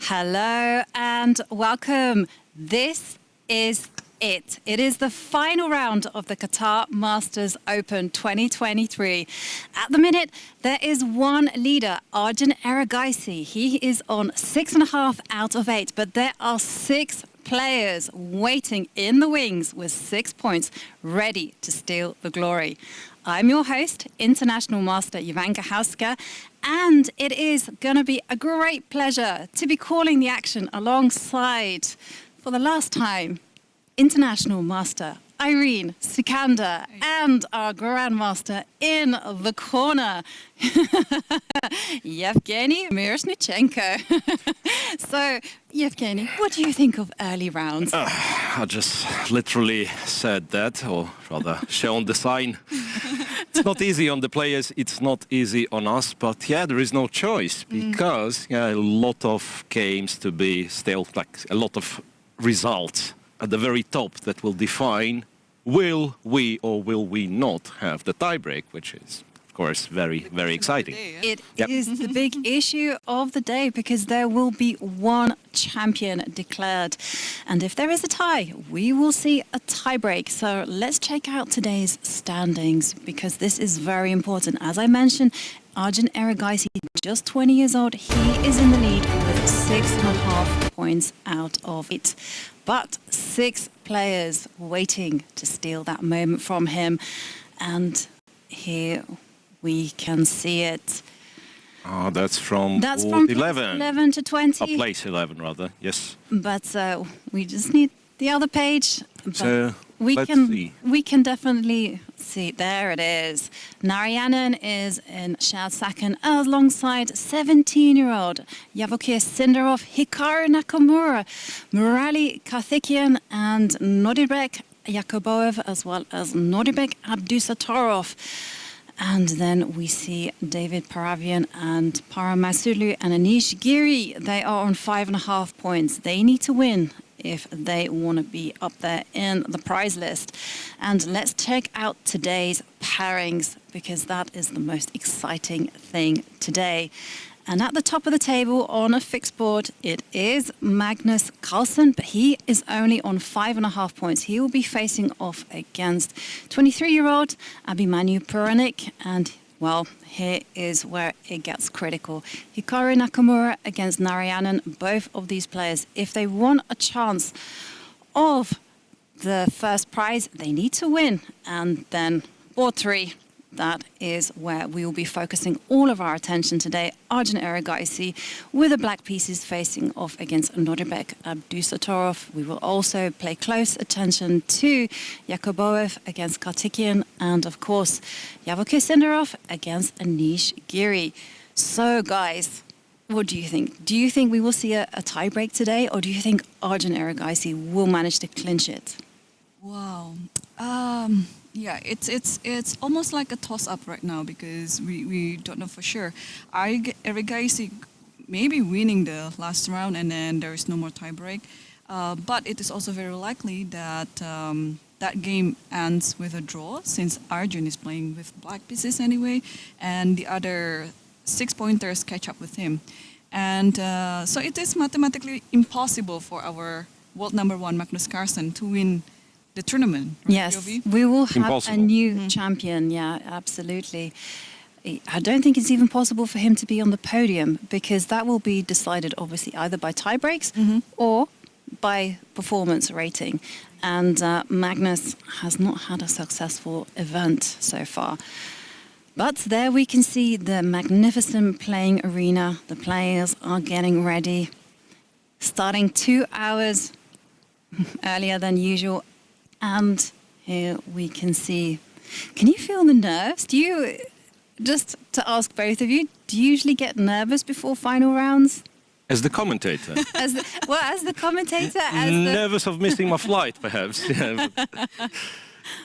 Hello and welcome. This is it. It is the final round of the Qatar Masters Open 2023. At the minute, there is one leader, Arjun. He is on 6.5 out of 8, but there are 6 players waiting in the wings with 6 points, ready to steal the glory. I'm your host, International Master Jovanka Houska, and it is going to be a great pleasure to be calling the action alongside, for the last time, International Master Irene Sukandar and our Grandmaster in the corner, Evgenij Miroshnichenko. So, Evgenij, what do you think of early rounds? I just literally said that, or rather shown the sign. It's not easy on the players, it's not easy on us, but yeah, there is no choice because a lot of games to be still, like a lot of results at the very top that will define will we or will we not have the tiebreak, which is, of course, very, very exciting. It is the big issue of the day because there will be one champion declared. And if there is a tie, we will see a tiebreak. So let's check out today's standings because this is very important. As I mentioned, Arjun, just 20 years old, he is in the lead with 6.5 points out of 8. But 6 players waiting to steal that moment from him. And here we can see it. Oh, that's from 11 to 20. Place 11, rather, yes. But we just need the other page. So, we let's can definitely see. There it is. Narayanan is in shared second alongside 17-year-old Yakubboev, Sindarov, Hikaru Nakamura, Karthikeyan and Yakubboev, as well as Abdusattorov. And then we see David Paravian and Paramasulu and Anish Giri. They are on 5.5 points. They need to win if they want to be up there in the prize list. And let's check out today's pairings because that is the most exciting thing today. And at the top of the table on a fixed board, it is Magnus Carlsen, but he is only on 5.5 points. He will be facing off against 23-year-old Abhimanyu Puranik. And, well, here is where it gets critical. Hikaru Nakamura against Narayanan. Both of these players, if they want a chance of the first prize, they need to win. And then board 3. That is where we will be focusing all of our attention today. Arjun with the black pieces facing off against Abdusattorov. We will also pay close attention to Yakubboev against Karthikeyan and, of course, Sindarov against Anish Giri. So, guys, what do you think? Do you think we will see a tiebreak today, or do you think Arjun will manage to clinch it? Wow. Yeah, it's almost like a toss-up right now because we don't know for sure. Erigaisi may be winning the last round and then there is no more tiebreak. But it is also very likely that that game ends with a draw since Arjun is playing with black pieces anyway and the other 6 pointers catch up with him. And so it is mathematically impossible for our world number 1 Magnus Carlsen to win the tournament. Right, yes, Jovi? we will have Impossible. a new champion. Yeah, absolutely. I don't think it's even possible for him to be on the podium because that will be decided obviously either by tiebreaks or by performance rating. And Magnus has not had a successful event so far. But there we can see the magnificent playing arena. The players are getting ready, starting 2 hours earlier than usual. And here we can see, can you feel the nerves? Do you, just to ask both of you, do you usually get nervous before final rounds? As the commentator. As the commentator? Nervous of missing my flight, perhaps. Yeah.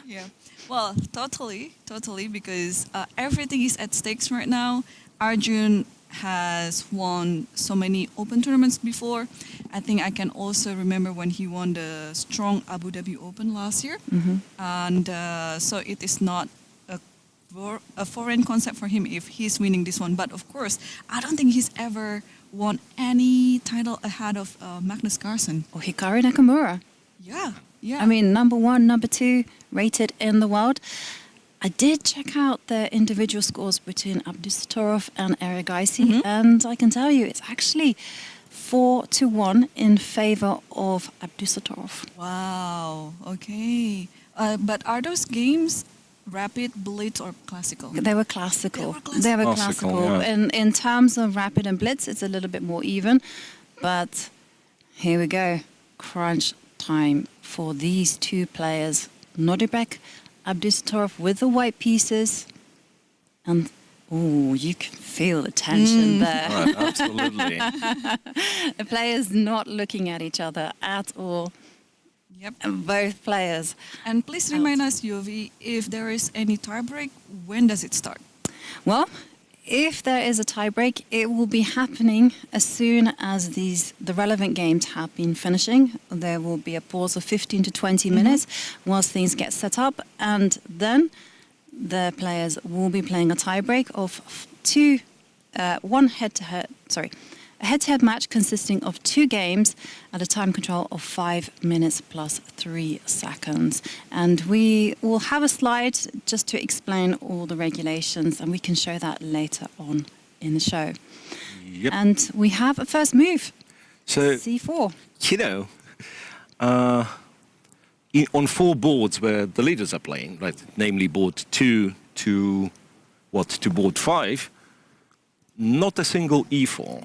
Yeah, well, totally, because everything is at stakes right now. Arjun has won so many open tournaments before. I think I can also remember when he won the strong Abu Dhabi Open last year. And so it is not a foreign concept for him if he's winning this one. But of course, I don't think he's ever won any title ahead of Magnus Carlsen. Or Hikaru Nakamura. Yeah, yeah. I mean, number 1, number 2 rated in the world. I did check out the individual scores between Abdusattorov and Erigaisi, and I can tell you it's actually 4-1 in favor of Abdusattorov. Wow. Okay. But are those games rapid, blitz, or classical? They were classical. They were Classical, yeah. In terms of rapid and blitz, it's a little bit more even. But here we go. Crunch time for these two players. Nodibek, Abdusattorov with the white pieces. And, oh, you can feel the tension there. Right, absolutely. The players not looking at each other at all. Yep. And both players. And please remind us, Yovi, if there is any tiebreak, when does it start? Well, if there is a tiebreak, it will be happening as soon as the relevant games have been finishing. There will be a pause of 15 to 20 minutes whilst things get set up, and then the players will be playing a tiebreak of a head-to-head match consisting of 2 games at a time control of 5 minutes plus 3 seconds. And we will have a slide just to explain all the regulations, and we can show that later on in the show. Yep. And we have a first move, So, C4. you know, on 4 boards where the leaders are playing, right, namely board 2 to board 5, not a single E4.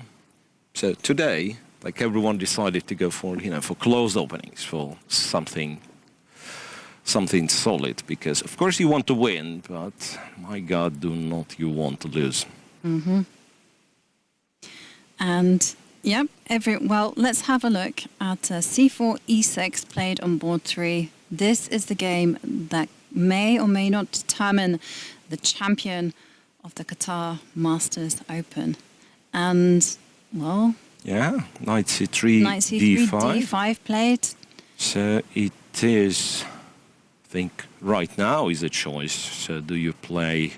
So today, like, everyone decided to go for closed openings, for something solid, because of course you want to win, but my God, do not you want to lose. And yep, let's have a look at C4 E6 played on board 3. This is the game that may or may not determine the champion of the Qatar Masters Open. And, well... Yeah, knight c3, Knight c3, d5. d5 played. So it is, I think, right now is a choice. So do you play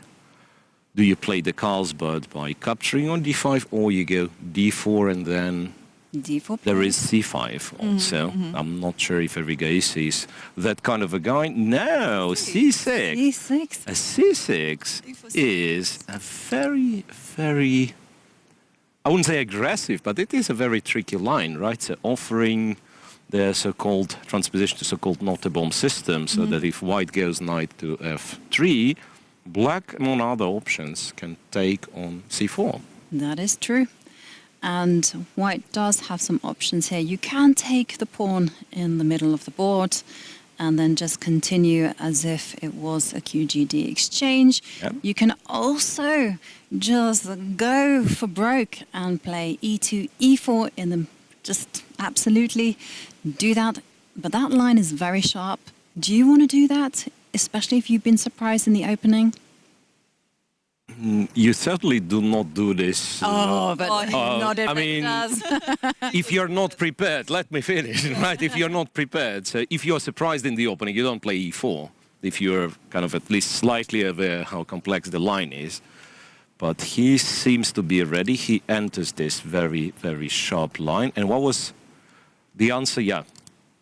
the Carlsbad by capturing on d5, or you go d4 and then D4 there played. is c5 also. I'm not sure if Erigaisi is that kind of a guy. No, c6. E6. A c6 is a very, very, I wouldn't say aggressive, but it is a very tricky line, right? So offering the so-called transposition to so-called not-a-bomb system, so that if white goes knight to f3, black, among other options, can take on c4. That is true. And white does have some options here. You can take the pawn in the middle of the board and then just continue as if it was a QGD exchange. Yep. You can also just go for broke and play e2, e4 in the... Just absolutely do that. But that line is very sharp. Do you want to do that, especially if you've been surprised in the opening? You certainly do not do this. But not if I it mean, does. if you're not prepared, let me finish, right? If you're not prepared, so if you're surprised in the opening, you don't play e4. If you're kind of at least slightly aware how complex the line is. But he seems to be ready. He enters this very, very sharp line. And what was the answer? Yeah.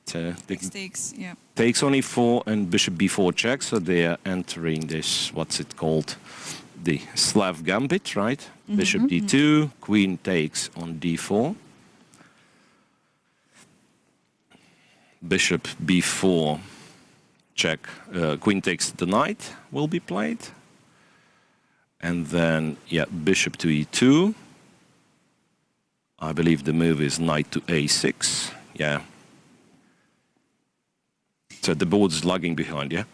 So Takes, yeah. takes on e4 and bishop b4 check. So they are entering this, what's it called? The Slav gambit, right? Bishop d2, queen takes on d4. Bishop b4 check, queen takes the knight will be played. And then, yeah, bishop to e2. I believe the move is knight to a6. Yeah. So the board's lagging behind, yeah?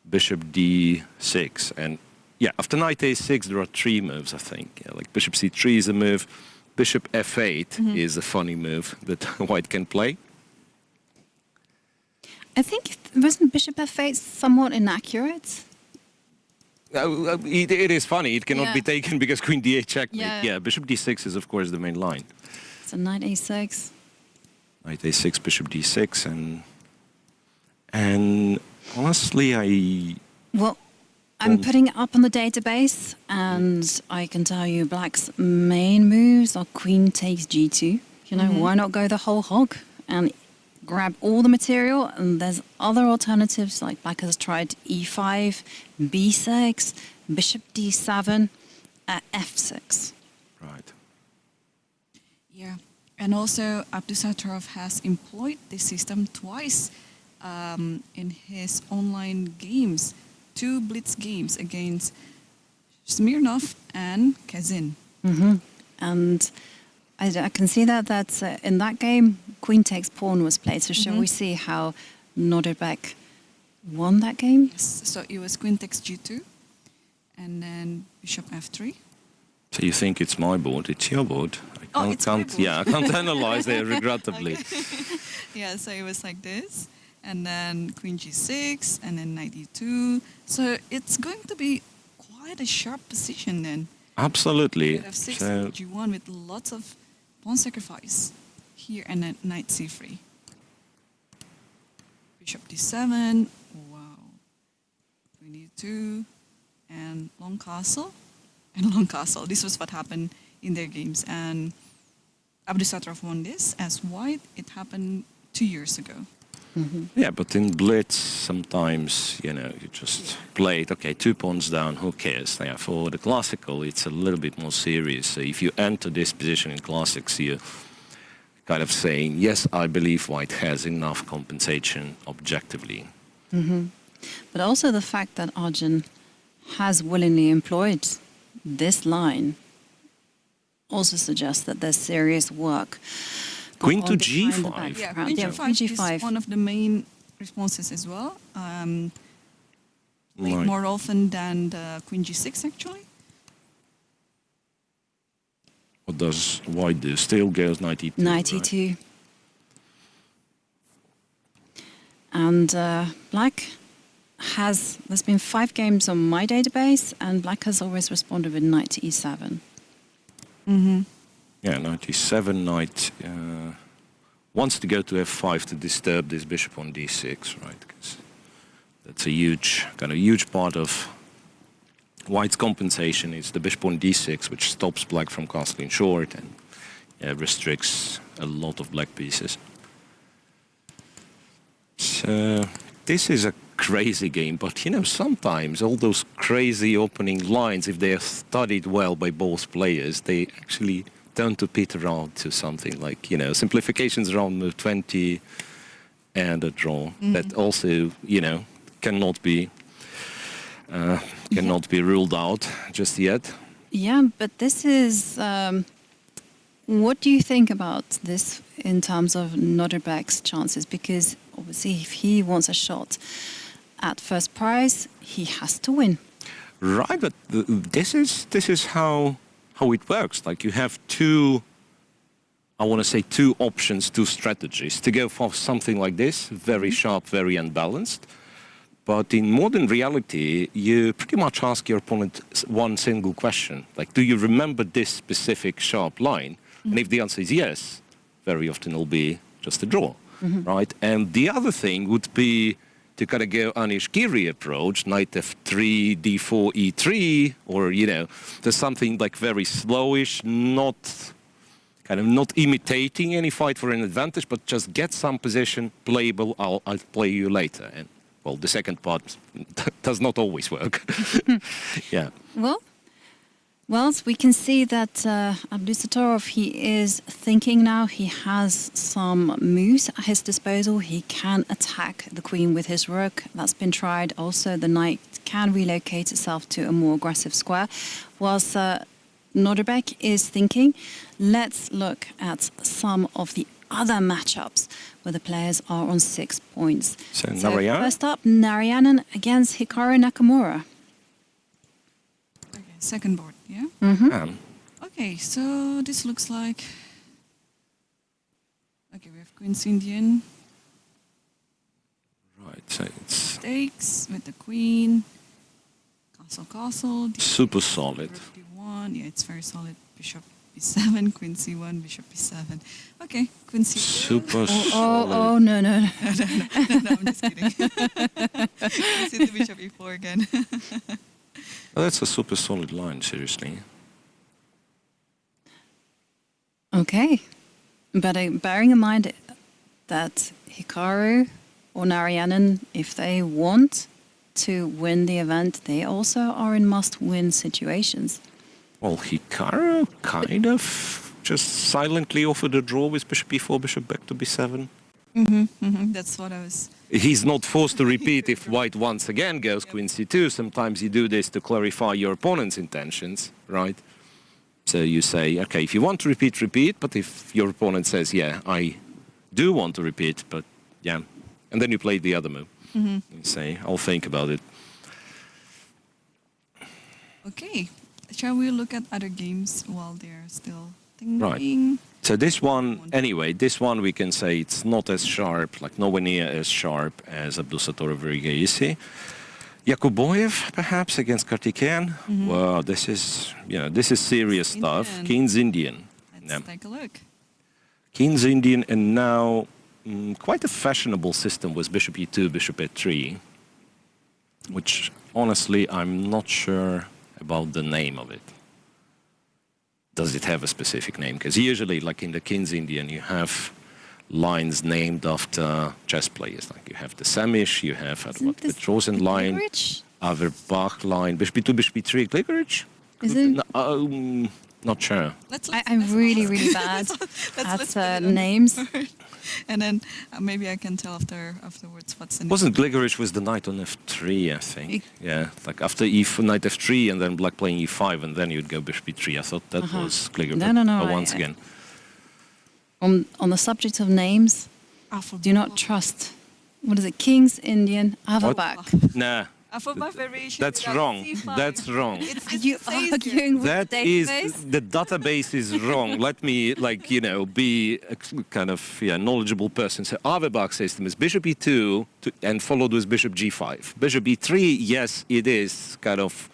Bishop d6. And yeah, after knight a6, there are 3 moves, I think. Yeah, like bishop c3 is a move. Bishop f8 is a funny move that white can play. I think, wasn't bishop f8 somewhat inaccurate? It is funny. It cannot be Yeah. taken because queen d8 checkmate. Yeah. Yeah, bishop d6 is, of course, the main line. So knight a6. Knight a6, bishop d6, and honestly, Well, I'm putting it up on the database, and I can tell you Black's main moves are queen takes g2. You know, why not go the whole hog and grab all the material? And there's other alternatives, like Black has tried e5, b6, bishop d7, f6. Right. Yeah, and also Abdusattorov has employed this system twice in his online games, 2 blitz games against Smirnov and Kazin. And I can see that in that game, queen takes pawn was played. So shall we see how Norderbeck won that game? Yes, so it was queen takes g2, and then bishop f3. So you think it's my board? It's your board. I can't yeah, I can't analyze it regrettably. Okay. Yeah, so it was like this, and then queen g6, and then knight e2. So it's going to be quite a sharp position then. Absolutely. F6, So, g1 with lots of pawn sacrifice here, and then knight c3. Bishop d7. Wow. Queen e2, and long castle, and long castle. This was what happened in their games, and Abdusattorov won this as white. It happened 2 years ago. yeah, but in blitz, sometimes, you know, you just play it, okay, 2 pawns down, who cares? Yeah, for the classical, it's a little bit more serious. So if you enter this position in classics, you're kind of saying, yes, I believe white has enough compensation objectively. But also the fact that Arjun has willingly employed this line also suggests that there's serious work. Queen to behind the g5. background. Yeah, queen g5 is one of the main responses as well. Played Right. more often than the queen g6 actually. What does white do? Still goes knight e2. Knight right? e2. And Black there's been 5 games on my database, and Black has always responded with knight to e7. Yeah, knight e7, knight wants to go to f5 to disturb this bishop on d6, right? 'Cause that's a huge part of white's compensation is the bishop on d6, which stops black from castling short and restricts a lot of black pieces. So this is a crazy game, but you know, sometimes all those crazy opening lines, if they are studied well by both players, they actually turn to peter out to something like, you know, simplifications around move 20 and a draw that also, you know, cannot be ruled out just yet. Yeah, but this is... what do you think about this in terms of Norderbeck's chances? Because obviously if he wants a shot at first prize, he has to win. Right, but this is how it works. Like you have two options, 2 strategies to go for something like this, very sharp, very unbalanced. But in modern reality, you pretty much ask your opponent one single question, like, do you remember this specific sharp line? And if the answer is yes, very often it'll be just a draw, right? And the other thing would be to kind of go Anish Giri approach, knight f3, d4, e3, or, you know, there's something like very slowish, not imitating any fight for an advantage, but just get some position playable, I'll play you later. And, well, the second part does not always work. Yeah. Well, we can see that Abdusattorov, he is thinking now. He has some moves at his disposal. He can attack the queen with his rook. That's been tried. Also, the knight can relocate itself to a more aggressive square. Whilst Norderbeck is thinking, let's look at some of the other matchups where the players are on 6 points. So Narayanan? First up, Narayanan against Hikaru Nakamura. Okay, second board, yeah? Okay, so this looks like... Okay, we have Queen's Indian. Right, so it's Stakes with the queen. Castle. super solid. Rook d1, yeah, it's very solid. Bishop b7, queen c1, bishop b7. Okay, queen c2. Super solid. Oh, no. No, I'm just kidding. Queen c2, bishop e4 again. Oh, that's a super solid line, seriously. Okay. But bearing in mind that Hikaru or Narayanan, if they want to win the event, they also are in must-win situations. Well, Hikaru kind of just silently offered a draw with bishop e4, bishop back to b7. That's what I was. He's not forced to repeat if white once again goes queen c2. Sometimes you do this to clarify your opponent's intentions, right? So you say, okay, if you want to repeat, repeat. But if your opponent says, yeah, I do want to repeat, but yeah. And then you play the other move. You say, I'll think about it. Okay. Shall we look at other games while they're still thinking? Right. So this one, anyway, this one we can say it's not as sharp, like nowhere near as sharp as Abdusattorov very easy. Yakubboev, perhaps, against Karthikeyan. Wow, this is, this is serious stuff. Indian. King's Indian. Let's take a look. King's Indian, and now quite a fashionable system was bishop e2, bishop e3, which honestly I'm not sure about the name of it. Does it have a specific name? Because usually, like in the King's Indian, you have lines named after chess players. Like you have the Samish, you have the Trojan line, Averbach line, bishop e2, bishop e3, Gligorich? Is it? No, not sure. I'm really, really bad at names. And then maybe I can tell afterwards what's the name. Wasn't Gligorich was the knight on f3, I think. Yeah, like after knight f3 and then black playing e5 and then you'd go bishop e3. I thought that was Gligorich. No. But once again. On the subject of names, do not trust. What is it? King's Indian, Averbach. Nah. Alphabet variation. That's wrong. That's wrong. Are you arguing with That the is, database? the database is wrong. Let me, be a kind of knowledgeable person. So Averbach system is bishop e2 and followed with bishop g5. Bishop e3, yes, it is kind of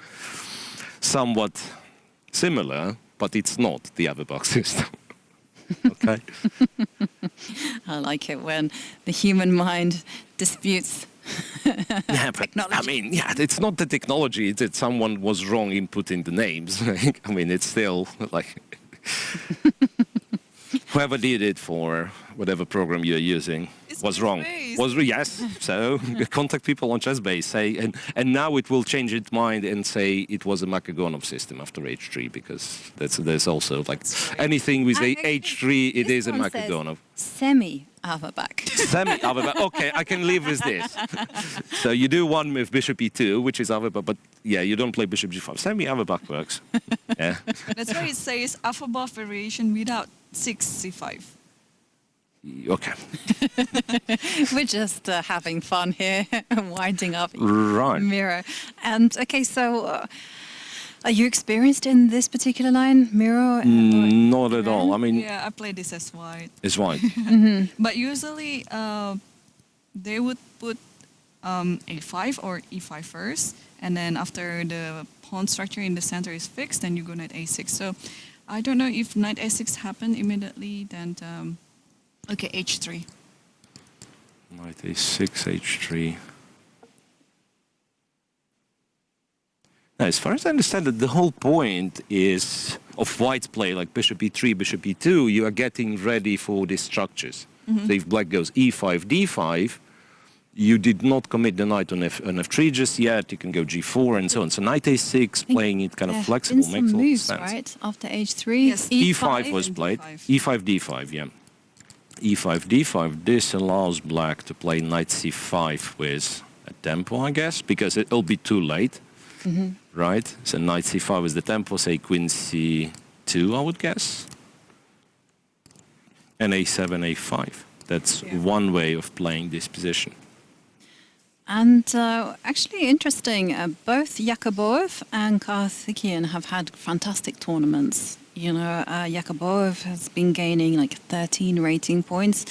somewhat similar, but it's not the Averbach system. Okay. I like it when the human mind disputes. Yeah, but I mean, it's not the technology, it's that someone was wrong in putting the names. I mean, it's still like whoever did it for whatever program you're using was wrong. Yes. So contact people on ChessBase, say, and now it will change its mind and say it was a Makagonov system after H3, because there's also like anything with H3, it is a Makagonov. Semi-Averbach. Semi-Averbach. Okay, I can live with this. So you do one with bishop e2, which is Averbach, but yeah, you don't play bishop g5. Semi-Averbach works. Yeah. That's why it says Alphabet variation without 6c5. Okay. We're just having fun here, winding up Right. Miro. And okay, so are you experienced in this particular line, Miro? Not at all. I mean, Yeah, I play this as white. it's white. But usually they would put a5 or e5 first, and then after the pawn structure in the center is fixed, then you go knight a6. So I don't know if knight a6 happened immediately, then okay, h3. Knight a6, h3. Now, as far as I understand it, the whole point is of white's play, like bishop e3, bishop e2, you are getting ready for these structures. So if black goes e5, d5, you did not commit the knight on f3 just yet. You can go g4 and so on. So knight a6, playing it kind of flexible, makes a lot of sense. Right? After h3, Yes. e5 was played. e5, d5, yeah. e5, d5. This allows black to play knight c5 with a tempo, I guess, because it'll be too late. Right? So knight c5 is the tempo, say queen c2, I would guess. And a7, a5. That's one way of playing this position. And actually interesting, both Yakubboev and Karthikeyan have had fantastic tournaments. You know, Yakubboev has been gaining like 13 rating points.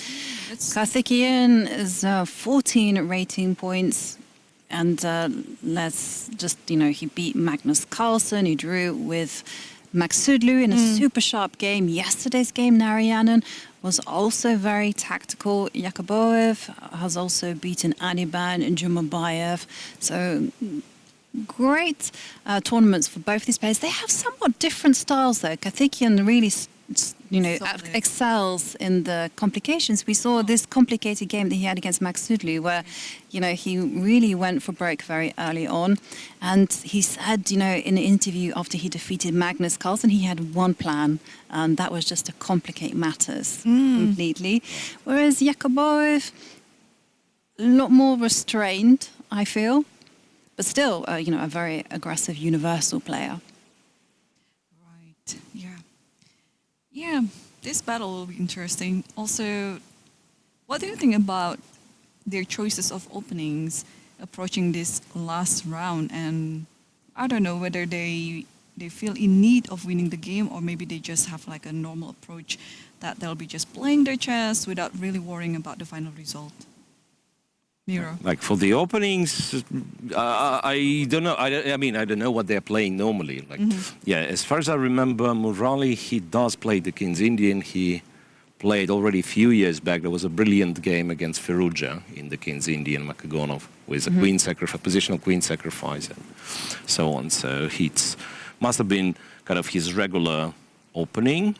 Karthikeyan is 14 rating points. And let's just, he beat Magnus Carlsen, he drew with Maksudlu in a super sharp game. Yesterday's game, Narayanan, was also very tactical. Yakubboev has also beaten Aniban and Jumabayev. So Great tournaments for both these players. They have somewhat different styles, though. Karthikeyan really, excels in the complications. We saw this complicated game that he had against Max Sudlu, where, he really went for break very early on. And he said, in an interview after he defeated Magnus Carlsen, he had one plan, and that was just to complicate matters completely. Whereas Yakubboev, a lot more restrained, I feel. But still, a very aggressive universal player. Right. Yeah. Yeah. This battle will be interesting. Also, what do you think about their choices of openings approaching this last round? And I don't know whether they feel in need of winning the game, or maybe they just have like a normal approach that they'll be just playing their chess without really worrying about the final result. Miro. Like for the openings, I don't know. I mean, I don't know what they're playing normally. Like, yeah, as far as I remember, Murali, he does play the King's Indian. He played already a few years back. There was a brilliant game against Firouzja in the King's Indian Makagonov with a queen sacrifice, positional queen sacrifice, and so on. So must have been kind of his regular opening.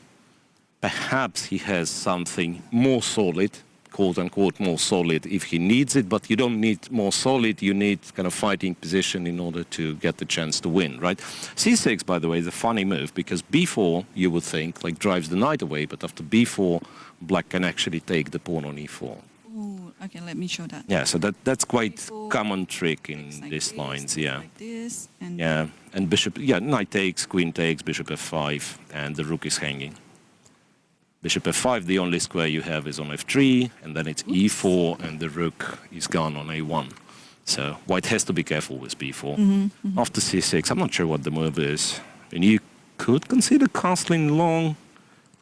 Perhaps he has something more solid, quote-unquote more solid, if he needs it, but you don't need more solid, you need kind of fighting position in order to get the chance to win, right? C6, by the way, is a funny move, because b4, you would think, like drives the knight away, but after b4, black can actually take the pawn on e4. Ooh, okay, let me show that. Yeah, so that's quite b4, common trick in like these this, lines, yeah. Like this, and yeah, and bishop, yeah, knight takes, queen takes, bishop f5, and the rook is hanging. Bishop f5, the only square you have is on f3, and then it's e4, and the rook is gone on a1. So white has to be careful with b4. After c6, I'm not sure what the move is. And you could consider castling long,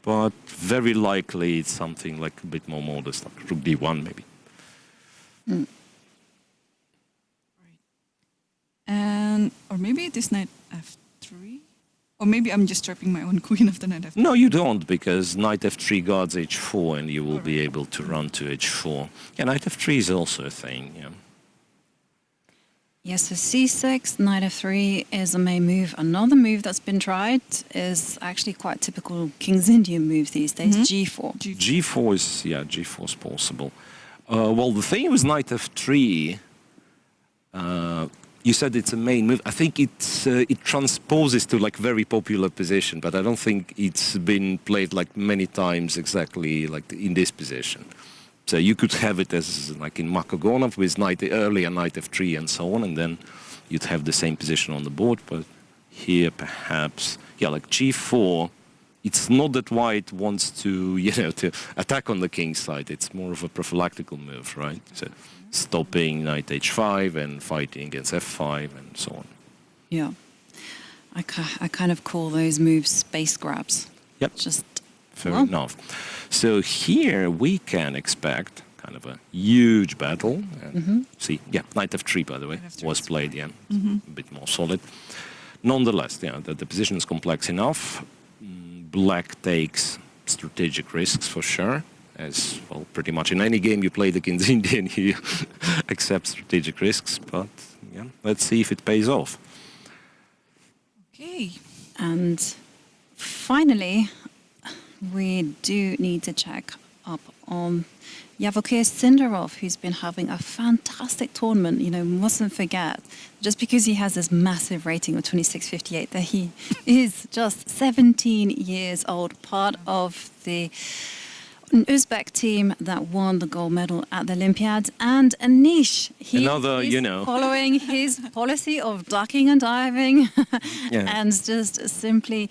but very likely it's something like a bit more modest, like rook d1 maybe. And, or maybe this knight f3? Or maybe I'm just trapping my own queen after knight f3. No, you don't, because knight f3 guards h4, and you will be able to run to h4. Yeah, knight f3 is also a thing, yeah. Yes, so c6, knight f3 is a main move. Another move that's been tried is actually quite typical King's Indian move these days, g4. G4 is, yeah, G4 is possible. Well, the thing with knight f3, you said it's a main move. I think it transposes to like very popular position, but I don't think it's been played like many times exactly like in this position. So you could have it as like in Makagonov with earlier knight f3 and so on, and then you'd have the same position on the board. But here perhaps, yeah, like g4, it's not that white wants to, to attack on the king's side. It's more of a prophylactical move, right? So stopping knight h5 and fighting against f5 and so on. Yeah. I kind of call those moves space grabs. Yep. Just fair enough. So here we can expect kind of a huge battle. See, yeah, knight f3, by the way, was played, yeah, a bit more solid. Nonetheless, yeah, the position is complex enough. Black takes strategic risks for sure. As well, pretty much in any game you play the King's Indian, you accept strategic risks. But yeah, let's see if it pays off. Okay. And finally, we do need to check up on Yakubboev Sindarov, who's been having a fantastic tournament. Mustn't forget, just because he has this massive rating of 26.58, that he is just 17 years old, part of the Uzbek team that won the gold medal at the Olympiad. And Anish, he is following his policy of ducking and diving and simply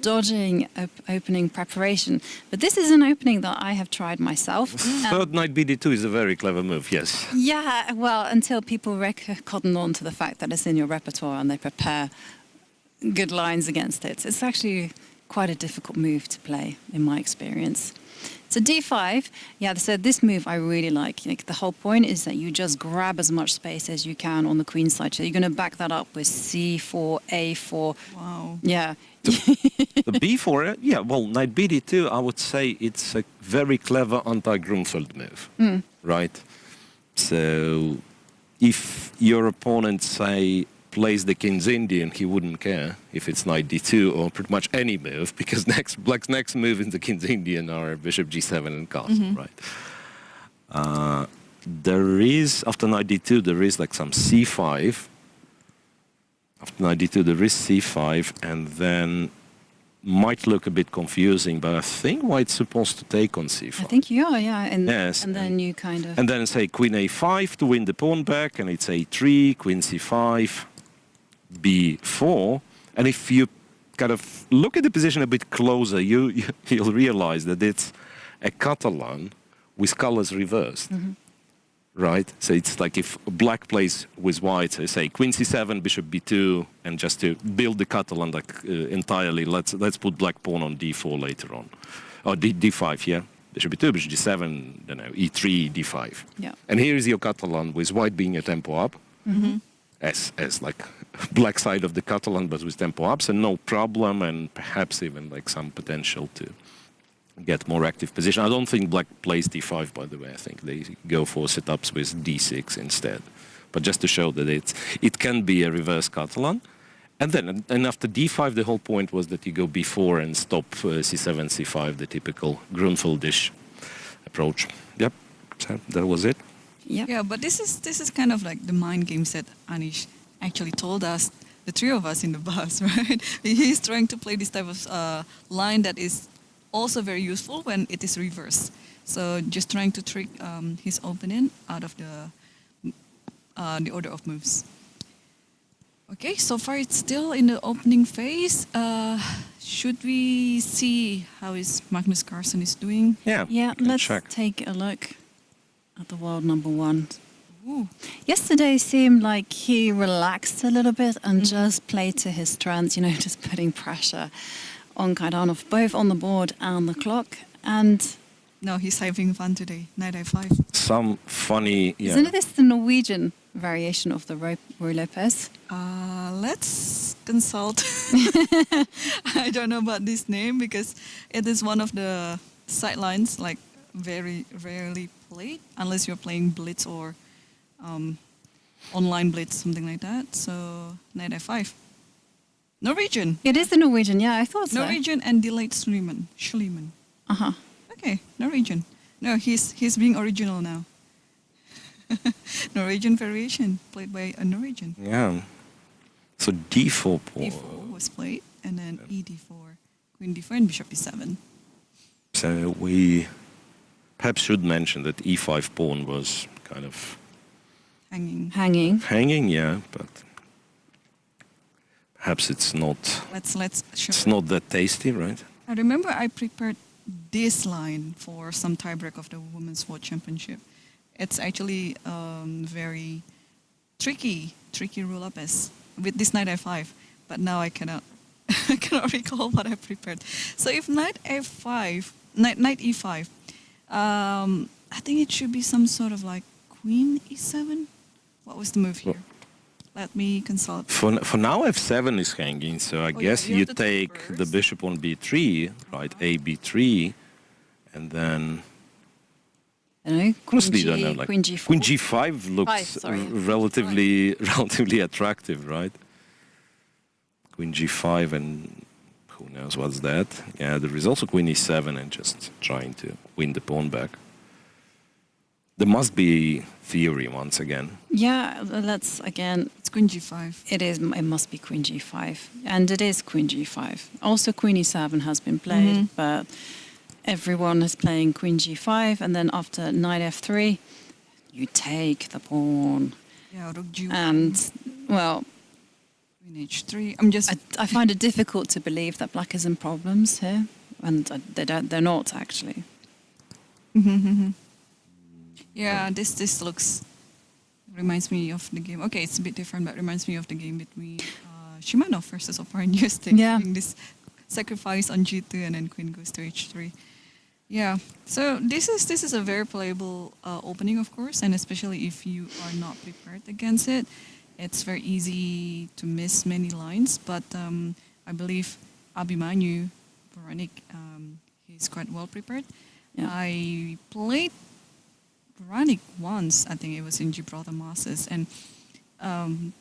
dodging opening preparation. But this is an opening that I have tried myself. Third knight bd2 is a very clever move, yes. Yeah, well, until people cotton on to the fact that it's in your repertoire and they prepare good lines against it. It's actually quite a difficult move to play, in my experience. So d5, yeah, so this move I really like. The whole point is that you just grab as much space as you can on the queen side. So you're going to back that up with c4, a4. Wow. Yeah. The b4, yeah, well, knight bd2, I would say it's a very clever anti-Grunfeld move, right? So if your opponent, say, plays the King's Indian, he wouldn't care if it's knight d2 or pretty much any move, because Black's next move in the King's Indian are bishop g7 and castle, right? There is, after knight d2, there is like some c5. After knight d2, there is c5, and then might look a bit confusing, but I think White's supposed to take on c5. I think you are, yeah. And, Yes, and then you kind of... And then say queen a5 to win the pawn back, and it's a3, queen c5, b4. And if you kind of look at the position a bit closer, you'll realize that it's a Catalan with colors reversed. Right? So it's like if black plays with white, so say queen c7, bishop b2, and just to build the Catalan like entirely, let's put black pawn on d4 later on. Or d5, yeah? Bishop b2, bishop g7, then e3, d5. Yeah. And here is your Catalan with white being a tempo up, as like black side of the Catalan, but with tempo ups, and no problem, and perhaps even like some potential to get more active position. I don't think black plays d5, by the way. I think they go for setups with d6 instead. But just to show that it can be a reverse Catalan. And then, and after d5, the whole point was that you go b4 and stop c7, c5, the typical Grunfeldish approach. Yep, so that was it. Yeah. Yeah, but this is kind of like the mind games that Anish actually told us, the three of us in the bus, right? He's trying to play this type of line that is also very useful when it is reversed. So just trying to trick his opponent out of the order of moves. Okay, so far it's still in the opening phase. Should we see how is Magnus Carlsen is doing? Yeah, Yeah, let's check. take a look at the world number one. Ooh. Yesterday seemed like he relaxed a little bit and just played to his strengths, you know, just putting pressure on Kaidanov, both on the board and the clock. And No, he's having fun today. Knight i5. Some funny, yeah. isn't this the Norwegian variation of the Ruy Lopez? Let's consult. I don't know about this name because it is one of the sidelines, like very rarely played, unless you're playing Blitz or online Blitz, something like that. So Knight i5. Norwegian. It is the Norwegian, yeah, I thought so. Norwegian and delayed Schliemann. Uh-huh. Okay, Norwegian. No, he's being original now. Norwegian variation played by a Norwegian. Yeah. So d4 pawn. E4 was played, and then e4, queen d4, and bishop e7. So we perhaps should mention that e5 pawn was kind of Hanging. hanging, yeah, but perhaps it's not. Let's show. It's not that tasty, right? I remember I prepared this line for some tiebreak of the Women's World Championship. It's actually very tricky rule up as with this knight i5, but now I cannot recall what I prepared. So if knight a5, knight e5, I think it should be some sort of like queen e7. What was the move here? Let me consult. For now, f7 is hanging, so I guess you you have to take take the first. bishop on b3, right? A b3, and then I don't know, honestly don't know, like queen g4. queen g5 looks sorry. relatively attractive, right? Queen g5, and who knows what's that? Yeah, there is also queen e7, and just trying to win the pawn back. There must be theory once again. Yeah, let's again. It's queen g5. It must be queen g5, and it is queen g5. Also, queen e7 has been played, but everyone is playing queen g5, and then after knight f3, you take the pawn. Yeah, rook g1. And well, Queen h3. I'm just. I find it difficult to believe that black is in problems here, and they're not actually. Yeah, this looks reminds me of the game. Okay, it's a bit different, but reminds me of the game between Shimanov versus Oparin Yeah. having this sacrifice on g2 and then queen goes to h3. Yeah, so this is a very playable opening, of course, and especially if you are not prepared against it, it's very easy to miss many lines. But I believe Abhimanyu Puranik, he's quite well prepared. Yeah. I played Puranik once, I think it was in Qatar Masters, and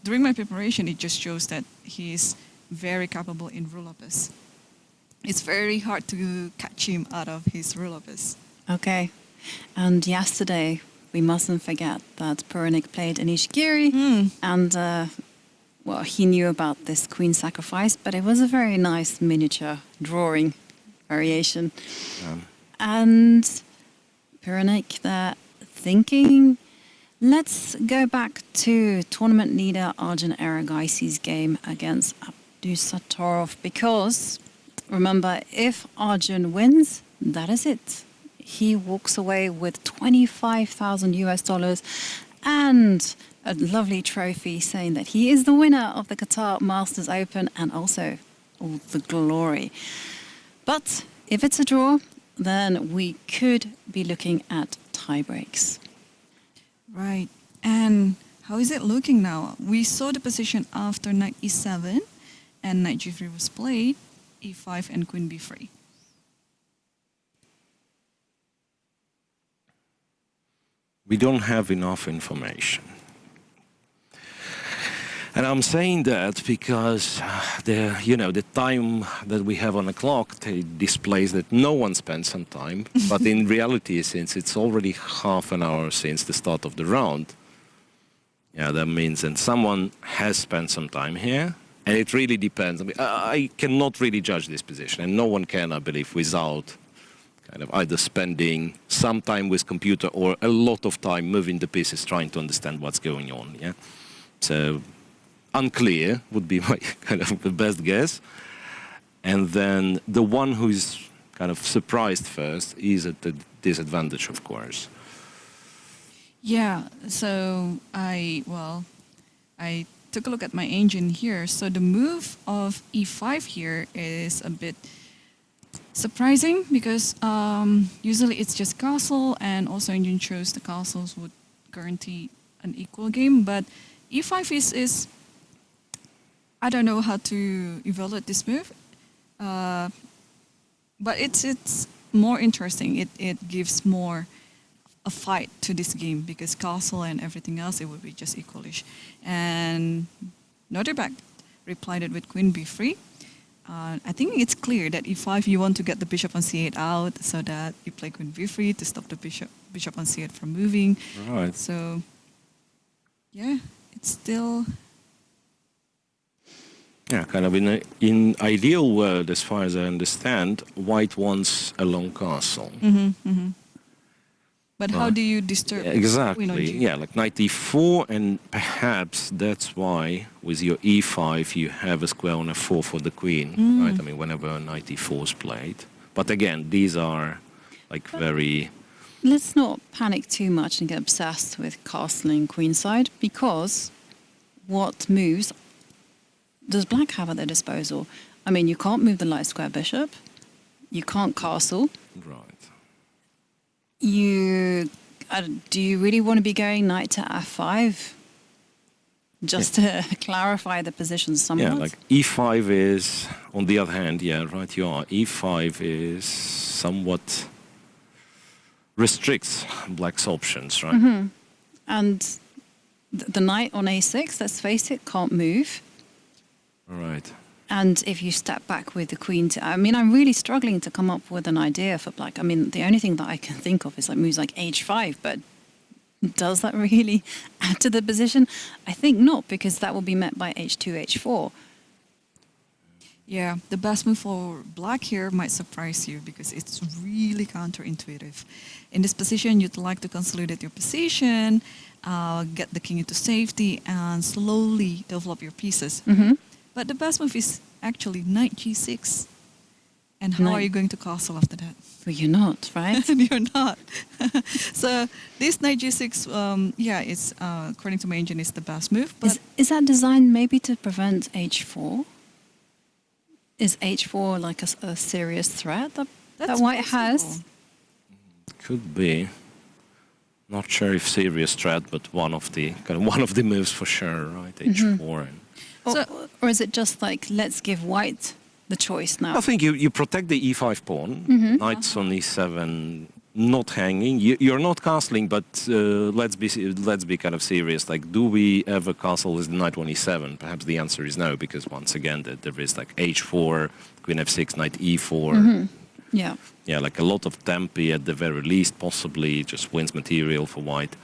during my preparation, it just shows that he is very capable in roulettes. It's very hard to catch him out of his roulettes. Okay. And yesterday, we mustn't forget that Puranik played Anish Giri, and well, he knew about this queen sacrifice, but it was a very nice miniature drawing variation. And Puranik, they're thinking, let's go back to tournament leader Arjun Erigaisi's game against Abdusattorov, because remember, if Arjun wins, that is it. He walks away with $25,000 and a lovely trophy saying that he is the winner of the Qatar Masters Open and also all the glory. But if it's a draw, then we could be looking at tie breaks. Right. And how is it looking now? We saw the position after knight e7 and knight g3 was played, e5 and queen b3. We don't have enough information. And I'm saying that because the time that we have on the clock displays that no one spent some time. But in reality, since it's already half an hour since the start of the round, yeah, that means that someone has spent some time here. And it really depends. I mean, I cannot really judge this position, and no one can, I believe, without kind of either spending some time with computer or a lot of time moving the pieces, trying to understand what's going on. Yeah, so unclear would be my kind of the best guess. And then the one who is kind of surprised first is at the disadvantage, of course. Yeah, so I took a look at my engine here. So the move of e5 here is a bit surprising because usually it's just castle, and also engine shows the castles would guarantee an equal game. But e5 is I don't know how to evaluate this move, but it's more interesting. It gives more a fight to this game because castle and everything else, it would be just equalish. And Noteback replied it with queen b3. I think it's clear that e5 you want to get the bishop on c8 out so that you play queen b3 to stop the bishop on c8 from moving. Right. So yeah, it's still. Yeah, kind of in ideal world, as far as I understand, white wants a long castle. But how do you disturb exactly? queen on g? Yeah, like knight e4, and perhaps that's why with your e5 you have a square on f4 for the queen, right? I mean, whenever knight e4 is played. But again, these are like very. Let's not panic too much and get obsessed with castling queenside, because what moves does black have at their disposal? I mean, you can't move the light square bishop, you can't castle. Right. Do you really want to be going knight to f5? Just to clarify the position somewhat? Yeah, like e5 is, on the other hand, yeah, right, you are. e5 is somewhat restricts black's options, right? And the knight on a6, let's face it, can't move. Right. And if you step back with the queen to, I mean, I'm really struggling to come up with an idea for black. I mean, the only thing that I can think of is like moves like h5, but does that really add to the position? I think not, because that will be met by h2, h4. Yeah, the best move for black here might surprise you because it's really counterintuitive. In this position, you'd like to consolidate your position, get the king into safety, and slowly develop your pieces. But the best move is actually knight g6. And how are you going to castle after that? Well, you're not, right? You're not. So this knight g6, yeah, it's according to my engine, is the best move. But is that designed maybe to prevent h4? Is h4 like a serious threat that white has? Could be. Not sure if serious threat, but one of the moves for sure, right? h4. Or is it just like, let's give white the choice now? I think you protect the e5 pawn. Knights on e7 not hanging. You're not castling, but let's be kind of serious. Like, do we ever castle with the knight on e7? Perhaps the answer is no, because once again, there is like h4, queen f6, knight e4. Yeah. Yeah, like a lot of tempi at the very least, possibly just wins material for white.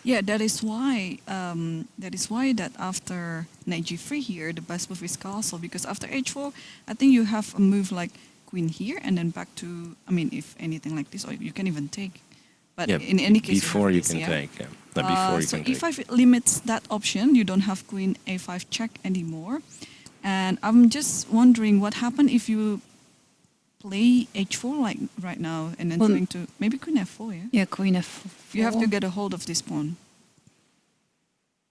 Yeah, that is why that after knight g3 here, the best move is castle, because after h4, I think you have a move like queen here and then back to, I mean, if anything like this, or you can even take. But Yeah, in any case, before you this, can yeah. take. Yeah. No, before you So can take. e5 limits that option. You don't have queen a5 check anymore. And I'm just wondering what happened if you play h4 like right now and then Well, trying to maybe queen f4. Yeah. Yeah, queen f4. You have to get a hold of this pawn.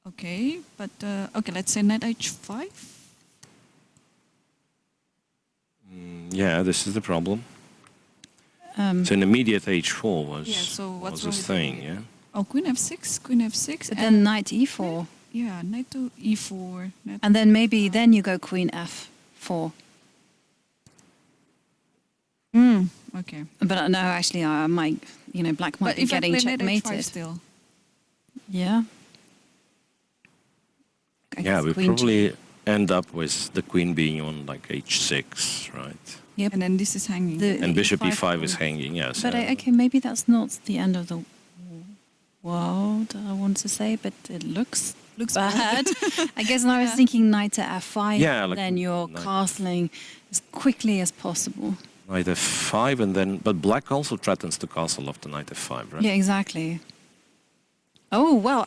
Okay, but okay, let's say knight h5. Yeah, this is the problem. So an immediate h4 was, Yeah, so what's was a wrong with thing, the- yeah? Oh, queen f6, queen f6, But and then knight e4. yeah, knight to e4. Knight And then maybe then you go queen f4. okay. But no, actually, I might, black might But be if I getting play knight h5 checkmated. still, Yeah. I Yeah, guess we queen probably end up with the queen being on like h6, right? Yep. and then this is hanging. And bishop e5 e5 is move. hanging, yes. But okay, maybe that's not the end of the world, I want to say, but it looks bad. I guess when I was thinking knight to f5, Yeah, like then you're knight- castling as quickly as possible. Knight f5, and then, but black also threatens to castle after knight f5, right? Yeah, exactly. Oh, well,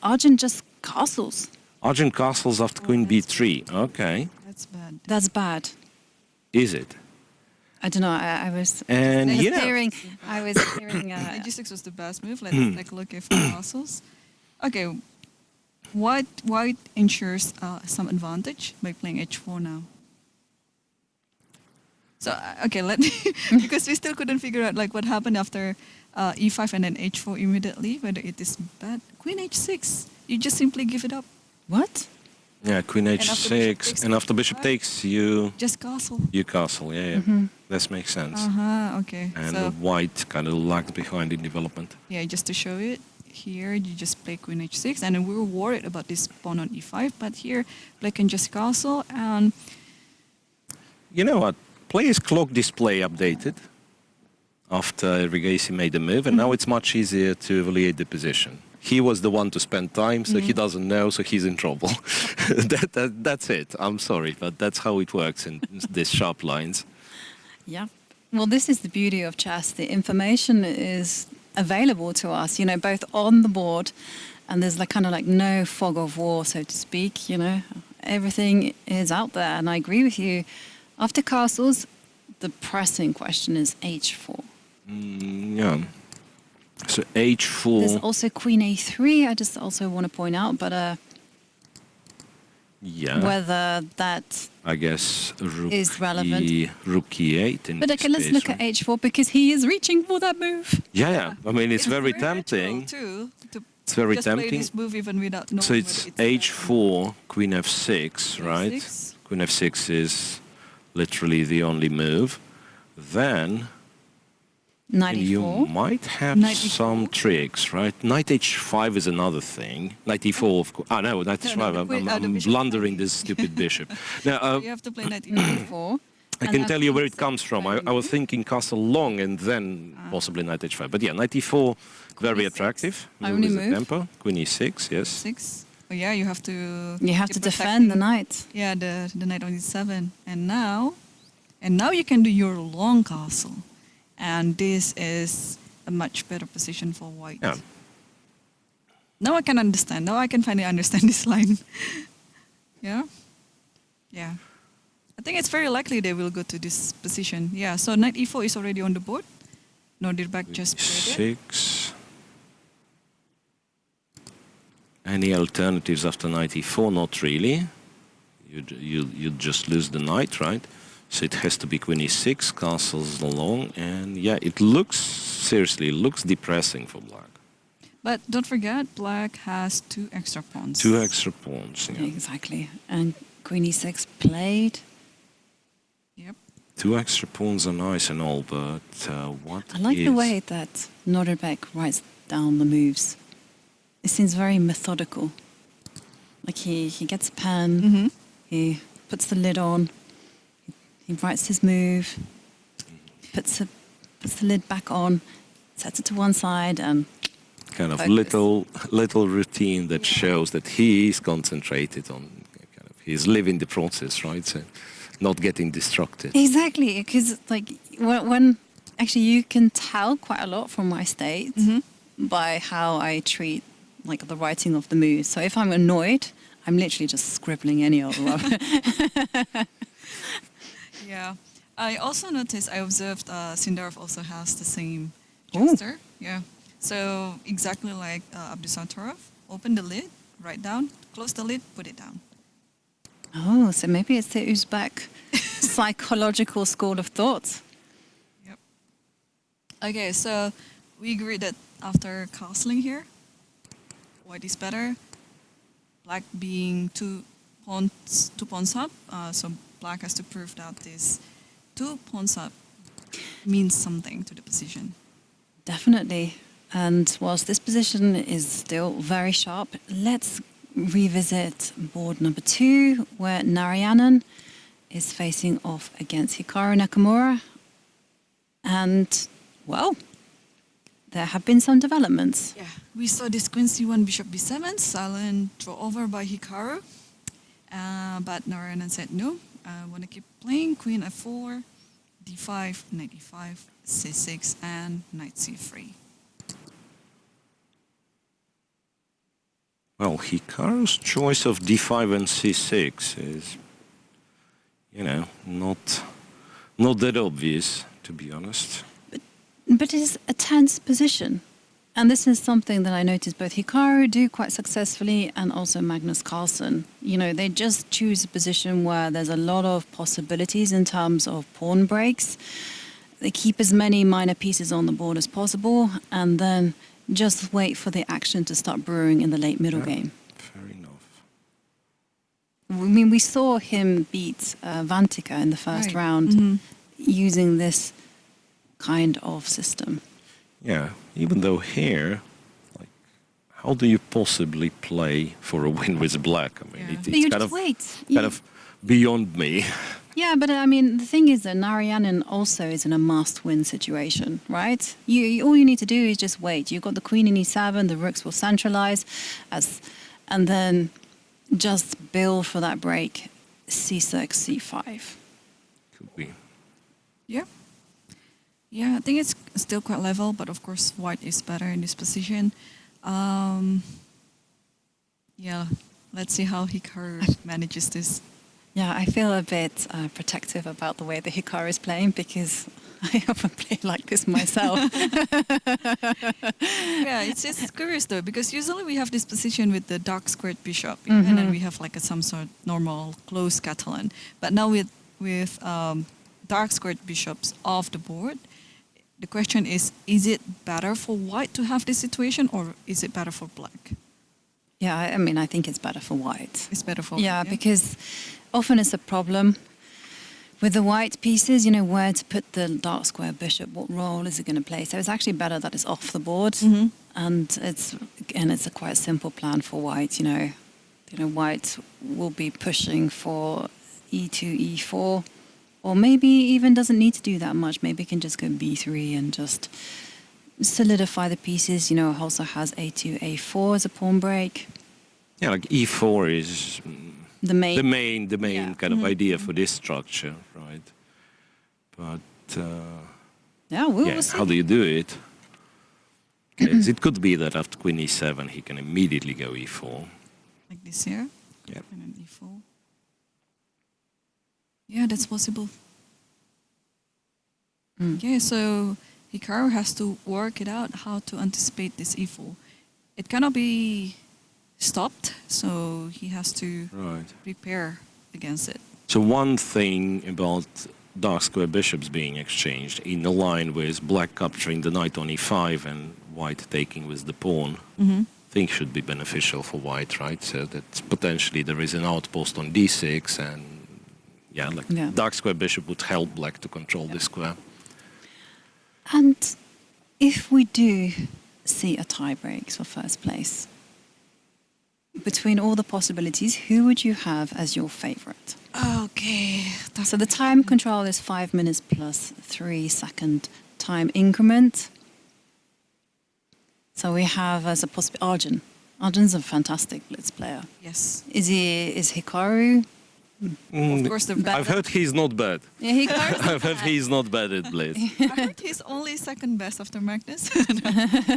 Arjun just castles. Arjun castles after queen b3. Okay, That's bad. That's bad. is it? I don't know. I was And yeah, hearing. I was hearing. Knight g6 was the best move. Let's take a look at castles. Okay, white ensures some advantage by playing h4 now. So okay, let me because we still couldn't figure out like what happened after e5 and then h4 immediately, whether it is bad. Queen h6, you just simply give it up. what? yeah, queen after bishop h6, takes and after queen bishop f5? takes, you Just castle. Yeah, yeah. That makes sense. Okay. And So white kind of lagged behind in development. yeah, just to show it, here you just play queen h6, and then we were worried about this pawn on e5, but here black can just castle, and You know what? Player's clock display updated after Rigasi made the move, and now it's much easier to evaluate the position. He was the one to spend time, so he doesn't know, so he's in trouble. That's it. I'm sorry, but that's how it works in these sharp lines. Yeah. Well, this is the beauty of chess. The information is available to us, both on the board, and there's kind of like no fog of war, so to speak. Everything is out there, and I agree with you. After castles, the pressing question is h4. Yeah. So h4. There's also queen a3. I just also want to point out, but Yeah. whether that I guess rook is relevant. rook e8 in But this okay, let's case, look right? at h4 because he is reaching for that move. Yeah. I mean, it's very natural tempting. too, to It's very just play tempting. this move even without knowing So whether it's bad. h4, queen f6, right? F6. Queen f6 is literally the only move. Then Knight you e4. might have Knight some e4. tricks, right? Knight h5 is another thing. Knight e4, of course. Ah, no, knight No, h5. no, the I'm, queen- I'm the bishop blundering knight. this stupid bishop. Now, You have to play knight e4. e4. I And can then tell you where queen it comes c6 from. I going was thinking castle long and then possibly knight h5. But yeah, knight e4, very e6. attractive. Only With the move. tempo. Queen e6, yes. 6. Oh yeah, you have to. You have to keep defend the protecting- knight. Yeah, the knight on e7, and now you can do your long castle, and this is a much better position for white. Yeah. Now I can understand. Now I can finally understand this line. Yeah. Yeah. I think it's very likely they will go to this position. Yeah. So knight e4 is already on the board. Nordirback just played it. 6. Any alternatives after knight e4? Not really. You just lose the knight, right? So it has to be queen e6, castles along, and yeah, it looks seriously looks depressing for black. But don't forget, black has 2 extra pawns. 2 extra pawns. Yeah. Exactly. And queen e6 played. Yep. 2 extra pawns are nice and all, but what I like the way that Norderbeck writes down the moves. It seems very methodical. Like he gets a pen, he puts the lid on, he writes his move, puts the lid back on, sets it to one side, and kind of focus. little routine that shows that he is concentrated on kind of he's living the process, right? So not getting distracted. Exactly, because like when actually you can tell quite a lot from my state by how I treat like the writing of the moves. So if I'm annoyed, I'm literally just scribbling any old rubber. Yeah. I also noticed, I observed Sindarov also has the same Ooh. gesture. Yeah. So exactly like Abdusattorov, open the lid, write down, close the lid, put it down. Oh, so maybe it's the Uzbek psychological school of thought. Yep. Okay, so we agree that after castling here, white is better. Black being two pawns up, so black has to prove that this 2 pawns up means something to the position. Definitely. And whilst this position is still very sharp, let's revisit board number 2, where Narayanan is facing off against Hikaru Nakamura. And, well, there have been some developments. Yeah, we saw this queen c1, bishop b7, silent draw over by Hikaru. But Narayanan said no, I want to keep playing queen f4, d5, knight e5, c6, and knight c3. Well, Hikaru's choice of d5 and c6 is, you know, not that obvious, to be honest. But it is a tense position. And this is something that I noticed both Hikaru do quite successfully and also Magnus Carlsen. You know, they just choose a position where there's a lot of possibilities in terms of pawn breaks. They keep as many minor pieces on the board as possible and then just wait for the action to start brewing in the late middle game. Fair enough. I mean, we saw him beat Vantika in the first round using this kind of system. Yeah, even though here, like, how do you possibly play for a win with black? I mean, Yeah. But it's you kind just of wait. kind of beyond me. Yeah, but I mean, the thing is that Narayanan also is in a must-win situation, right? All you need to do is just wait. You've got the queen in e7, the rooks will centralize, and then just build for that break, c6, c5. Could be. Yeah. Yeah, I think it's still quite level, but of course white is better in this position. Yeah, let's see how Hikaru manages this. Yeah, I feel a bit protective about the way that Hikaru is playing because I often play like this myself. Yeah, it's curious though, because usually we have this position with the dark squared bishop, and then we have like some sort of normal closed Catalan. But now with dark squared bishops off the board, the question is it better for white to have this situation, or is it better for black? Yeah, I mean, I think it's better for white. It's better for Yeah, white, because often it's a problem with the white pieces, you know, where to put the dark square bishop, what role is it going to play? So it's actually better that it's off the board. And it's a quite simple plan for white, you know. White will be pushing for e2, e4, or maybe even doesn't need to do that much. Maybe it can just go b3 and just solidify the pieces. You know, also has a2, a4 as a pawn break. Yeah, like e4 is The main yeah. kind of idea for this structure, right? But we'll see. how do you do it? Okay, it could be that after queen e7 he can immediately go e4. Like this here? Yep. And then e4. Yeah, that's possible. Yeah, so Hikaru has to work it out how to anticipate this e4. It cannot be stopped, so he has to prepare against it. So one thing about dark square bishops being exchanged in a line with black capturing the knight on e5 and white taking with the pawn, I think should be beneficial for white, right? So that potentially there is an outpost on d6 and Yeah, like Yeah. dark square bishop would help black to control this square. And if we do see a tiebreak for first place, between all the possibilities, who would you have as your favorite? Okay. So the time control is 5 minutes plus 3-second time increment. So we have as a possibility Arjun. Arjun's a fantastic blitz player. Yes. Is Hikaru? Of course, I've heard he's not bad. Yeah, Hikaru's I've heard he's not bad at blitz. I heard he's only second best after Magnus.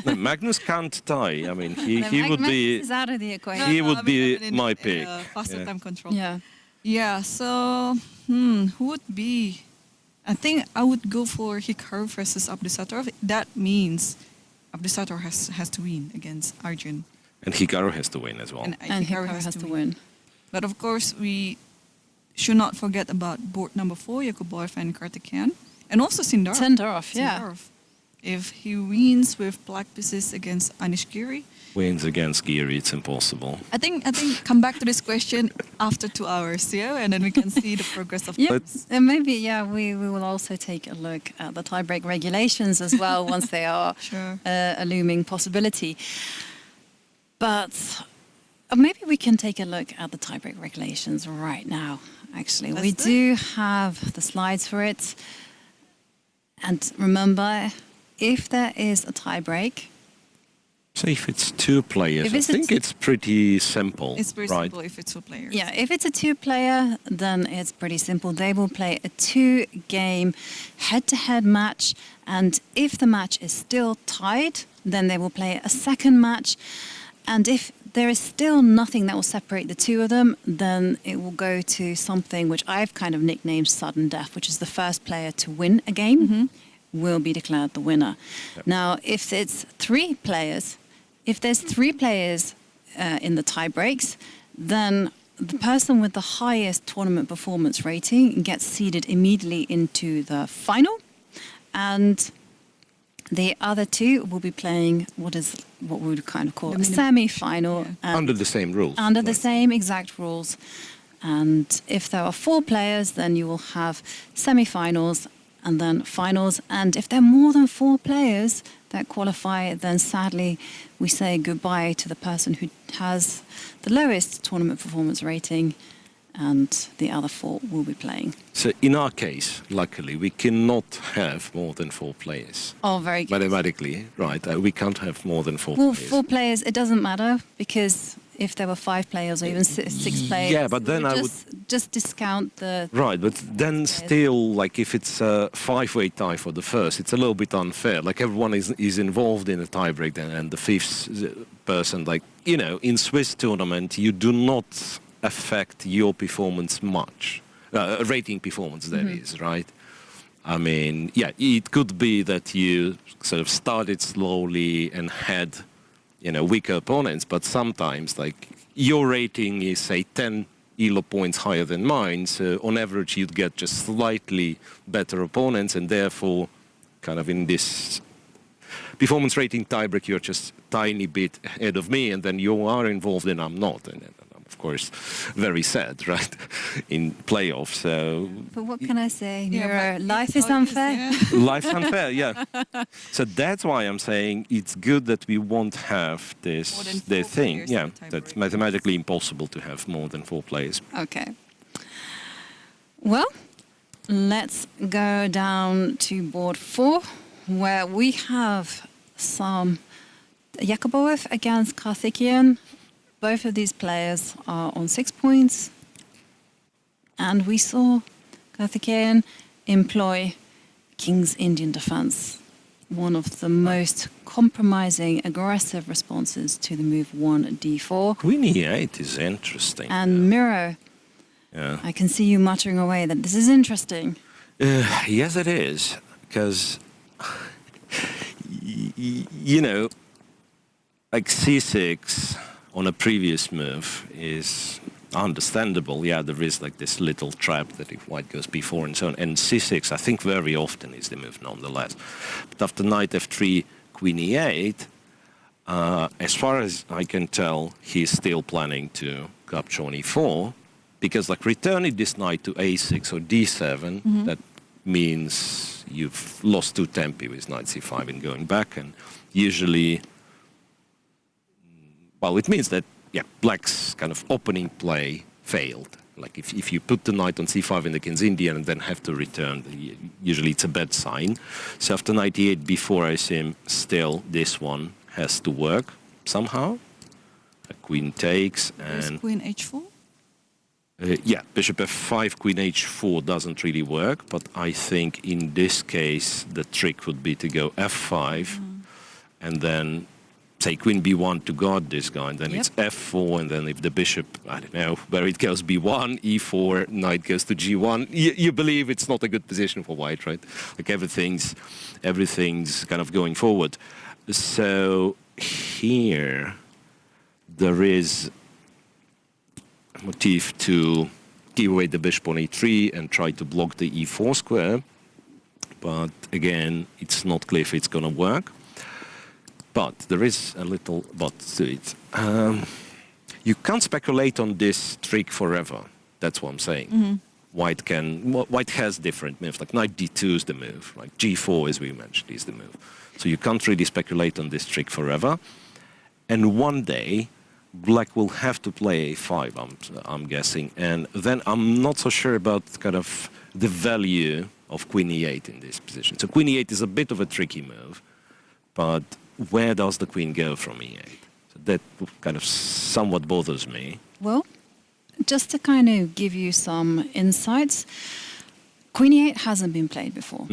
No, Magnus can't tie. I mean, he would Magnus be. is out of the equation. He would be my pick. Faster Yeah. time control. Yeah. Yeah, so who would be? I think I would go for Hikaru versus Abdusattorov. That means Abdusattorov has to win against Arjun. And Hikaru has to win as well. And Hikaru has to win. But of course, we should not forget about board number 4, Yakubboev and Karthikeyan. And also Sindarov. Sindarov, yeah. Sindarov. If he wins with black pieces against Anish Giri, Wins against Giri, it's impossible. I think come back to this question after 2 hours, yeah, and then we can see the progress of Yeah, this. and maybe we will also take a look at the tiebreak regulations as well once they are Sure. a looming possibility. But maybe we can take a look at the tiebreak regulations right now. Actually, we Let's do do have the slides for it. And remember, if there is a tiebreak, So if it's two players, If I it's a think it's pretty simple, It's pretty right? simple if it's 2 players. yeah, if it's a two-player, then it's pretty simple. They will play a 2-game head-to-head match, and if the match is still tied, then they will play a second match. And if there is still nothing that will separate the two of them, then it will go to something which I've kind of nicknamed sudden death, which is the first player to win a game will be declared the winner. Now, if it's 3 players, if there's 3 players in the tie breaks, then the person with the highest tournament performance rating gets seeded immediately into the final, and the other 2 will be playing what we would kind of call The a minimum. semi-final. and Under the same rules. under the right? same exact rules. And if there are 4 players, then you will have semi-finals and then finals. And if there are more than 4 players that qualify, then sadly we say goodbye to the person who has the lowest tournament performance rating, and the other 4 will be playing. So in our case, luckily, we cannot have more than 4 players. Oh, very good. Mathematically, right? We can't have more than 4 Well, players. 4 players, it doesn't matter, because if there were 5 players or even 6 players, Yeah, but then we I just discount the Right, but then still, like if it's a 5-way tie for the first, it's a little bit unfair. Like everyone is involved in a tiebreak, and the 5th person, like, you know, in Swiss tournament, you do not affect your performance much. Rating performance, that is, right? I mean, yeah, it could be that you sort of started slowly and had, you know, weaker opponents, but sometimes, like, your rating is, say, 10 ELO points higher than mine, so on average you'd get just slightly better opponents, and therefore, kind of in this performance rating tiebreak, you're just tiny bit ahead of me, and then you are involved and I'm not. And I'm, of course, very sad, right, in playoffs. So But what can I say? Yeah, Mirror, but life it's is how it unfair. yeah. life's unfair, yeah. So that's why I'm saying it's good that we won't have More this than the 4 thing. players Yeah, in the tiebreak. that's mathematically impossible to have more than 4 players. Okay. Well, let's go down to board 4, where we have some Yakubboev against Karthikeyan. Both of these players are on 6 points. And we saw Karthikeyan employ King's Indian defense, one of the most compromising, aggressive responses to the move 1d4. Queen e8 is interesting. And Miro, Yeah. I can see you muttering away that this is interesting. Yes, it is, because you know, like c6 on a previous move is understandable. Yeah, there is like this little trap that if white goes b4 and so on. And c6, I think very often is the move nonetheless. But after knight f3, queen e8, as far as I can tell, he's still planning to capture on e4. Because like returning this knight to a6 or d7, that means you've lost 2 tempi with knight c5 and going back, and usually, well, it means that, yeah, black's kind of opening play failed. Like if you put the knight on c5 in the king's Indian and then have to return, usually it's a bad sign. So after knight e8, before I assume still this one has to work somehow. A queen takes There's and... queen h4. Yeah, bishop f5, queen h4 doesn't really work, but I think in this case the trick would be to go f5 and then say queen b1 to guard this guy, and then it's f4, and then if the bishop, I don't know, where it goes b1, e4, knight goes to g1, you believe it's not a good position for white, right? Like everything's kind of going forward. So here there is a motif to give away the bishop on e3 and try to block the e4 square, but again, it's not clear if it's going to work. But there is a little but to it. You can't speculate on this trick forever. That's what I'm saying. White has different moves, like knight d2 is the move, like g4, as we mentioned, is the move. So you can't really speculate on this trick forever. And one day, black will have to play a5, I'm guessing. And then I'm not so sure about kind of the value of queen e8 in this position. So queen e8 is a bit of a tricky move, but where does the queen go from e8? So that kind of somewhat bothers me. Well, just to kind of give you some insights, queen e8 hasn't been played before.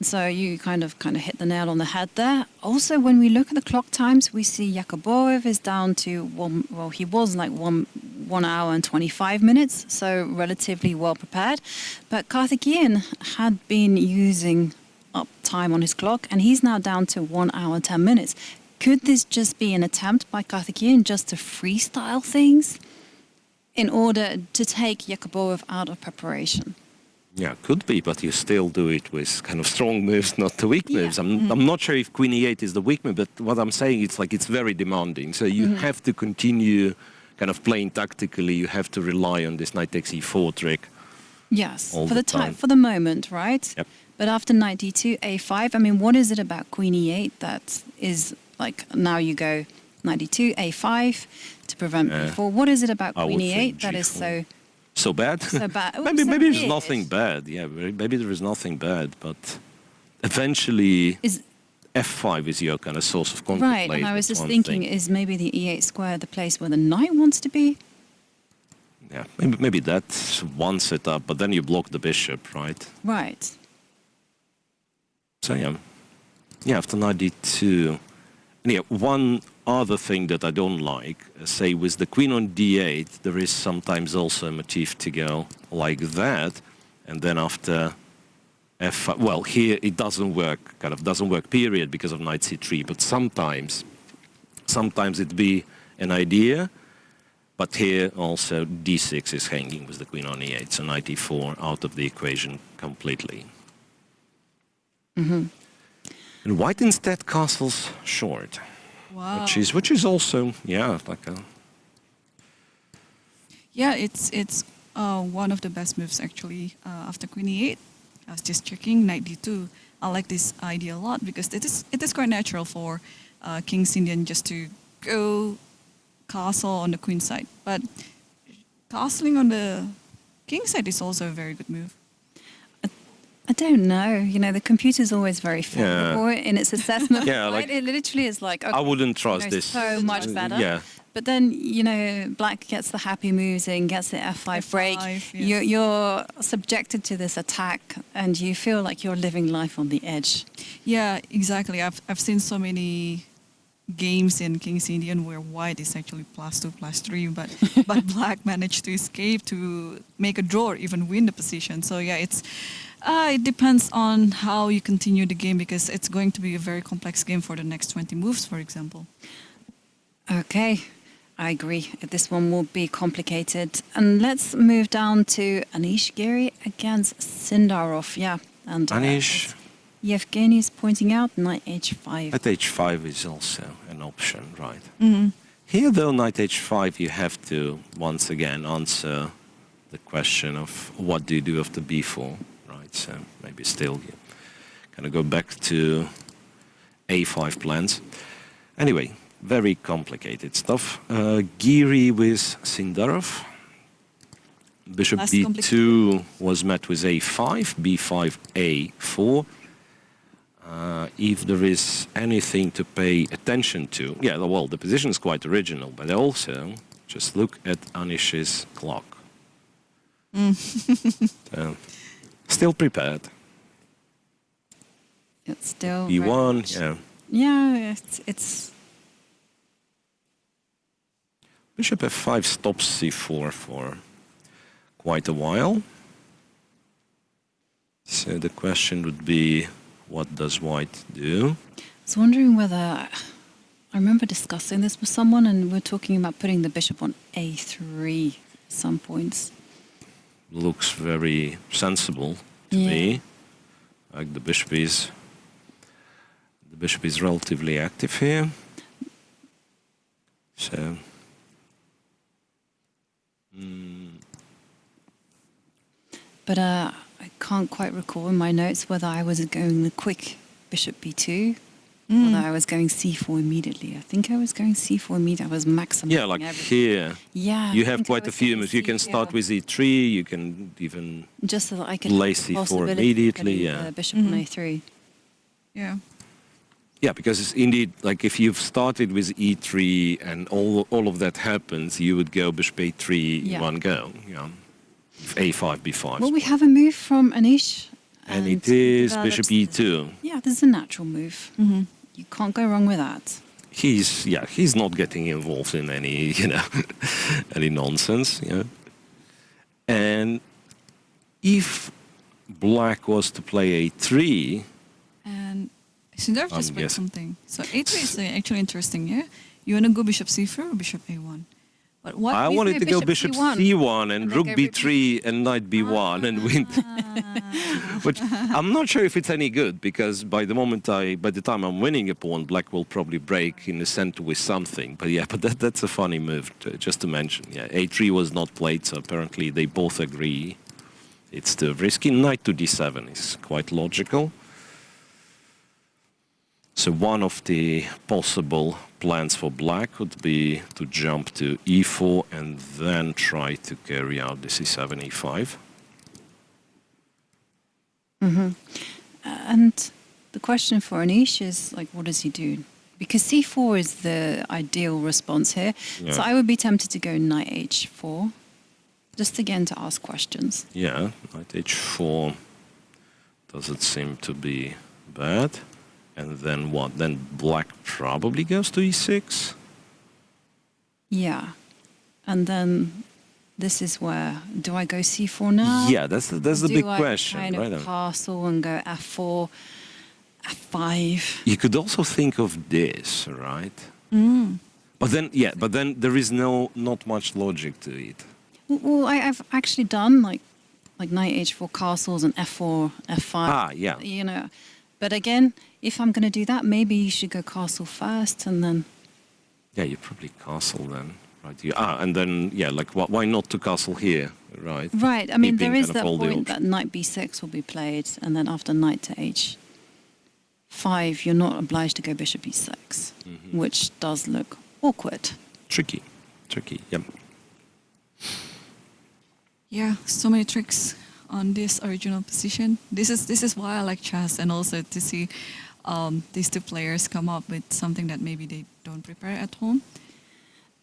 So you kind of hit the nail on the head there. Also, when we look at the clock times, we see Yakubboev is down to he was like 1 hour and 25 minutes, so relatively well prepared. But Karthikeyan had been using up time on his clock, and he's now down to 1 hour 10 minutes. Could this just be an attempt by Karthikeyan just to freestyle things in order to take Yakubboev out of preparation? Yeah, could be, but you still do it with kind of strong moves, not the weak moves. I'm not sure if queen e8 is the weak move, but what I'm saying, it's like it's very demanding. So you have to continue kind of playing tactically. You have to rely on this knight takes e4 trick. Yes, all for the the time, time. for the moment, right? Yep. But after knight d2, a5, I mean, what is it about queen e8 that is like, now you go knight d2, a5 to prevent b4. What is it about I queen would e8 think that is G4. so So bad? so bad? Oh, maybe so there's weird. nothing bad. Yeah, maybe there is nothing bad, but eventually f5 is your kind of source of conflict. Right, and I was just thinking, is maybe the e8 square the place where the knight wants to be? Yeah, maybe that's one setup, but then you block the bishop, right? Right. So yeah, after knight d2. And yeah, one other thing that I don't like, say with the queen on d8, there is sometimes also a motif to go like that, and then after f5, well, here it doesn't work, kind of doesn't work, period, because of knight c3, but sometimes it'd be an idea, but here also d6 is hanging with the queen on e8, so knight e4 out of the equation completely. And white instead castles short. Wow. Which is also, yeah, like a... Yeah, it's one of the best moves actually after queen e8. I was just checking knight d2. I like this idea a lot because it is quite natural for King's Indian just to go castle on the queen side. But castling on the king side is also a very good move. I don't know. You know, the computer's always very favorable in its assessment. Yeah, right? like, It literally is like, okay, I wouldn't trust you know, this. so much better. Yeah. But then, you know, black gets the happy moves in, gets the f5 break. F5, yes. You're subjected to this attack, and you feel like you're living life on the edge. Yeah, exactly. I've seen so many games in King's Indian where white is actually +2, +3, but black managed to escape to make a draw or even win the position. So yeah, it depends on how you continue the game because it's going to be a very complex game for the next 20 moves, for example. Okay, I agree. This one will be complicated. And let's move down to Anish Giri against Sindarov. Yeah, and Anish... Evgenij is pointing out knight h5. Knight h5 is also an option, right? Here, though, knight h5, you have to, once again, answer the question of what do you do after b4, right? So maybe still you kind of go back to a5 plans. Anyway, very complicated stuff. Giri with Sindarov. Bishop Last b2 was met with a5, b5, a4. If there is anything to pay attention to, yeah, well, the position is quite original, but also just look at Anish's clock. So, still prepared. It's still b1, yeah. Yeah, it's Bishop f5 stops c4 for quite a while. So the question would be, what does white do? I was wondering whether, I remember discussing this with someone and we were talking about putting the bishop on a3 at some points. Looks very sensible to me. Like the bishop is relatively active here. So But I can't quite recall in my notes whether I was going the quick bishop b2 or whether I was going c4 immediately. I think I was going c4 immediately. I was maximizing yeah, like everything. here, Yeah, you I have think I quite a was few going moves. You can C, start yeah. with e3. You can even Just so that I could lay have the c4 possibility of immediately. getting Yeah. the bishop on a3. Yeah. Yeah, because it's indeed, like if you've started with e3 and all of that happens, you would go bishop a3 in one go. Yeah. a5, b5. Well, we have a move from Anish. And it is bishop develops- e2. Yeah, this is a natural move. You can't go wrong with that. He's not getting involved in any, any nonsense, And if black was to play a3, And Sindarov just I'm put guessing. something. So a3 is actually interesting, yeah? You want to go bishop c4 or bishop a1? But what I we wanted say to go bishop bishop C1, c1 and and then rook go b3 and knight b1 and win. Which I'm not sure if it's any good because by the time I'm winning a pawn, black will probably break in the center with something. But yeah, that's a funny move just to mention. Yeah, a3 was not played, so apparently they both agree it's too risky. Knight to d7 is quite logical. So one of the possible plans for black would be to jump to e4 and then try to carry out the c7, e5. And the question for Anish is, like, what does he do? Because c4 is the ideal response here. Yeah. So I would be tempted to go knight h4, just again to ask questions. Yeah, knight h4 doesn't seem to be bad. And then what? Then black probably goes to e6. Yeah. And then this is where, do I go c4 now? Yeah, that's the big question, Do I kind right? of castle and go f4, f5? You could also think of this, right? But then there is not much logic to it. Well, I've actually done like knight h4 castles and f4, f5. Ah, yeah. But again, if I'm going to do that, maybe you should go castle first and then... Yeah, you probably castle then, right? And then, why not to castle here, right? Right, I mean, there Keeping is kind of that all the point that knight b6 will be played, and then after knight to h5, you're not obliged to go bishop e6, which does look awkward. Tricky, yeah. Yeah, so many tricks on this original position. This is why I like chess, and also to see these two players come up with something that maybe they don't prepare at home.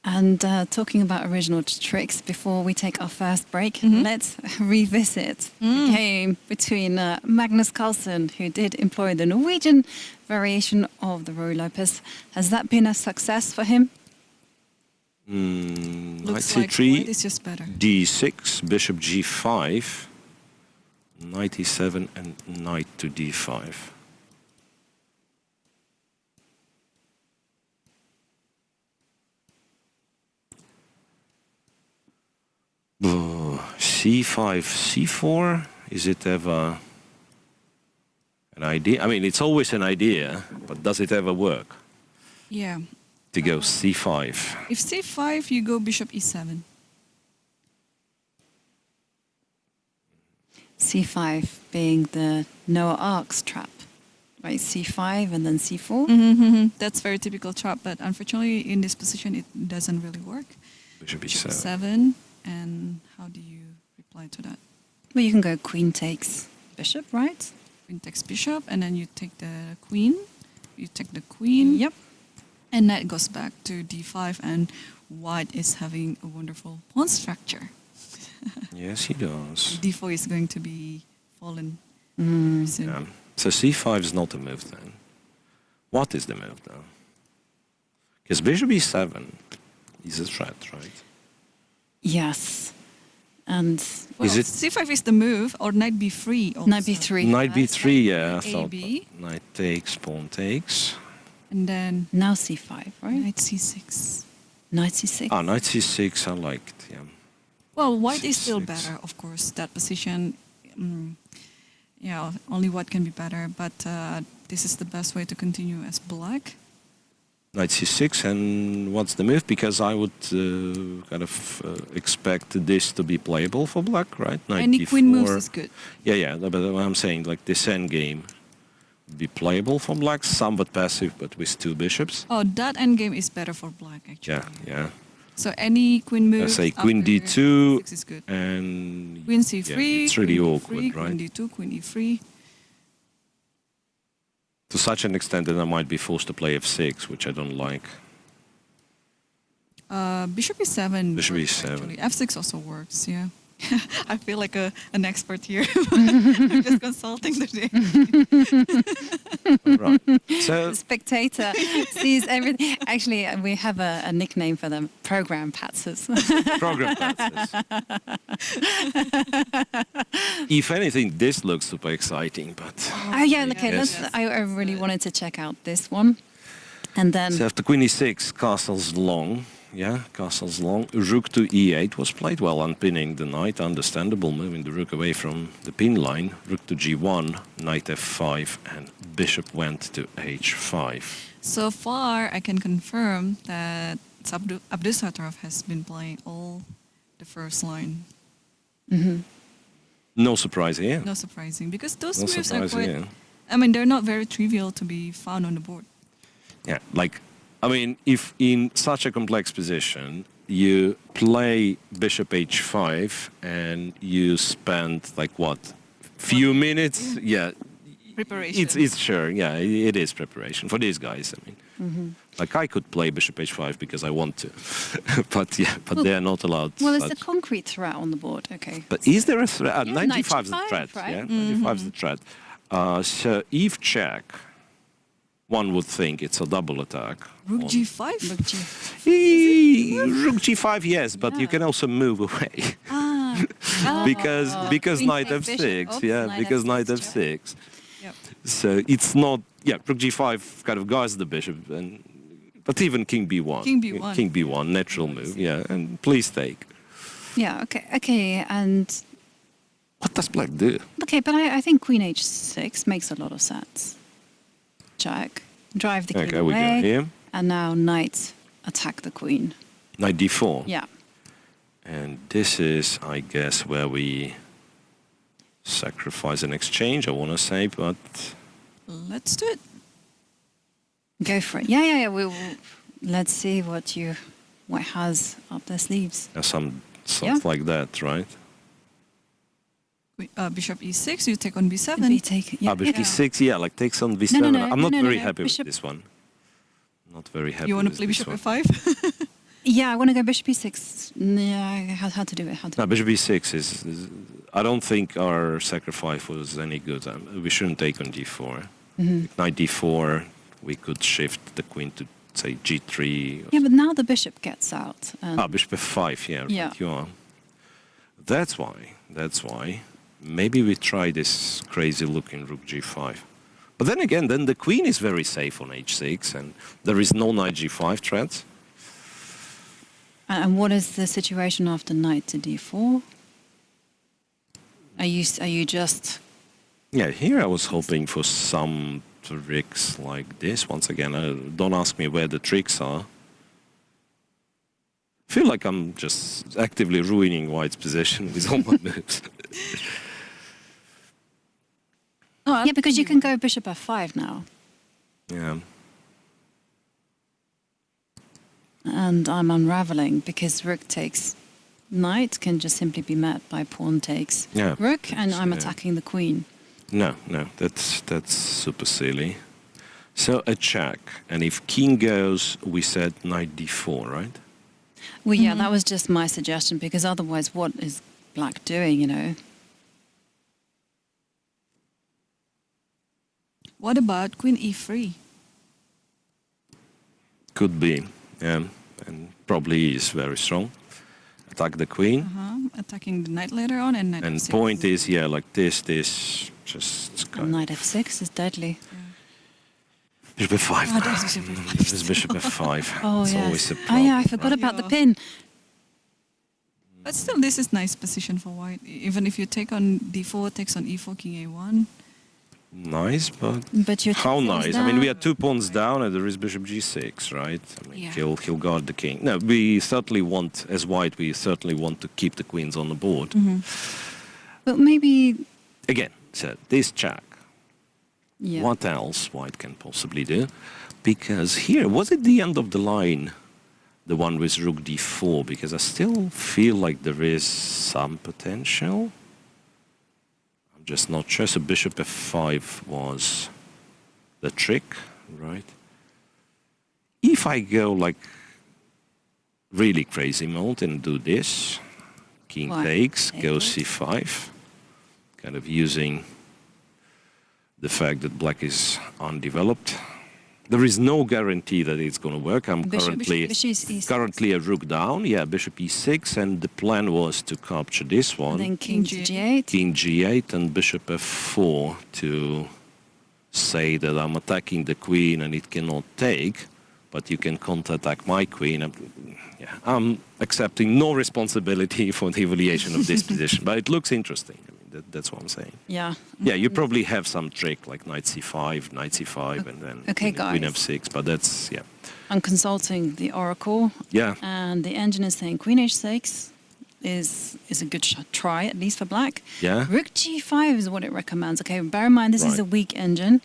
And talking about original tricks, before we take our first break, let's revisit the game between Magnus Carlsen, who did employ the Norwegian variation of the Roy Lopez. Has that been a success for him? Knight Looks like c3, white is just better. d6, bishop g5, knight e7, and knight to d5. C5, c4, is it ever an idea? I mean, it's always an idea, but does it ever work Yeah. to go c5? If c5, you go bishop e7. C5 being the Noah Ark's trap, right? C5 and then C4. That's very typical trap, but unfortunately in this position it doesn't really work. Bishop Bishop E7. 7, and how do you reply to that? Well, you can go queen takes bishop, right? Queen takes bishop, and then you take the queen. You take the queen. Yep. And knight goes back to d5, and white is having a wonderful pawn structure. Yes, he does. d4 is going to be fallen very soon. Yeah. So C5 is not a move then. What is the move though? Because bishop E7 is a threat, right? Yes. And Well, Is it- c5 is the move, or knight b3 also. knight b3. Knight B3, yeah, I thought. AB. Knight takes, pawn takes. And then Now c5, right? knight c6. Knight c6. Ah, Knight C6 I liked, yeah. Well, white is still C6. better, of course. That position, yeah, only white can be better. But this is the best way to continue as black. Knight C6, and what's the move? Because I would kind of expect this to be playable for black, right? Knight Any D4. queen moves is good. Yeah, yeah, but what I'm saying, like this endgame would be playable for black, somewhat passive, but with two bishops. Oh, that endgame is better for black, actually. Yeah, yeah. So any queen move. I say queen after D2 6 is good. and Queen c3. yeah, it's really queen awkward, E3, right? Queen d2, queen e3. To such an extent that I might be forced to play f6, which I don't like. Bishop e7. Bishop works, E7. actually. f6 also works, yeah. I feel like an expert here. I'm just consulting today. Right. So The spectator sees everything. Actually, we have a nickname for them, program patsers. program passes. If anything, this looks super exciting, but Oh yeah, okay. Yes. I really wanted to check out this one, and then so after queen e6, castle's long. Yeah, castle's long. Rook to e8 was played well, unpinning the knight. Understandable, moving the rook away from the pin line. Rook to g1, knight f5, and bishop went to h5. So far, I can confirm that Abdusattorov has been playing all the first line. No surprise here. No surprising, because those No moves are surprise quite. here. I mean, they're not very trivial to be found on the board. Yeah, like, I mean, if in such a complex position you play bishop h5 and you spend like what, few minutes? Yeah, Preparation. it's sure. Yeah, it is preparation for these guys. I mean, like I could play bishop h5 because I want to, but yeah, but Well- they're not allowed. well, it's the such- concrete threat on the board. Okay. But is there a threat? Yeah, 95 is a 95, threat. right? Yeah, 95 is a threat. So if check, one would think it's a double attack. Rook on- g5. Rook G. Rook g5, yes, but you Yeah. can also move away because Queen knight takes f6. bishop. Oops, Yeah, knight because knight F6, f6. Yep. So it's not. Yeah, rook g5 kind of guards the bishop, and but even king b1. King b1. King b1, natural move. Yeah, and please take. Yeah. Okay. Okay. And What does black do? okay, but I think Queen h6 makes a lot of sense. Check. Drive the king Okay, we away. go here. And now knight attack the queen. Knight d4. Yeah. And this is, I guess, where we sacrifice an exchange, I want to say, but Let's do it. Go for it. Yeah. Let's see what has up their sleeves. something Yeah. like that, right? Bishop e6, you take on b7. We take it. Yeah. Bishop yeah. e6, yeah, like takes on b7. no, I'm not no, very no, happy bishop- with this one. Not very happy You want to with play this bishop one. f5? Yeah, I want to go bishop e6. Yeah, how to do it? How to No, do it. bishop e6 is I don't think our sacrifice was any good. We shouldn't take on d4. Knight d4, we could shift the queen to, say, g3. Yeah, but now the bishop gets out. And Bishop f5, yeah, right, Yeah. you are. That's why. Maybe we try this crazy looking rook g5. But then again, then the queen is very safe on h6, and there is no knight g5 threat. And what is the situation after knight to d4? Are you just... Yeah, here I was hoping for some tricks like this. Once again, don't ask me where the tricks are. I feel like I'm just actively ruining White's position with all my moves. No, Yeah, because you can go bishop f5 now. Yeah. And I'm unraveling because rook takes knight can just simply be met by pawn takes Yeah, rook, and I'm yeah. attacking the queen. No, that's super silly. So a check, and if king goes, we said knight d4, right? Well, yeah, that was just my suggestion because otherwise, what is black doing? You know. What about queen e3? Could be, yeah, and probably is very strong. Attack the queen, Attacking the knight later on, and knight and f6. point is, yeah, like this just And kind knight f6 is deadly. Bishop f5. Oh, that's bishop f5. This is bishop f5. Oh, it's yes. always a Oh, problem. yeah, I forgot right? about the Yeah. pin. But still, this is nice position for white. Even if you take on d4, takes on e4, king a1. Nice, but But you're how two pawns nice? I mean, we down. are 2 pawns down, and there is bishop g6, right? I mean, Yeah. he'll guard the king. No, we certainly want, as white, we certainly want to keep the queens on the board. But maybe, Again, so this check. yeah. What else white can possibly do? Because here, was it the end of the line, the one with rook d4? Because I still feel like there is some potential. I'm just not sure. So bishop f5 was the trick, right? If I go like really crazy mode and do this, king What? takes, goes Take c5, kind of using the fact that black is undeveloped. There is no guarantee that it's going to work. I'm currently a rook down. Yeah, bishop e6, and the plan was to capture this And one. then king to g8. King g8 and bishop f4 to say that I'm attacking the queen and it cannot take, but you can counterattack my queen. I'm accepting no responsibility for the evaluation of this position, but it looks interesting. I mean, that's what I'm saying. Yeah. Yeah, you probably have some trick like knight c5, and then Okay, queen guys. f6, but that's, yeah. I'm consulting the oracle, Yeah, and the engine is saying queen h6 is a good try, at least for black. yeah. Rook g5 is what it recommends. Okay, bear in mind this is Right. a weak engine.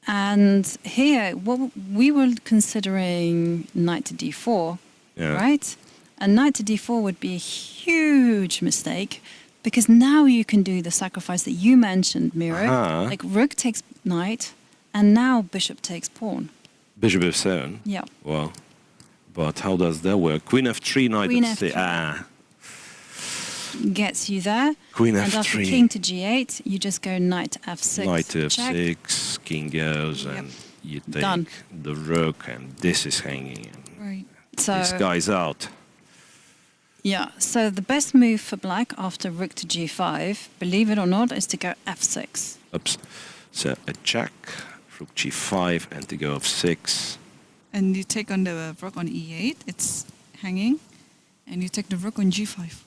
And here, what we were considering knight to d4, Yeah. right? And knight to d4 would be a huge mistake because now you can do the sacrifice that you mentioned, Miro. Uh-huh. Like rook takes knight, and now bishop takes pawn. Bishop f7. Yeah. Well, but how does that work? Queen f3, knight Queen f6. F3. Ah, Gets you there. Queen And after f3. king to g8, you just go knight to f6. Knight to check. f6, king goes, Yep. and you take Done. the rook, and this is hanging. And Right. So, this guy's out. yeah, so the best move for black after rook to g5, believe it or not, is to go f6. Oops. So a check, rook g5, and to go f6. And you take on the rook on e8, it's hanging. And you take the rook on g5.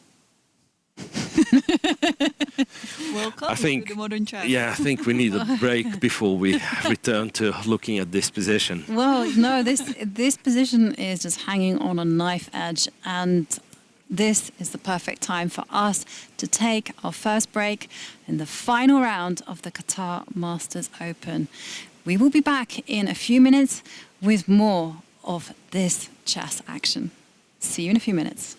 Welcome I think, to the modern chess. yeah, I think we need a break before we return to looking at this position. Well, no, this position is just hanging on a knife edge, and this is the perfect time for us to take our first break in the final round of the Qatar Masters Open. We will be back in a few minutes with more of this chess action. See you in a few minutes.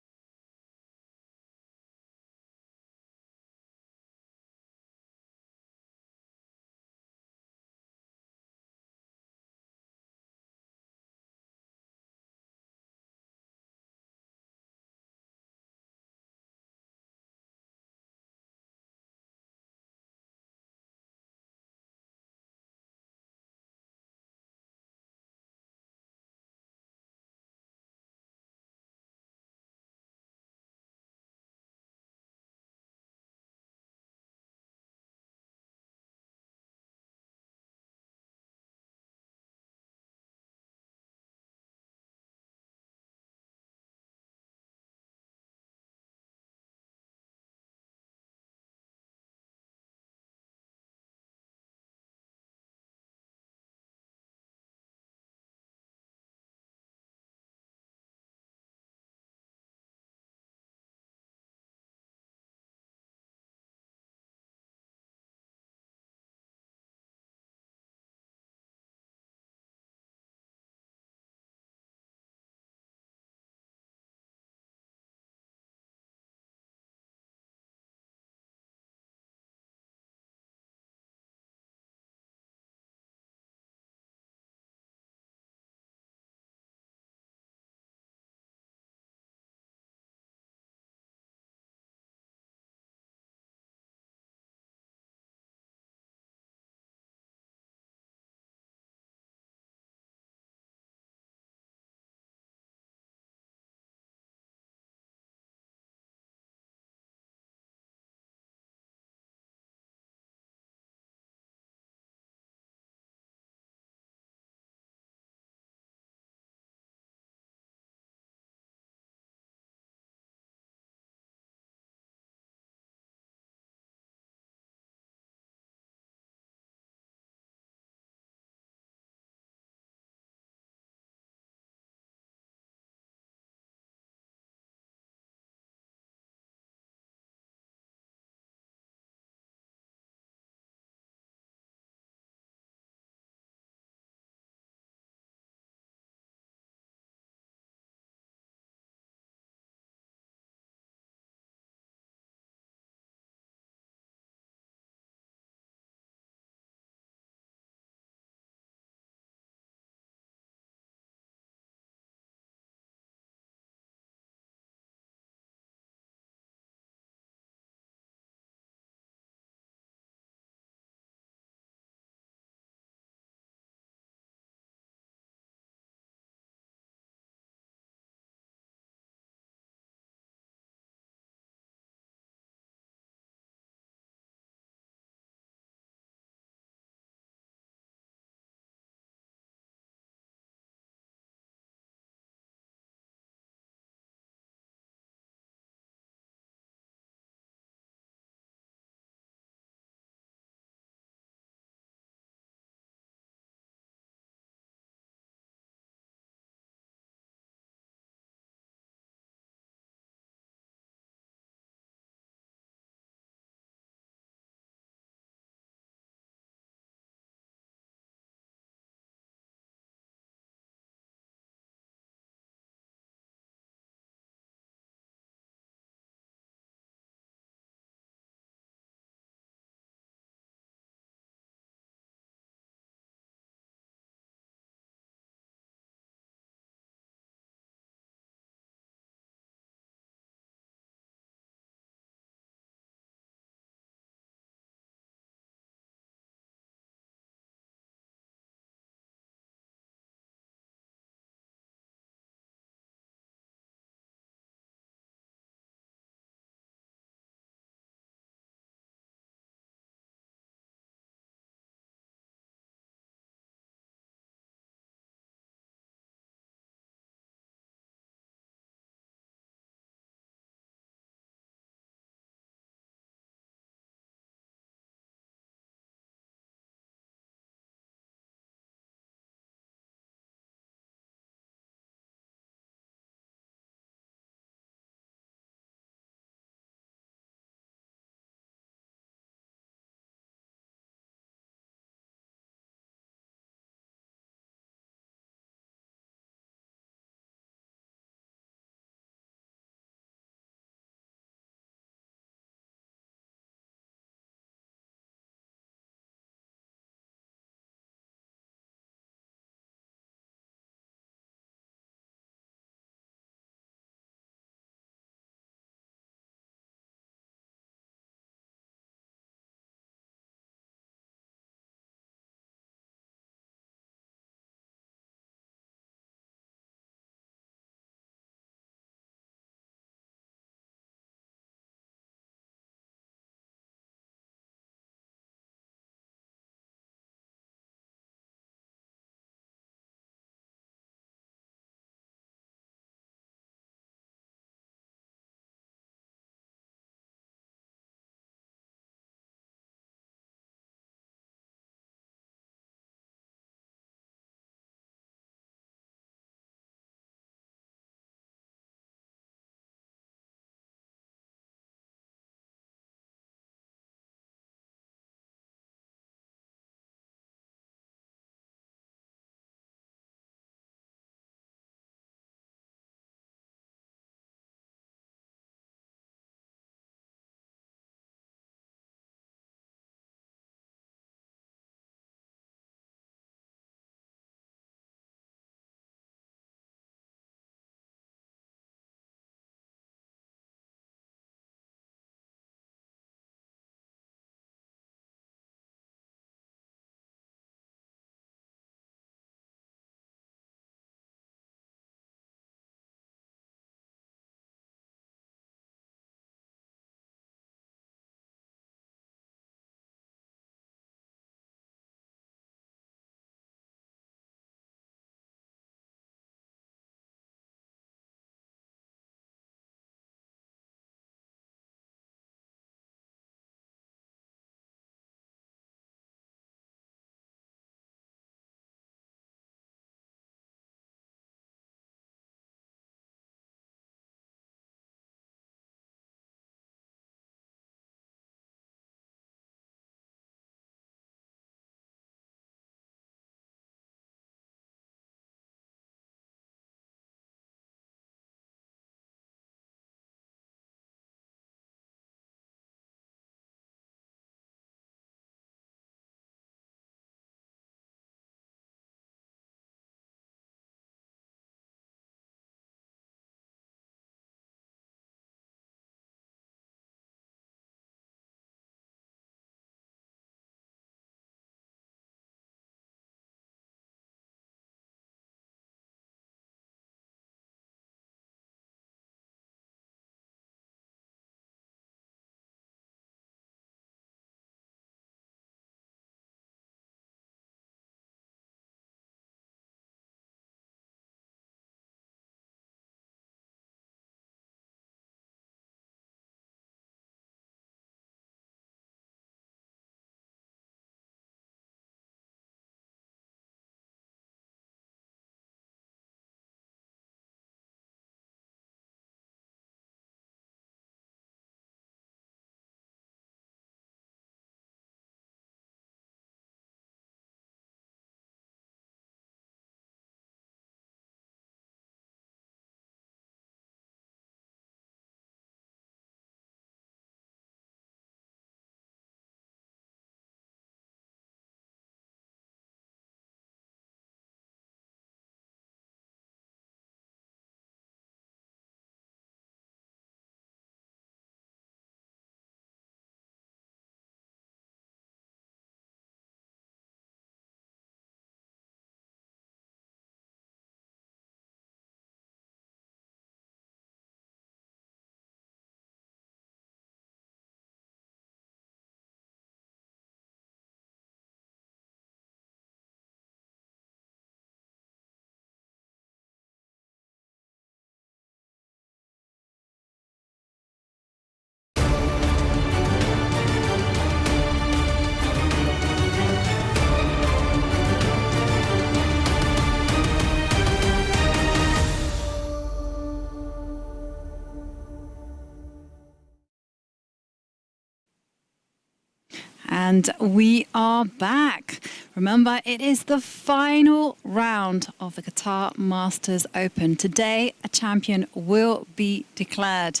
And we are back. Remember, it is the final round of the Qatar Masters Open. Today, a champion will be declared.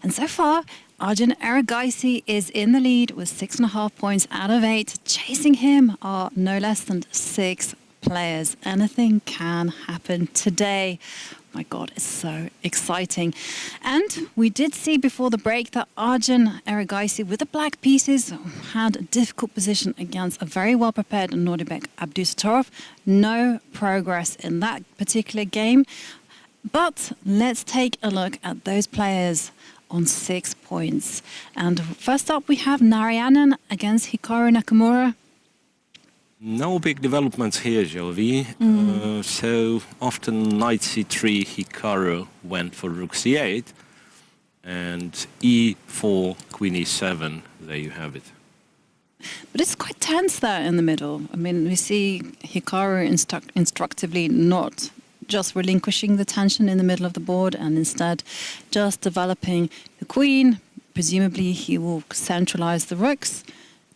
And so far, Arjun Erigaisi is in the lead with 6.5 points out of 8. Chasing him are no less than 6 players. Anything can happen today. My God, it's so exciting. And we did see before the break that Arjun Erigaisi with the black pieces had a difficult position against a very well-prepared Nordibek Abdusattorov. No progress in that particular game. But let's take a look at those players on 6 points. And first up, we have Narayanan against Hikaru Nakamura. No big developments here, Jovi. So after knight c3, Hikaru went for rook c8, and e4, queen e7. There you have it. But it's quite tense there in the middle. I mean, we see Hikaru instructively not just relinquishing the tension in the middle of the board and instead just developing the queen. Presumably, he will centralize the rooks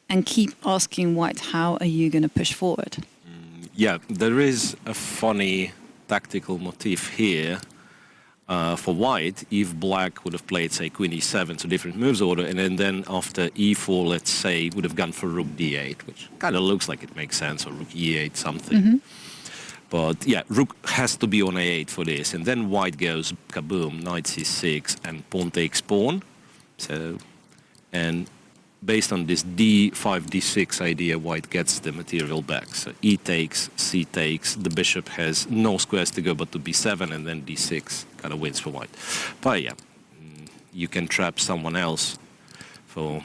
and keep asking White, how are you going to push forward? Yeah, there is a funny tactical motif here for White. If Black would have played, say, queen e7, so different moves order, and then after e4, let's say, would have gone for rook d8, which kind of looks like it makes sense, or rook e8 something. But yeah, rook has to be on a8 for this, and then White goes kaboom, knight c6, and pawn takes pawn. So, and based on this d5, d6 idea, White gets the material back. So e takes, c takes, the bishop has no squares to go but to b7, and then d6 kind of wins for White. But yeah, you can trap someone else for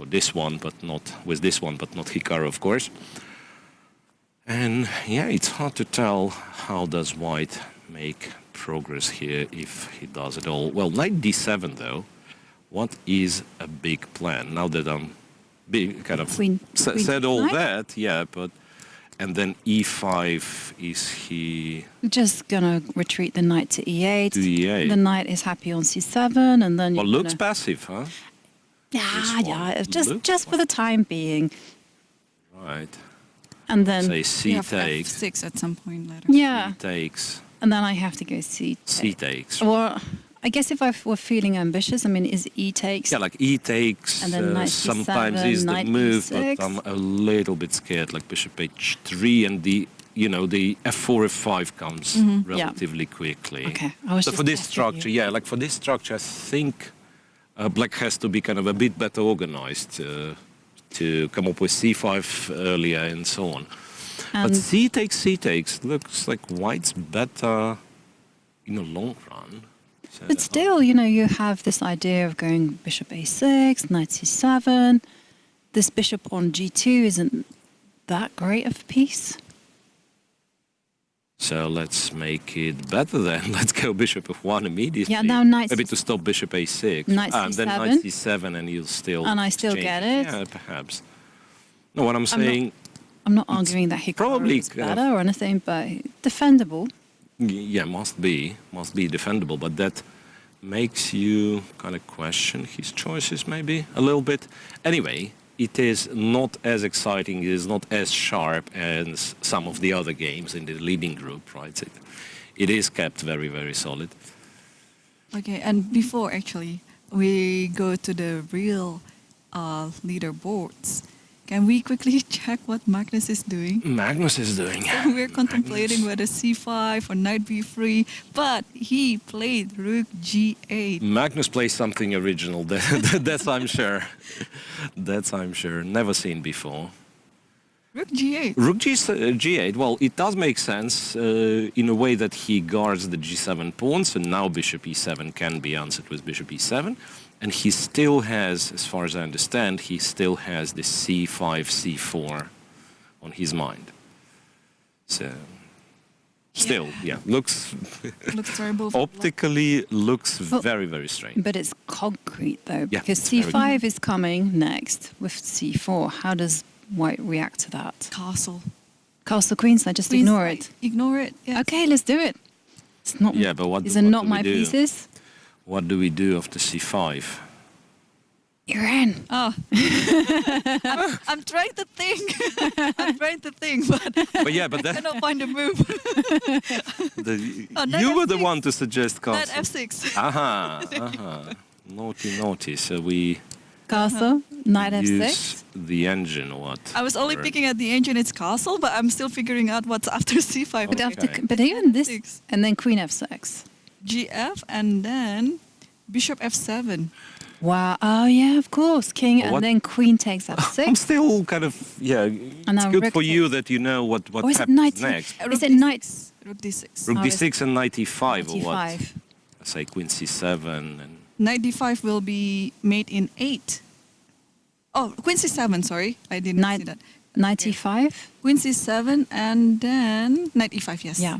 this one, but not with this one, but not Hikaru, of course. And yeah, it's hard to tell how does White make progress here, if he does at all. Well, knight d7 though. What is a big plan? Now that I'm said all that, yeah, but and then e5, is he just gonna retreat the knight to e8? To e8. The knight is happy on c7, and then well, looks passive, huh? Yeah, just for the time being. Right. And then say c takes. F6 at some point later. Yeah. C takes. And then I have to go c takes. C takes. Or I guess if I were feeling ambitious, I mean, is e takes? Yeah, like e takes and then knight sometimes c7, is the knight move, e6. but I'm a little bit scared. Like bishop h3 and the f4, f5 comes relatively quickly. Okay, I was so just for this testing structure, you. yeah, like for this structure, I think Black has to be kind of a bit better organized to come up with c5 earlier and so on. But c takes looks like White's better in the long run. So, but still, you have this idea of going bishop a6, knight c7. This bishop on g2 isn't that great of a piece. So let's make it better then. Let's go bishop f1 immediately. Yeah, now knight maybe to stop bishop a6. Knight and c7. then knight c7 and you'll still And I still exchange. get it? Yeah, perhaps. No, what I'm saying... I'm not arguing that Hikaru is better or anything, but defendable. Yeah, must be defendable, but that makes you kind of question his choices maybe a little bit. Anyway, it is not as exciting, it is not as sharp as some of the other games in the leading group, right? It is kept very, very solid. Okay, and before actually we go to the real leaderboards, can we quickly check what Magnus is doing? Magnus is doing. We're contemplating whether c5 or knight b3, but he played rook g8. Magnus plays something original. That's I'm sure. That's I'm sure. Never seen before. Rook g8. Rook g8. Well, it does make sense in a way that he guards the g7 pawn. So now bishop e7 can be answered with bishop e7. And he still has, as far as I understand, he still has the c5, c4 on his mind. So, still, yeah, looks terrible. optically looks very, very strange. But it's concrete though, Yeah, because it's very c5 is coming next with c4. How does White react to that? Castle. Castle queenside, just ignore it. Ignore it. Yes. Okay, let's do it. It's not. Yeah, but what These do- are what not do we my do? pieces. What do we do after c5? Irene. Oh. I'm trying to think. But yeah, but I that, cannot find a move. Oh, knight you were the F6. one to suggest Knight castle. F6. Naughty, naughty. So we Castle. Knight use f6. the engine or what? I was only Or- picking at the engine, it's castle, but I'm still figuring out what's after c5. But, Okay. but even this, F6. and then Queen f6. GF and then bishop f7. Wow. Oh yeah, of course. King What? and then Queen takes I'm f6. still kind of, yeah, And it's now good rook for you takes- that you know what Or is it happens knight? next. Is it knight? Rook d6. Rook Oh, it's d6 and knight e5 or what? d5. I say queen c7 and Knight d5 will be mate in 8. Oh, queen c7, sorry. I didn't see Knight that. knight Okay. e5. Queen c7 and then knight e5, yes. Yeah.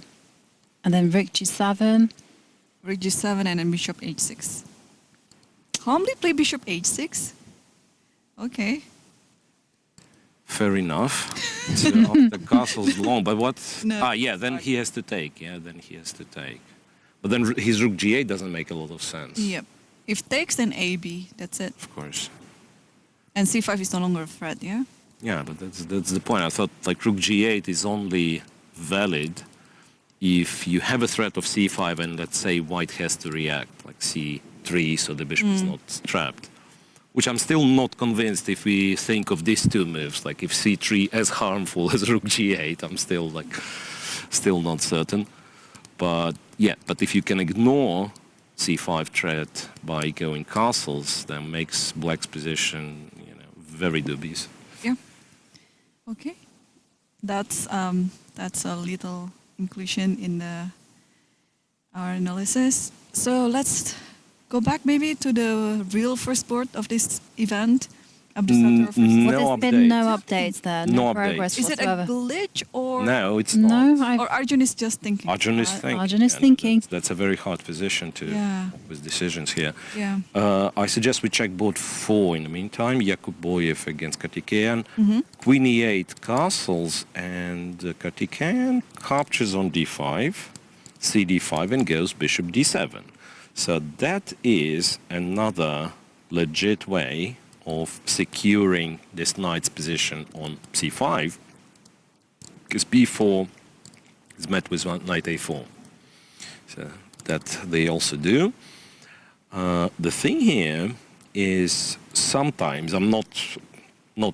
And then rook g7. Rook g7 and then bishop h6. Calmly play bishop h6. Okay. fair enough. So the castle's long, but what? No. Yeah, then he has to take. Yeah, then he has to take. But then his rook g8 doesn't make a lot of sense. Yep. If takes, then ab. That's it. Of course. And c5 is no longer a threat, yeah? Yeah, but that's the point. I thought like rook g8 is only valid if you have a threat of c5 and let's say white has to react, like c3, so the bishop is not trapped. Which I'm still not convinced if we think of these two moves, like if c3 as harmful as rook g8, I'm still not certain. But yeah, but if you can ignore c5 threat by going castles, then makes black's position, very dubious. Yeah. Okay. That's a little inclusion in our analysis. So let's go back maybe to the real first board of this event. Abdusattorov versus- No Well, there's been no updates. updates there. No No progress Is it a whatsoever. glitch or No, it's not. No, I. or Arjun is just thinking? Arjun is thinking. Arjun is and thinking. That's a very hard position to Yeah. with decisions here. Yeah. I suggest we check board 4 in the meantime. Yakubboev against Karthikeyan. Mm-hmm. Queen e8 castles, and Karthikeyan captures on d5, cd5, and goes bishop d7. So that is another legit way of securing this knight's position on c5, because b4 is met with knight a4. So that they also do. The thing here is sometimes, I'm not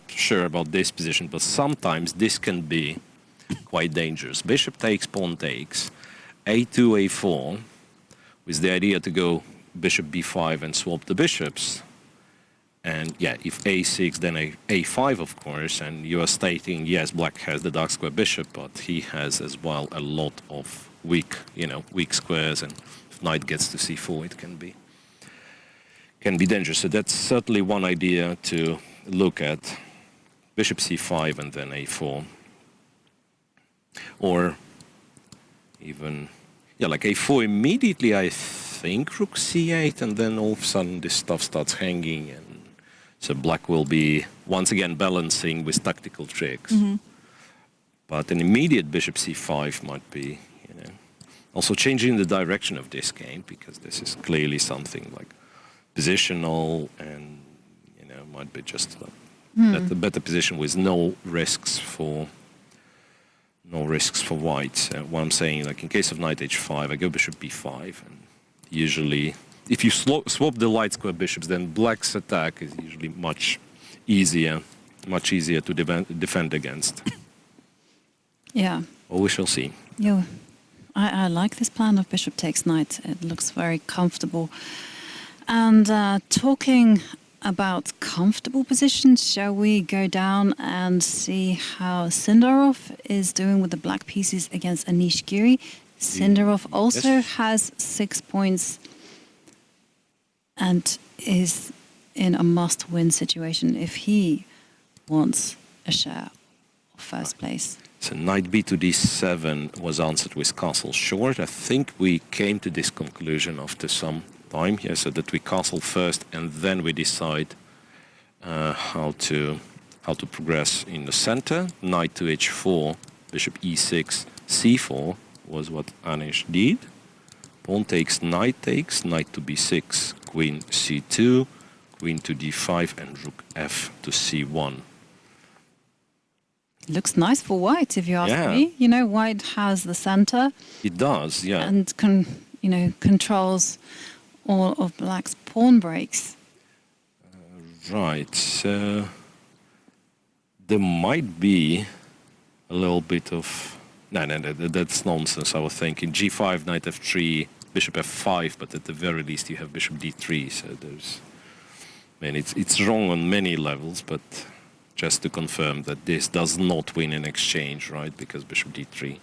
sure about this position, but sometimes this can be quite dangerous. Bishop takes, pawn takes, a2, a4, with the idea to go bishop b5 and swap the bishops. And yeah, if a6, then a5, of course, and you are stating, yes, black has the dark square bishop, but he has as well a lot of weak squares, and if knight gets to c4, it can be dangerous. So that's certainly one idea to look at, bishop c5 and then a4. Or even, yeah, like a4 immediately, I think rook c8, and then all of a sudden this stuff starts hanging, and so black will be once again balancing with tactical tricks. Mm-hmm. But an immediate bishop c5 might be, also changing the direction of this game, because this is clearly something like positional, and might be just a better position with no risks for white. What I'm saying, like in case of knight h5, I go bishop b5, and usually if you swap the light square bishops, then black's attack is usually much easier to defend against. Yeah. Well, we shall see. Yeah. I like this plan of bishop takes knight. It looks very comfortable. And talking about comfortable positions, shall we go down and see how Sindarov is doing with the black pieces against Anish Giri? Sindarov also Yes. has 6 points and is in a must-win situation if he wants a share of first place. So knight b to d7 was answered with castle short. I think we came to this conclusion after some time here, so that we castle first and then we decide how to progress in the center. Knight to h4, bishop e6, c4 was what Anish did. Pawn takes, knight to b6, queen c2, queen to d5 and rook f to c1. Looks nice for white, if you ask Yeah. me. You know, white has the center It does, yeah. and controls all of black's pawn breaks. Right, so there might be a little bit of... No, that's nonsense. I was thinking g5, knight f3, bishop f5, but at the very least you have bishop d3, so there's... I mean, it's wrong on many levels, but just to confirm that this does not win in exchange, right, because bishop d3.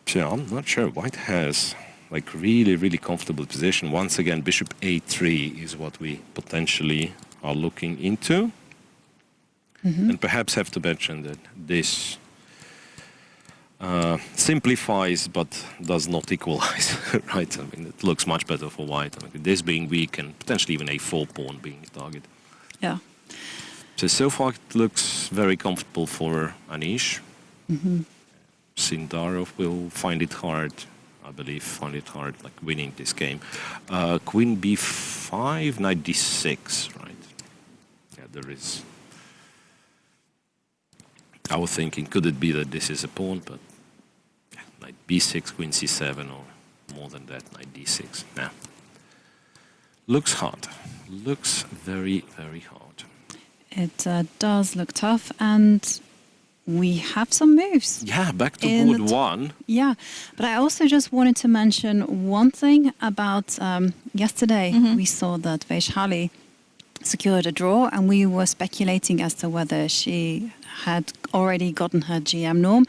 So I'm not sure. White has like really comfortable position. Once again, bishop a3 is what we potentially are looking into. And perhaps have to mention that this simplifies but does not equalize, right? I mean, it looks much better for white. I mean, this being weak and potentially even a4 pawn being the target. Yeah. So far it looks very comfortable for Anish. Sindarov will find it hard, I believe, like winning this game. Queen b5, knight d6, right? Yeah, there is... I was thinking, could it be that this is a pawn, but yeah, knight b6, queen c7, or more than that, knight d6. Yeah. Looks hard. Looks very hard. It does look tough, and we have some moves. Yeah, back to In board the one. Yeah, but I also just wanted to mention one thing about yesterday. We saw that Vaishali secured a draw, and we were speculating as to whether she had already gotten her GM norm.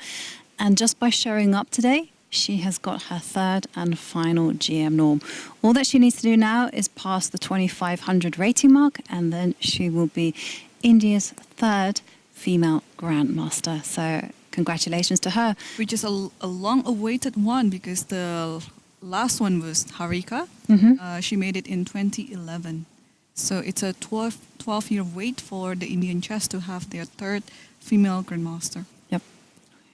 And just by showing up today, she has got her third and final GM norm. All that she needs to do now is pass the 2,500 rating mark, and then she will be India's third female grandmaster. So congratulations to her. Which is a long-awaited one because the last one was Harika. She made it in 2011. So it's a 12-year wait for the Indian chess to have their third female grandmaster. Yep.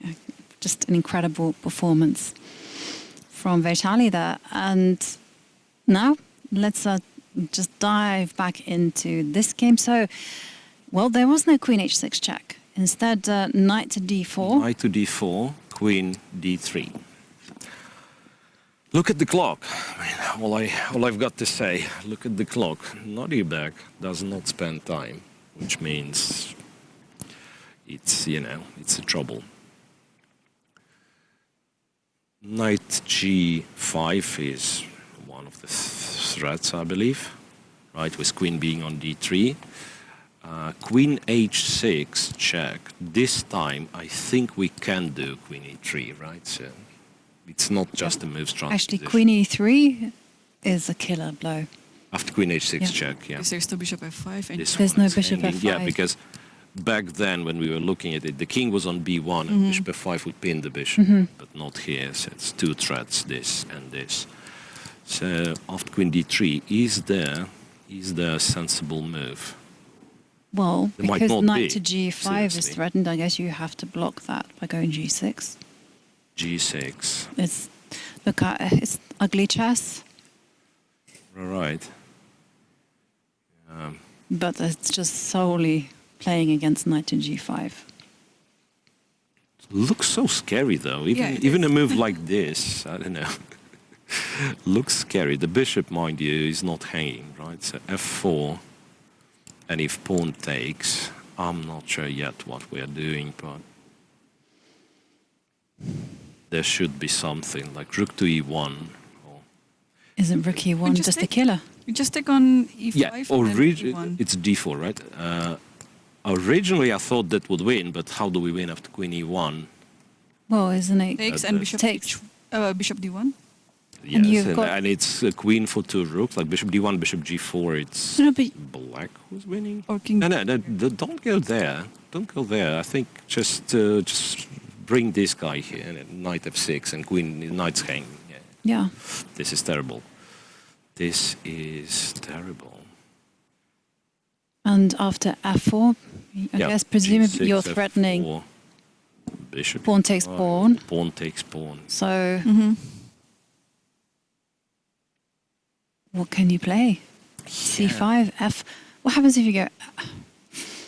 Yeah, just an incredible performance from Vaishali there. And now let's just dive back into this game. So, well, there was no queen h6 check. Instead, knight to d4. Knight to d4, queen d3. Look at the clock. I mean, all I've got to say, look at the clock. Nadiabek does not spend time, which means it's, it's a trouble. Knight g5 is one of the threats, I believe, right, with queen being on d3. Queen h6 check. This time, I think we can do queen e3, right? So it's not just a move strategy. Actually, queen e3 is a killer blow. After queen h6 check, yeah. Because there's no bishop f5. And There's no bishop f5. Yeah, because back then when we were looking at it, the king was on b1 and bishop f5 would pin the bishop, but not here. So it's two threats, this and this. So after queen d3, is there a sensible move? Well, There might because not knight be, to g5 is seriously. threatened, I guess you have to block that by going g6. g6. It's it's ugly chess, All right. but it's just solely playing against knight to g5. Looks so scary though. Yeah, Even a move like this, I don't know. Looks scary. The bishop, mind you, is not hanging, right? So f4. And if pawn takes, I'm not sure yet what we are doing, but there should be something like rook to e1. Or Isn't rook e1 just just a take- killer? We just take on e5 yeah, and then e1. it's d4, right? Originally, I thought that would win, but how do we win after queen e1? Well, isn't it? Takes the- and bishop, Takes. bishop d1. Yes, you've got- and it's a queen for two rooks, like bishop d1, bishop g4. It's No, but black who's winning. Or king. No, don't go there. Don't go there. I think just bring this guy here, and knight f6, and queen, knight's hanging. Yeah. yeah. This is terrible. This is terrible. And after f4, I Yeah, guess presumably G6, you're threatening F4, bishop. pawn takes E5, pawn. Pawn takes pawn. So what can you play? C5, F. What happens if you go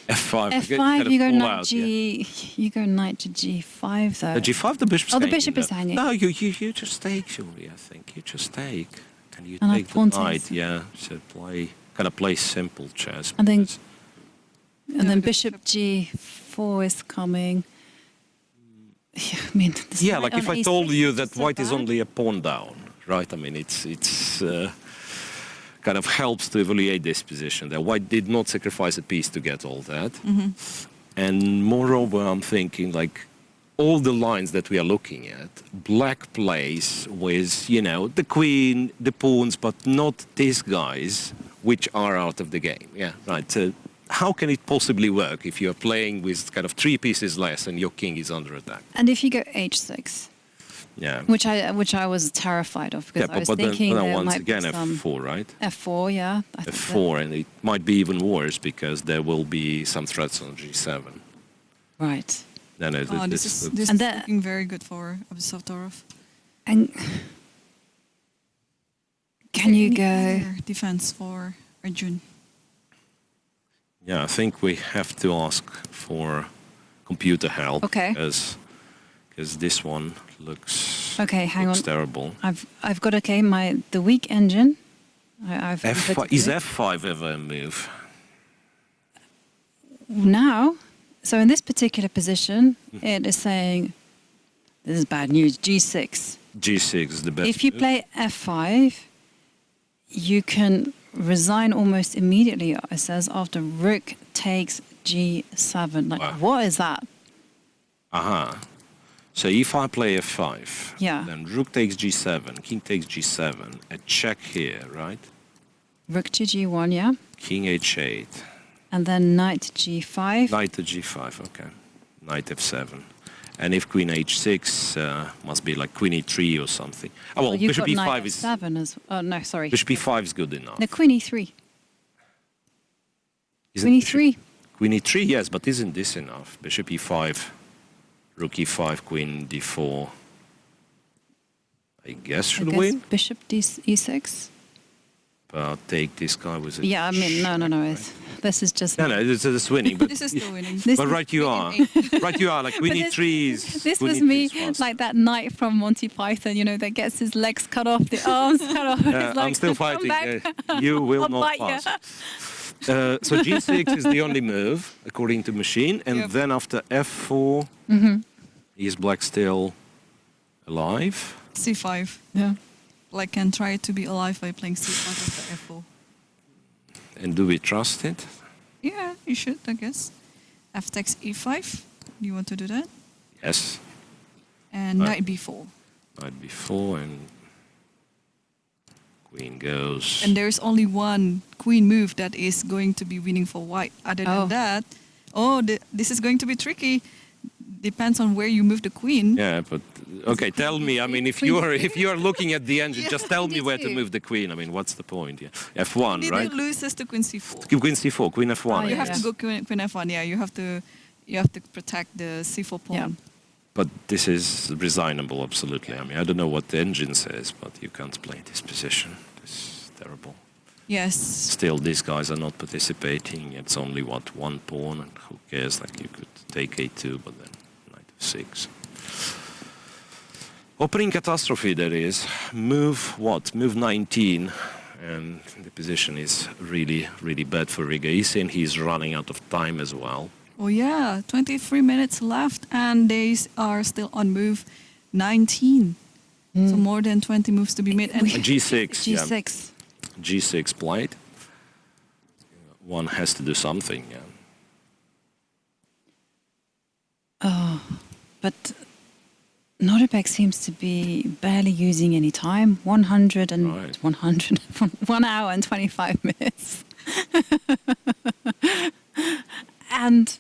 F5. F5? You go knight G. You go knight to G5 though. The G5, the bishop's Oh, the hanging, bishop is hanging. No, you just take, surely, I think. You just take. And you And take the pawn knight, takes. yeah. So play simple chess. And then- because- And then bishop G4 is coming. Yeah, I mean, the Yeah, side like on if I A6 told you is that so white is bad. only a pawn down, right? I mean, it's kind of helps to evaluate this position. That white did not sacrifice a piece to get all that. And moreover, I'm thinking like all the lines that we are looking at, black plays with, you know, the queen, the pawns, but not these guys, which are out of the game. Yeah, right. So how can it possibly work if you're playing with kind of 3 pieces less and your king is under attack? And if you go H6, Yeah. which I was terrified of because Yeah, I was but thinking then there once might again be some F4, right? F4, yeah. I think that- F4, and it might be even worse because there will be some threats on G7. Right. No, no, Oh, this is And that- looking very good for Abdusattorov. And can you Any go? other defense for Arjun? yeah, I think we have to ask for computer help. Okay. Because this one looks Okay, hang looks on. terrible. I've got the weak engine. I've F5, inputted is it. F5 ever a move? Now, so in this particular position, it is saying this is bad news. G6. G6 is the best. If you move. play F5, you can resign almost immediately. It says after rook takes G7. Like, Wow. what is that? Aha. So if I play F5, Yeah. then rook takes G7, king takes G7, a check here, right? Rook to G1, yeah, King H8, and then knight to G5. knight to G5, okay. Knight F7. And if queen H6, must be like queen E3 or something. Oh, well, You've bishop got knight E5 is... F7 as. Oh no, sorry. Bishop E5 is good enough. No, queen E3. Isn't Queen bishop- E3. Queen E3, yes, but isn't this enough? Bishop E5, rook E5, queen D4. I guess I should guess win. bishop E6. But take this guy with a... Yeah, I mean, no. This is just. No, this is winning. But, This is still winning. This but is- right you are. Right you are. Like queen But E3 is... This queen was E3 me, is faster. like that knight from Monty Python, you know, that gets his legs cut off, the arms cut off. It's like, I'm still "Come fighting. back." You will I'll not bite ya. pass. So G6 is the only move, according to machine. And Yep. then after F4, is black still alive? C5. Yeah. Like, can try to be alive by playing C5 after F4. And do we trust it? Yeah, you should, I guess. F takes E5. Do you want to do that? Yes. And knight B4. Knight B4 and queen goes. And there's only one queen move that is going to be winning for white. Other than Oh. that, this is going to be tricky. Depends on where you move the queen. Yeah, but okay, tell me. I mean, if you are looking at the engine, just tell me where to move the queen. I mean, what's the point? Yeah, F1, Did right? it loses to queen C4. Queen C4, Queen F1. Oh, I You have guess. to go queen F1. Yeah, you have to protect the C4 pawn. Yeah. But this is resignable, absolutely. I mean, I don't know what the engine says, but you can't play this position. It's terrible. Yes. Still, these guys are not participating. It's only, what, one pawn, and who cares? Like, you could take A2, but then knight F6. Opening catastrophe, there is. Move, what? Move 19. And the position is really, really bad for Riga. And he's running out of time as well. Oh yeah, 23 minutes left, and they are still on move 19. So more than 20 moves to be made. And G6. yeah. G6. G6 played. One has to do something. Yeah. Oh, but Nordebek seems to be barely using any time. 100 and Right. 100, 1 hour and 25 minutes. And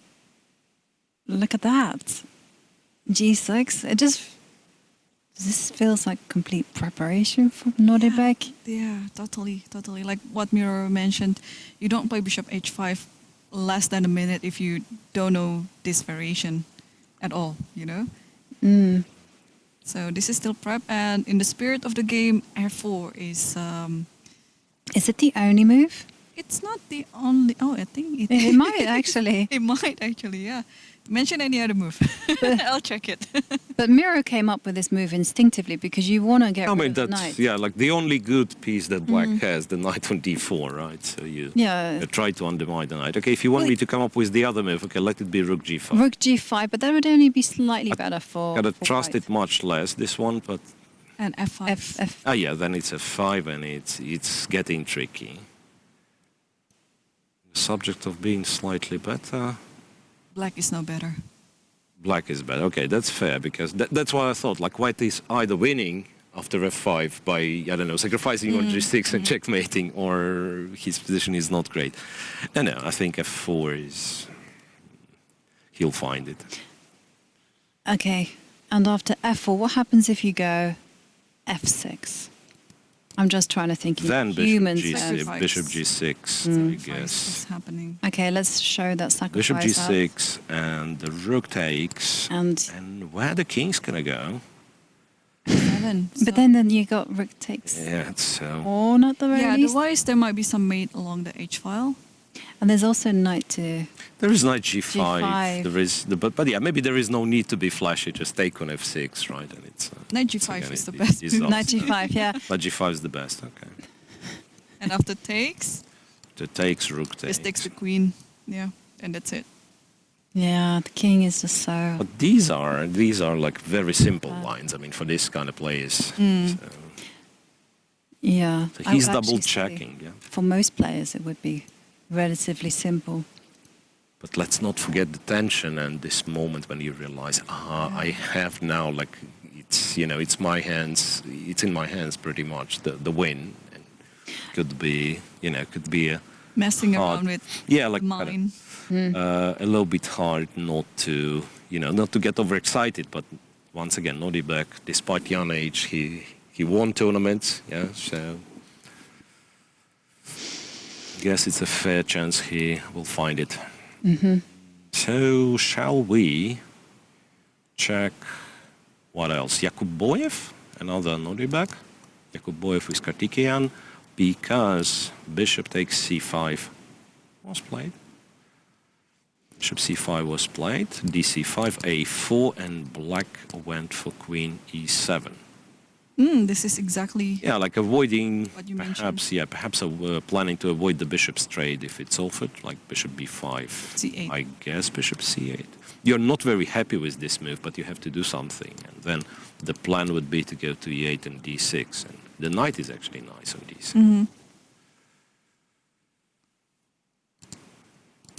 look at that. G6. This feels like complete preparation for Nordebek. yeah, totally. Like what Miro mentioned, you don't play bishop h5 less than a minute if you don't know this variation at all, you know? So this is still prep, and in the spirit of the game, f4 is Is it the only move? It's not the only. Oh, I think it. It might actually. It might actually. Yeah. Mention any other move. I'll check it. But Miro came up with this move instinctively because you want to get I rid mean, of the that's, knight. yeah, like the only good piece that black has, the knight on d4, right? So you try to undermine the knight. Okay, if you want me to come up with the other move, okay, let it be rook g5. Rook g5, but that would only be slightly better for. Gotta for trust white. it much less, this one, but... And f5. F. Oh yeah, then it's f5 and it's getting tricky. The subject of being slightly better. Black is no better. Black is better. Okay, that's fair, because that's why I thought, like, white is either winning after f5 by, I don't know, sacrificing on g6 and checkmating, or his position is not great. No, I think f4 is... he'll find it. Okay, and after f4, what happens if you go f6? I'm just trying to think in Then humans. bishop g6, I Sacrifice guess. is happening. Okay, let's show that sacrifice. Bishop out. g6 and the rook takes. And where the king's gonna go? 7. but then you got rook takes. Yeah, so... Or not the very Yeah, least. otherwise there might be some mate along the h file. And there's also knight to. There is knight g5. G5. There is, but yeah, maybe there is no need to be flashy. Just take on f6, right? And it's Knight g5 is the best move. also- Knight g5, yeah. Knight g5 is the best. Okay. And after takes, The takes, rook takes. just takes the queen. Yeah, and that's it. Yeah, the king is just so. But these are like very simple lines. I mean, for this kind of players. So Yeah. I he's would double actually say checking. Yeah. For most players, it would be relatively simple. But let's not forget the tension and this moment when you realize, I have now, like, it's my hands, it's in my hands pretty much, the win. And could be, could be a Messing hard, around with like mine. a little bit hard not to, not to get overexcited. But once again, Nodi Black, despite young age, he won tournaments, yeah, so I guess it's a fair chance he will find it. So shall we check what else? Yakubboev, another Nodibek. Yakubboev with Karthikeyan, because bishop takes c5 was played. Bishop c5 was played, dc5, a4, and black went for queen e7. This is exactly Yeah, like avoiding, what you perhaps planning to avoid the bishop's trade if it's offered, like bishop b5. C8. I guess bishop c8. You're not very happy with this move, but you have to do something. And then the plan would be to go to e8 and d6. And the knight is actually nice on d6.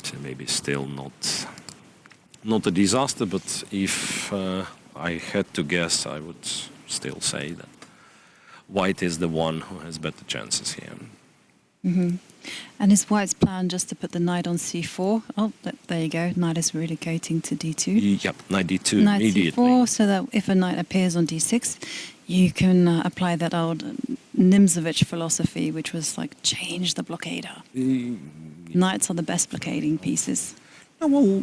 So maybe still not a disaster, but if I had to guess, I would still say that white is the one who has better chances here. And is white's plan just to put the knight on c4? Oh, there you go. Knight is relocating to d2. Yep, knight d2 Knight immediately. c4, so that if a knight appears on d6, you can apply that old Nimzovich philosophy, which was like change the blockader. Knights are the best blockading pieces. Oh, well,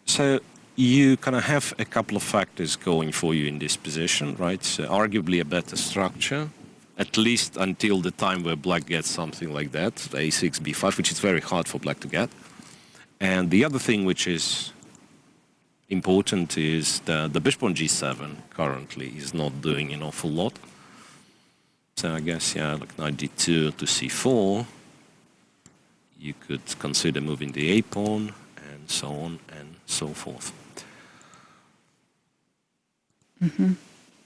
so you kind of have a couple of factors going for you in this position, right? So arguably a better structure, at least until the time where black gets something like that, a6, b5, which is very hard for black to get. And the other thing which is important is the bishop on g7 currently is not doing an awful lot. So I guess, yeah, like knight d2 to c4, you could consider moving the a pawn, and so on and so forth.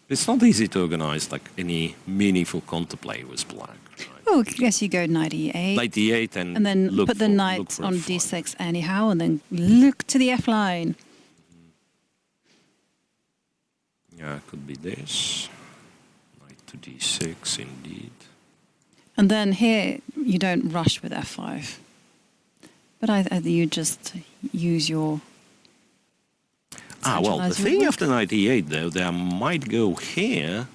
It's not easy to organize like any meaningful counterplay with black. Right? Oh, I guess you go knight e8. Knight d8 and then look put the for- knight look for a on fight. d6 anyhow, and then look to the f line. Yeah, it could be this. Knight to d6 indeed. And then here, you don't rush with f5. But you just use your... Well, the centralize your thing rook. after knight e8 though, they might go here,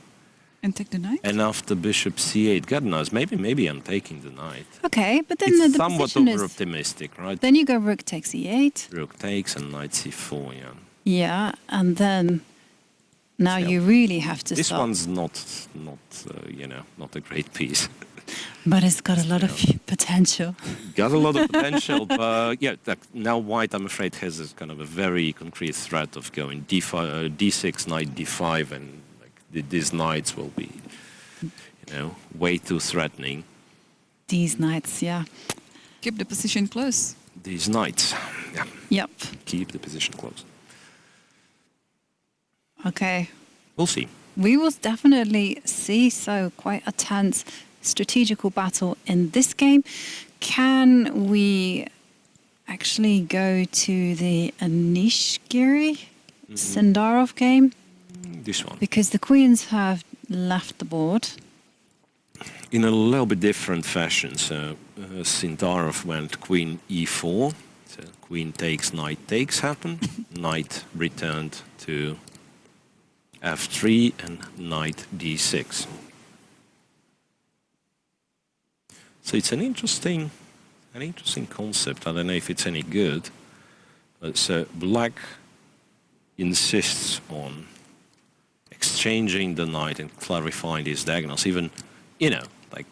And take the knight. and after bishop c8, God knows, maybe I'm taking the knight. Okay, but then It's the somewhat position is... over-optimistic, right? Then you go rook takes e8. Rook takes and knight c4, yeah. Yeah, and then now Yeah. you really have to This start. one's not a great piece. But it's got a lot of potential. Got a lot of potential, but yeah, now White, I'm afraid, has this kind of a very concrete threat of going D5, D6, knight D5, and like these knights will be, way too threatening. These knights, yeah. Keep the position close. These knights, yeah. Yep. Keep the position close. Okay. We'll see. We will definitely see, so quite a tense strategical battle in this game. Can we actually go to the Anish Giri Sindarov game? This one. Because the queens have left the board. In a little bit different fashion. So Sindarov went queen e4. So queen takes, knight takes happened. Knight returned to f3 and knight d6. So it's an interesting concept. I don't know if it's any good. But so black insists on exchanging the knight and clarifying these diagonals. Even, like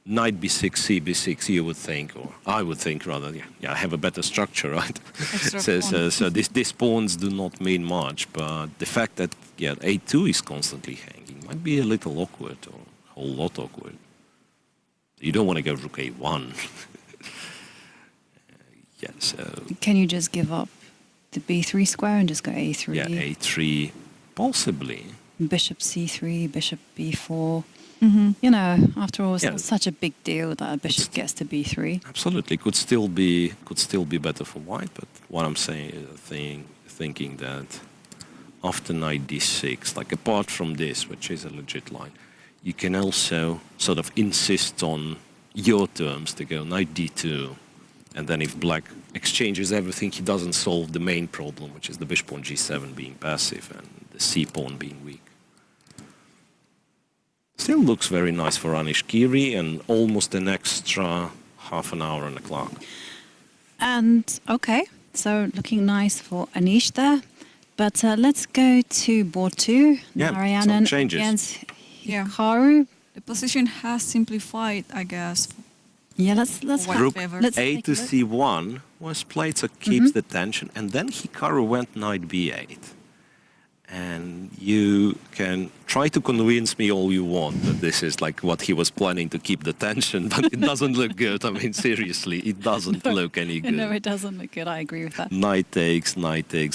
knight b6, c b6, you would think, or I would think rather, I have a better structure, right? So these pawns do not mean much, but the fact that a2 is constantly hanging might be a little awkward, or a whole lot awkward. You don't want to go rook a1. So... Can you just give up the b3 square and just go a3? Yeah, a3, possibly. Bishop c3, bishop b4. Mm-hmm. After all, it's not such a big deal that a bishop gets to b3. Absolutely, could still be better for White. But what I'm saying, thinking that after knight d6, like apart from this, which is a legit line, you can also sort of insist on your terms to go knight d2, and then if black exchanges everything, he doesn't solve the main problem, which is the bishop on g7 being passive and the c pawn being weak. Still looks very nice for Anish Giri, and almost an extra half an hour on the clock. And okay, so looking nice for Anish there. But let's go to board 2. Yeah, Narayanan some changes. against Yeah. Hikaru. The position has simplified, I guess. Yeah, let's Rook let's a take to a look. c1 was played, so keeps the tension, and then Hikaru went knight b8. And you can try to convince me all you want that this is like what he was planning to keep the tension, but it doesn't look good. I mean, seriously, it doesn't look any good. No, it doesn't look good. I agree with that. Knight takes,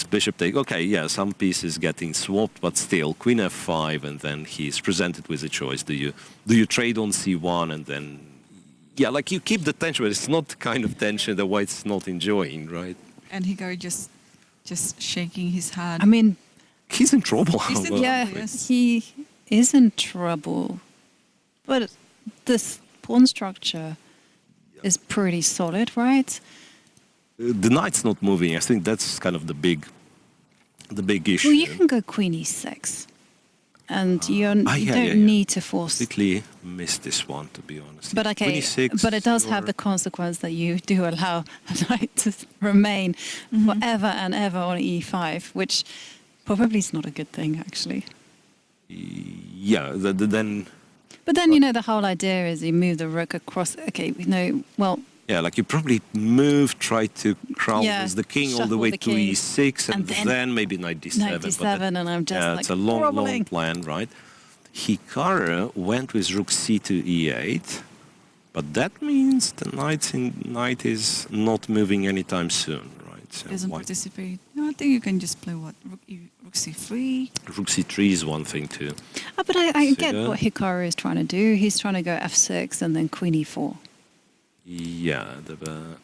bishop takes. Okay, yeah, some pieces getting swapped, but still, queen f5, and then he's presented with a choice. Do you trade on c1 and then... Yeah, like you keep the tension, but it's not the kind of tension that White's not enjoying, right? And Hikaru just shaking his head. I mean... He's in trouble. He's in Yeah, trouble, yes. he is in trouble. But this pawn structure is pretty solid, right? The knight's not moving. I think that's kind of the big issue. Well, you can go queen e6. And you don't need to force... Completely missed this one, to be honest. But okay, Queen e6, but it does have the consequence that you do allow a knight to remain forever and ever on e5, which probably is not a good thing, actually. Yeah, then... But then, the whole idea is you move the rook across... Okay, well... Yeah, like you probably try to crown as the king all the way to king, e6, and then maybe knight d7. Knight d7, and I'm just like, it's a long plan, right? Hikaru went with rook c to e8, but that means the knight is not moving anytime soon, right? So Doesn't participate. No, I think you can just play what? Rook c3? Rook c3 is one thing too. But I get what Hikaru is trying to do. He's trying to go f6 and then queen e4. Yeah, the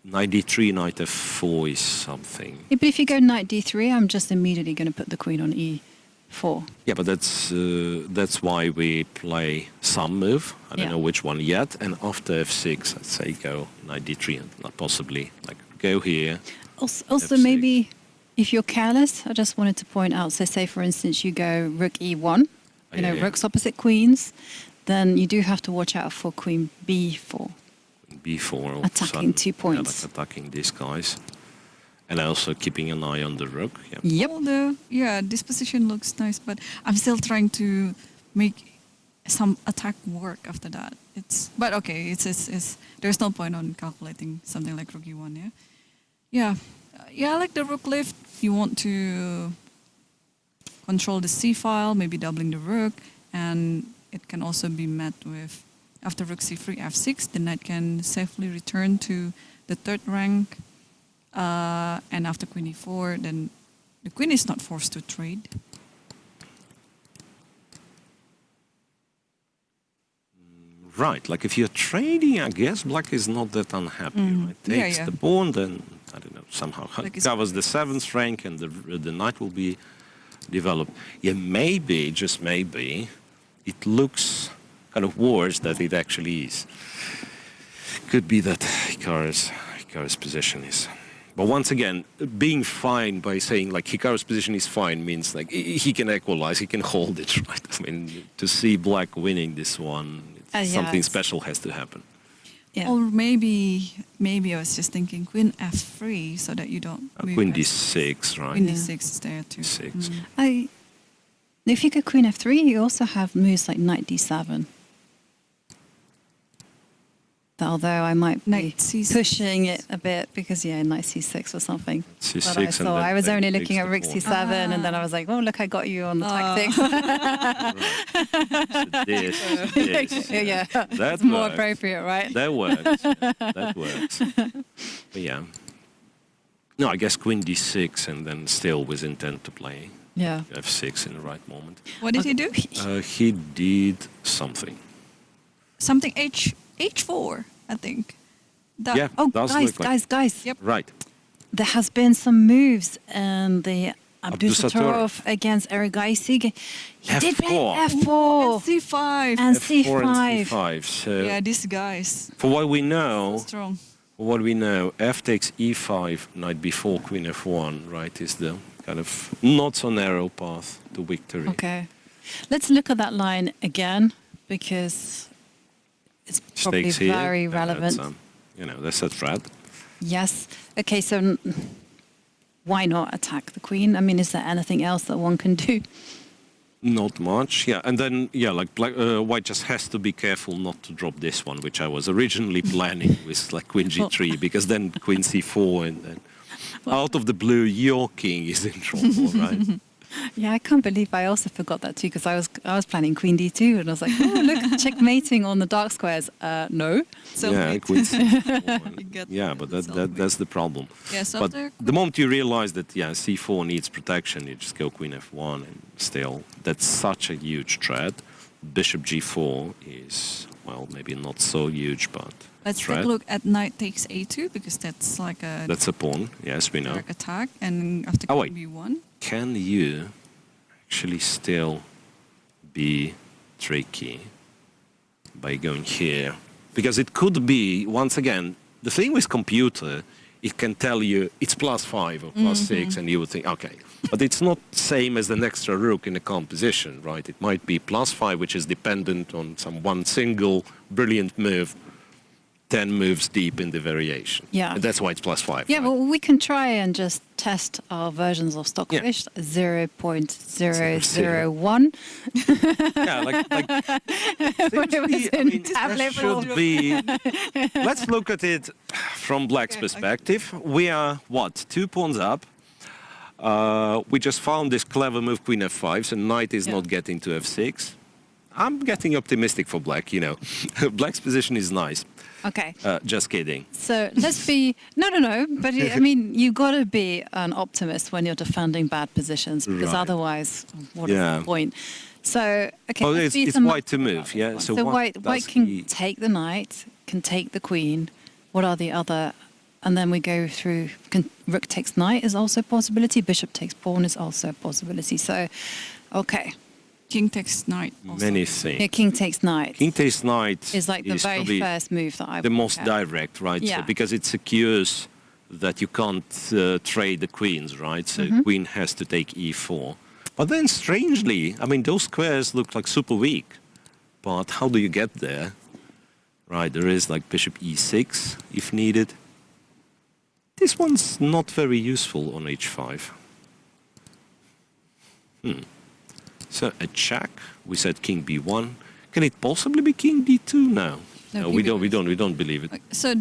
knight d3, knight f4 is something. Yeah, but if you go knight d3, I'm just immediately going to put the queen on e4. Yeah, but that's why we play some move. I don't know which one yet. And after f6, I'd say go knight d3 and not possibly like go here. Also maybe if you're careless, I just wanted to point out. So say for instance you go rook e1, rooks opposite queens, then you do have to watch out for queen b4. B4 attacking 2 points. Like attacking these guys, and also keeping an eye on the rook. Yep. Although, this position looks nice, but I'm still trying to make some attack work after that. But okay, it's there's no point on calculating something like rook e1, yeah? Yeah. Yeah, I like the rook lift. You want to control the c file, maybe doubling the rook, and it can also be met with, after rook c3, f6, the knight can safely return to the third rank, and after queen e4, then the queen is not forced to trade. Right, like if you're trading, I guess black is not that unhappy. Right? Takes the pawn, then, I don't know, somehow covers the 7th rank and the knight will be developed. Yeah, maybe, just maybe, it looks kind of worse than it actually is. Could be that Hikaru's position is. But once again, being fine by saying like Hikaru's position is fine means like he can equalize, he can hold it, right? I mean, to see black winning this one, something special has to happen. Yeah. Or maybe I was just thinking queen f3 so that you don't move Queen d6, right? Queen d6 is there too. 6. If you go queen f3, you also have moves like knight d7. Although I might be Knight c6. pushing it a bit because, knight c6 or something. C6 But I saw, I was only looking at rook takes c7 and then I was like, oh, look, I got you on the tactic. This. Yeah, That it's more works. appropriate, right? That works. That works. But yeah. No, I guess queen d6 and then still with intent to play Yeah. f6 in the right moment. What did he do? He did something. Something h4, I think. That, Yeah. Oh, does guys, look like- guys. Yep. Right. There has been some moves in the Abdusattorov Abdusattorov against Ergaisig. He did play F4. f4 c5. and F4 and c5. c5. So Yeah, these guys. for what we know, Strong. f takes e5, knight b4, queen f1, right, is the kind of not so narrow path to victory. Okay. Let's look at that line again because it's probably Stakes here. very relevant. That's a threat. Yes. Okay, so why not attack the queen? I mean, is there anything else that one can do? Not much, yeah. And then, like white just has to be careful not to drop this one, which I was originally planning with like queen g3, because then queen c4 and then out of the blue, your king is in trouble, right? Yeah, I can't believe I also forgot that too because I was planning queen d2 and I was like, oh, look, checkmating on the dark squares. No. So Yeah, great. queen c4. get Yeah, but celebrate. that's the problem. Yeah, so But after the moment you realize that, c4 needs protection, you just go queen f1 and still, that's such a huge threat. Bishop g4 is, well, maybe not so huge, but let's threat. take a look at knight takes a2 because that's like a That's a pawn, yes, we know. direct attack. And after Oh, queen b1, Can you actually still be tricky by going here? Because it could be, once again, the thing with computer, it can tell you it's +5 or +6, and you would think, okay. But it's not same as an extra rook in a calm position, right? It might be +5, which is dependent on some one single brilliant move, 10 moves deep in the variation. Yeah. And that's why it's +5. Yeah, right? well, we can try and just test our versions of Stockfish, 0.001. Yeah, like When it was Essentially, I in mean, tablet that form. should be. Let's look at it from Black's perspective. We are what, 2 pawns up. We just found this clever move, Queen F5, so Knight is not getting to F6. I'm getting optimistic for Black. You know, Black's position is nice. Okay. Just kidding. So let's be no. But I mean, you got to be an optimist when you're defending bad positions because Right. otherwise, what is Yeah. the point? So okay, Oh, let's be it's some white to move, yeah. So what white does can he- take the knight, can take the queen. What are the other? And then we go through. Rook takes knight is also a possibility. Bishop takes pawn is also a possibility. So, okay, king takes knight. Also. Many things. yeah, king takes knight King takes Knight is like the very probably first move that I the would most look at. direct, right? Yeah. So, because it secures that you can't trade the queens, right? So queen has to take e4. But then strangely, I mean, those squares look like super weak. But how do you get there? Right, there is like bishop e6 if needed. This one's not very useful on h5. So a check, we said king b1. Can it possibly be king d2 now? No, we keep it. don't believe it. So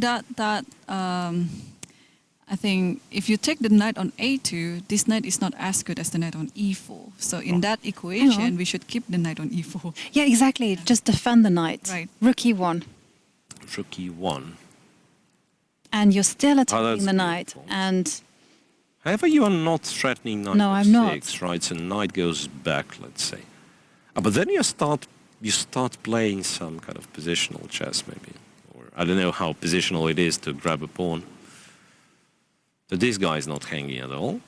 I think if you take the knight on a2, this knight is not as good as the knight on e4. So in that equation, we should keep the knight on e4. Yeah, exactly. Just defend the knight. Right. Rook e1. Rook e1. And you're still that's attacking the knight. beautiful. And However, you are not threatening knight No, I'm not. f6, right? So knight goes back, let's say. But then you start playing some kind of positional chess, maybe. Or I don't know how positional it is to grab a pawn. So this guy is not hanging at all.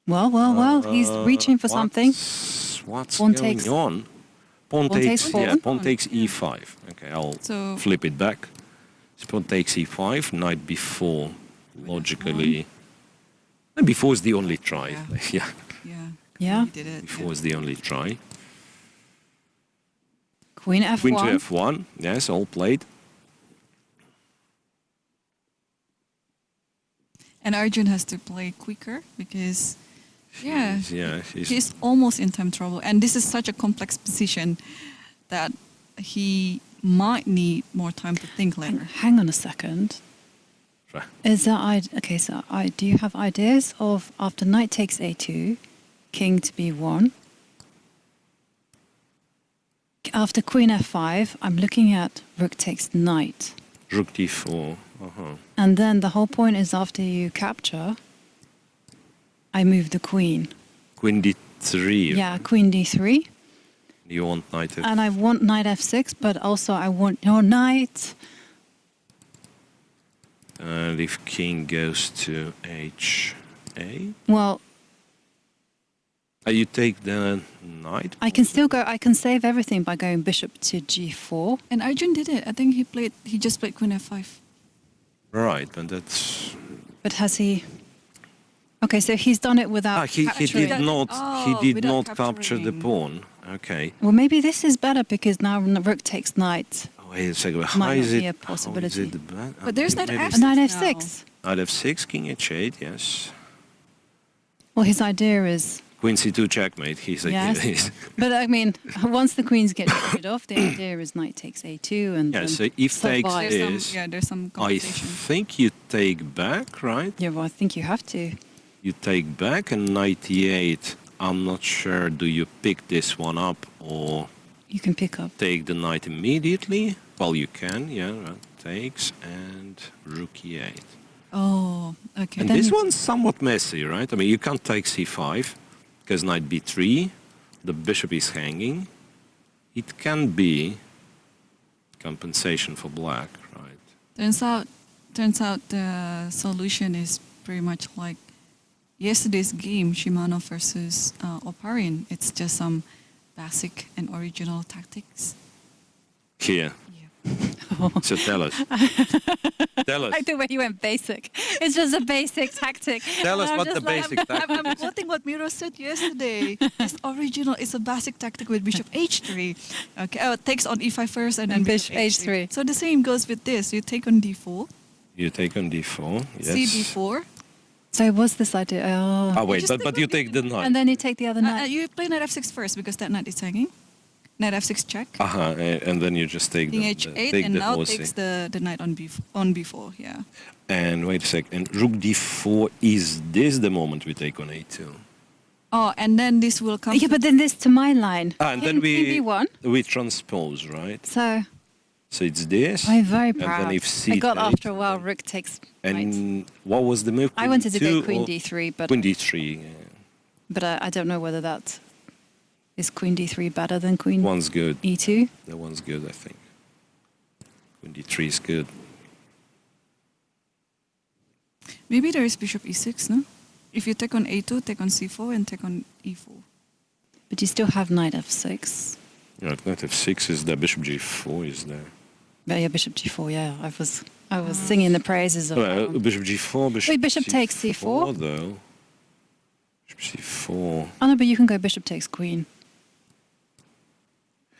well, he's reaching for something. What's Pawn going takes- on? Pawn pawn takes takes, pawn. yeah, pawn takes e5. Okay, I'll So- flip it back. So pawn takes e5, knight b4, logically. And b4 is the only try. Yeah. Yeah, Yeah. We did it. b4 is the only try. Queen f1. Queen to f1, yes, all played. And Arjun has to play quicker because, She's he's almost in time trouble. And this is such a complex position that he might need more time to think later. Hang on a second. right. Is that okay? So do you have ideas of after knight takes a2, king to b1? After queen f5, I'm looking at rook takes knight. Rook d4. And then the whole point is after you capture, I move the queen. Queen d3. Yeah, queen d3. You want knight f. And I want knight f6, but also I want your knight. And if king goes to ha. Well, You take the knight. I can still go, I can save everything by going bishop to g4. And Arjun did it. I think he just played queen f5. Right, and that's. But has he? Okay, so he's done it without He capturing. did not. Oh, he did without not capture the capturing. pawn. Okay. Well, maybe this is better because now rook takes knight. Oh, wait a second. How Might not is be it? a possibility. How is it bad? But there's knight maybe f6. Knight now. f6. Knight f6, king h8. Yes. Well, his idea is Queen c2 checkmate. He's yes. But I mean, once the queens get rid off, the idea is knight takes a2 and Yeah. then So if takes survive. is, There's some I compensation. think you take back, right? Yeah, well, I think you have to. You take back, and knight e8. I'm not sure. Do you pick this one up or You can pick up. take the knight immediately? Well, you can. Yeah. Right. Takes and rook e8. Oh, okay. And then this you- one's somewhat messy, right? I mean, you can't take c5 because knight b3, the bishop is hanging. It can be compensation for black, right? Turns out the solution is pretty much like yesterday's game, Shimano versus Oparin. It's just some basic and original tactics. Here. So tell us. Tell us. I like the way you went basic. It's just a basic tactic. Tell us And I'm what the just like- basic tactic I'm quoting what Miro said yesterday. It's original. It's a basic tactic with bishop h3. Okay, it takes on e5 first and then And bishop bishop h3. h3. So the same goes with this. You take on d4, You take on d4. Yes. cd4, So what's this idea? Oh. Oh, wait, Just but take you on take the knight. And then you take the other knight. you play knight f6 first because that knight is hanging. Knight f6 check. And then you just take King the, h8 take and the now horsey. takes the knight on b4. Yeah. And wait a sec. And rook d4, is this the moment we take on a2? Oh, and then this will come. Yeah, but then this to my line. And King then we b1. we transpose, right? So So it's this. I'm very And proud. then if c I got takes, after a while rook takes And knight. what was the move? I wanted to Queen go queen D2 or d3, but Queen d3. Yeah. I don't know whether that is queen d3 better than queen One's good. e2. That one's good, I think. Queen d3 is good. Maybe there is bishop e6, no? If you take on a2, take on c4, and take on e4. But you still have knight f6. Right, knight f6 is there. Bishop g4 is there. But yeah, bishop g4. Yeah, I was singing the praises of. Well, bishop g4. Bishop Wait, bishop takes c4? though. Bishop c4. Oh no, but you can go bishop takes queen.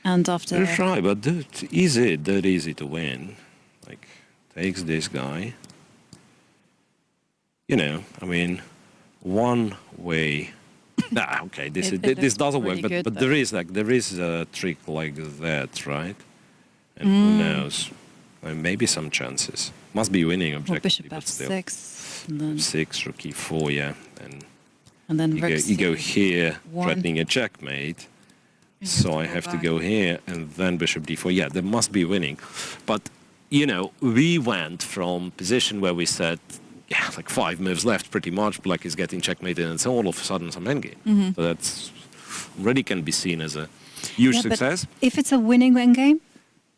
And after. That's right, but that is it that easy to win? Like, takes this guy. You know, I mean, one way Okay, this It this looks doesn't work, really good, but though. there is a trick like that, right? And who knows? Maybe some chances. Must be winning Or objectively, bishop but still. f6, and then, F6, rook e4, yeah, and then you rook go here, c1. threatening a checkmate. You So I have to back. go here and then bishop d4. Yeah, there must be winning. But, you know, we went from position where we said, yeah, like 5 moves left pretty much, black is getting checkmated, and so all of a sudden some endgame. So that's already can be seen as a huge Yeah, but success. if it's a winning endgame,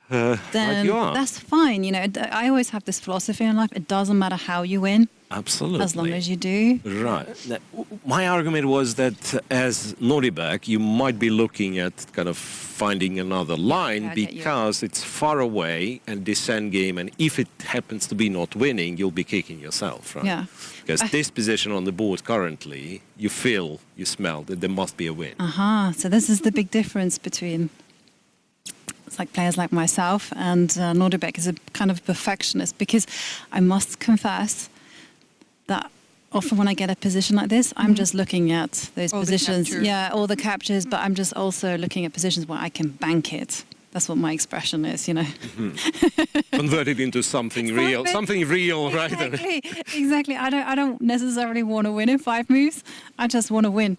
Like then you are. that's fine. You know, I always have this philosophy in life. It doesn't matter how you win, Absolutely. as long as you do. Right. Now, my argument was that as Nordiback, you might be looking at kind of finding another line I get you. because it's far away and this endgame, and if it happens to be not winning, you'll be kicking yourself, right? Yeah. Because this position on the board currently, you feel, you smell that there must be a win. Aha. So this is the big difference between it's like players like myself and Nordibeck is a kind of perfectionist, because I must confess that often when I get a position like this, I'm just looking at those All the positions. captures. Yeah, all the captures, but I'm just also looking at positions where I can bank it. That's what my expression is, you know. Convert it into something real, something real, right? Exactly, exactly. I don't necessarily want to win in 5 moves. I just want to win.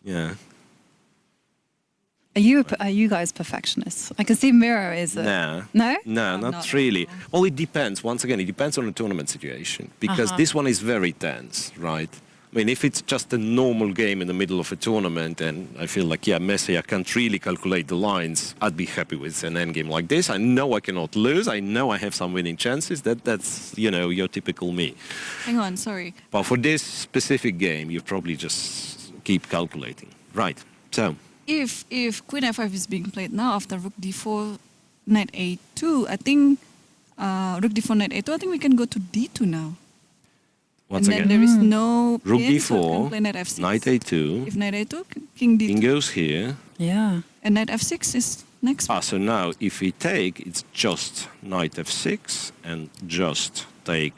Yeah. Are you guys perfectionists? I can see Miro is. No. No? No, I'm not not. really. Well, it depends. Once again, it depends on the tournament situation, because this one is very tense, right? I mean, if it's just a normal game in the middle of a tournament and I feel like, yeah, Messi, I can't really calculate the lines, I'd be happy with an endgame like this. I know I cannot lose. I know I have some winning chances. That's, you know, your typical me. Hang on, sorry. But for this specific game, you probably just keep calculating. Right. So, If Queen f5 is being played now after Rook d4, Knight a2, I think Rook d4, Knight a2, I think we can go to d2 now. once and again, then there is no Rook pin, so we d4, can play Knight f6. Knight a2, If Knight a2, King d2. King goes here. Yeah. And Knight f6 is next. So now if we take, it's just Knight f6 and just take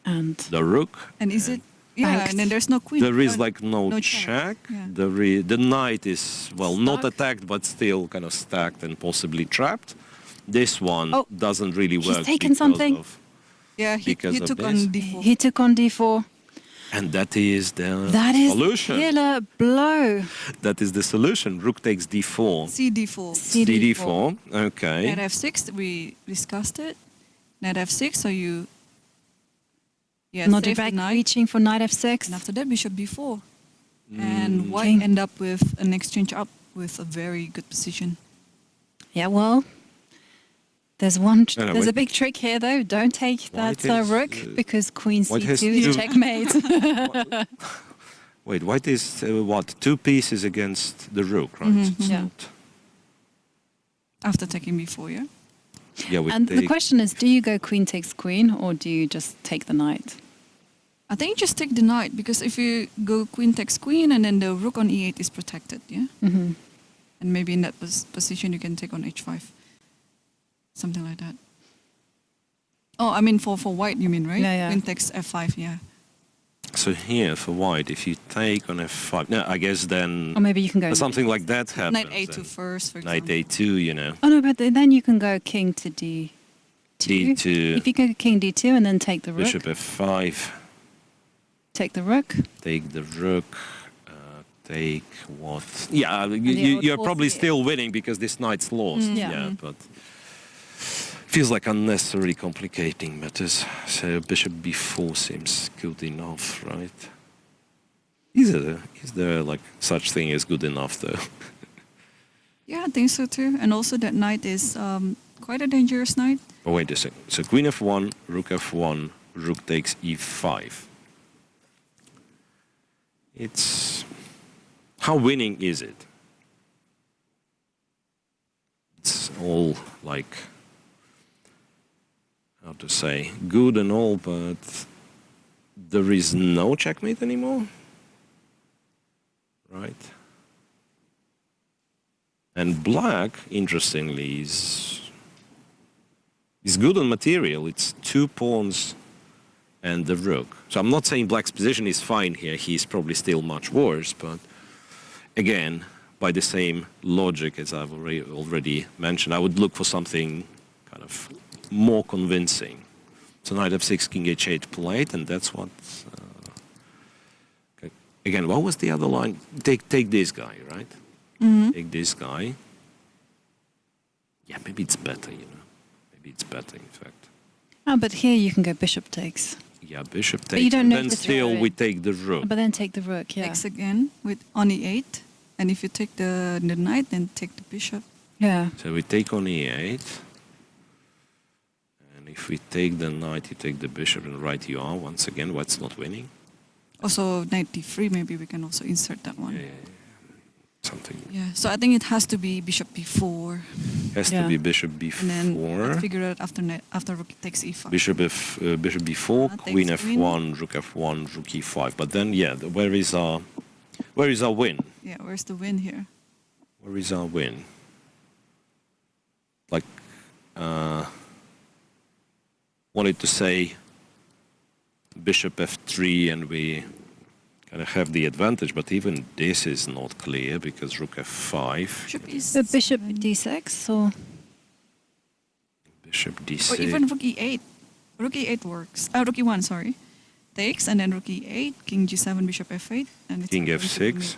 And the rook. And is it? Yeah, Banked. and then there's no queen. There is like no check. check. Yeah. The knight is, well, not Stuck. attacked, but still kind of stacked and possibly trapped. This one Oh, doesn't really he's work. taken because something. of- Yeah, Because he of took this. on d4. he took on d4. and that is the That is solution. killer blow. That is the solution. Rook takes d4. cd4. cd4. Okay. Knight f6, we discussed it. Knight f6, so you... Yeah, Not save the back knight. reaching for knight f6. And after that, bishop b4. And white King. end up with an exchange up with a very good position. Yeah, well, there's one. No, no, There's a wait. big trick here, though. Don't take White that is, rook, because queen white has c2 is two- checkmate. Wait, white is what? 2 pieces against the rook, right? It's Yeah. not- After taking b4, yeah? Yeah, we And the take. question is, do you go queen takes queen, or do you just take the knight? I think you just take the knight, because if you go queen takes queen and then the rook on e8 is protected, yeah? Mm-hmm. And maybe in that position you can take on h5. Something like that. Oh, I mean for white you mean, right? Yeah, yeah. Queen takes f5, yeah. So here for white, if you take on f5, no, I guess then Or maybe you can go. something like that happens. Knight a2 then. first, for Knight example. a2, you know. Oh no, but then you can go king to d2. D2. If you go king d2 and then take the rook, Bishop f5, take the rook. take the rook, take what? Yeah, the you're old probably fourth, still winning because this knight's lost. Yeah. But feels like unnecessarily complicating matters. So bishop b4 seems good enough, right? Is there like such thing as good enough though? Yeah, I think so too. And also that knight is quite a dangerous knight. Oh, wait a second. So queen f1, rook f1, rook takes e5. It's... How winning is it? It's all like... How to say? Good and all, but... There is no checkmate anymore? Right? And black, interestingly, is good on material. It's 2 pawns and the rook. So I'm not saying black's position is fine here. He's probably still much worse, but again, by the same logic as I've already mentioned, I would look for something kind of more convincing. So knight f6, king h8 played, and that's what... again, what was the other line? Take this guy, right? Take this guy. Yeah, maybe it's better, you know. Maybe it's better, in fact. Oh, but here you can go bishop takes. Yeah, bishop takes. But you don't and know then if it's still right. we take the rook. But then take the rook, yeah. Takes again with on e8. And if you take the knight, then take the bishop. Yeah. So we take on e8. And if we take the knight, you take the bishop, and right you are. Once again, what's not winning? Also, knight d3, maybe we can also insert that one. Yeah, something. Yeah, so I think it has to be bishop b4. Has Yeah. to be bishop b4. And then figure it out after rook takes e5. Bishop b4, Takes queen queen. f1, rook f1, rook e5. But then, yeah, where is our win? Yeah, where's the win here? Where is our win? Like, wanted to say bishop f3 and we kind of have the advantage, but even this is not clear because rook f5. Bishop is The bishop d6 or... Bishop d6. or even rook e8. Rook e8 works. Rook e1, sorry. Takes and then rook e8, king g7, bishop f8, and it's King going to f6. be-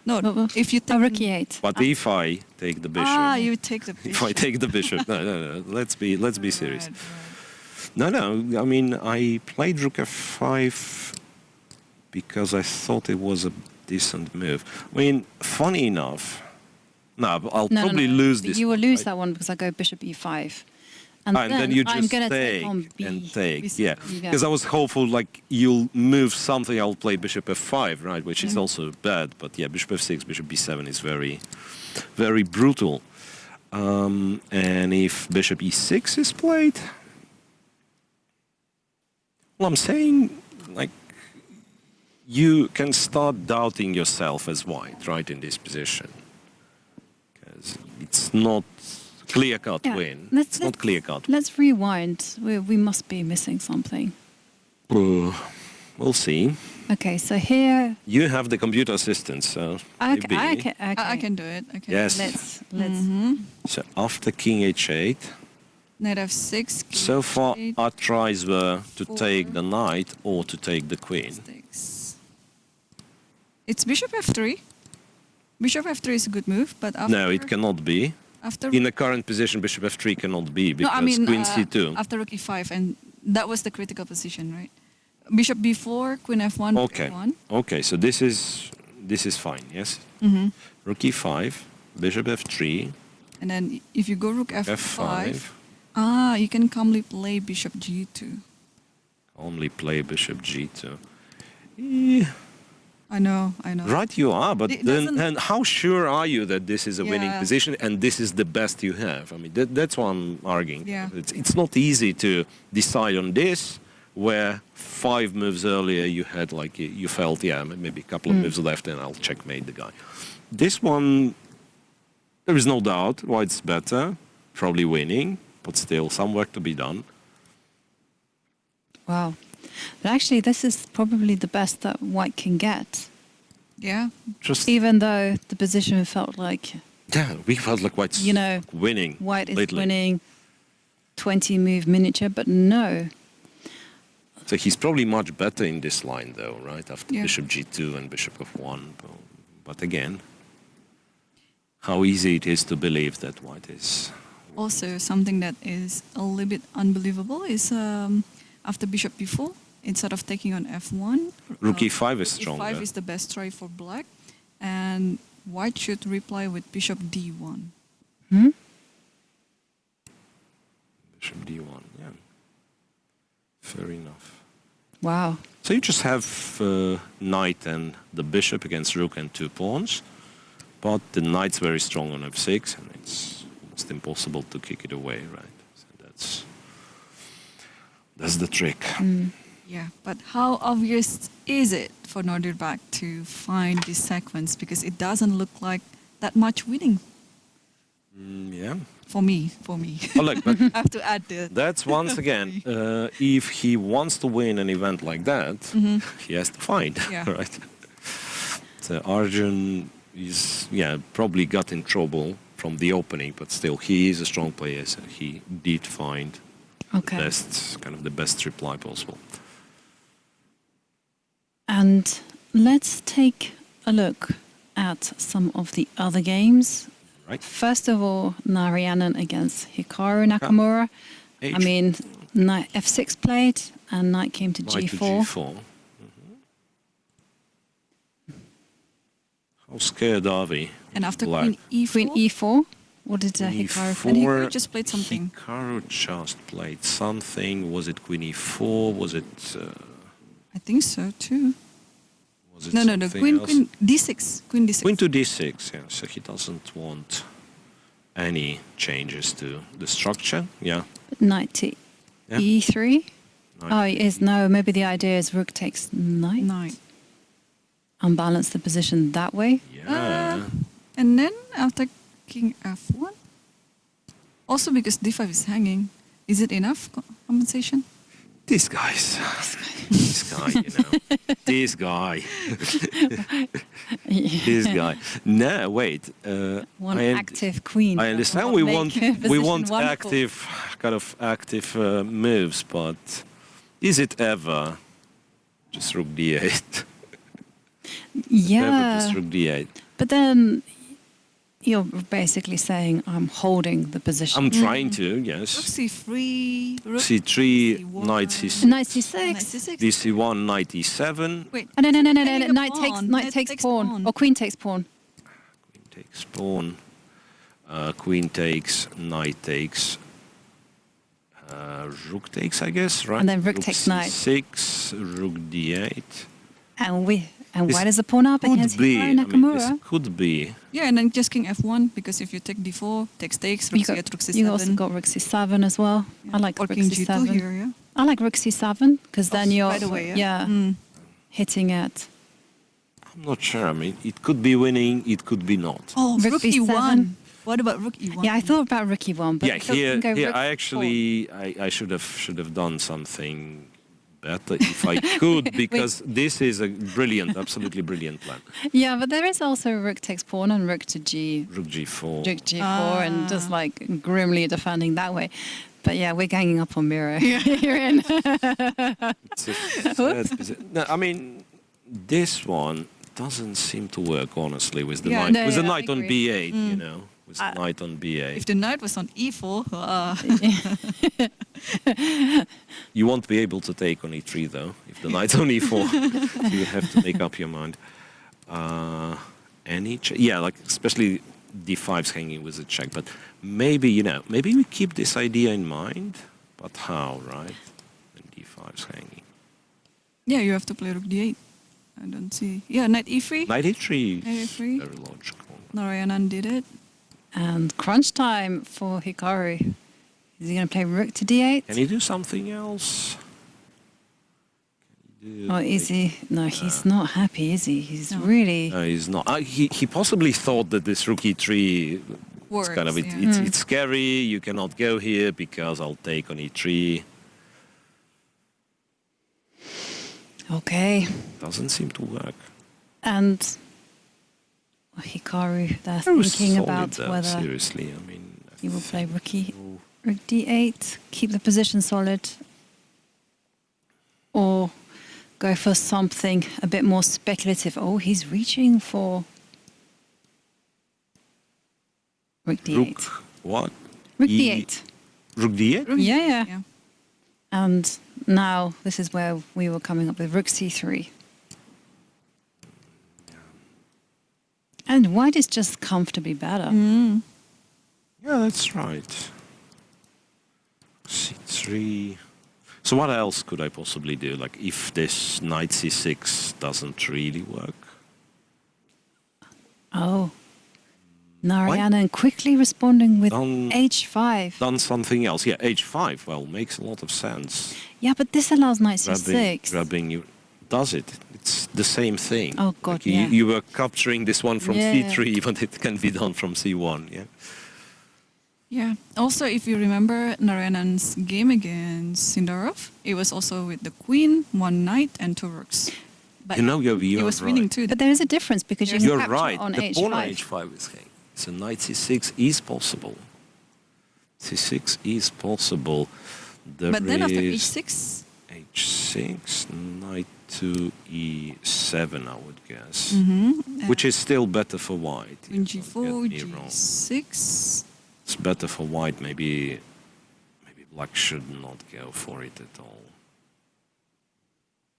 No, Well, if you take rook e8. But if I take the bishop, you take the bishop. if I take the bishop, no, let's be serious. Right, right. No, I mean, I played rook f5 because I thought it was a decent move. I mean, funny enough, I'll probably lose this You will one, lose right? that one because I go bishop e5. And then you I'm just gonna take take on b. and take, B7. yeah. Because I was hopeful, like, you'll move something, I'll play bishop f5, right, which is also bad. But yeah, bishop f6, bishop b7 is very, very brutal. And if bishop e6 is played, well, I'm saying, like, you can start doubting yourself as white, right, in this position. Because it's not clear-cut win. It's not clear-cut. Let's rewind. We must be missing something. We'll see. Okay, so here... You have the computer assistant, so maybe. I can do it. Okay. Yes. Let's... So after king h8, Knight f6. King so far h8, our tries were to Four. take the knight or to take the queen. six. It's bishop f3. Bishop f3 is a good move, but after... No, it cannot be. After In the current position, bishop f3 cannot be because queen c2. after rook e5, and that was the critical position, right? Bishop b4, queen f1, rook Okay. f1. Okay, so this is fine, yes? Mm-hmm. Rook e5, bishop f3, And then if you go rook f5, f5, you can calmly play bishop g2. only play bishop g2. Eh, I know. Right you are, but It then doesn't- and how sure are you that this is a winning Yeah. position and this is the best you have? I mean, that's what I'm arguing. Yeah. It's not easy to decide on this, where 5 moves earlier you had like, you felt, yeah, maybe a couple of moves left and I'll checkmate the guy. This one, there is no doubt why it's better, probably winning, but still some work to be done. Wow. But actually, this is probably the best that white can get. Yeah. Just, Even though the position felt like yeah, we felt like white's You know, winning white is lately. winning 20-move miniature, but no. So he's probably much better in this line, though, right? After Yeah. bishop g2 and bishop f1. But again, how easy it is to believe that white is... Also, something that is a little bit unbelievable is after bishop b4, instead of taking on f1, Rook e5 is rook stronger. e5 is the best try for black, and white should reply with bishop d1. Bishop d1, yeah. Fair enough. Wow. So you just have knight and the bishop against rook and 2 pawns, but the knight's very strong on f6, and it's almost impossible to kick it away, right? So that's the trick. Yeah, but how obvious is it for Nordirback to find this sequence? Because it doesn't look like that much winning Yeah. for me. Oh, look, but I have to add the... that's once again, if he wants to win an event like that, he has to find, Yeah. right? So Arjun he's probably got in trouble from the opening, but still he is a strong player, so he did find the best reply possible. And let's take a look at some of the other games. Right. First of all, Narayanan against Hikaru Nakamura. I mean, knight f6 played, and knight came to Knight g4. to g4. How scared are we? And after Black. queen e4. Queen e4. What did Hikaru play? And Hikaru just played something. Hikaru just played something. Was it queen e4? Was it... I think so too. was it No, something queen, else? queen d6. Queen d6. Queen to d6, yeah. So he doesn't want any changes to the structure. Yeah. Knight to Yeah. e3. Knight Oh, it is no. Maybe the idea is rook takes knight. Knight. Unbalance the position that way. Yeah. And then after king f1, also because d5 is hanging, is it enough compensation? These guys. This guy, you know. This guy. This guy. No, wait. One I active queen. I that understand will we make want position wonderful. active moves, but is it ever just rook d8? Never Yeah, just rook d8. but then you're basically saying I'm holding the position. I'm trying to, Rook yes. c3, rook c3, c1, knight c6, Knight c6. knight c6. dc1, knight e7. Wait, Oh, no. taking a Knight pawn. takes pawn. Or queen takes pawn. Queen takes pawn. Queen takes, knight takes. Rook takes, I guess, right? And then rook takes knight. c6, rook d8. And This why does the pawn up Could against be. Hikaru Nakamura? This could be. Yeah, and then just king f1, because if you take d4, takes, rook c8, rook c7. You also got rook c7 as well. Yeah. I like or rook king c7. g2 here, yeah. I like rook c7 because then you're right away, yeah. hitting it. I'm not sure. I mean, it could be winning, it could be not. Oh, Rook rook b7. e1. What about rook e1? Yeah, I thought about rook e1, but Yeah, I thought we can go here rook I e4. actually I should have done something better if I could, because this is a brilliant, absolutely brilliant plan. Yeah, but there is also rook takes pawn and rook to g, Rook g4. rook g4, and just like grimly defending that way. But yeah, we're ganging up on Miro. You're in. It's a sad no, I mean, this one doesn't seem to work honestly with the Yeah, knight. no, with the yeah, I knight on agree. b8, you know, with the knight on b8. If the knight was on e4, You won't be able to take on e3 though, if the knight's on e4. So you have to make up your mind. Yeah, like especially d5's hanging with a check, but maybe, you know, maybe we keep this idea in mind, but how, right? When d5's hanging. yeah, you have to play rook d8. I don't see. Yeah, knight e3. Knight e3, Knight e3. very logical. Narayanan did it. And crunch time for Hikaru. Is he going to play rook to d8? Can he do something else? Can he do, Or is he? No, he's not happy, is he? He's No. really... No, he's not. He possibly thought that this rook e3 Works, it's kind of yeah. it's scary. You cannot go here because I'll take on e3. Okay. Doesn't seem to work. And Hikaru, they're Very thinking solid about though, whether seriously. I mean, he will play rook d8, keep the position solid, or go for something a bit more speculative. Oh, he's reaching for rook d8. rook what? Rook E- d8. Rook d8? Rook Yeah, d8, yeah. And now this is where we were coming up with rook c3. And white is just comfortably better. Yeah, that's right. c3. So what else could I possibly do? Like if this knight c6 doesn't really work? Oh. Narayanan quickly responding with Done- h5. Done something else. Yeah, h5. Well, makes a lot of sense. Yeah, but this allows knight Grabbing, c6. grabbing you. Does it? It's the same thing. Oh, God, Like yeah. You were capturing this one from Yeah. c3, but it can be done from c1, yeah? Yeah. Also, if you remember Narayanan's game against Sindarov, it was also with the queen, one knight, and two rooks. But You know, you're he was right. winning too. But there is a difference because you can You're capture right. on The H5. pawn on H5 is king. So knight C6 is possible. C6 is possible. But then after is H6, H6, knight to E7, I would guess. Mm-hmm. Which is still better for white. Queen Don't G4, get me wrong. G6. It's better for white. Maybe black should not go for it at all.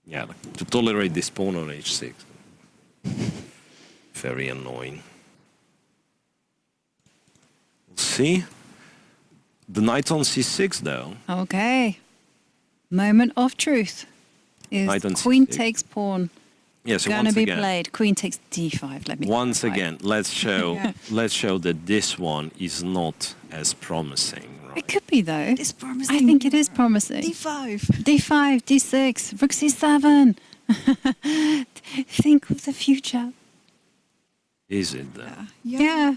Yeah, like, to tolerate this pawn on H6. Very annoying. We'll see. The knight on C6 though. Okay. Moment of truth. Is Knight on queen C6. takes pawn Yeah, so going to once be again, played? Queen takes d5. Let me once clarify. again, let's show Yeah. let's show that this one is not as promising, It right? could be though. It's promising. I think it is promising. D5. D5, D6, rook C7. Think of the future. Is it though? Yeah.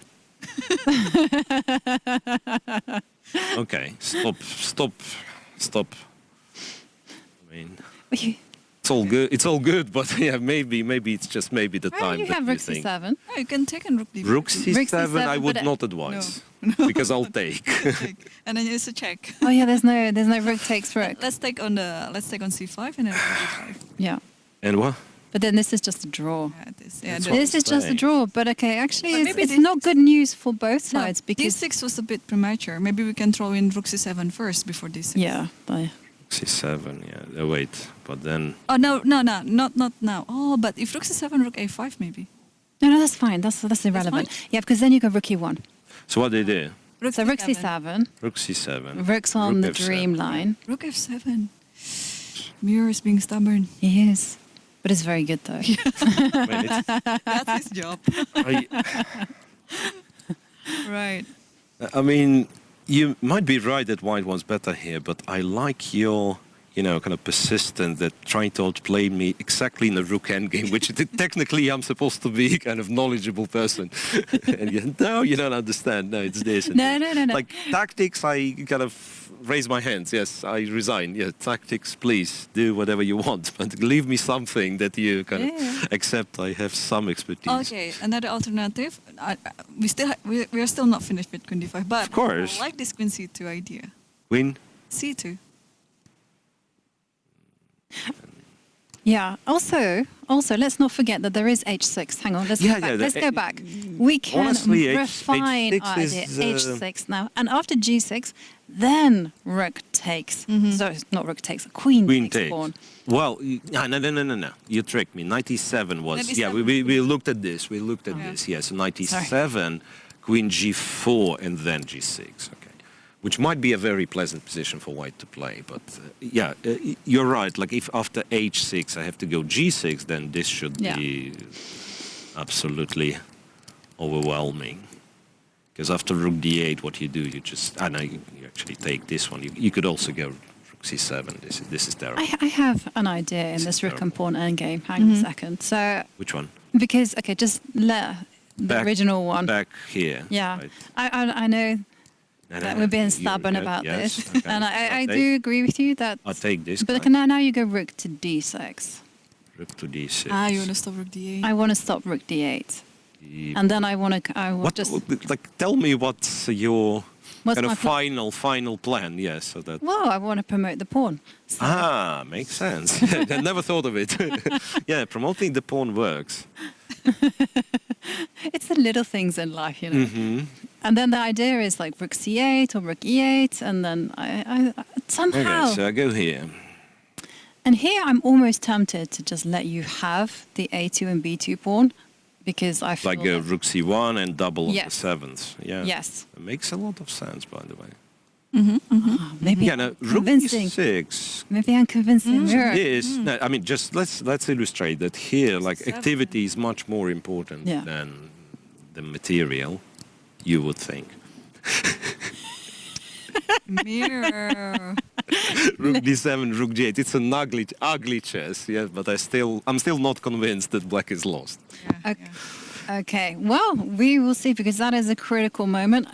Okay, stop. I mean, it's all good. It's all good, but yeah, maybe it's just the Well, time you that have you rook think. C7. Oh, you can take and rook D5. Rook C7, C7, I would but not advise No. because I'll take. And then it's a check. Oh yeah, there's no rook takes rook. Let's take on C5 and then D5. Yeah. And what? But then this is just a draw. Yeah, this. Yeah, That's the- what This is just a saying. draw, but okay, actually But it's, maybe it's this not is- good news for both No, sides because D6 was a bit premature. Maybe we can throw in rook C7 first before D6. yeah, but C7, yeah. Wait, but then Oh no, not now. Oh, but if rook C7, rook A5 maybe. no, that's fine. That's irrelevant. Yeah, because then you go rook E1. so what they do? So rook C7, Rook C7. rook's on the Rook F7. dream line. Rook F7. Mirror is being stubborn. He is, but it's very good though. I mean, That's his job. Right. I mean, you might be right that white was better here, but I like your, kind of persistent that trying to outplay me exactly in the rook endgame, which technically I'm supposed to be kind of knowledgeable person. And no, you don't understand. No, it's this. and No, this. no. Like tactics, I kind of raise my hands. Yes, I resign. Yeah, tactics, please do whatever you want, but leave me something that you kind Yeah. of accept. I have some expertise. Okay, another alternative. We are still not finished with Queen D5, but Of course. I like this Queen C2 idea. Win. C2. Yeah. Also, let's not forget that there is H6. Hang on. Let's Yeah, go back. yeah, Let's the- go back. We can honestly, refine H6 our idea. is, H6 now, and after G6, then rook takes. So it's not rook takes. Queen takes pawn. Well, no. You tricked me. 97 was. Yeah, 97. we looked at this. We looked at Yeah. this. Yes, 97, Queen G4, and then G6. Okay, which might be a very pleasant position for white to play. But you're right. Like if after H6 I have to go G6, then this should Yeah. be absolutely overwhelming. Because after rook d8, what you do, you actually take this one. You could also go rook c7. This is terrible. I have an idea in This this is rook and terrible. pawn endgame. Hang on a second. So Which one? because just let the Back- original one. Back here. Yeah, right? I know No, that no, we're being you stubborn regret- about yes, this, okay. and I I'll do agree with you that. I'll take this. But guy. now you go rook to d6. Rook to d6. You want to stop rook D8? I want to stop rook d8, and then I will What? just. Like, tell me what's your What's kind my of final plan? Yes, so that. Well, I want to promote the pawn. So, Makes sense. I never thought of it. Yeah, promoting the pawn works. it's the little things in life, you know. Mm-hmm. And then the idea is like rook c8 or rook e8, and then I somehow. Okay, so I go here. And here I'm almost tempted to just let you have the a2 and b2 pawn, because I feel Like that- rook c1 and double on Yes. the seventh. Yeah. Yes. It makes a lot of sense, by the way. Maybe Yeah, no, I'm rook convincing. e6 Maybe I'm convincing. Mirror. is. No, I mean, just let's illustrate that here. Like Seven. activity is much more important Yeah. than the material. You would think. Mirror. Rook d7, rook d8. It's an ugly chess. Yeah, but I'm still not convinced that black is lost. Yeah, Okay. yeah. Okay, well, we will see, because that is a critical moment.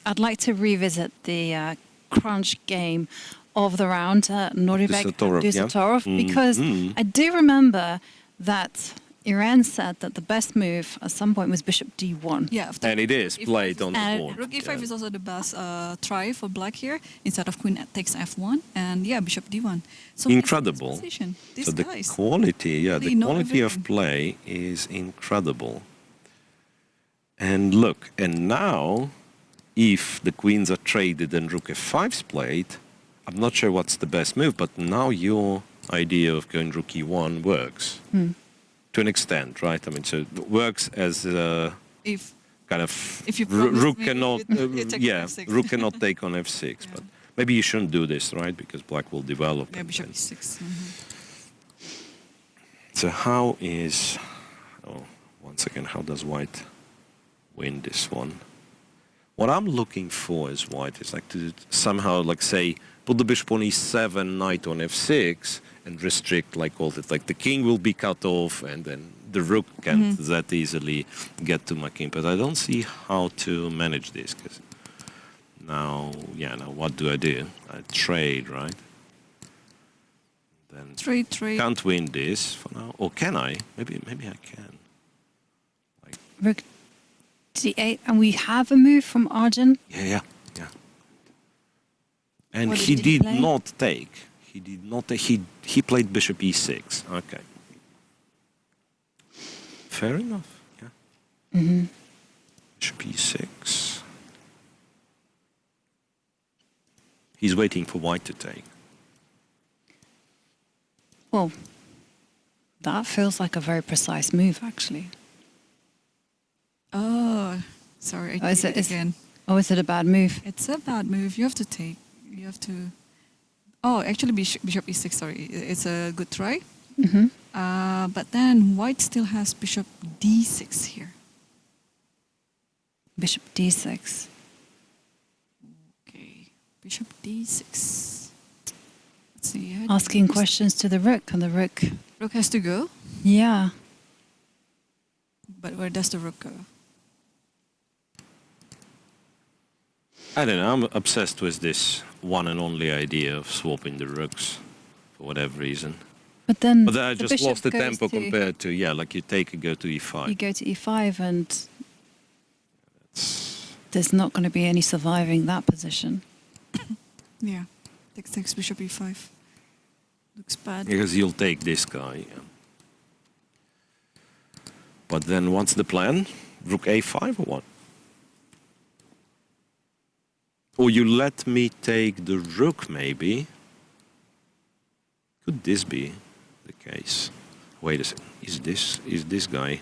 I'd like to revisit the crunch game of the round, Noribek Abdusattorov, yeah? Abdusattorov, because Mhm. I do remember that Iran said that the best move at some point was bishop d1. Yeah, after And it is if- played on the and board. Rook e5 yeah. is also the best try for black here. Instead of queen takes f1 and yeah, bishop d1. So Incredible. this position. These So the guys. quality, yeah, they the know quality of everything. play is incredible. And look, and now, if the queens are traded and rook f5's played, I'm not sure what's the best move, but now your idea of going rook e1 works. To an extent, right? I mean, so it works as a If kind of If you promised rook me cannot, you take on yeah, f6. rook cannot take on f6. Yeah. But maybe you shouldn't do this, right? Because black will develop. yeah, and bishop then- e6. So how is? Oh, one second. How does white win this one? What I'm looking for as white is like to somehow like say put the bishop on e7, knight on f6, and restrict like all that. Like the king will be cut off, and then the rook can't that easily get to my king. But I don't see how to manage this because now, yeah, now what do? I trade, right? Then Trade. can't win this for now. Or can I? Maybe I can. Rook d8, and we have a move from Arjun. Yeah. And What he did he did play? not take. He did not take. He played bishop e6. Okay. Fair enough. Yeah. Bishop e6. He's waiting for white to take. Well, that feels like a very precise move, actually. Oh, sorry, I Oh, is did it- it is- again. Or is it a bad move? It's a bad move. You have to take. You have to. Oh, actually, bishop e6. Sorry, it's a good try. But then white still has bishop d6 here. Bishop d6. Okay, bishop d6. Let's see. Asking questions to the rook, and the rook. Rook has to go, Yeah. but where does the rook go? I don't know. I'm obsessed with this one and only idea of swapping the rooks for whatever reason. But then But then I the just bishop lost the goes tempo to- compared to like you take and go to e5. You go to e5, and It's- there's not going to be any surviving that position. Yeah, takes bishop e5. Looks bad. Because you'll take this guy. Yeah. But then what's the plan? Rook a5 or what? Or you let me take the rook maybe? Could this be the case? Wait a second. Is this guy?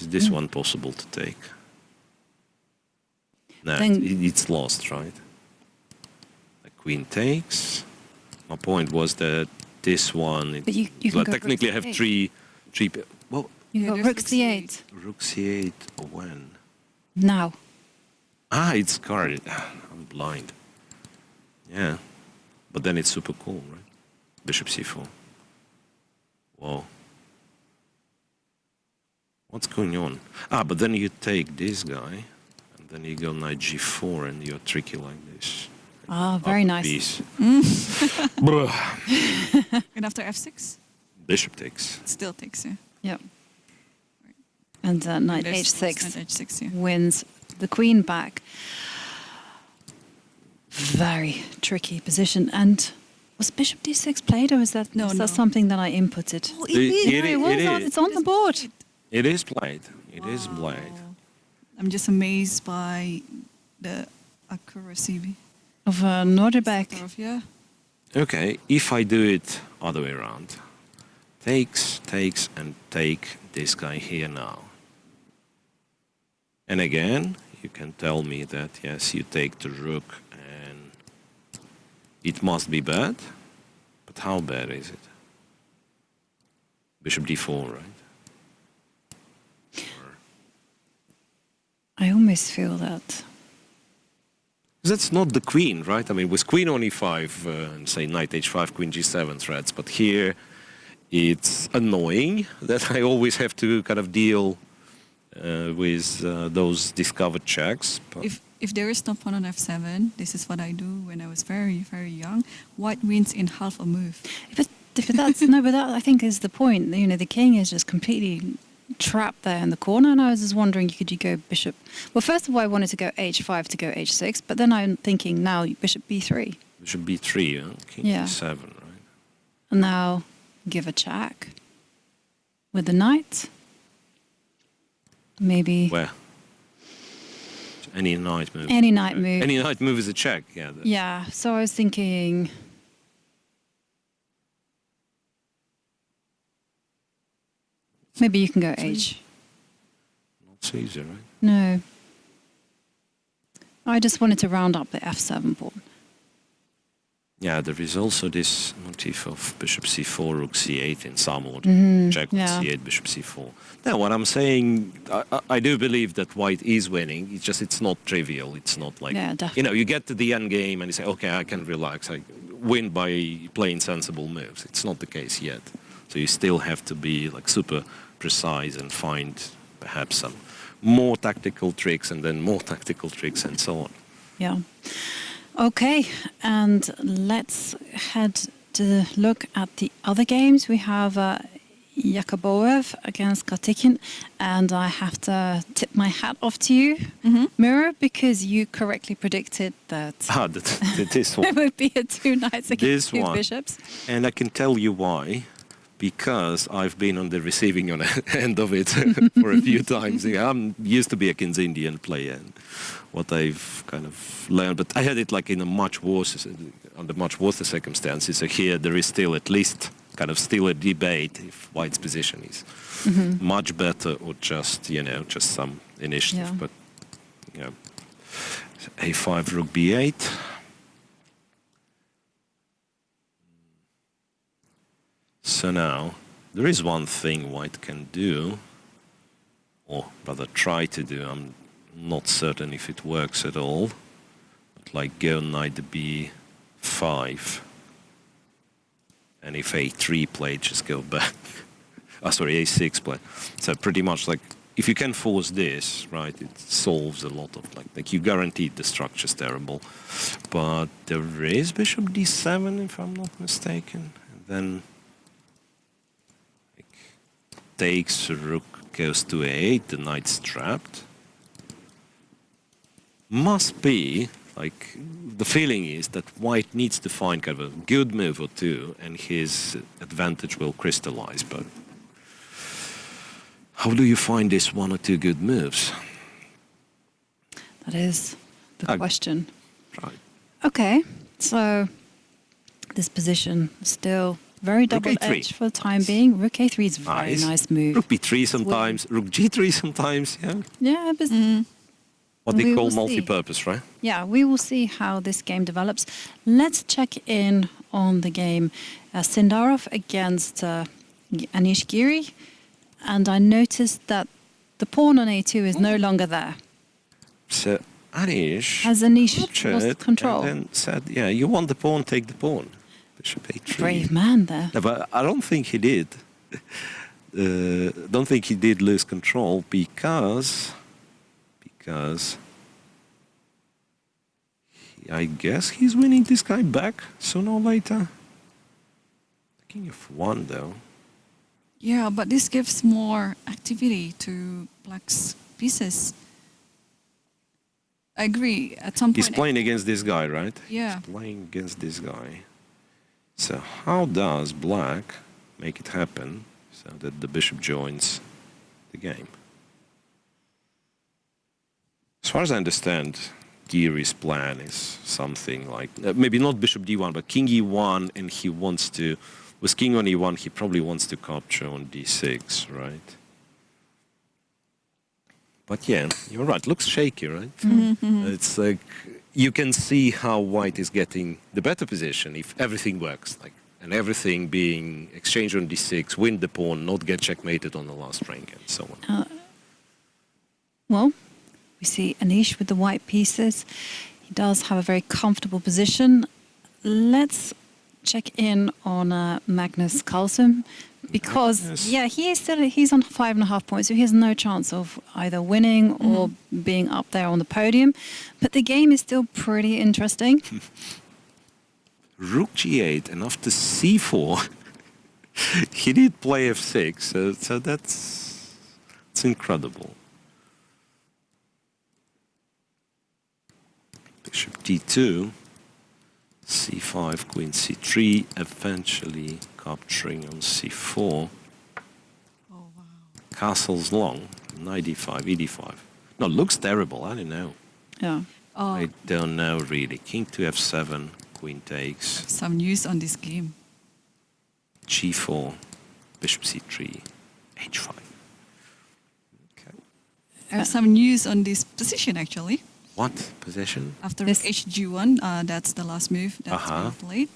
Is this one possible to take? No, Then- it's lost, right? The queen takes. My point was that this one. But you can well, go technically, I rook have c8. three. Well, You Yeah, got there's rook rook c8 rook c8 when? now. Ah, it's guarded. I'm blind. Yeah, but then it's super cool, right? Bishop c4. Whoa. What's going on? Ah, but then you take this guy, and then you go knight g4, and you're tricky like this. Ah, very Up a nice. piece. Bruh. And after f6, Bishop takes. it still takes. Yeah. Yep. And knight There's h6 knight h6. Yeah. wins the queen back. Very tricky position. And was bishop d6 played, or is that, No, is that no. something that I inputted? Oh, It No, is. It's on the board. It is played. It is played. I'm just amazed by the accuracy Of Norderbeck. of yeah. Okay, if I do it other way around, takes, and take this guy here now. And again, you can tell me that, yes, you take the rook and it must be bad. But how bad is it? Bishop d4, right? I almost feel that. That's not the queen, right? I mean, with queen on e5 and say knight h5, queen g7 threats, but here it's annoying that I always have to kind of deal with those discovered checks. But If there is no pawn on f7, this is what I do when I was very, very young. White wins in half a move. But That's no, but that I think is the point. You know, the king is just completely trapped there in the corner, and I was just wondering, could you go bishop? Well, first of all, I wanted to go h5 to go h6, but then I'm thinking now bishop b3. Bishop b3, huh? King Yeah. d7, right? And now give a check with the knight. Maybe Where? Any knight move. any knight move. Any knight move is a check, yeah. Yeah, so I was thinking. Maybe you can go h. Not so easy, right? No. I just wanted to round up the f7 pawn. Yeah, there is also this motif of bishop c4, rook c8 in some order. Check with yeah. c8, bishop c4. Now, what I'm saying, I do believe that white is winning. It's just, it's not trivial. It's not like, Yeah, you know, definitely. you get to the end game and you say, okay, I can relax. I win by playing sensible moves. It's not the case yet. So you still have to be like super precise and find perhaps some more tactical tricks and then more tactical tricks and so on. Yeah. Okay, and let's head to look at the other games. We have Yakubboev against Karthikeyan, and I have to tip my hat off to you, Miro, because you correctly predicted that This one. it would be a 2 knights against This 2 one. bishops. And I can tell you why. Because I've been on the receiving end of it for a few times. I'm used to be a King's Indian player. And what I've kind of learned, but I had it like in a much worse, under much worse circumstances. So here there is still at least kind of still a debate if White's position is much better or just, you know, just some initiative. Yeah. But, you know, a5, rook b8. So now, there is one thing White can do, or rather try to do. I'm not certain if it works at all. But like go knight b5, and if a3 play, just go back. Sorry, a6 play. So pretty much like, if you can force this, right, it solves a lot of like you guaranteed the structure's terrible. But there is bishop d7, if I'm not mistaken, and then takes, rook goes to a8, the knight's trapped. Must be, like, the feeling is that White needs to find kind of a good move or two, and his advantage will crystallize. But how do you find this 1 or 2 good moves? That is the question. Right. Okay, so this position is still very Rook double-edged A3. for the time being. Rook a3 is a very nice move. Rook b3 sometimes, rook g3 sometimes, yeah. Yeah, but What they We call will see. multi-purpose, right? yeah, we will see how this game develops. Let's check in on the game. Sindarov against Anish Giri. And I noticed that the pawn on a2 is no longer there. So Anish Has Anish captured lost control? and then said, yeah, you want the pawn, take the pawn. Bishop a3. Brave man there. No, but I don't think he did. Don't think he did lose control because I guess he's winning this guy back sooner or later. King of 1 though. Yeah, but this gives more activity to Black's pieces. I agree. At some point, He's playing against this guy, right? Yeah. He's playing against this guy. So how does Black make it happen so that the bishop joins the game? As far as I understand, Giri's plan is something like, maybe not bishop d1, but king e1, and he wants to, with king on e1, he probably wants to capture on d6, right? But yeah, you're right, looks shaky, right? It's like, you can see how White is getting the better position if everything works, like, and everything being exchanged on d6, win the pawn, not get checkmated on the last rank, and so on. Well, we see Anish with the white pieces. He does have a very comfortable position. Let's check in on Magnus Carlsen because, yeah, he's on 5.5 points, so he has no chance of either winning or being up there on the podium. But the game is still pretty interesting. Rook g8 and after c4, He did play f6, so it's incredible. Bishop d2, c5, queen c3, eventually capturing on c4. Oh, wow. Castle's long, knight e5, e5. No, looks terrible, I don't know. Yeah. Oh, I don't know really. King to f7, queen takes, some news on this game. g4, bishop c3, h5. Okay. I have some news on this position, actually. What position? After This- hg1, that's the last move that's Uh-huh. been played.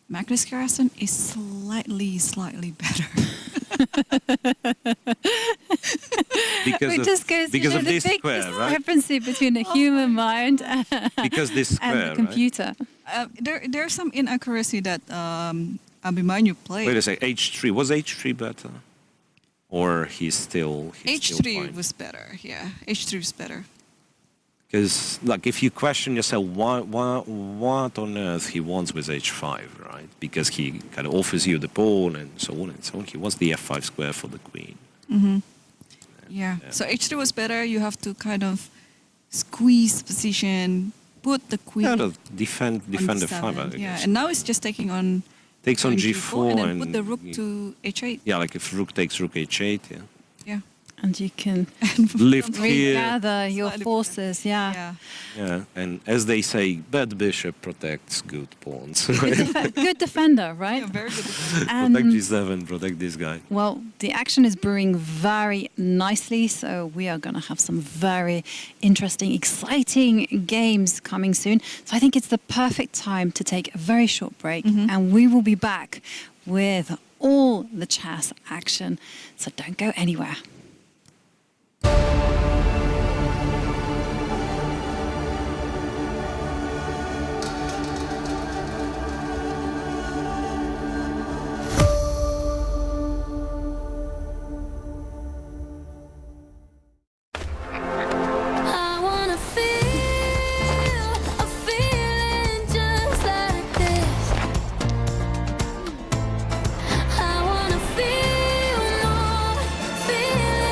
Magnus Carlsen is slightly better. Because It of, just goes to because show of the this big square, right? discrepancy between the human mind Because this and square, the right? computer. There's some inaccuracy that Abhimanyu played. Wait a sec, h3. Was h3 better? Or he's still H3 fine? was better, yeah. H3 was better. Because, like, if you question yourself, what on earth he wants with h5, right? Because he kind of offers you the pawn and so on and so on. He wants the f5 square for the queen. Yeah. So H3 was better. You have to kind of squeeze position, put the queen Yeah, defend on the d7. 5, I Yeah, guess. and now it's just taking on Takes on on g4 and then put the rook you- to h8. Yeah, like if rook takes rook h8, yeah. Yeah. And you can Lift here. regather your Slightly forces, yeah. Yeah. Yeah, and as they say, bad bishop protects good pawns. Good defender, right? Yeah, very good. And Protect g7, protect this guy. well, the action is brewing very nicely, so we are going to have some very interesting, exciting games coming soon. So I think it's the perfect time to take a very short break, and we will be back with all the chess action. So don't go anywhere. I wanna feel a feeling just like this. I wanna feel more, feel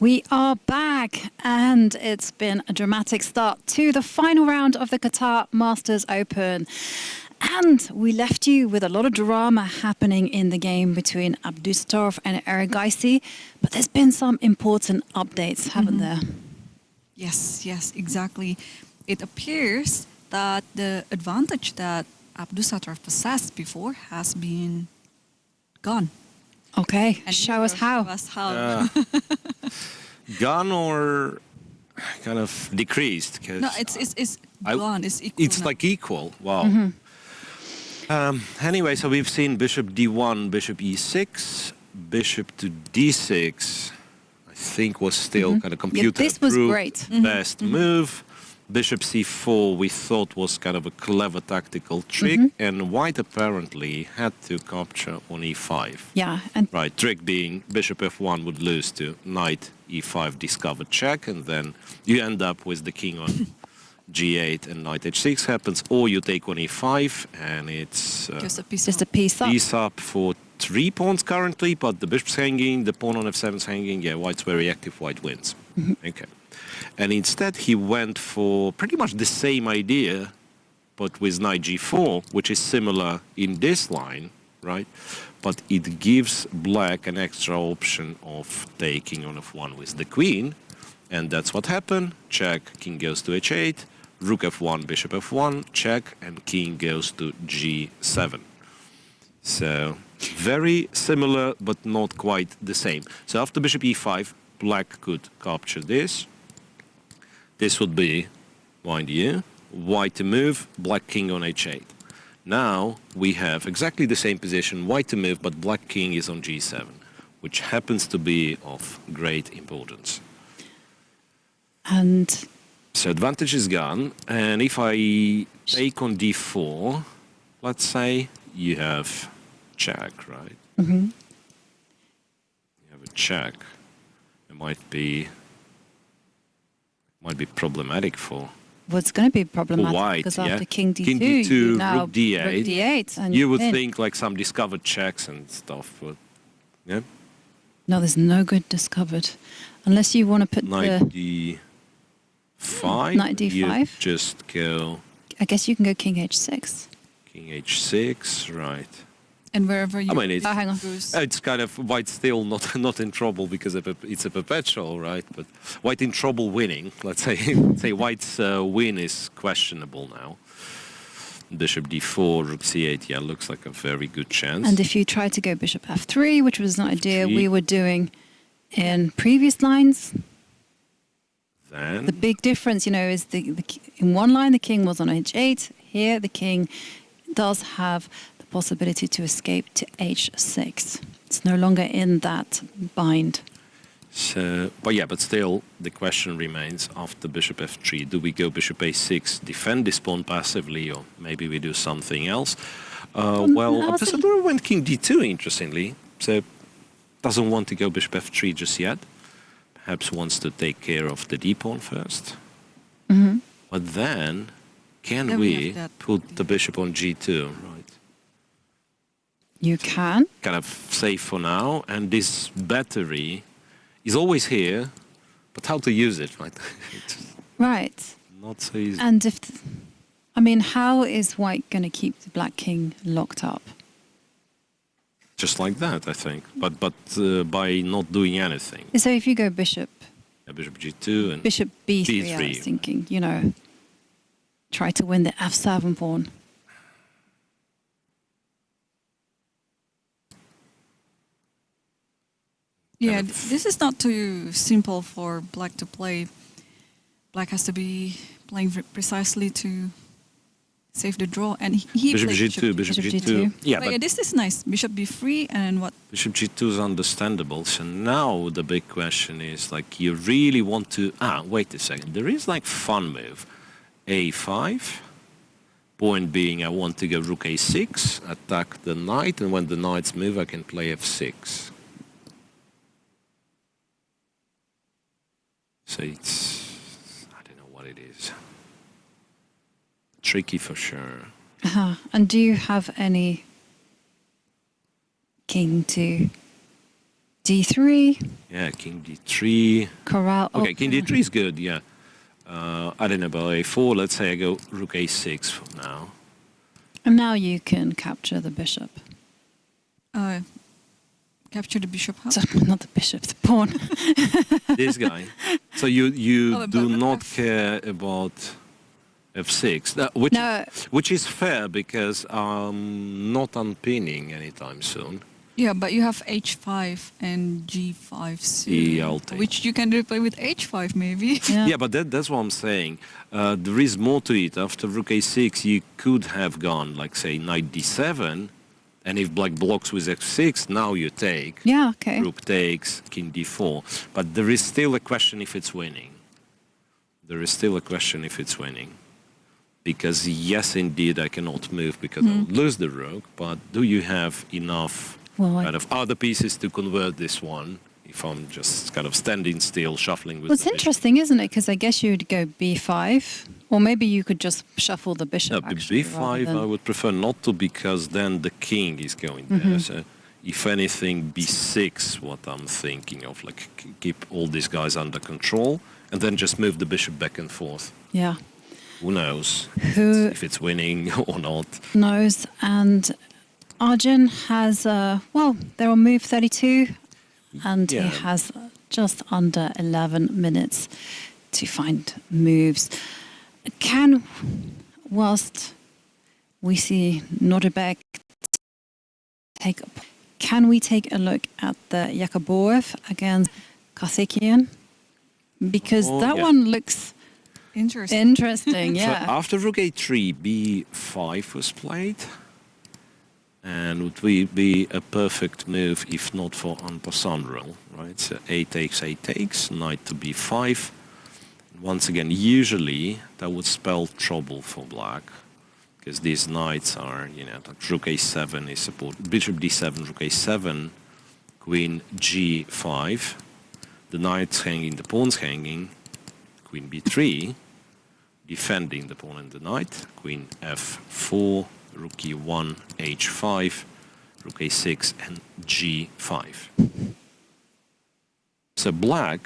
We are back, and it's been a dramatic start to the final round of the Qatar Masters Open. And we left you with a lot of drama happening in the game between Abdusattorov and Erigaisi, but there's been some important updates, haven't there? Yes, yes, exactly. It appears that the advantage that Abdusattorov possessed before has been gone. Okay, And show us how. Show us how. Gone or kind of decreased? 'Cause No, it's gone. It's equal. it's now. like equal. Wow. Anyway, so we've seen bishop d1, bishop e6, bishop to d6. I think was still kind of computer this was approved great. best move. Bishop c4 we thought was kind of a clever tactical trick, and white apparently had to capture on e5. Yeah, and Right, trick being bishop f1 would lose to knight e5 discovered check, and then you end up with the king on g8 and knight h6 happens, or you take on e5 and it's Just a piece just a of piece up. piece up for 3 pawns currently, but the bishop's hanging, the pawn on f7 is hanging. Yeah, white's very active, white wins. Okay. And instead he went for pretty much the same idea, but with knight g4, which is similar in this line, right? But it gives black an extra option of taking on f1 with the queen, and that's what happened. Check, king goes to h8, rook f1, bishop f1, check, and king goes to g7. So very similar, but not quite the same. So after bishop e5, black could capture this. This would be, mind you, white to move, black king on h8. Now we have exactly the same position, white to move, but black king is on g7, which happens to be of great importance. And So advantage is gone, and if I take on d4, let's say you have check, right? You have a check. It might be problematic for what's going to be problematic white, because yeah? after king d2, King d2, you now rook d8. rook d8 and You would win. think like some discovered checks and stuff, but yeah, No, there's no good discovered. Unless you want to put knight the... d5. Knight You d5. just go I guess you can go king h6. king h6, right? and wherever you I mean, Oh, hang on. goes. It's kind of white still not in trouble because it's a perpetual, right? But white in trouble winning. Let's say white's win is questionable now. Bishop d4, rook c8. Yeah, looks like a very good chance. And if you try to go bishop f3, which was an idea F3. we were doing in previous lines, Then the big difference, is in one line the king was on h8. Here the king does have the possibility to escape to h6. It's no longer in that bind. so, but still the question remains after bishop f3. Do we go bishop a6, defend this pawn passively, or maybe we do something else? Well, Abdusattorov went king d2, interestingly. So doesn't want to go bishop f3 just yet. Perhaps wants to take care of the d pawn first. But then, can Then we we have that put the bishop on g2? Right. You can. Kind of safe for now, and this battery is always here, but how to use it, right? It's Right. not so easy. And how is white going to keep the black king locked up? Just like that, I think. But by not doing anything. So if you go bishop Bishop g2 and Bishop b3, I B3. was thinking, try to win the f7 pawn. Yeah, this is not too simple for black to play. Black has to be playing precisely to save the draw, and he bishop played g2, bishop Bishop g2. G2. Yeah, But but yeah, this is nice. Bishop b3, and what? bishop g2 is understandable. So now the big question is, like, you really want to... wait a second. There is, like, fun move. a5. Point being, I want to go rook a6, attack the knight, and when the knights move, I can play f6. So it's... I don't know what it is. Tricky for sure. And do you have any king to D3, Yeah, king d3. corral. Okay, king d3 is good, yeah. I don't know about a4. Let's say I go rook a6 for now. And now you can capture the bishop. Capture the bishop. How? So, not the bishop, the pawn. This guy. So you Oh, do but not F- care about f6, No. which is fair because I'm not unpinning anytime soon. Yeah, but you have h5 and g5 soon, Yeah, I'll take. which you can replay with h5 maybe. Yeah, but that's what I'm saying. There is more to it. After rook a6, you could have gone, like, say, knight d7, and if black blocks with f6, now you take. Yeah, okay. Rook takes, king d4. But there is still a question if it's winning. There is still a question if it's winning. Because yes, indeed, I cannot move because I'll lose the rook, but do you have enough kind of other pieces to convert this one if I'm just kind of standing still, shuffling with Well, it's the bishop? interesting, isn't it? Because I guess you'd go b5, or maybe you could just shuffle the bishop. No, actually, rather b5 than- I would prefer not to because then the king is going there. So if anything, b6, what I'm thinking of, like keep all these guys under control and then just move the bishop back and forth. Yeah. Who knows Who if it's winning or not? knows? And Arjun has, well, they're on move 32, and Yeah. he has just under 11 minutes to find moves. Whilst we see Nordebek can we take a look at the Yakubboev against Karthikeyan? Because Oh, that yeah. one looks Interesting. interesting, So yeah. after rook a3, b5 was played. And would we be a perfect move if not for en passant rule, right? So a takes, knight to b5. Once again, usually that would spell trouble for black because these knights are, you know, like rook a7 is support, bishop d7, rook a7, queen g5, the knight's hanging, the pawn's hanging, queen b3, defending the pawn and the knight, queen f4, rook e1, h5, rook a6, and g5. So black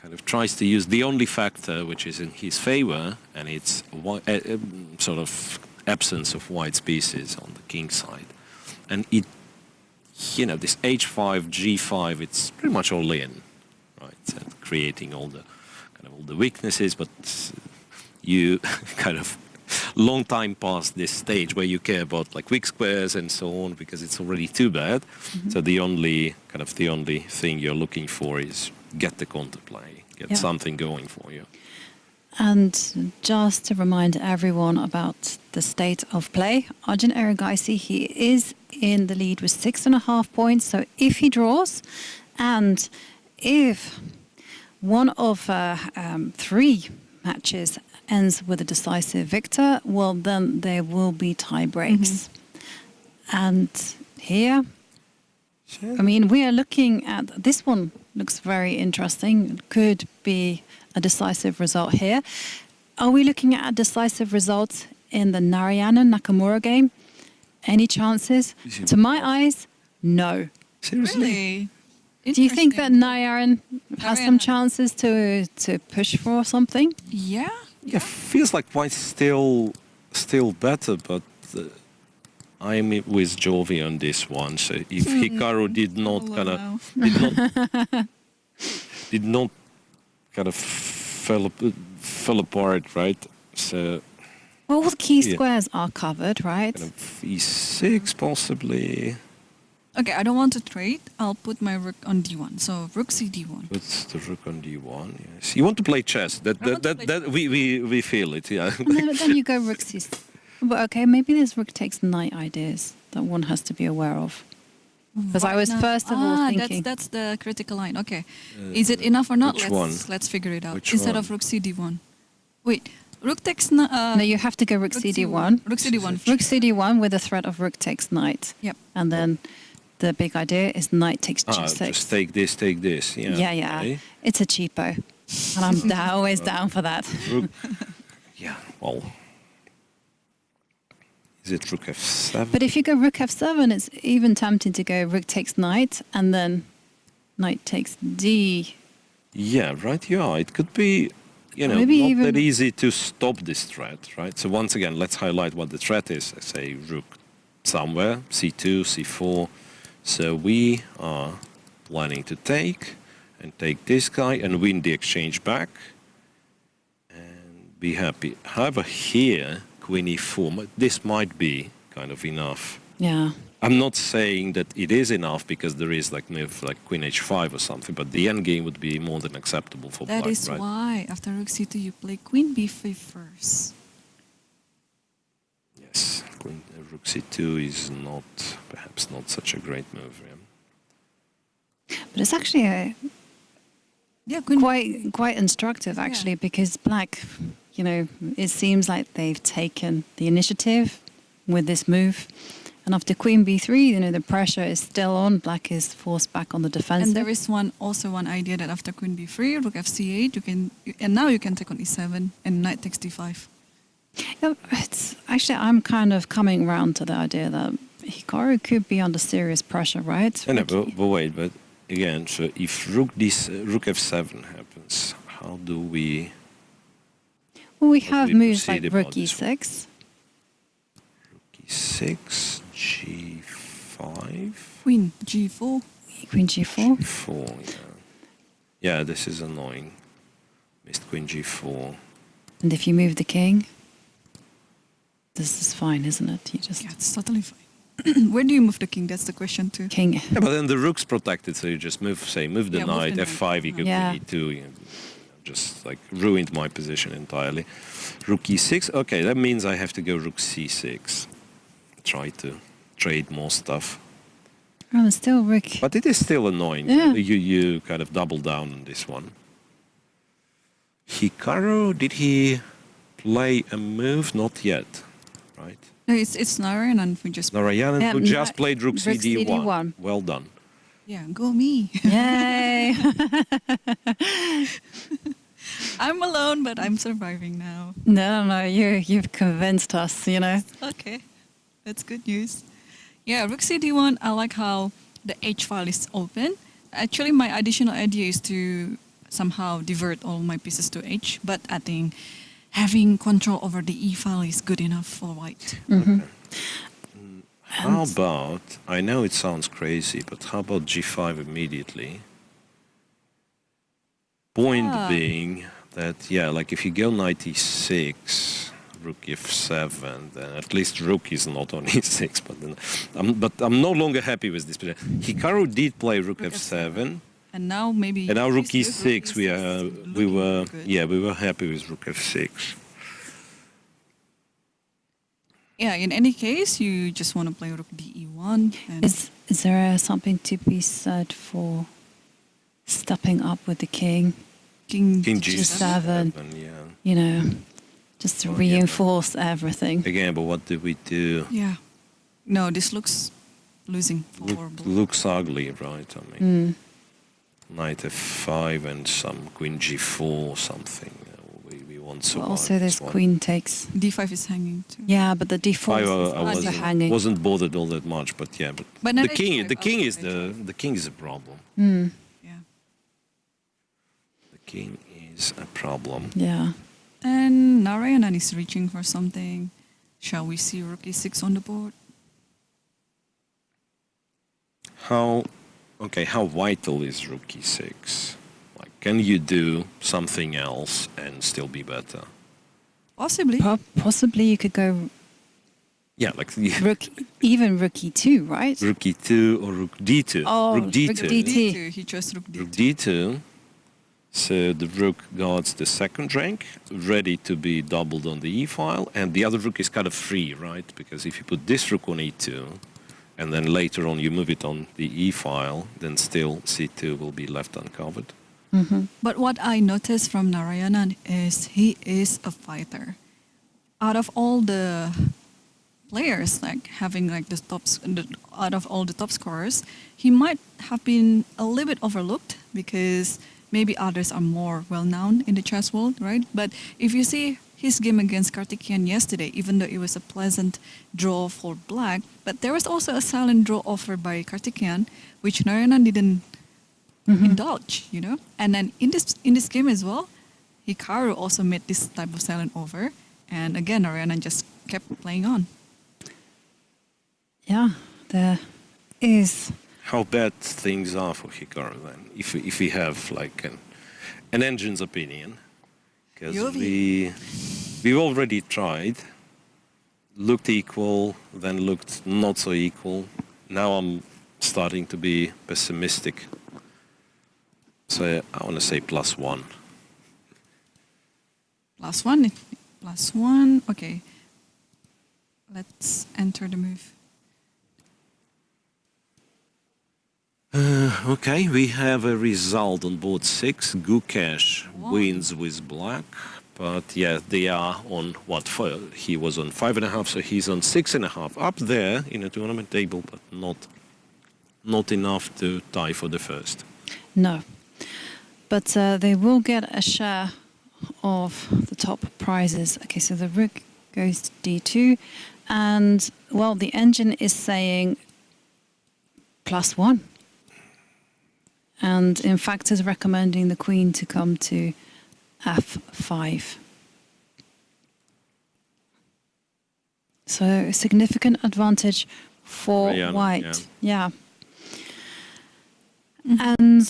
kind of tries to use the only factor which is in his favor, and it's sort of absence of white pieces on the king side. And it, you know, this h5, g5, it's pretty much all in, right? So creating all the kind of all the weaknesses, but you kind of long time past this stage where you care about like weak squares and so on because it's already too bad. So the only thing you're looking for is get the counterplay, get something going for you. And just to remind everyone about the state of play, Arjun Erigaisi, he is in the lead with 6.5 points. So if he draws, and if one of 3 matches ends with a decisive victor, well, then there will be tie breaks. And here, I mean, we are looking at this one. Looks very interesting. It could be a decisive result here. Are we looking at a decisive result in the Narayanan Nakamura game? Any chances? To my eyes, no. Seriously? Really? Do you think that Interesting. Narayanan has some Narayanan. chances to push for something? Yeah. Yeah, feels like white's still better, but I'm with Jovi on this one. So if Hikaru did not Hello kind now. of did not kind of fell apart, right? So Well, all the key Yeah. squares are covered, right? kind of e6 possibly. Okay, I don't want to trade. I'll put my rook on d1. So rook c d1. Puts the rook on d1. Yes, you want to play chess. I want to play We feel it. Yeah. And then you go rook c. But okay, maybe there's rook takes knight ideas that one has to be aware of. Because I was now- first of all thinking. that's the critical line. Okay, is it enough or not? which Let's one? figure it out. Which Instead one? of rook c d1. Wait, rook takes No, you have to go rook cd1. Rook cd1. Rook cd1 with the threat of rook takes knight. Yep. And then the big idea is knight takes g6. Just take this. Yeah. Yeah. okay. It's a cheapo. And I'm always down for that. Rook. Yeah. Well. Is it rook f7? But if you go rook f7, it's even tempting to go rook takes knight and then knight takes d. Yeah, right. Yeah, it could be, not Maybe even- that easy to stop this threat, right? So once again, let's highlight what the threat is. I say rook somewhere, c2, c4. So we are planning to take and take this guy and win the exchange back and be happy. However, here, queen e4, this might be kind of enough. Yeah. I'm not saying that it is enough because there is like move like queen h5 or something, but the endgame would be more than acceptable for That black, is right? why after rook c2 you play queen b5 first. Yes, rook c2 is perhaps not such a great move. Yeah. But it's actually Yeah, queen quite instructive, actually, because black, it seems like they've taken the initiative with this move. And after queen b3, the pressure is still on. Black is forced back on the defensive. And there is also one idea that after queen b3, rook fc8, and now you can take on e7 and knight takes d5. Yeah, it's actually, I'm kind of coming around to the idea that Hikaru could be under serious pressure, right? No, but wait, but again, so if rook f7 happens, how do we? Well, we How have do we moves like proceed rook about this e6. Rook e6, g5, Queen g4. Queen g4. g4. Yeah, yeah, this is annoying. Missed queen g4. And if you move the king, this is fine, isn't it? You just Yeah, it's totally fine. Where do you move the king? That's the question too. king. Yeah, but then the rook's protected, so you just move the Yeah, move the knight, knight. f5, you go Yeah. queen e2. Just like ruined my position entirely. Rook e6. Okay, that means I have to go rook c6. Try to trade more stuff. Oh, it's still rook. But it is still annoying. Yeah. You kind of double down on this one. Hikaru, did he play a move? Not yet, right? No, it's Narayanan who just... Narayanan, Yeah, who just played rook rook cd1. cd1. Well done. Yeah, go me. Yay! I'm alone, but I'm surviving now. no, you've convinced us, Okay, that's good news. Yeah, rook cd1, I like how the h file is open. Actually, my additional idea is to somehow divert all my pieces to h, but I think having control over the e file is good enough for white. How about, I know it sounds crazy, but how about g5 immediately? Point being that, yeah, like if you go knight e6, rook f7, then at least rook is not on e6, but I'm no longer happy with this. Hikaru did play rook f7, And now maybe... and now rook this e6, we looking were good. we were happy with rook f6. Yeah, in any case, you just want to play rook dE1. And Is there something to be said for stepping up with the king? king King G7. yeah. Just to Oh, yeah. reinforce everything. Again, but what did we do? Yeah. No, this looks losing for blue. Looks ugly, right? I mean, knight f5 and some queen g4 or something. We want to. Well, also, this queen takes. D5 is hanging too. Yeah, but the d4 I is also hanging. wasn't bothered all that much, but yeah. But But the now king, H5, the king okay, is the king is a problem. Yeah. The king is a problem. Yeah. And Narayanan is reaching for something. Shall we see rook e6 on the board? How vital is rook e6? Like, can you do something else and still be better? Possibly. Possibly you could go Yeah, like rook e2, right? rook e2 or rook d2. Oh, rook d2. rook d2. D2. He chose rook D2. Rook d2. So the rook guards the second rank, ready to be doubled on the e file, and the other rook is kind of free, right? Because if you put this rook on e2, and then later on you move it on the e file, then still c2 will be left uncovered. But what I noticed from Narayanan is he is a fighter. Out of all the players, like having like out of all the top scorers, he might have been a little bit overlooked because maybe others are more well known in the chess world, right? But if you see his game against Karthikeyan yesterday, even though it was a pleasant draw for black. But there was also a silent draw offered by Karthikeyan, which Narayanan didn't indulge, you know. And then in this game as well, Hikaru also made this type of silent over, and again Narayanan just kept playing on. Yeah, there is. How bad things are for Hikaru then, if we have like an engine's opinion, because we've already tried, looked equal, then looked not so equal. Now I'm starting to be pessimistic. So I want to say +1. +1. Okay, let's enter the move. Okay, we have a result on board 6. Gukesh wins with black, but yeah, they are on what? He was on 5.5, so he's on 6.5. Up there in a tournament table, but not enough to tie for the first. No. But they will get a share of the top prizes. Okay, so the rook goes to d2, and well, the engine is saying +1. And in fact is recommending the queen to come to f5. So a significant advantage for Narayanan, white. Yeah. And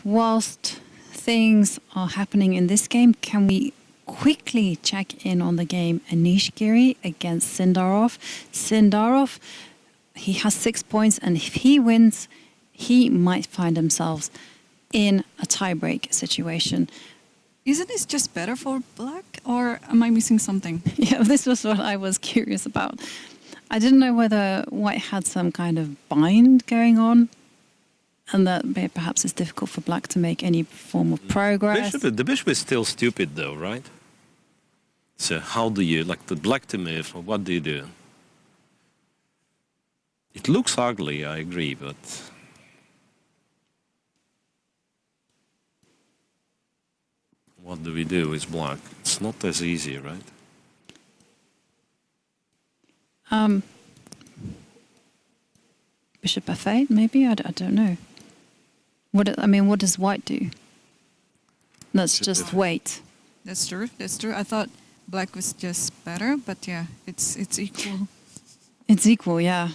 whilst things are happening in this game, can we quickly check in on the game Anish Giri against Sindarov? Sindarov, he has 6 points, and if he wins, he might find himself in a tiebreak situation. Isn't this just better for black, or am I missing something? Yeah, this was what I was curious about. I didn't know whether white had some kind of bind going on, and that perhaps it's difficult for black to make any form of progress. The bishop is still stupid though, right? So how do you, like the black to move, or what do you do? It looks ugly, I agree, but... what do we do with black? It's not as easy, right? Bishop f8, maybe? I don't know. What does white do? Let's just wait. That's true. I thought black was just better, but yeah, it's equal. It's equal, yeah.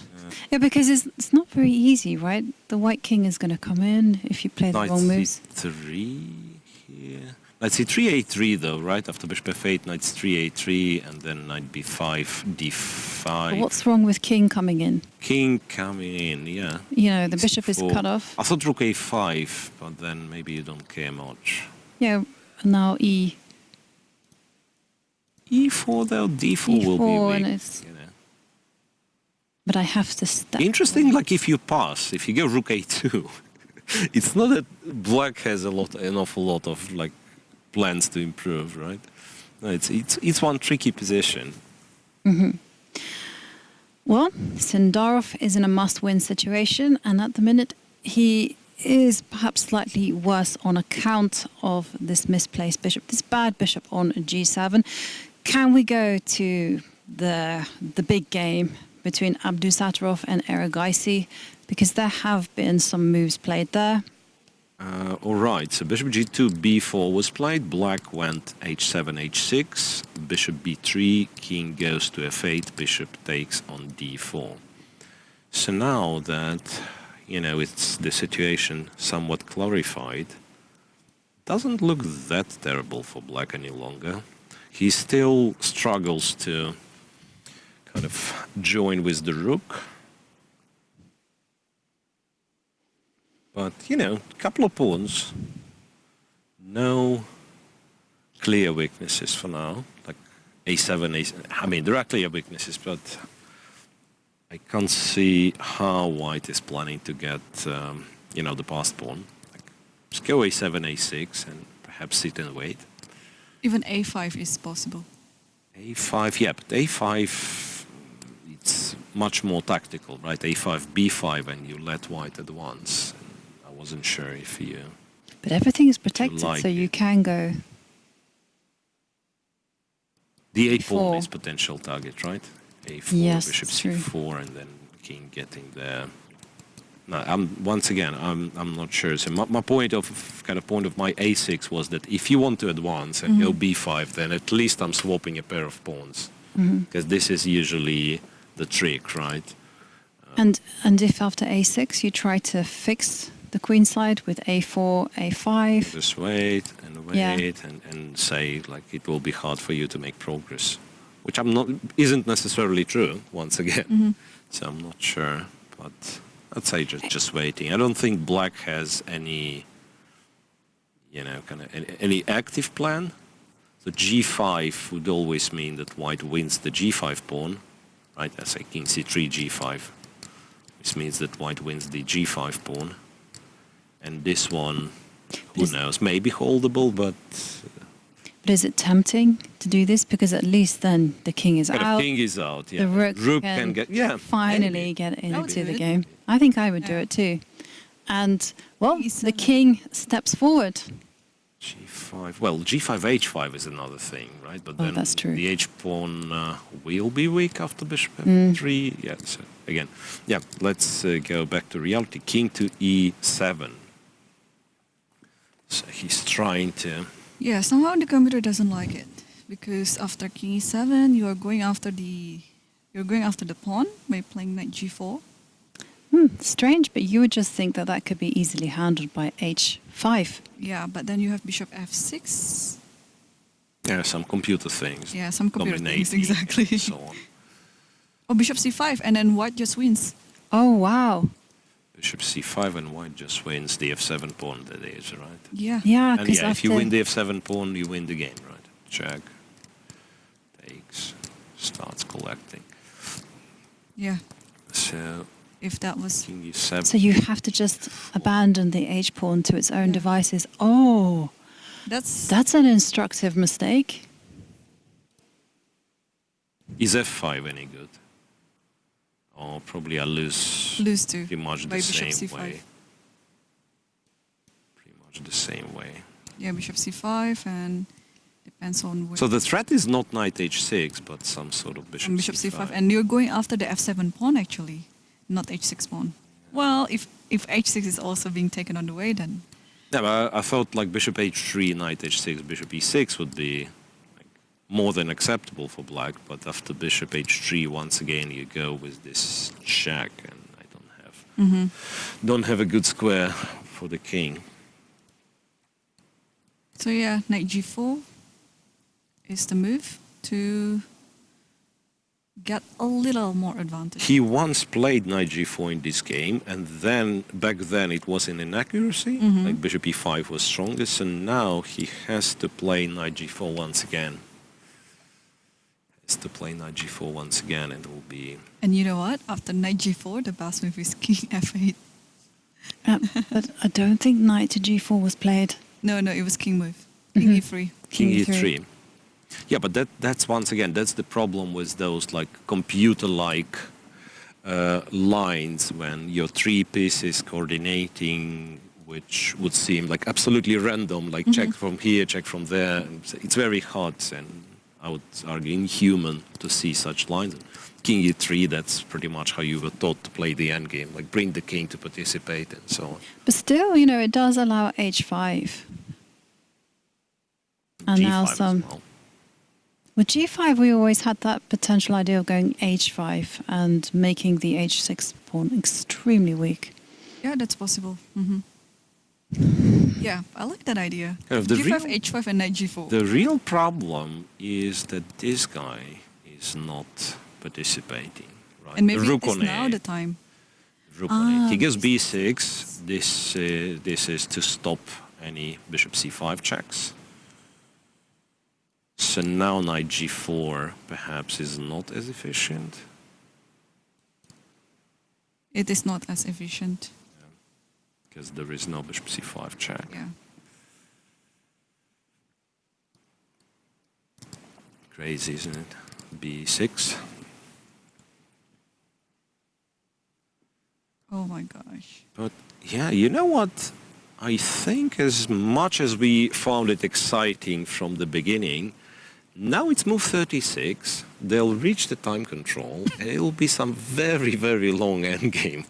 Yeah, because it's not very easy, right? The white king is going to come in if you play the wrong moves. Knight c3 here. Knight c3, a3 though, right? After bishop f8, knight c3, a3, and then knight b5, d5. But what's wrong with king coming in? King coming in, yeah. You know, the bishop is cut off. I thought rook a5, but then maybe you don't care much. Yeah, now e4 though, d4 will be weak, and it's... you know. But I have to step. Interesting, like if you pass, if you go rook a2, it's not that black has an awful lot of like plans to improve, right? No, it's one tricky position. Well, Sindarov is in a must-win situation, and at the minute he is perhaps slightly worse on account of this misplaced bishop, this bad bishop on g7. Can we go to the big game between Abdusattorov and Eragaisi, because there have been some moves played there? All right, so bishop g2, b4 was played. Black went h7, h6, bishop b3, king goes to f8, bishop takes on d4. So now that, you know, it's the situation somewhat clarified, doesn't look that terrible for black any longer. He still struggles to kind of join with the rook. But, you know, a couple of pawns, no clear weaknesses for now, like a7, I mean, there are clear weaknesses, but I can't see how white is planning to get, you know, the passed pawn. Like, just go a7, a6, and perhaps sit and wait. Even a5 is possible. a5, yeah, but a5, it's much more tactical, right? a5, b5, and you let white at once. I wasn't sure if you... But everything is protected, like so you can go. The a pawn E4. is potential target, right? A4, Yes, bishop it's true. c4, and then king getting there. No, once again, I'm not sure. So my point of my a6 was that if you want to advance and go b5, then at least I'm swapping a pair of pawns, because this is usually the trick, right? And if after a6 you try to fix the queen side with a4, a5. Just wait and Yeah. wait and say like it will be hard for you to make progress, which isn't necessarily true. Once again, so I'm not sure, but I'd say just waiting. I don't think black has any, any active plan. So g5 would always mean that white wins the g5 pawn, right? I say king c3, g5. This means that white wins the g5 pawn. And this one, who knows, maybe holdable, but... But is it tempting to do this? Because at least then the king is The out. king is out, yeah. The rook can get, finally maybe. get would into do the it. game. I think I would do it too. And, well, the E7. king steps forward. G5. Well, G5, H5 is another thing, right? But Oh, then that's true. the H pawn will be weak after bishop F3. Yeah, so again, let's go back to reality. King to E7. So he's trying to... Yeah, somehow the computer doesn't like it because after king e7, you are going after the pawn by playing knight g4. Strange, but you would just think that that could be easily handled by h5. Yeah, but then you have bishop f6. Yeah, some computer things. Yeah, some computer things, dominating exactly. and so on. Or bishop c5, and then white just wins. Oh, wow. Bishop c5 and white just wins the f7 pawn, that is, right? Yeah. Yeah, And because if you win the f7 pawn, you win the game, right? Check. Takes. Starts collecting. Yeah. So, If that was... king e7. So you have to just abandon the h pawn to its own Yeah. devices. Oh, that's an instructive mistake. Is f5 any good? Oh, probably I lose to pretty much by the bishop same c5. way. Pretty much the same way. Yeah, bishop c5 and depends on where. So the threat is not knight h6, but some sort of bishop, and bishop c5, and you're going after the f7 pawn actually, not h6 pawn. Well, if h6 is also being taken on the way, then Yeah, but I thought like bishop h3, knight h6, bishop e6 would be like, more than acceptable for black. But after bishop h3, once again you go with this check, and I don't have a good square for the king. so yeah, knight g4 is the move to get a little more advantage. He once played knight g4 in this game, and then back then it was an inaccuracy. Like bishop e5 was strongest, and now he has to play knight g4 once again. And it will be... And you know what? After knight g4, the best move is king f8. But I don't think knight to g4 was played. No, it was king move. King e3. King King e3. Yeah, but that's once again, that's the problem with those like computer-like lines when your three pieces coordinating, which would seem like absolutely random, like check from here, check from there. It's very hard, and I would argue inhuman to see such lines. King e3, that's pretty much how you were taught to play the endgame, like bring the king to participate and so on. But still, it does allow h5. And now G5 as some. well. With g5, we always had that potential idea of going h5 and making the h6 pawn extremely weak. Yeah, that's possible. Yeah, I like that idea. Kind of the g5, real- h5, and knight g4. The real problem is that this guy is not participating, right? And maybe Rook it's on now A. the time. Rook on A. He goes b6. This is to stop any bishop c5 checks. So now knight g4 perhaps is not as efficient. It is not as efficient. Because there is no bishop c5 check. Yeah. Crazy, isn't it? b6. Oh my gosh. But yeah, you know what? I think as much as we found it exciting from the beginning, Now it's move 36. They'll reach the time control, and it will be some very, very long endgame.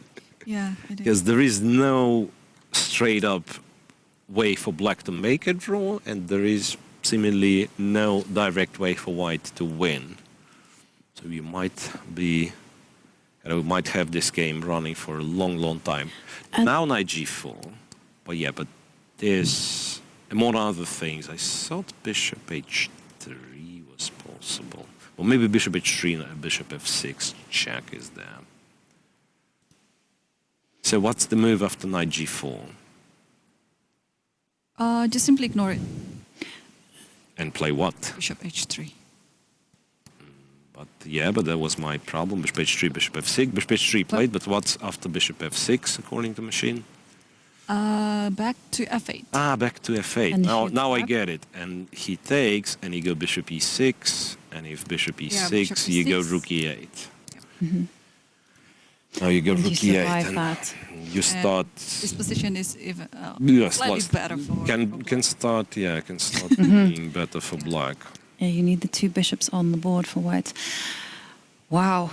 Yeah, it is. Because there is no straight up way for black to make a draw, and there is seemingly no direct way for white to win. So you might be, might have this game running for a long, long time. And now knight g4, but yeah, but there's more other things. I thought bishop h3 was possible, or maybe bishop h3 and bishop f6 check is there. So what's the move after knight g4? Just simply ignore it. And play what? Bishop h3. But yeah, but that was my problem. Bishop h3, bishop f6. Bishop h3 played, but what's after bishop f6 according to machine? Back to f8. Ah, back to f8. And Now I get it. And he takes, and you go bishop e6, and if bishop e6, bishop you go e6. rook e8. Mhm. Now you go And rook you e8, survive and that. you start. This position is even Yes, slightly better for can start. Yeah, can start Mm-hmm. being better for black. Yeah, you need the two bishops on the board for white. Wow.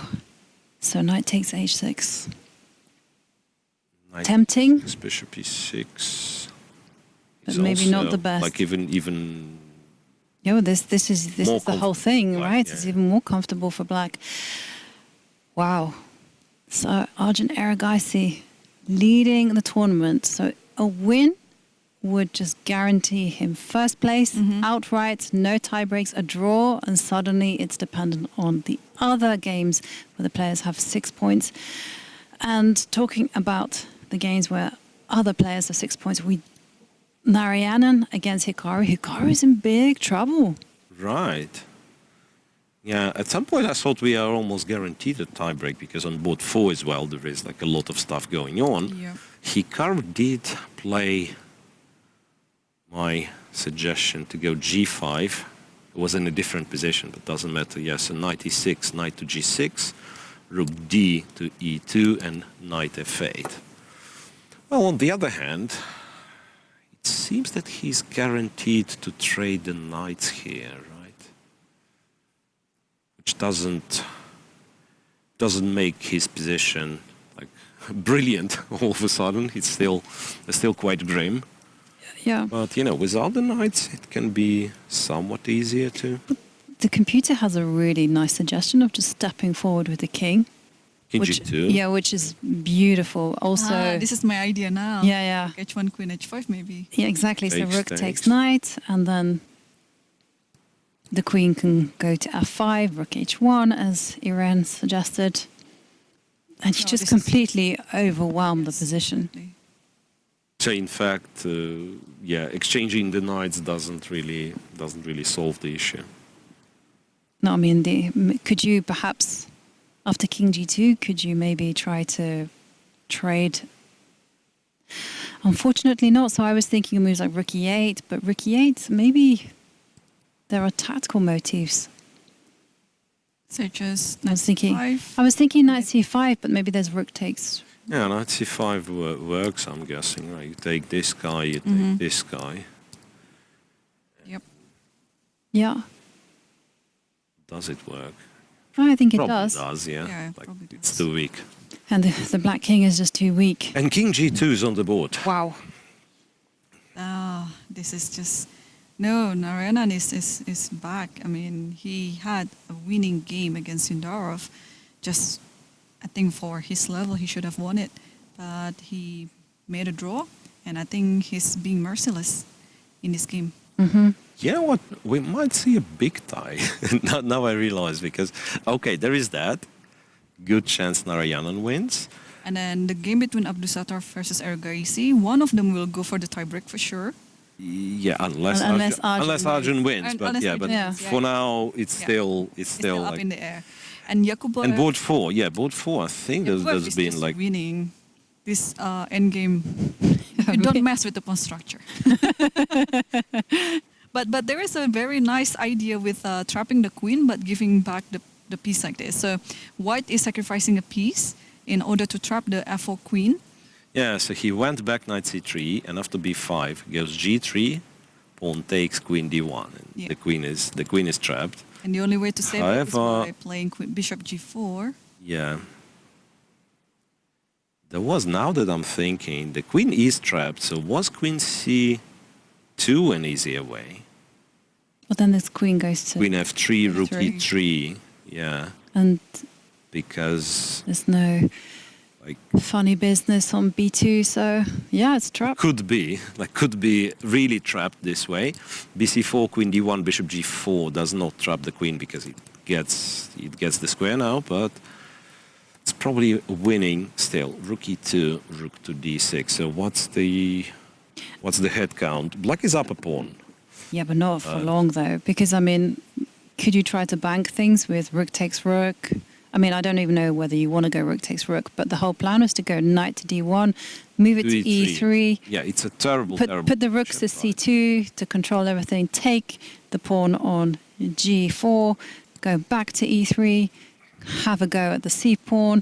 So knight takes h6. Knight Tempting, takes bishop e6. but is maybe not also, the best. Like even Yeah, well, this is More the whole thing, black, right? yeah. It's even more comfortable for black. Wow. So Arjun Erigaisi leading the tournament. So a win would just guarantee him first place, outright, no tie breaks, a draw, and suddenly it's dependent on the other games where the players have 6 points. And talking about the games where other players have 6 points, Narayanan against Hikaru. Hikaru is in big trouble. right. Yeah, at some point I thought we are almost guaranteed a tiebreak because on board 4 as well there is like a lot of stuff going on. Yeah. Hikaru did play my suggestion to go g5. It was in a different position, but doesn't matter. Yes, so knight e6, knight to g6, rook d to e2, and knight f8. Well, on the other hand, it seems that he's guaranteed to trade the knights here, right? Which doesn't make his position like brilliant all of a sudden. It's still quite grim. Yeah. But you know, without the knights, it can be somewhat easier to. The computer has a really nice suggestion of just stepping forward with the king. King Which, g2. yeah, which is beautiful. Also, this is my idea now. yeah. H1, queen, h5 maybe. Yeah, exactly. So Takes, rook takes. takes knight, and then the queen can go to f5, rook h1, as Irene suggested. And you No, just this is- completely overwhelm the Yes, position. definitely. So in fact, yeah, exchanging the knights doesn't really solve the issue. No, I mean, could you perhaps, after king g2, could you maybe try to trade? Unfortunately not. So I was thinking of moves like rook e8, but rook e8, maybe there are tactical motifs. Such as I was thinking, f5. I was thinking knight c5, but maybe there's rook takes. Yeah, knight c5 works. I'm guessing. Right? You take this guy, you take this guy. Yep. Yeah, Does it work? I think it Probably does. yeah. Yeah, Like, probably it's does. too weak. And the black king is just too weak. And king g2 is on the board. Wow. This is just no. Narayanan is back. I mean, he had a winning game against Sindarov. Just, I think for his level, he should have won it, but he made a draw, and I think he's being merciless in this game. You know what? We might see a big tie. now I realize because, okay, there is that. Good chance Narayanan wins. And then the game between Abdusattorov versus Erigaisi, one of them will go for the tiebreak for sure. Yeah, unless Unless Arjun, Arjun wins. But Unless yeah, Arjun but wins, for yeah. now it's Yeah. still It's still up like, in the air. And Yakubboev, and board 4. Yeah, board 4. I think Yakubboev there's is been just like winning this endgame. You don't mess with the pawn structure. But there is a very nice idea with trapping the queen but giving back the piece like this. So white is sacrificing a piece in order to trap the f4 queen. yeah. So he went back knight c3, and after b5 goes g3, pawn takes queen d1, and Yeah. the queen is trapped. And the only way to save it is However- by playing bishop g4. Yeah. There was, now that I'm thinking, the queen is trapped, so was queen c2 an easier way? But then this queen goes to... Queen f3, rook F3. e3, yeah, And because there's no like funny business on b2, so yeah, it's trapped. could be really trapped this way. bc4, queen d1, bishop g4 does not trap the queen because it gets the square now, but it's probably winning still. Rook e2, rook to d6. So what's the head count? Black is up a pawn. Yeah, but not for long though, because I mean, could you try to bank things with rook takes rook? I mean, I don't even know whether you want to go rook takes rook, but the whole plan was to go knight to d1, move it to e3, Yeah, it's a terrible, terrible. put the rooks to c2 to control everything, take the pawn on g4, go back to e3, have a go at the c pawn.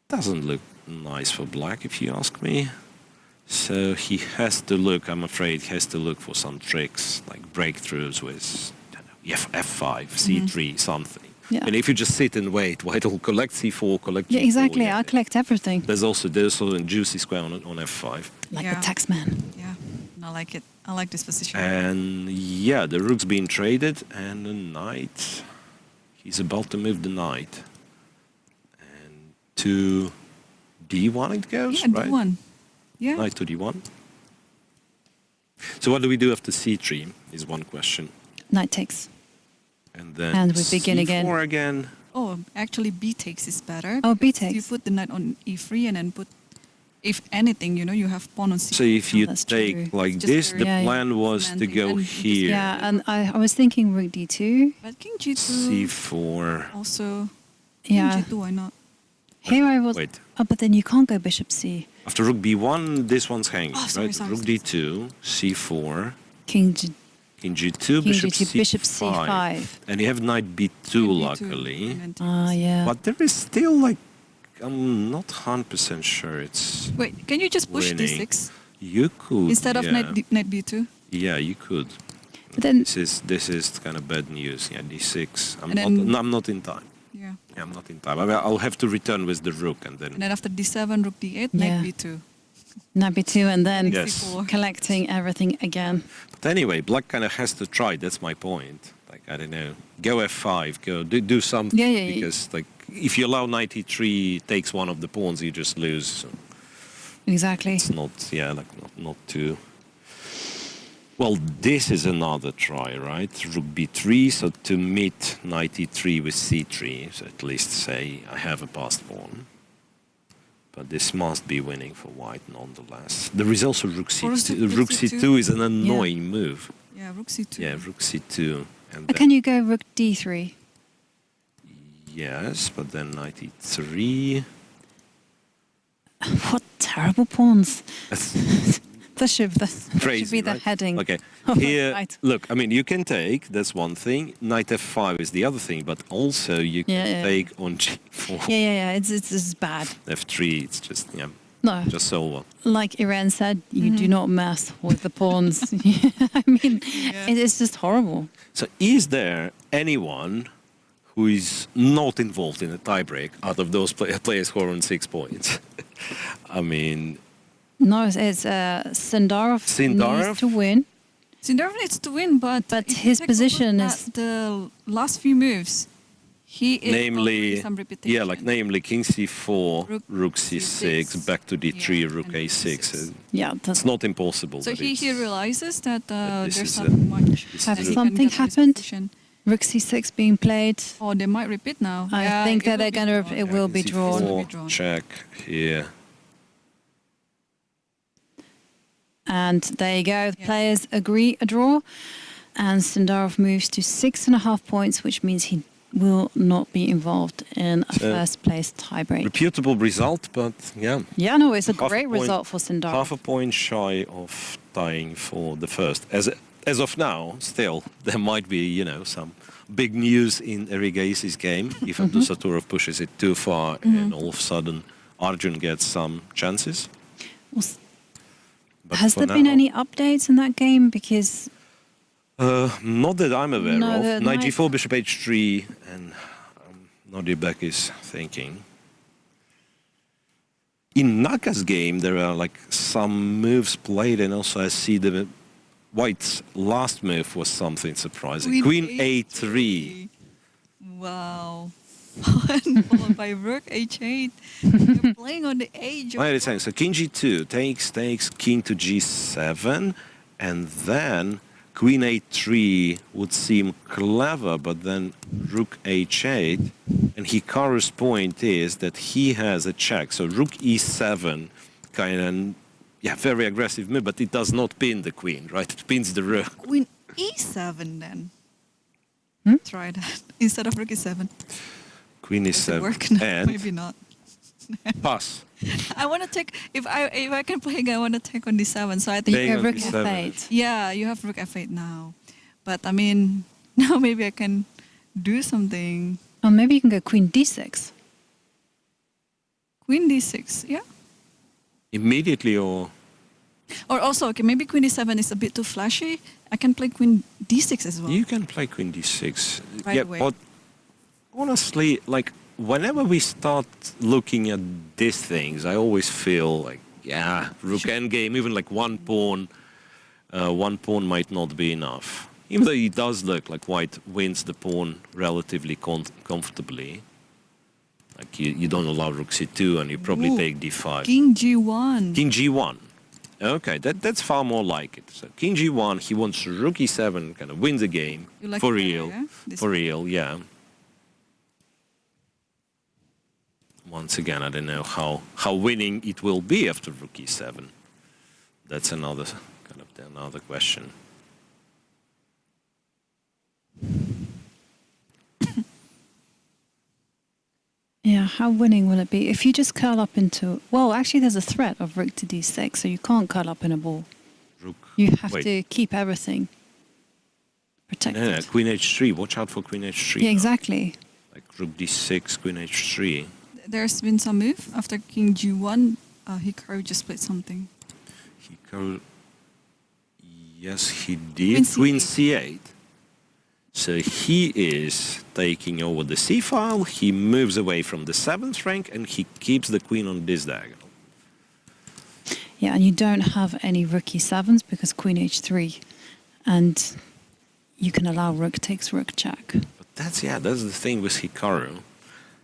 Doesn't look nice for black, if you ask me. So he has to look, I'm afraid, has to look for some tricks, like breakthroughs with, I don't know, f5, c3, something. Yeah. And if you just sit and wait, white will collect c4, collect Yeah, g4. exactly. yeah. I'll collect everything. There's also a juicy square on f5. Like Yeah. the taxman. Yeah, I like it. I like this position. And yeah, the rook's being traded, and the knight, he's about to move the knight. And to d1 it goes, Yeah, right? d1. Yeah. Knight to d1. So what do we do after c3 is one question. Knight takes. And then And we begin c4 again. again. Oh, actually, b takes is better. Oh, b because You takes. put the knight on e3 and then put, if anything, you have pawn on c4. So if you that's take true. like Just this, very- the Yeah, yeah. plan was to Semantic, go and you just- here. Yeah, and I was thinking rook d2. But king g2 c4. also. Yeah. King g2, why not? Here I was. Wait. Oh, but then you can't go bishop c. After rook b1, this one's hanging, Oh, sorry, right? sorry, Rook sorry. d2, c4, King g. king g2, King bishop g2, c5. bishop c5. And you have knight b2, King b2, luckily. and then Ah, yeah. But there is still like, I'm not 100% sure it's Wait, can you just push winning. d6 You could. instead of yeah. knight b2? Yeah, you could. But then, This is kind of bad news. Yeah, d6. And then- I'm not in time. Yeah. Yeah, I'm not in time. I mean, I'll have to return with the rook and then. And then after d7, rook d8, Yeah. knight b2. knight b2, and then Yes. c4. collecting everything again. But anyway, black kind of has to try. That's my point. Like, I don't know. Go f5. Go do something. Yeah, yeah, yeah. Because like, if you allow knight e3 takes one of the pawns, you just lose. So Exactly. it's not. Yeah, like not too. Well, this is another try, right? Rook b3, so to meet knight e3 with c3, so at least say I have a passed pawn. But this must be winning for white nonetheless. There is also rook c2. Rook c2 is an annoying move. Yeah, rook c2. Yeah, rook c2. And But can you go rook d3? yes, but then knight e3. What terrible pawns. That's That should crazy, be the right? heading. Okay, of the here, knight. look, I mean, you can take, that's one thing. Knight f5 is the other thing, but also you can Yeah, yeah. take on g4. Yeah. It's bad. f3, it's just, yeah, No, just over. like Irene said, you do not mess with the pawns. I mean, Yeah. it is just horrible. So is there anyone who is not involved in a tiebreak out of those players who are on 6 points? I mean, No, it's Sindarov Sindarov? needs to win. Sindarov needs to win, but But if his you take a look position at is- the last few moves. He is namely, offering some repetition. yeah, like namely king c4, Rook rook c6, back to d3, Yeah, rook and a6. d6. Yeah, that's It's not impossible. So but he it's- realizes that this there's is not a- much. this that is he a- can Something get with his happened? position. rook c6 being played. Oh, they might repeat now. I Yeah, think it that will they're be gonna. drawn. It Yeah, will king be drawn. Will be c4, drawn. check here. And there you go. The Yeah. players agree a draw, and Sindarov moves to 6.5 points, which means he will not be involved in a So- first place tiebreak. Reputable result, but yeah, Yeah, no, it's a half a great point- result for Sindarov. half a point shy of tying for the first. As of now, still, there might be, some big news in Erigaisi's game if Abdusattorov pushes it too far and all of a sudden Arjun gets some chances. Well, But Has for there been now- any updates in that game? Because Not that I'm aware No, of. the Knight knight- g4, bishop h3, and Nodibek is thinking. In Naka's game, there are like some moves played, and also I see the White's last move was something surprising. Queen a3. Wow. And followed by rook h8. You're playing on the edge. I understand. So king g2 takes, king to g7, and then queen a3 would seem clever, but then rook h8, and Hikaru's point is that he has a check. So rook e7, kind of, yeah, very aggressive move, but it does not pin the queen, right? It pins the rook. Queen e7 then. Try that instead of rook e7. Queen Does it e7, work? No, and maybe not. pass. I want to take if I can play, I want to take on d7. So I think Playing you on rook d7. f8. yeah, you have rook f8 now. But I mean, now maybe I can do something. Or maybe you can go queen d6. Queen d6, yeah. Immediately or... Or also, okay, maybe queen d7 is a bit too flashy. I can play queen d6 as well. You can play queen d6. Right yeah, away. but honestly, like, whenever we start looking at these things, I always feel like, yeah, rook endgame, even like one pawn might not be enough. Even though it does look like white wins the pawn relatively comfortably. Like, you don't allow rook c2 and you probably Ooh, take d5. King g1. King g1. Okay, that's far more like it. So king g1, he wants rook e7, kind of wins the game. You like For it better, real. yeah? This For one. real, yeah. Once again, I don't know how winning it will be after rook e7. That's another question. Yeah, how winning will it be? If you just curl up into... Well, actually, there's a threat of rook to d6, so you can't curl up in a ball. Rook. You have Wait. to keep everything protected. No, queen h3. Watch out for queen h3. Yeah, now. exactly. Like rook d6, queen h3. There's been some move after king g1. Hikaru just played something. Hikaru. Yes, he did. Queen Queen c8. So he is taking over the c-file. He moves away from the 7th rank, and he keeps the queen on this diagonal. Yeah, and you don't have any rook e7s because queen h3. And you can allow rook takes rook check. But that's the thing with Hikaru.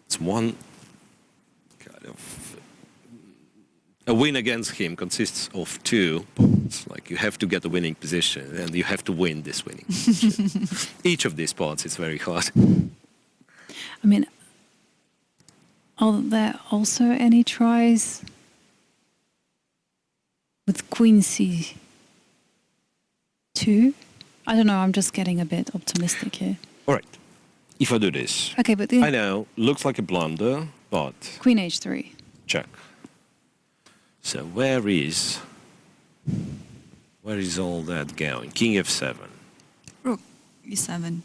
It's one kind of... A win against him consists of two points. Like, you have to get a winning position, and you have to win this winning position. Each of these parts is very hard. I mean, are there also any tries with queen c2? I don't know, I'm just getting a bit optimistic here. All right. If I do this, Okay, but I know, looks like a blunder, but queen h3. check. So where is all that going? King f7, Rook e7.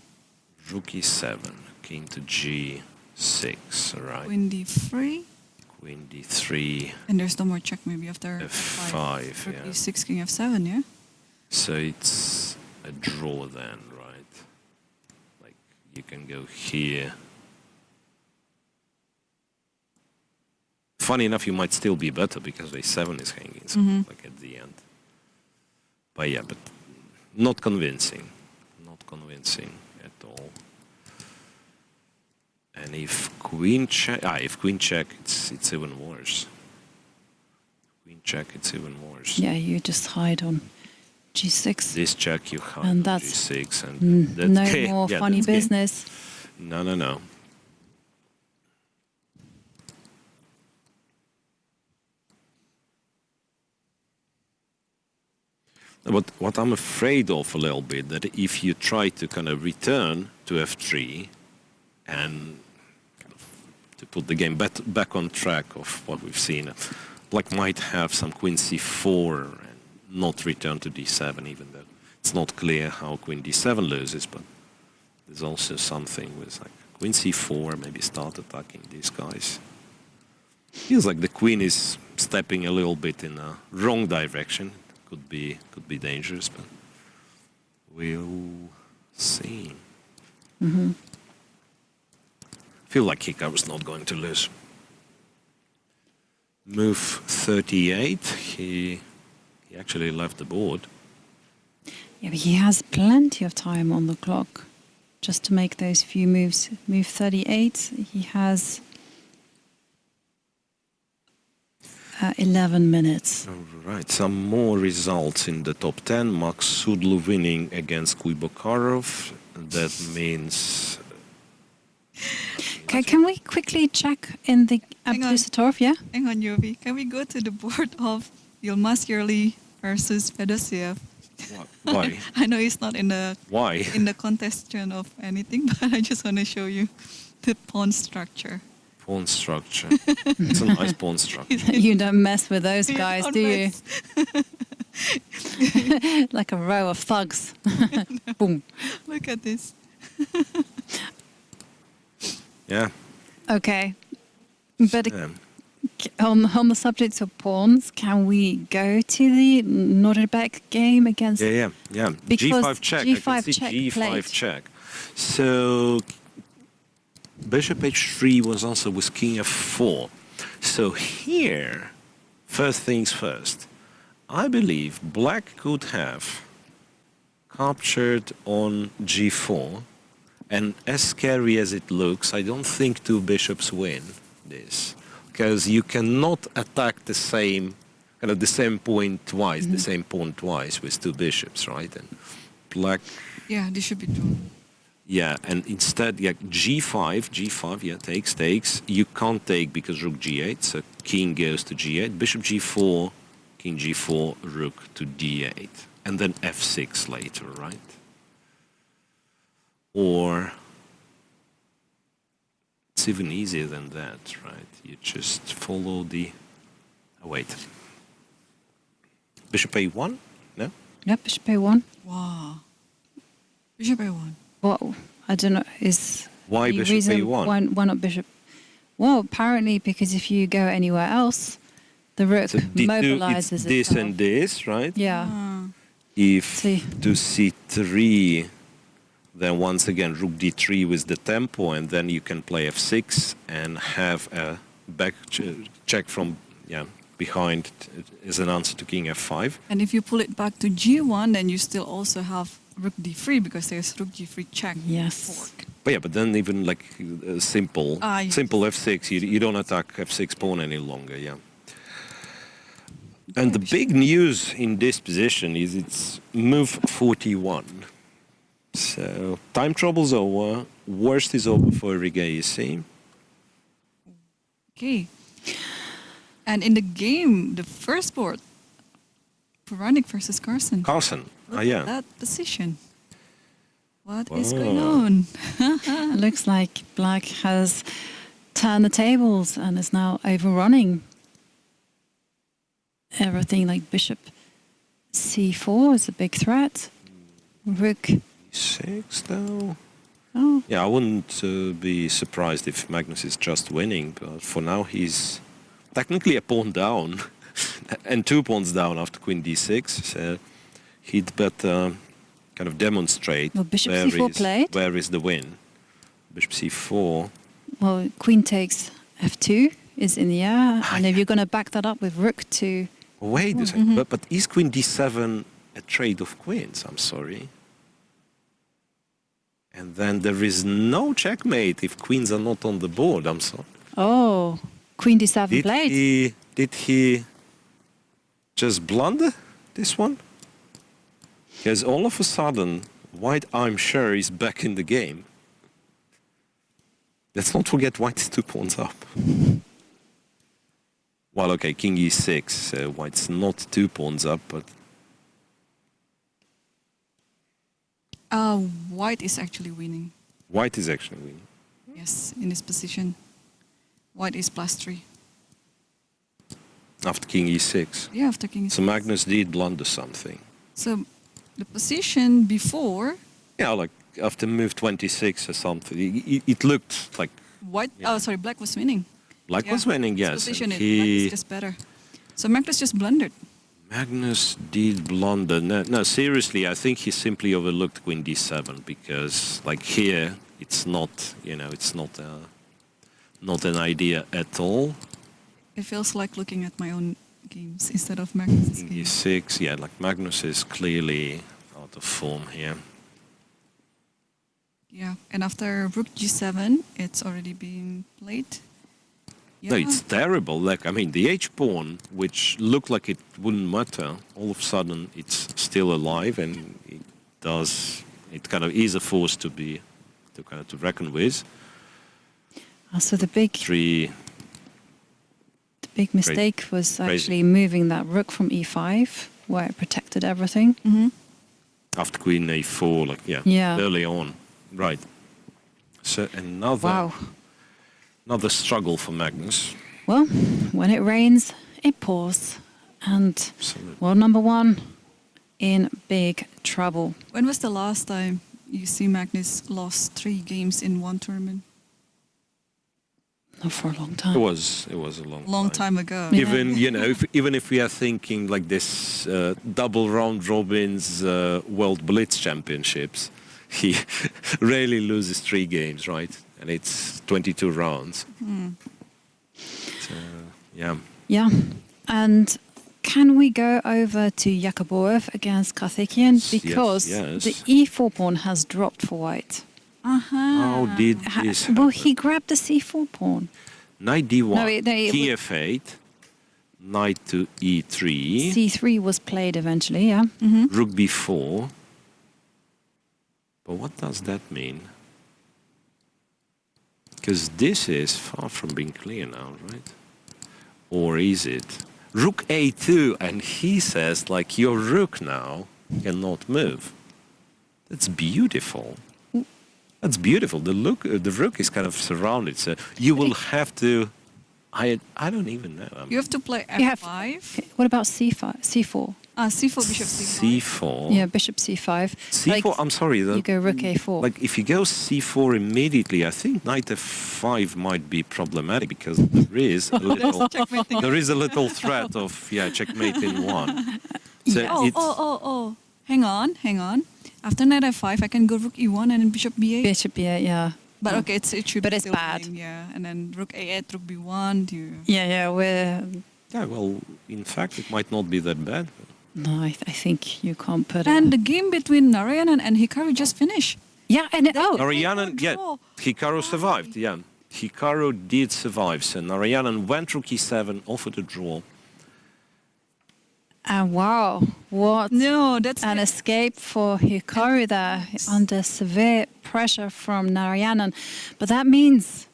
rook e7, king to g6, all right? Queen d3. Queen d3, And there's no more check maybe after f5, Rook yeah. e6, king f7, yeah? So it's a draw then, right? Like, you can go here. Funny enough, you might still be better because a7 is hanging, so like at the end. But yeah, but not convincing. Not convincing at all. And if queen check, it's even worse. Queen check, it's even worse. Yeah, you just hide on g6. This check you have And that's g6, and that's No game. more Yeah, funny that's game. business. No. What I'm afraid of a little bit, that if you try to kind of return to f3 and kind of to put the game back on track of what we've seen, Black might have some queen c4 and not return to d7, even though it's not clear how queen d7 loses, but there's also something with like queen c4, maybe start attacking these guys. Feels like the queen is stepping a little bit in a wrong direction. could be dangerous, but we'll see. Feel like Hikaru's not going to lose. Move 38. He actually left the board. Yeah, but he has plenty of time on the clock just to make those few moves. Move 38, he has 11 minutes. All right, some more results in the top 10. Max Sudlu winning against Yakubboev. That means... Okay, can we quickly check in the Hang on. Abdusattorov? Yeah? Hang on, Yovi. Can we go to the board of Yilmaz Yerli versus Fedosiev? Why? I know it's not in the Why? in the contestation of anything, but I just want to show you the pawn structure. Pawn structure. It's a nice pawn structure. You don't mess with those You guys, don't do you? mess. Like a row of thugs. Boom. Look at this. Yeah. Okay. But yeah. on the subject of pawns, can we go to the Nordbeck game against... Yeah. Because G5 check. G5 I can see check G5 played. check. So bishop h3 was also with king f4. So here, first things first, I believe black could have captured on g4, and as scary as it looks, I don't think two bishops win this, because you cannot attack the same point twice, the same pawn twice with two bishops, right? And black, Yeah, this should be drawn. yeah, and instead, yeah, g5, yeah, takes. You can't take because rook g8, so king goes to g8, bishop g4, king g4, rook to d8, and then f6 later, right? Or it's even easier than that, right? You just follow the... Oh, wait. Bishop a1? No? Yeah, bishop a1. Wow. Bishop a1. Well, I don't know, is... Why the bishop reason a1? Why not bishop? Well, apparently because if you go anywhere else, the rook So d2, mobilizes it's this itself. and this, right? Yeah. Ah. If See. to c3, then once again rook d3 with the tempo, and then you can play f6 and have a back check from behind as an answer to king f5. And if you pull it back to g1, then you still also have rook d3 because there's rook g3 check. Yes. Fork. But then even like simple Yes. f6, you don't attack f6 pawn any longer, yeah. And the big news in this position is it's move 41. So time trouble's over, worst is over for Riga, you see. Okay. And in the game, the first board, Puranik versus Carlsen. Carlsen, Look yeah. at that position. What is Wow. going on? It looks like black has turned the tables and is now overrunning everything. Like bishop c4 is a big threat. Rook. 6 though. Oh, Yeah, I wouldn't be surprised if Magnus is just winning, but for now he's technically a pawn down and 2 pawns down after queen d6. So he'd better kind of demonstrate Well, bishop c4 played. where is the win. Bishop c4. well, queen takes f2 is in the air. And if you're going to back that up with rook to... Wait a second, but is queen d7 a trade of queens? I'm sorry. And then there is no checkmate if queens are not on the board. I'm sorry. Oh, queen d7 played. Did he just blunder this one? Because all of a sudden, white, I'm sure, is back in the game. Let's not forget white is 2 pawns up. Well, okay, king e6. White's not 2 pawns up, but White is actually winning. white is actually winning. Yes, in this position. White is +3. After king e6. Yeah, after king So e6. Magnus did blunder something. So the position before, Yeah, like after move 26 or something. It looked like white, Yeah. oh sorry, black was winning. black Yeah. was winning, This yes. position and is black is just better. So Magnus just blundered. Magnus did blunder. No, seriously, I think he simply overlooked Queen D7 because, like here, it's not, it's not an idea at all. It feels like looking at my own games instead of Magnus's King games. D6, yeah, like Magnus is clearly out of form here. Yeah, and after Rook G7, it's already being played. Yeah. No, it's terrible. Like, I mean, the H-pawn, which looked like it wouldn't matter, all of a sudden it's still alive, and it kind of is a force to reckon with. So the big mistake was actually moving that rook from E5, where it protected everything. Mm-hmm. After Queen A4, like, early on. Right. So another struggle for Magnus. Well, when it rains, it pours. And Absolutely. world number one in big trouble. When was the last time you see Magnus lost 3 games in one tournament? Not for a long time. It was a long Time ago. Yeah. Even if we are thinking like this double round robins World Blitz Championships, he rarely loses 3 games, right? And it's 22 rounds. So, yeah. Yeah. And can we go over to Yakubboev against Karthikeyan? Because yes. the E4 pawn has dropped for white. How did this happen? Well, he grabbed the C4 pawn. Knight D1, No, Key F8, Knight to E3, C3 was played eventually, yeah. Rook B4. But what does that mean? Because this is far from being clear now, right? Or is it? Rook A2, and he says, like, your rook now cannot move. That's beautiful. That's beautiful. The rook is kind of surrounded, so you will have to. I don't even know. You have to play You have- F5. What about C5, C4? C4, Bishop C5. C4. Yeah, bishop C5. C4. I'm sorry. You go rook A4. Like if you go C4 immediately, I think Knight F5 might be problematic because there is a little threat of checkmate in one. So Oh. Hang on. After Knight F5, I can go Rook E1 and then Bishop B8. Bishop, yeah. But okay, it should But be it's still bad. winning, yeah. And then Rook A8, Rook B1. Yeah, we're... yeah, well, in fact, it might not be that bad. No, I think you can't put And it... the game between Narayanan and Hikaru just finished. Yeah, and... Narayanan, draw. Hikaru survived, yeah. Hikaru did survive, so Narayanan went Rook E7, offered a draw. And wow, what No, that's an escape for Hikaru there under severe pressure from Narayanan. But that means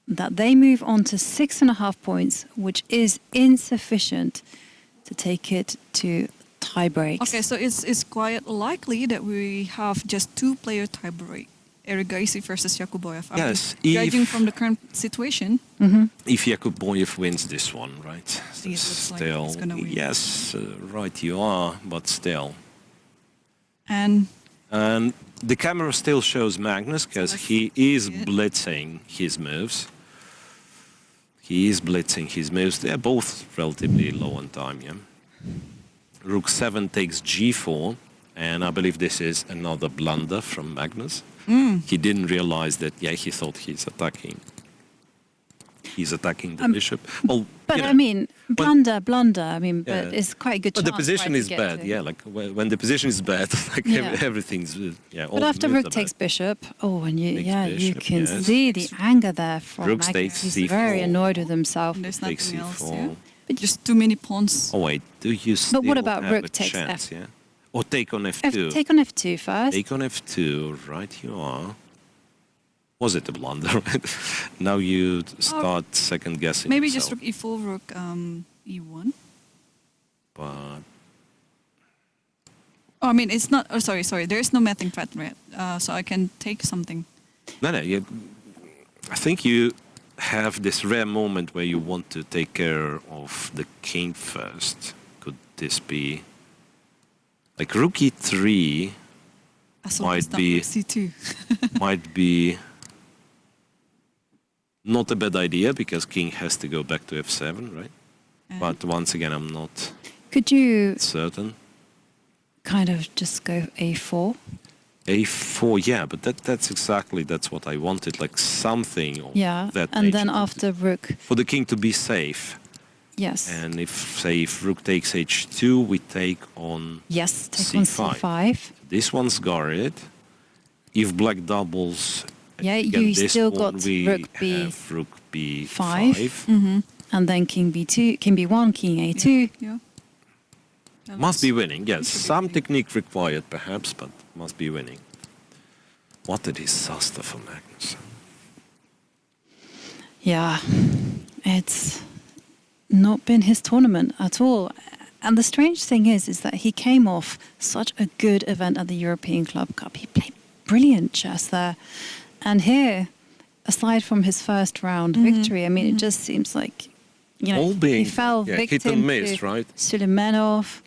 that they move on to 6.5 points, which is insufficient to take it to tie breaks. Okay, so it's quite likely that we have just 2-player tiebreak. Erigaisi versus Yakubboev. Yes, Judging if- from the current situation. If Yakubboev wins this one, right? think it looks like Still, he's gonna win. yes, right you are, but still. And And the camera still shows Magnus because let's he is see it. blitzing his moves. He is blitzing his moves. They're both relatively low on time, yeah. Rook 7 takes G4, and I believe this is another blunder from Magnus. He didn't realize that, he thought he's attacking. He's attacking the bishop. Well, But you know, I mean, blunder. I mean, Yeah. but it's quite a good but chance. the position right, is to get bad, to. yeah. Like when the position is bad, like Yeah. everything's, all But the after moves rook are takes bad. bishop, and you Bishop, can yes. see the anger there from Rook Magnus. takes He's C4. very annoyed with himself. there's Takes nothing else, C4. yeah? But just too many pawns. Oh wait, do you still what about have rook a takes chance, F? yeah? Or take on F2. Take on F2 first. Take on F2, right you are. Was it a blunder? Now you start second guessing Maybe yourself. just rook E4, rook E1. But Oh, I mean, it's not. Oh, sorry. There is no mating threat, right? So I can take something. no, I think you have this rare moment where you want to take care of the king first. Could this be like rook E3 So Might it's not be- rook C2. might be not a bad idea because king has to go back to F7, right? And- But once again, I'm not. Could you certain. kind of just go a4? A4, yeah, but that's what I wanted, like something of Yeah, that and then nature to after rook, for the king to be safe. yes. And if rook takes h2, we take on Yes, take on c5. c5. This one's guarded. If black doubles, Yeah, again, you this still pawn, got we rook b5. have rook b5. And then king b2, king b1, king a2. Yeah. That Must looks- be winning. Yes, it should be some winning. technique required, perhaps, but must be winning. What a disaster for Magnus. Yeah, it's not been his tournament at all. And the strange thing is that he came off such a good event at the European Club Cup. He played brilliant chess there. And here, aside from his first round victory, I mean, it just seems like, you know, All being, he fell yeah, hit victim and miss, to right? Suleimanov.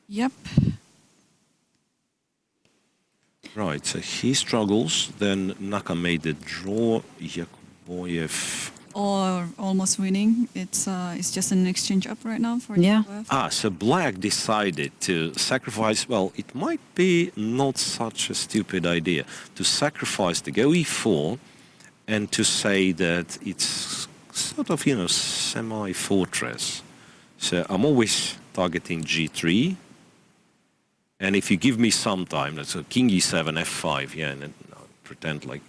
Yep. Right, so he struggles. Then Naka made the draw. Yakubboev. Or almost winning. It's just an exchange up right now for Yeah. Yakubboev. So black decided to sacrifice. Well, it might be not such a stupid idea to sacrifice the go e4 and to say that it's sort of, you know, semi-fortress. So I'm always targeting g3. And if you give me some time, that's a king e7, f5, yeah, and then pretend like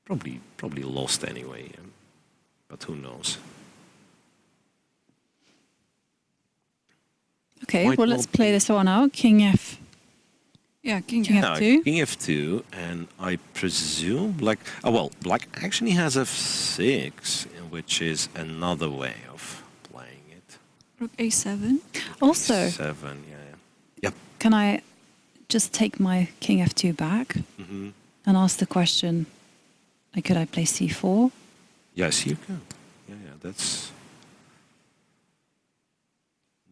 probably lost anyway, yeah. But who knows? Okay, Might well, not let's play be. this one out. King f. Yeah, king King F. F2. King f2, and I presume black. Oh well, black actually has f6, which is another way of playing it. Rook a7. Also, 7, yeah. Yep. can I just take my king f2 back Hmm. and ask the question, like, could I play c4? Yes, you can. Yeah, that's.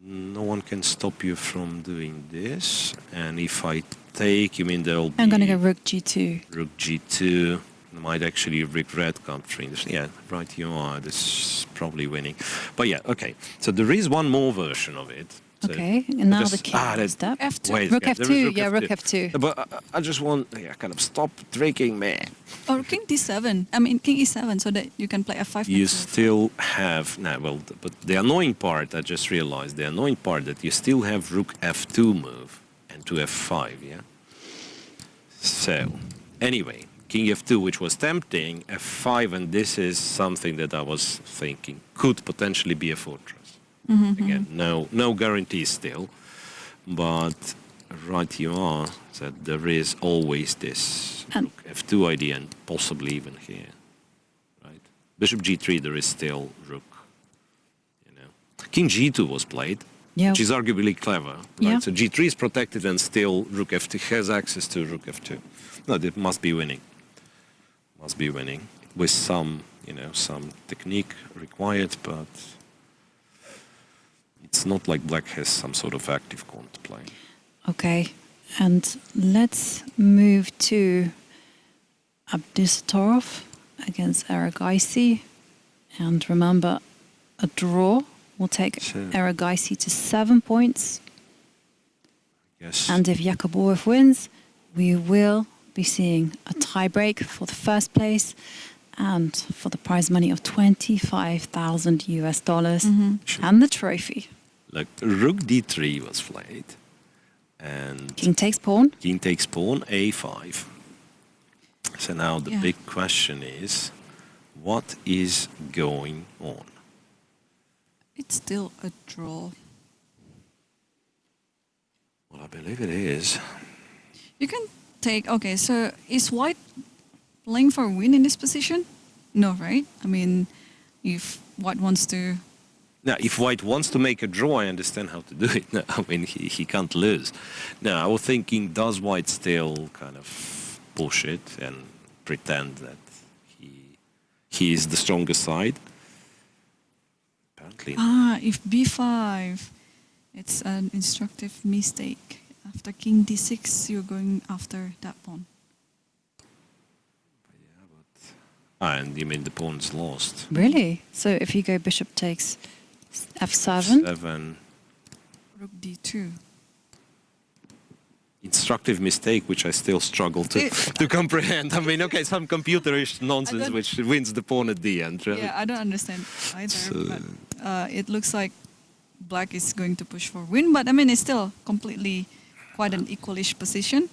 No one can stop you from doing this. And if I take, you mean there'll be I'm going to go rook g2. rook g2. I might actually regret capturing this. Yeah, right, you are. This is probably winning. But yeah, okay. So there is one more version of it. So Okay, and now the this- king that- step. F2. Wait, Rook yeah, there is f2, yeah, rook f2. But I just want, kind of stop tricking me. Or king d7. I mean, king e7, so that you can play f5. You and still have, but the annoying part, I just realized, the annoying part that you still have rook f2 move and to f5, yeah? So, anyway, king f2, which was tempting, f5, and this is something that I was thinking could potentially be a fortress. Again, no guarantees still, but right you are, that there is always this And- rook f2 idea, and possibly even here, right? Bishop g3, there is still rook, you know. King g2 was played, Yeah. which is arguably clever, right? Yeah. So g3 is protected and still rook f2 has access to rook f2. No, it must be winning. Must be winning with some, some technique required, but it's not like black has some sort of active pawn to play. Okay, and let's move to Abdusattorov against Aragaisi. And remember, a draw will take Sure. Aragaisi to 7 points. Yes. And if Yakubboev wins, we will be seeing a tiebreak for the first place and for the prize money of $25,000 US and the trophy. Like rook d3 was played, and King takes pawn. king takes pawn a5. So now the Yeah. big question is, what is going on? It's still a draw. Well, I believe it is. You can take, okay, so is white playing for a win in this position? No, right? I mean, if white wants to, Now, if white wants to make a draw, I understand how to do it. No, I mean, he can't lose. Now, I was thinking, does white still kind of push it and pretend that he is the stronger side? Apparently not. if b5, it's an instructive mistake. After king d6, you're going after that pawn. And you mean the pawn's lost. Really? So if you go bishop takes f7, 7. Rook d2. Instructive mistake, which I still struggle to comprehend. I mean, okay, some computerish nonsense which wins the pawn at the end. Really. Yeah, I don't understand either. So- But it looks like black is going to push for win, but I mean it's still completely quite an equalish position.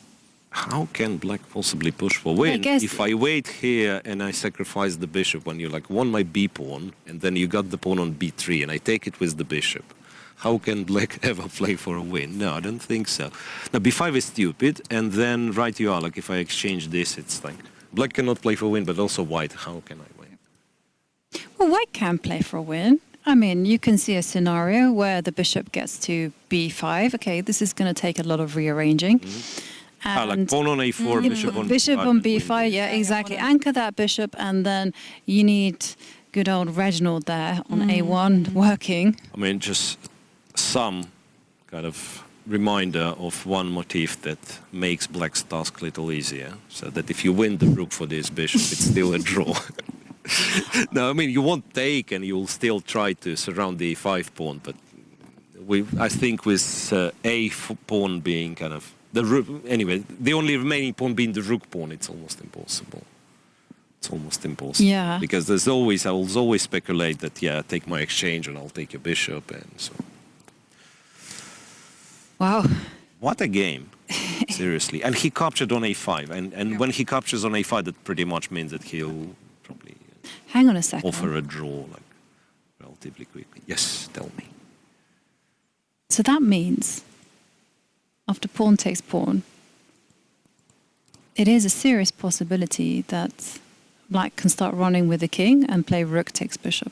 How can black possibly push for win guess- if I wait here and I sacrifice the bishop when you like won my b pawn and then you got the pawn on b3 and I take it with the bishop? How can black ever play for a win? No, I don't think so. Now b5 is stupid, and then right you are, like if I exchange this, it's like black cannot play for win, but also white. How can I win? well, white can play for a win. I mean, you can see a scenario where the bishop gets to b5. Okay, this is going to take a lot of rearranging. Like pawn on a4, bishop on bishop b5. on and win b5, this. yeah, exactly. Anchor that bishop, and then you need good old Reginald there on a1 working. I mean, just some kind of reminder of one motif that makes black's task a little easier. So that if you win the rook for this bishop, it's still a draw. No, I mean, you won't take and you'll still try to surround the e5 pawn, but I think with pawn being kind of the rook, anyway, the only remaining pawn being the rook pawn, it's almost impossible. It's almost impossible. Yeah. Because I will always speculate that, yeah, take my exchange and I'll take your bishop and so. Wow. What a game. Seriously. And he captured on a5. And when he captures on a5, that pretty much means that he'll probably Hang on a second. offer a draw like relatively quickly. Yes, tell me. So that means after pawn takes pawn, it is a serious possibility that black can start running with the king and play rook takes bishop.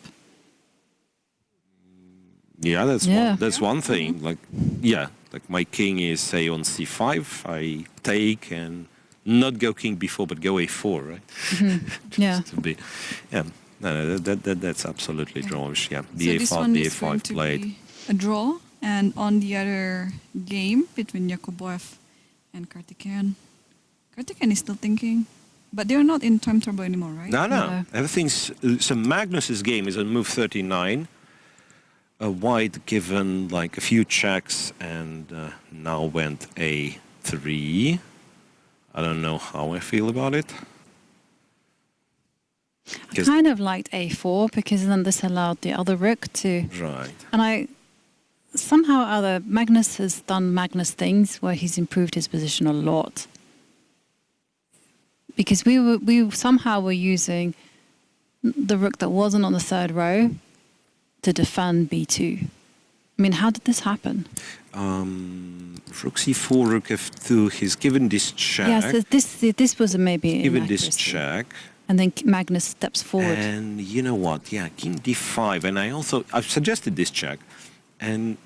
Yeah, Yeah. that's one thing. Like, yeah, like my king is say on c5, I take and not go king b4, but go a4, right? Yeah. Just to be, yeah. No, that's absolutely drawish. Yeah, So this one is going ba5 to played. be a draw, and on the other game between Yakubboev and Karthikeyan, Karthikeyan is still thinking, but they're not in time trouble anymore, right? No. No. Everything's so Magnus's game is on move 39. White given like a few checks and now went a3. I don't know how I feel about it. I kind of liked a4 because then this allowed the other rook to... Right. And somehow or other, Magnus has done Magnus things where he's improved his position a lot. Because we somehow were using the rook that wasn't on the third row to defend b2. I mean, how did this happen? Rook c4, rook f2. He's given this check. Yes, this was maybe an given this inaccuracy. check. And then Magnus steps forward. And you know what? Yeah, king d5. And I've suggested this check. And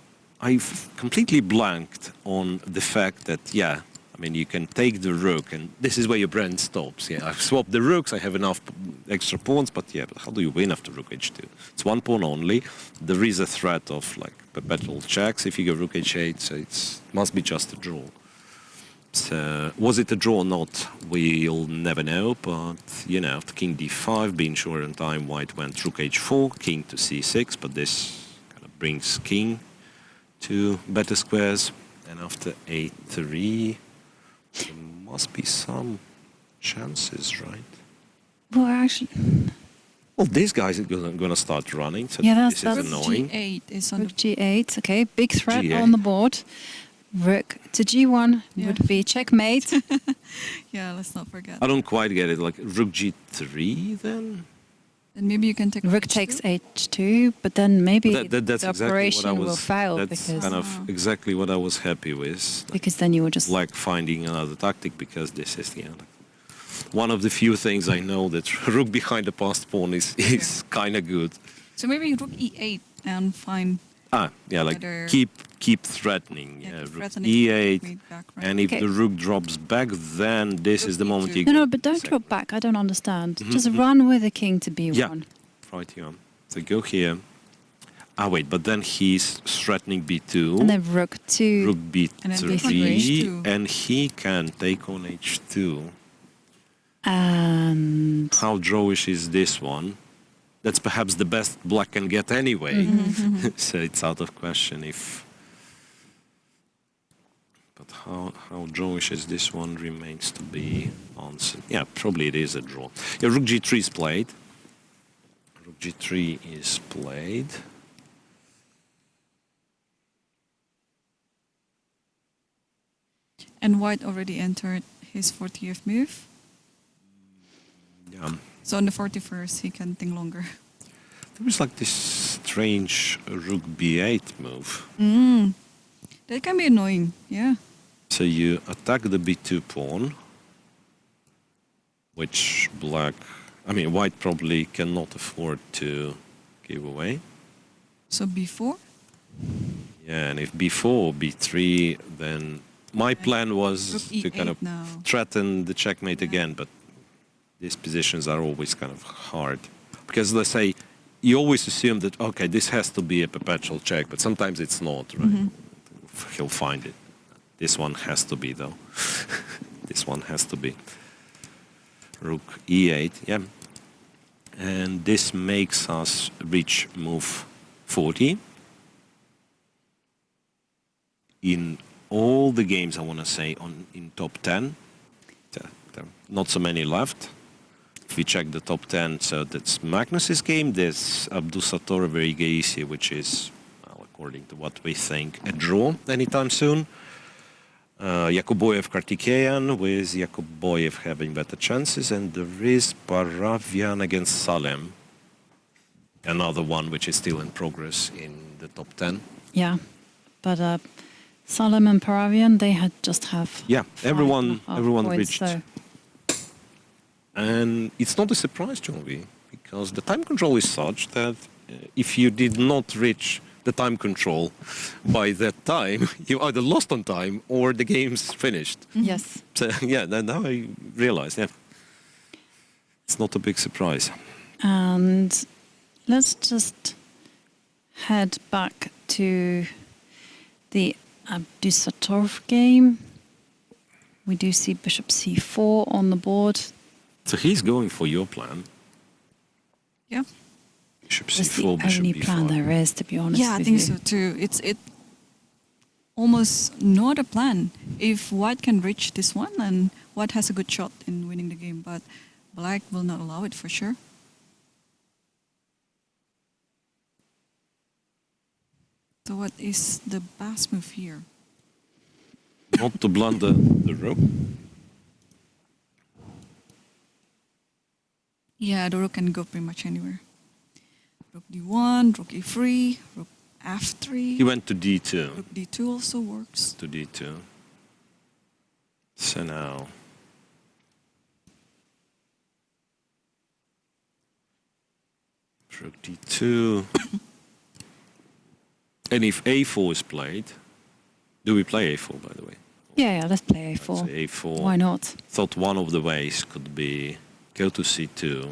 I've completely blanked on the fact that, yeah, I mean, you can take the rook, and this is where your brain stops. Yeah, I've swapped the rooks, I have enough extra pawns, but yeah, but how do you win after rook h2? It's one pawn only. There is a threat of like perpetual checks if you go rook h8, so it must be just a draw. So, was it a draw or not? We'll never know, but you know, after king d5, being sure in time, white went rook h4, king to c6, but this kind of brings king to better squares, and after a3, there must be some chances, right? Well, actually, Well, this guy's going to start running, so Yeah, this that's is annoying. G8 is on rook g8, okay, big threat G8. on the board. Rook to g1 Yeah. would be checkmate. Yeah, let's not forget. I don't quite get it. Like rook g3, then And maybe you can take Rook takes h2, but then maybe that's the exactly what I operation was. will fail That's because kind of exactly what I was happy with. then you will just Like finding another tactic, because this is one of the few things I know that rook behind the passed pawn is kind of good. So maybe rook e8 and find Like Whether- keep threatening. keep rook threatening e8, mate back, right? and if Okay. the rook drops back, then this Rook is the moment e2. you no, go but don't second. drop back. I don't understand. Just run with the king to b1. Yeah. Right here. So go here. Wait, but then he's threatening b2. And then rook to rook And then b3, h2. and he can take on h2. And How drawish is this one? That's perhaps the best black can get anyway. So it's out of question if... But how drawish is this one remains to be answered. Yeah, probably it is a draw. Yeah, rook g3 is played. Rook g3 is played. And White already entered his 40th move. Yeah. So on the 41st, he can think longer. There is like this strange rook b8 move. That can be annoying, yeah. So you attack the b2 pawn, which White probably cannot afford to give away. So b4? Yeah, and if b4 or b3, then my plan was Rook to kind E8 of now. threaten the checkmate again, but these positions are always kind of hard. Because let's say, you always assume that, okay, this has to be a perpetual check, but sometimes it's not, right? He'll find it. This one has to be, though. This one has to be. Rook e8, yeah. And this makes us reach move 40. In all the games, I want to say, in top 10, there are not so many left. If we check the top 10, so that's Magnus's game, there's Abdusattorov Verigasi, which is, well, according to what we think, a draw anytime soon. Yakubboev Karthikeyan, with Yakubboev having better chances, and there is Paravian against Salem, another one which is still in progress in the top 10. yeah, but Salem and Paravian, they had just have Yeah, everyone 5.5 points, reached. so And it's not a surprise, Jovi, because the time control is such that if you did not reach the time control by that time, you either lost on time or the game's finished. yes. So yeah, now I realize, yeah, it's not a big surprise. And let's just head back to the Abdusattorov game. We do see bishop c4 on the board. So he's going for your plan. Yeah. Bishop That's the c4, bishop only b5. plan there is, to be honest Yeah, I with think you. so too. It's almost not a plan. If White can reach this one, then White has a good shot in winning the game, but Black will not allow it for sure. So what is the best move here? Not to blunder the rook. Yeah, the rook can go pretty much anywhere. Rook d1, rook e3, rook f3. He went to d2. Rook d2 also works. To d2. So now... Rook d2. And if a4 is played... Do we play a4, by the way? Yeah, let's play a4. Let's say a4. Why not? Thought one of the ways could be go to c2,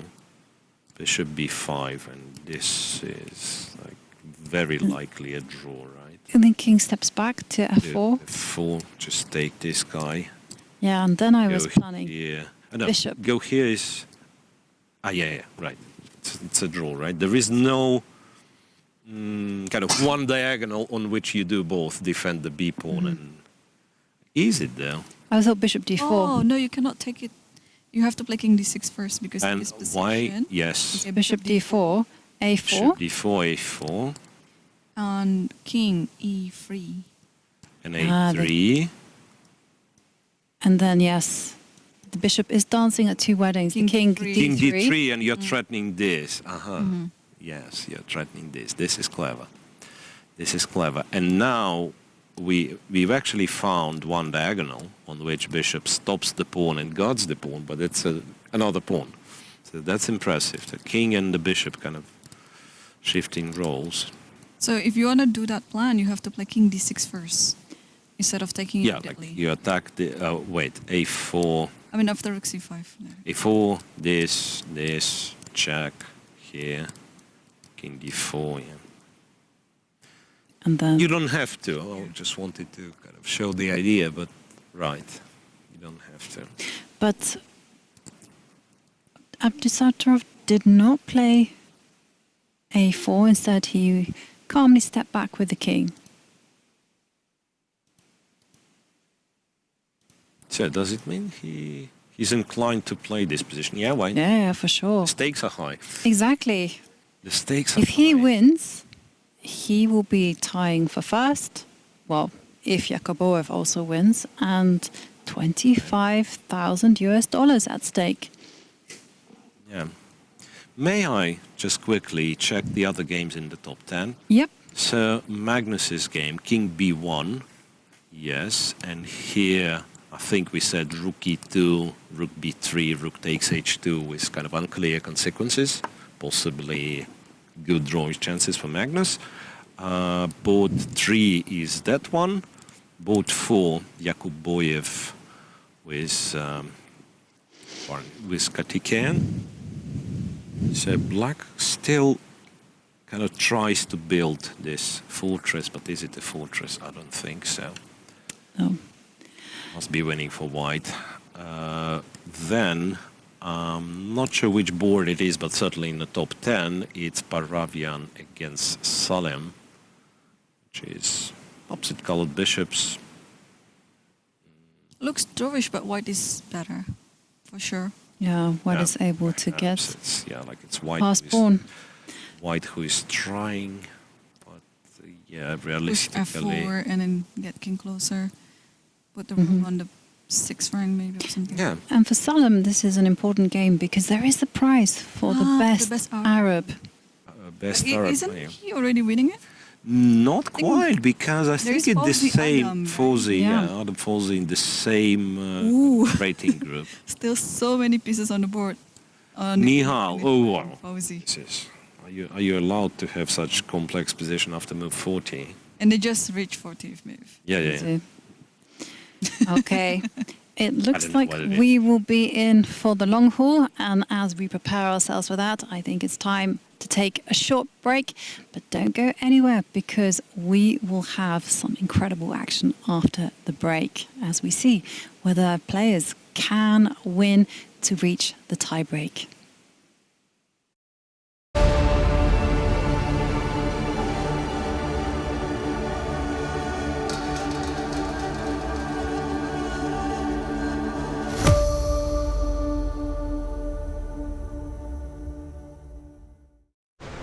bishop b5, and this is like very likely a draw, right? And then king steps back to f4. f4, just take this guy. Yeah, and then I was Go planning here. No, bishop. Go here is... yeah, right. It's a draw, right? There is no kind of one diagonal on which you do both, defend the b pawn and... Is it though? I thought bishop d4. Oh, no, you cannot take it. You have to play king d6 first because And his position. why? Yes. Okay, Bishop d4, a4. Bishop d4, a4, And king e3. and Ah, a3. And then, yes, the bishop is dancing at two weddings. King the king d3. King d3, and you're threatening this. Yes, you're threatening this. This is clever. This is clever. And now we've actually found one diagonal on which bishop stops the pawn and guards the pawn, but it's another pawn. So that's impressive. The king and the bishop kind of shifting roles. So if you want to do that plan, you have to play king d6 first instead of taking it Yeah, like immediately. you attack the... wait, a4, I mean, after rook c5. No. a4, this, check, here, king d4, yeah. And then, You don't have to. I just wanted to kind of show the idea, but right, you don't have to. but Abdusattorov did not play a4. Instead, he calmly stepped back with the king. So does it mean he's inclined to play this position? Yeah, why? Yeah, for sure. The stakes are high. Exactly. The stakes are If he high. wins, he will be tying for first. Well, if Yakubboev also wins, and $25,000 at stake. Yeah. May I just quickly check the other games in the top 10? Yep. So Magnus's game, King B1, yes, and here I think we said Rook E2, Rook B3, Rook takes H2 with kind of unclear consequences, possibly good drawing chances for Magnus. Board 3 is that one. Board 4, Yakubboev with Karthikeyan. So Black still kind of tries to build this fortress, but is it a fortress? I don't think so. No. Must be winning for White. Then, not sure which board it is, but certainly in the top 10, it's Paravian against Salem, which is opposite colored bishops. Looks drawish, but white is better, for sure. Yeah, White Yeah, is able to perhaps get it's, yeah, like it's White. past who is- pawn. White who is trying, but yeah, Push realistically. F4 and then get king closer. Put the rook on the 6th rank maybe or something. Yeah, And for Salem, this is an important game because there is a prize for the best Arab. best Arab Isn't player. he already winning it? Not think quite, because I think there's it's the Fawzi same Adam, right? Fawzi, Yeah. Adam Fawzi in the same Ooh. rating group. Still so many pieces on the board. Nihal. Oh wow. Fawzi. Jesus. Are you allowed to have such complex position after move 40? And they just reached 40th move. Yeah. Okay. It looks don't know like what it is. we will be in for the long haul, and as we prepare ourselves for that, I think it's time to take a short break. But don't go anywhere because we will have some incredible action after the break as we see whether players can win to reach the tiebreak.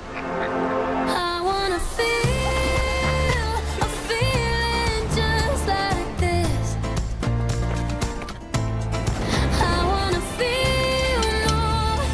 I wanna feel a feeling just like this. I wanna feel more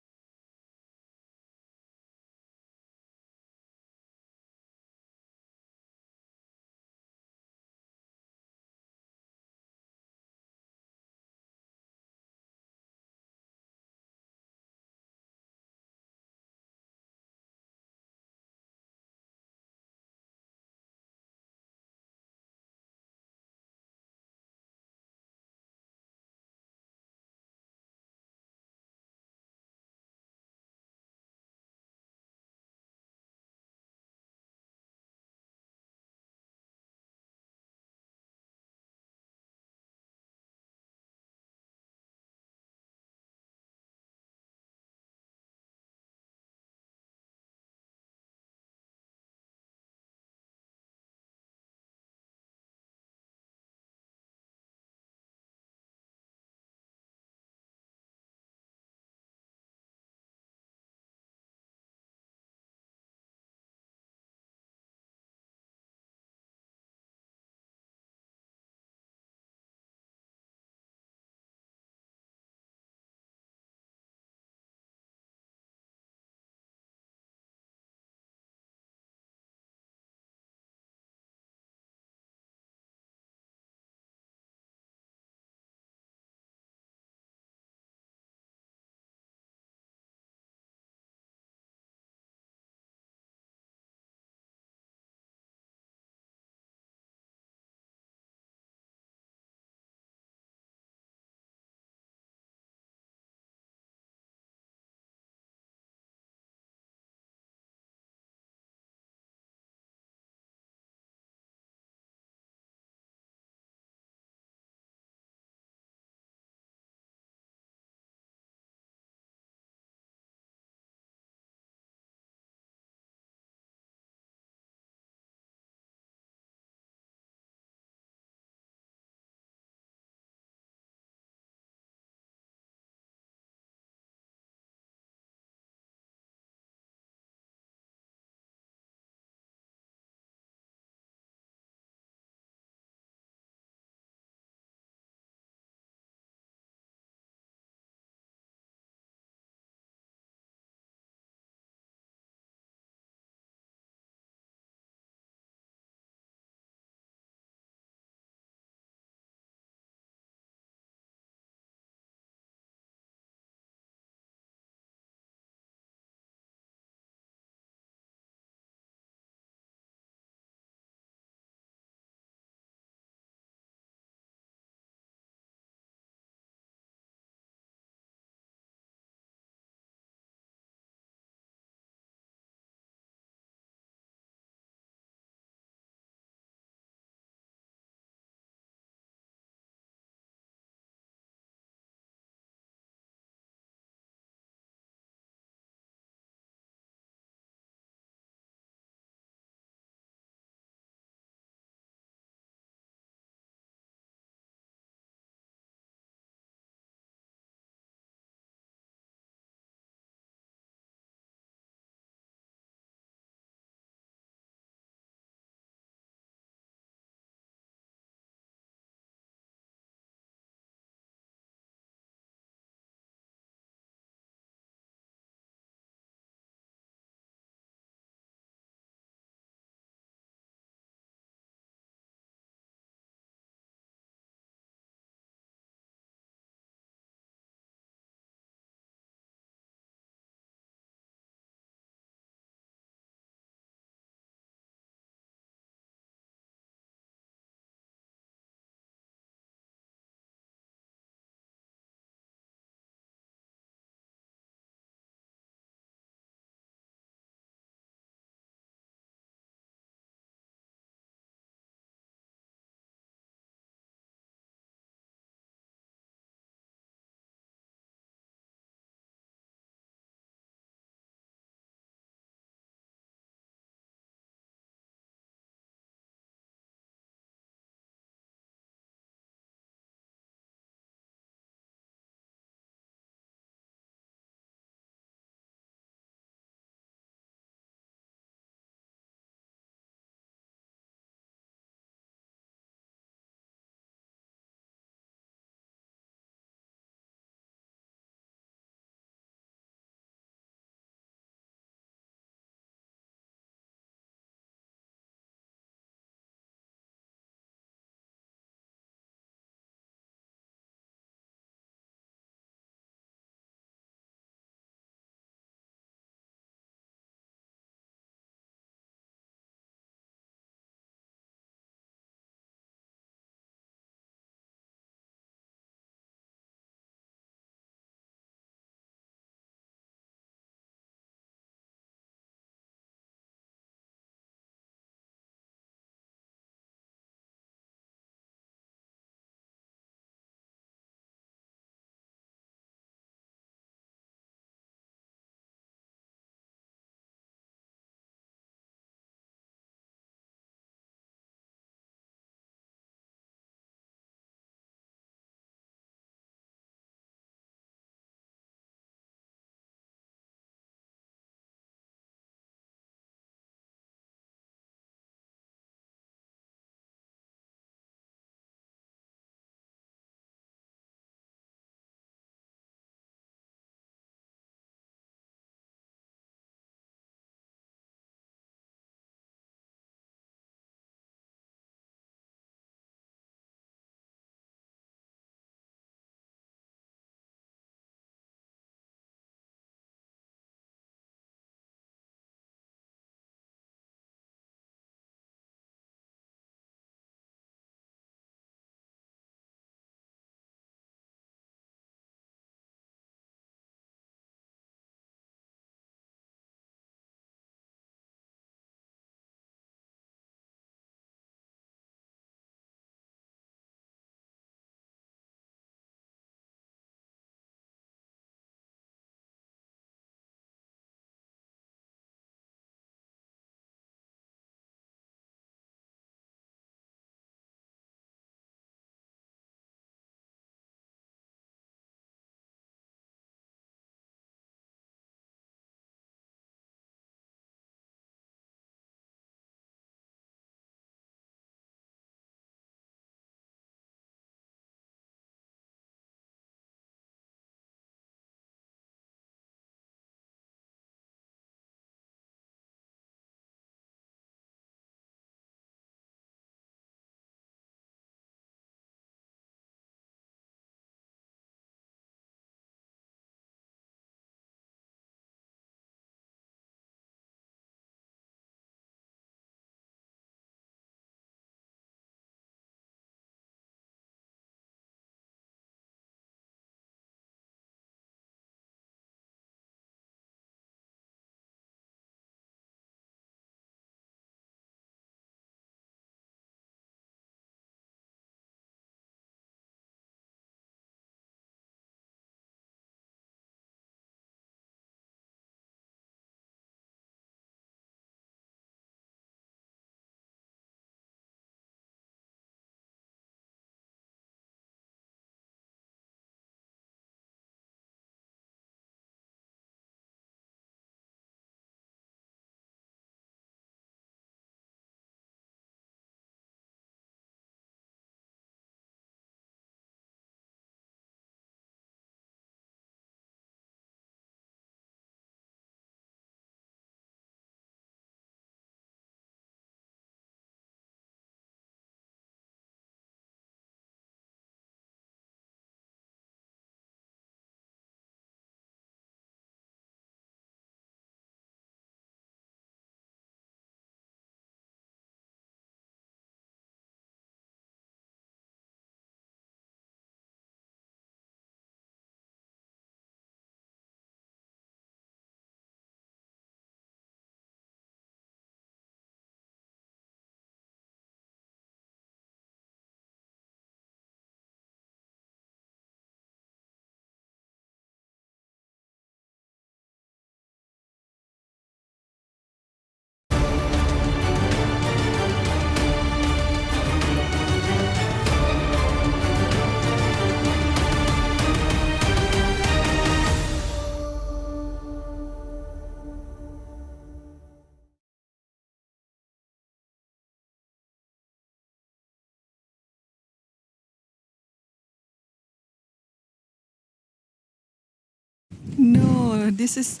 no, this is...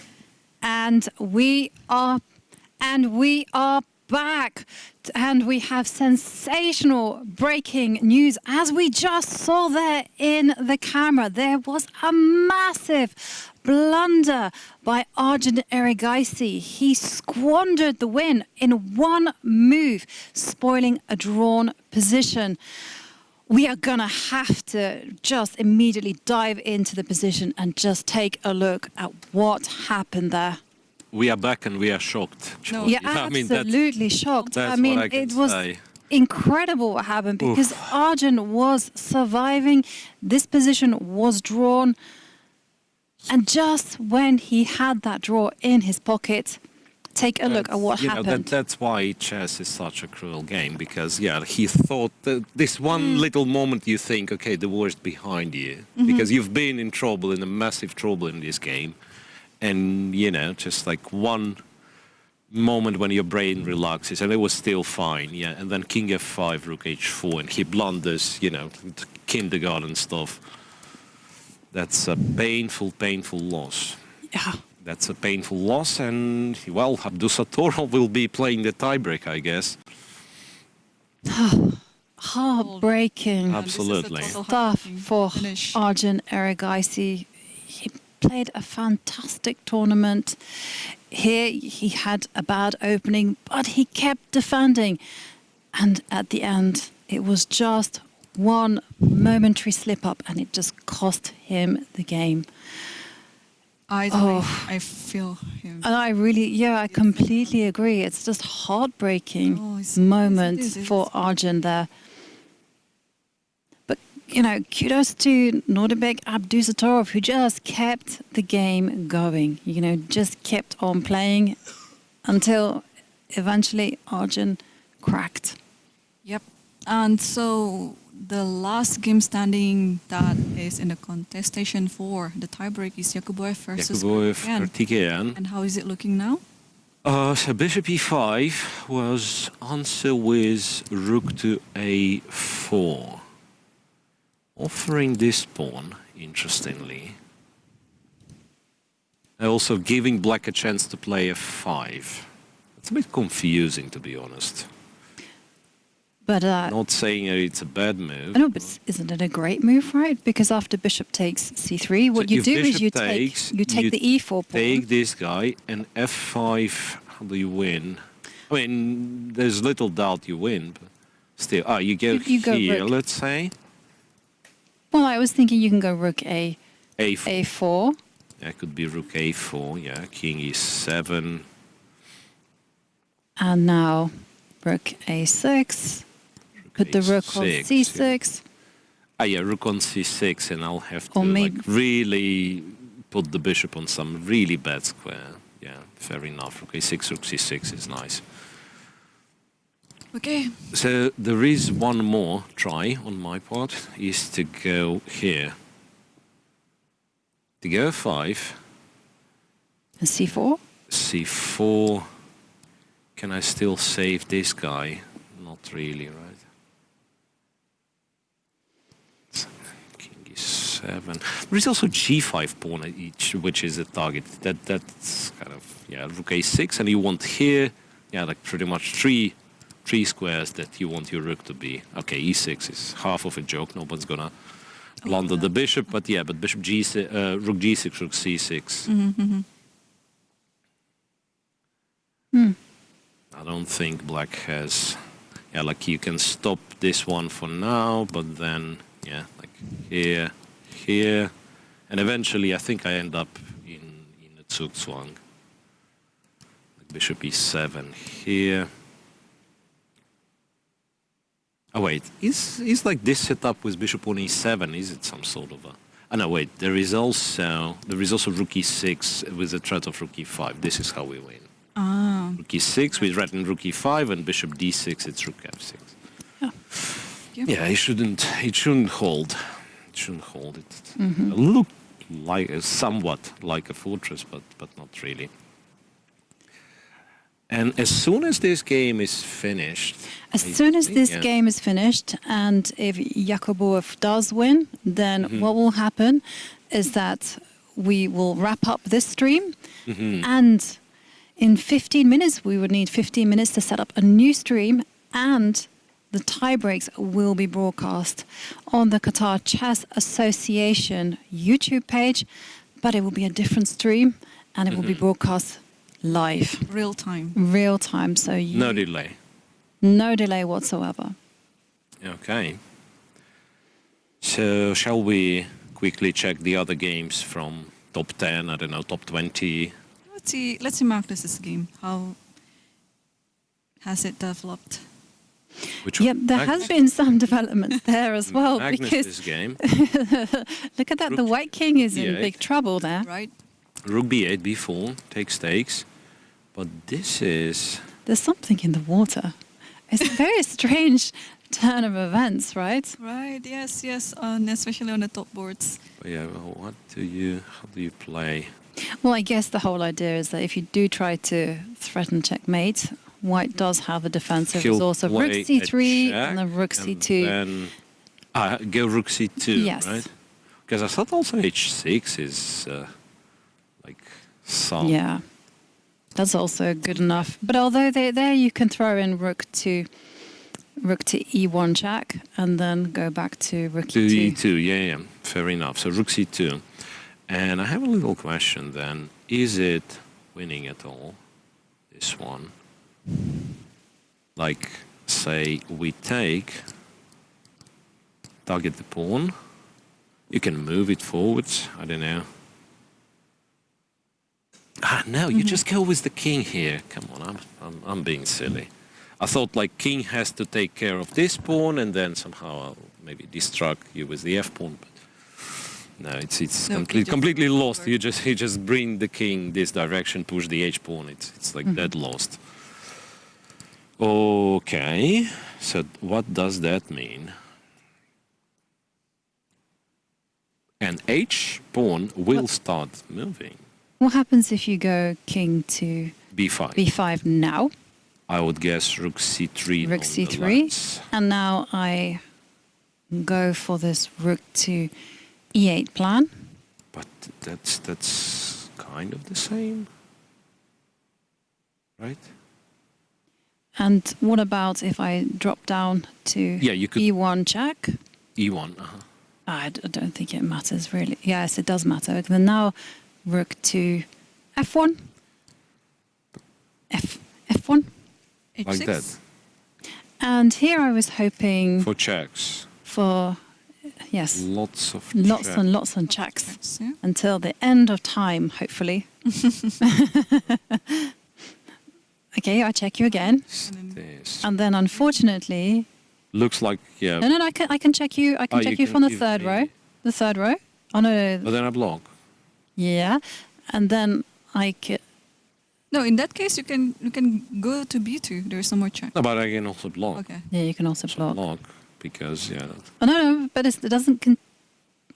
And we are back. And we have sensational breaking news. As we just saw there in the camera, there was a massive blunder by Arjun Erigaisi. He squandered the win in one move, spoiling a drawn position. We are going to have to just immediately dive into the position and just take a look at what happened there. We are back and we are shocked. No. Yeah, I mean, absolutely shocked. that's I mean, what I can it was say. incredible what happened because Arjun was surviving. This position was drawn. And just when he had that draw in his pocket, take a look at what happened. That's why chess is such a cruel game, because, yeah, he thought that this one little moment you think, okay, the worst behind you, because you've been in trouble, in a massive trouble in this game. And, you know, just like one moment when your brain relaxes, and it was still fine, yeah. And then king f5, rook h4, and he blunders, you know, kindergarten stuff. That's a painful, painful loss. Yeah. That's a painful loss, and, well, Abdusattorov will be playing the tiebreak, I guess. Heartbreaking Absolutely. This is a total stuff heartbreaking for finish. Arjun Erigaisi. He played a fantastic tournament. Here he had a bad opening, but he kept defending. And at the end, it was just one momentary slip-up, and it just cost him the game. I feel him. And I completely agree. It's just heartbreaking Oh, it's- moment it is. for Arjun there. But, you know, kudos to Nordebek Abdusattorov, who just kept the game going, you know, just kept on playing until eventually Arjun cracked. Yep. And so the last game standing that is in the contestation for the tiebreak is Yakubboev versus Yakubboev, Karthikeyan. Karthikeyan. And how is it looking now? So bishop e5 was answer with rook to a4. Offering this pawn, interestingly. And also giving black a chance to play f5. It's a bit confusing, to be honest. But Not saying that it's a bad move. I know, but isn't it a great move, right? Because after bishop takes c3, what So you if do is bishop you takes, take the e4 pawn. Take this guy, and f5, how do you win? I mean, there's little doubt you win, but still. You go You go here, rook. let's say. Well, I was thinking you can go rook a4. a4. That could be rook a4, yeah. King e7. And now rook a6. Put the rook on c6. Yeah, rook on c6, and I'll have to Or maybe- like really put the bishop on some really bad square. Yeah, fair enough. Rook a6, rook c6 is nice. Okay. So there is one more try on my part, is to go here. To go 5, And c4. c4. Can I still save this guy? Not really, right? King e7. There is also g5 pawn at each, which is a target. That's kind of, yeah, rook a6, and you want here, yeah, like pretty much three squares that you want your rook to be. Okay, e6 is half of a joke. No one's gonna blunder the bishop, but yeah, but bishop g6, rook g6, rook c6. I don't think black has, yeah, like you can stop this one for now, but then, yeah, like here, here, and eventually I think I end up in a zugzwang. Like bishop e7 here. Oh wait, is like this setup with bishop on e7, is it some sort of a... Oh no, wait, there is also rook e6 with the threat of rook e5. This is how we win. Rook e6, we threaten rook e5, and bishop d6, it's rook f6. Yeah, it shouldn't hold. It shouldn't hold. It looked like somewhat like a fortress, but not really. And as soon as this game is finished... As soon as this game is finished, and if Yakubboev does win, then what will happen is that we will wrap up this stream, and in 15 minutes, we would need 15 minutes to set up a new stream, and the tie breaks will be broadcast on the Qatar Chess Association YouTube page, but it will be a different stream, and it will be broadcast live, Real time. real time. So No delay. no delay whatsoever. Okay. So shall we quickly check the other games from top 10, I don't know, top 20? Let's see Magnus's game. How has it developed? Which Yeah, one? there has been some developments there as well, Magnus' because game. look at that, the Rook White King is in B8. big trouble there. Right? Rook b8, b4, takes stakes. But this is... There's something in the water. It's a very strange turn of events, right? Right. Yes. Yes. And especially on the top boards. Yeah, well, how do you play? Well, I guess the whole idea is that if you do try to threaten checkmate, White does have a defensive He'll resource of Rook play a c3 check and then Rook and c2. Then, go Rook c2, Yes. right? Because I thought also h6 is like some... Yeah, that's also good enough. But although there you can throw in Rook to e1 check and then go back to Rook To e2. e2, yeah, fair enough. So Rook c2. And I have a little question then. Is it winning at all, this one? Like, say, we take, target the pawn. You can move it forwards, I don't know. No, you just go with the king here. Come on, I'm being silly. I thought like king has to take care of this pawn and then somehow I'll maybe destruct you with the f pawn. But no, it's No, he just completely lost. over. You just bring the king this direction, push the h pawn. It's like dead lost. Okay, so what does that mean? And h pawn will start moving. What happens if you go king to b5. b5 now? I would guess rook c3. Rook c3. And now I go for this Rook to e8 plan. But that's kind of the same, right? And what about if I drop down to Yeah, you could e1 check? e1. I don't think it matters really. Yes, it does matter. Then now Rook to f1. f1. H6. Like that. And here I was hoping For checks. for, yes, Lots of lots checks. and lots of checks Checks, yeah. until the end of time, hopefully. Okay, I check you again. This. And then unfortunately, Looks like, yeah. no, I can check you. I can Oh, check you you can from the give third me- row. The third row. Oh no, But then I block. yeah. And then I can. No, in that case, you can go to b2. There's no more check. No, but I can also block. Okay. Yeah, you can also block. Block because, yeah. Oh no, but it doesn't.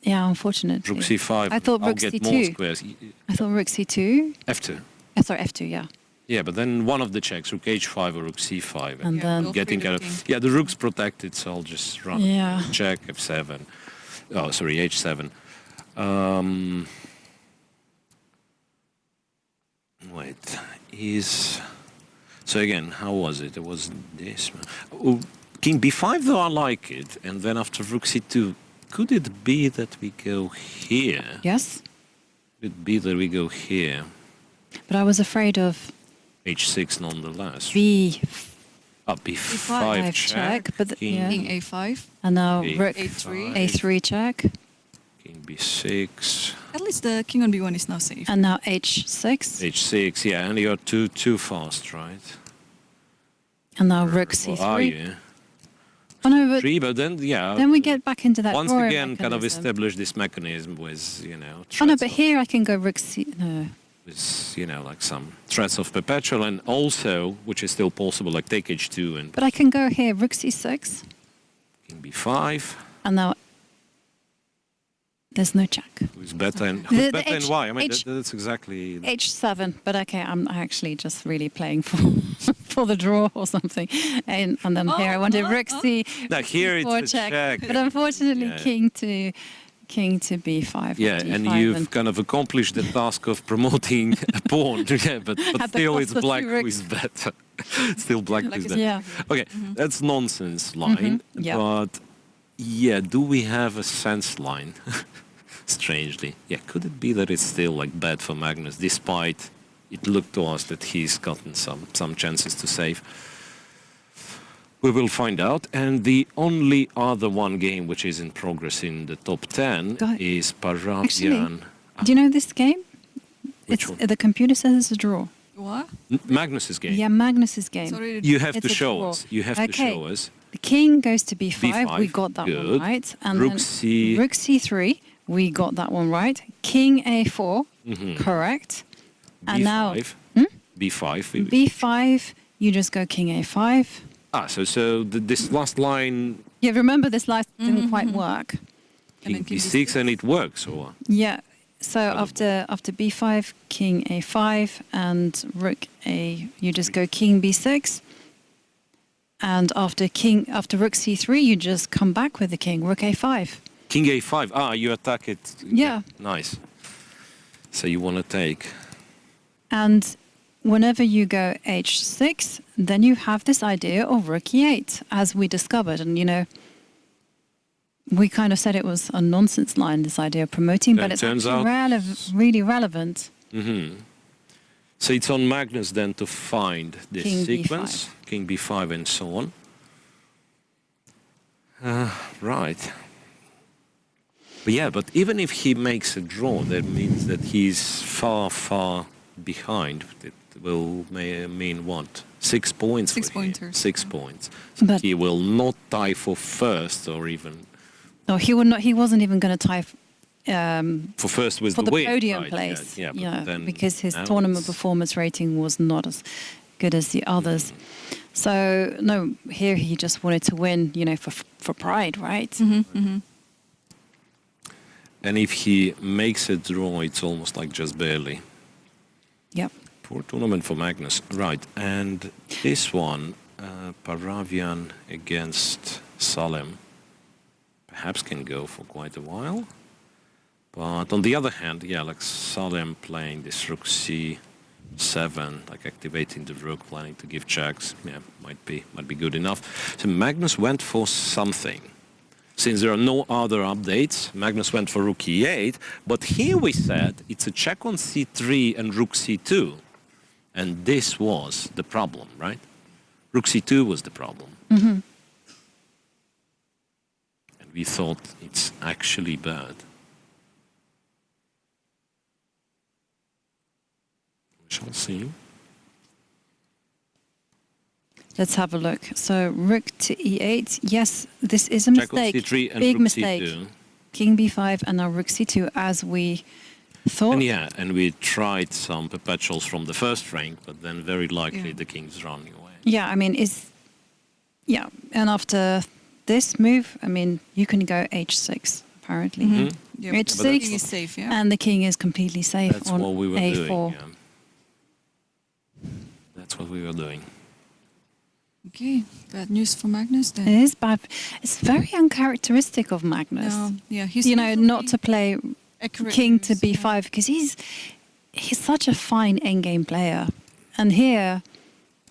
Yeah, unfortunately. Rook c5. I thought I'll Rook get c2. more squares. I thought Rook c2. f2. Sorry, f2. Yeah. Yeah, but then one of the checks, rook h5 or rook c5. And Yeah, then go getting free the out of, king. yeah, the rook's protected, so I'll just run. Yeah. Check f7. Oh, sorry, h7. Wait, so again, how was it? It was this. Oh, king b5 though, I like it, and then after rook c2, could it be that we go here? Yes. Could it be that we go here? But I was afraid of h6 nonetheless. b5 b5 check. but the- king, yeah. King a5. and now King Rook A3. a3 check, king b6. At least the king on b1 is now safe. and now h6, h6, yeah, and you're too fast, right? and now Rook Or are c3. you? Oh no, but Three, but then, yeah. then we get back into that Once drawing again, kind of mechanism. establish this mechanism with, you know, Oh no, threats but of- here I can go Rook c. No. with, you know, like some threats of perpetual, and also, which is still possible, like take h2 and But I can go here Rook c6, king b5. and now there's no check. Who's better and, The- who's the better and H- why? I mean, H- that's exactly... h7, but okay, I'm actually just really playing for for the draw or something. And then here I wanted Rook c. No, here it's c4 a check. But unfortunately, Yeah. king to b5. Yeah, or and d5 you've kind of accomplished the task of promoting a pawn. Yeah, but At the still cost it's of black two who rooks. is better. Still black Like is it's- better. Yeah. Okay, that's nonsense line. yeah. But yeah, do we have a sense line? Strangely. Yeah, could it be that it's still like bad for Magnus, despite it looked to us that he's gotten some chances to save? We will find out. And the only other one game which is in progress in the top 10 Go- is Paravian. Actually, do you know this game? Which It's one? the computer says it's a draw. What? Magnus's game. Yeah, Magnus's game. Sorry. You have It's to a show draw. us. You have to Okay. show us. The king goes to b5. B5, We got that good. one right. And Rook then C- rook c3. We got that one right. King a4. Correct. And now B5. B5. b5. You just go king a5. So this last line, Yeah, remember this last didn't quite work. And king then king B6, and it works, or? Yeah. So after b5, king a5, and rook a, you just go king b6. And after rook c3, you just come back with the king, rook a5. King A5. You attack it. Yeah. Nice. So you want to take. And whenever you go h6, then you have this idea of rook e8, as we discovered. And, we kind of said it was a nonsense line, this idea of promoting, Yeah, but it it's turns actually out- really relevant. So it's on Magnus then to find this King sequence. B5. King B5 and so on. Right. But yeah, but even if he makes a draw, that means that he's far, far behind. It will mean what? 6 points. 6 for him. pointers. 6 points. So But- he will not tie for first, or even No, he would not. He wasn't even going to tie for first with for the win, podium right? place. Yeah, but then because his now tournament it's- performance rating was not as good as the others. So no, here he just wanted to win, for pride, right? And if he makes a draw, it's almost like just barely. Yep. Poor tournament for Magnus. Right, and this one, Paravian against Salem, perhaps can go for quite a while. But on the other hand, yeah, like Salem playing this rook c7, like activating the rook, planning to give checks, yeah, might be good enough. So Magnus went for something. Since there are no other updates, Magnus went for rook e8, but here we said it's a check on c3 and rook c2. And this was the problem, right? Rook c2 was the problem. And we thought it's actually bad. We shall see. Let's have a look. So rook to e8. Yes, this is a Check on mistake. c3 and Big rook mistake. c2. King b5 and now rook c2, as we thought. And yeah, and we tried some perpetuals from the first rank, but then very likely Yeah. the king's running away. Yeah, I mean, and after this move, I mean, you can go h6, apparently. Yeah, H6, but the king is safe, yeah. And the king is completely safe That's on what we were a4. doing. Yeah. That's what we were doing. Okay, bad news for Magnus then. It is bad. It's very uncharacteristic of Magnus. No, yeah, he's Not to play accurate king to moves, yeah. b5 because he's such a fine endgame player, and here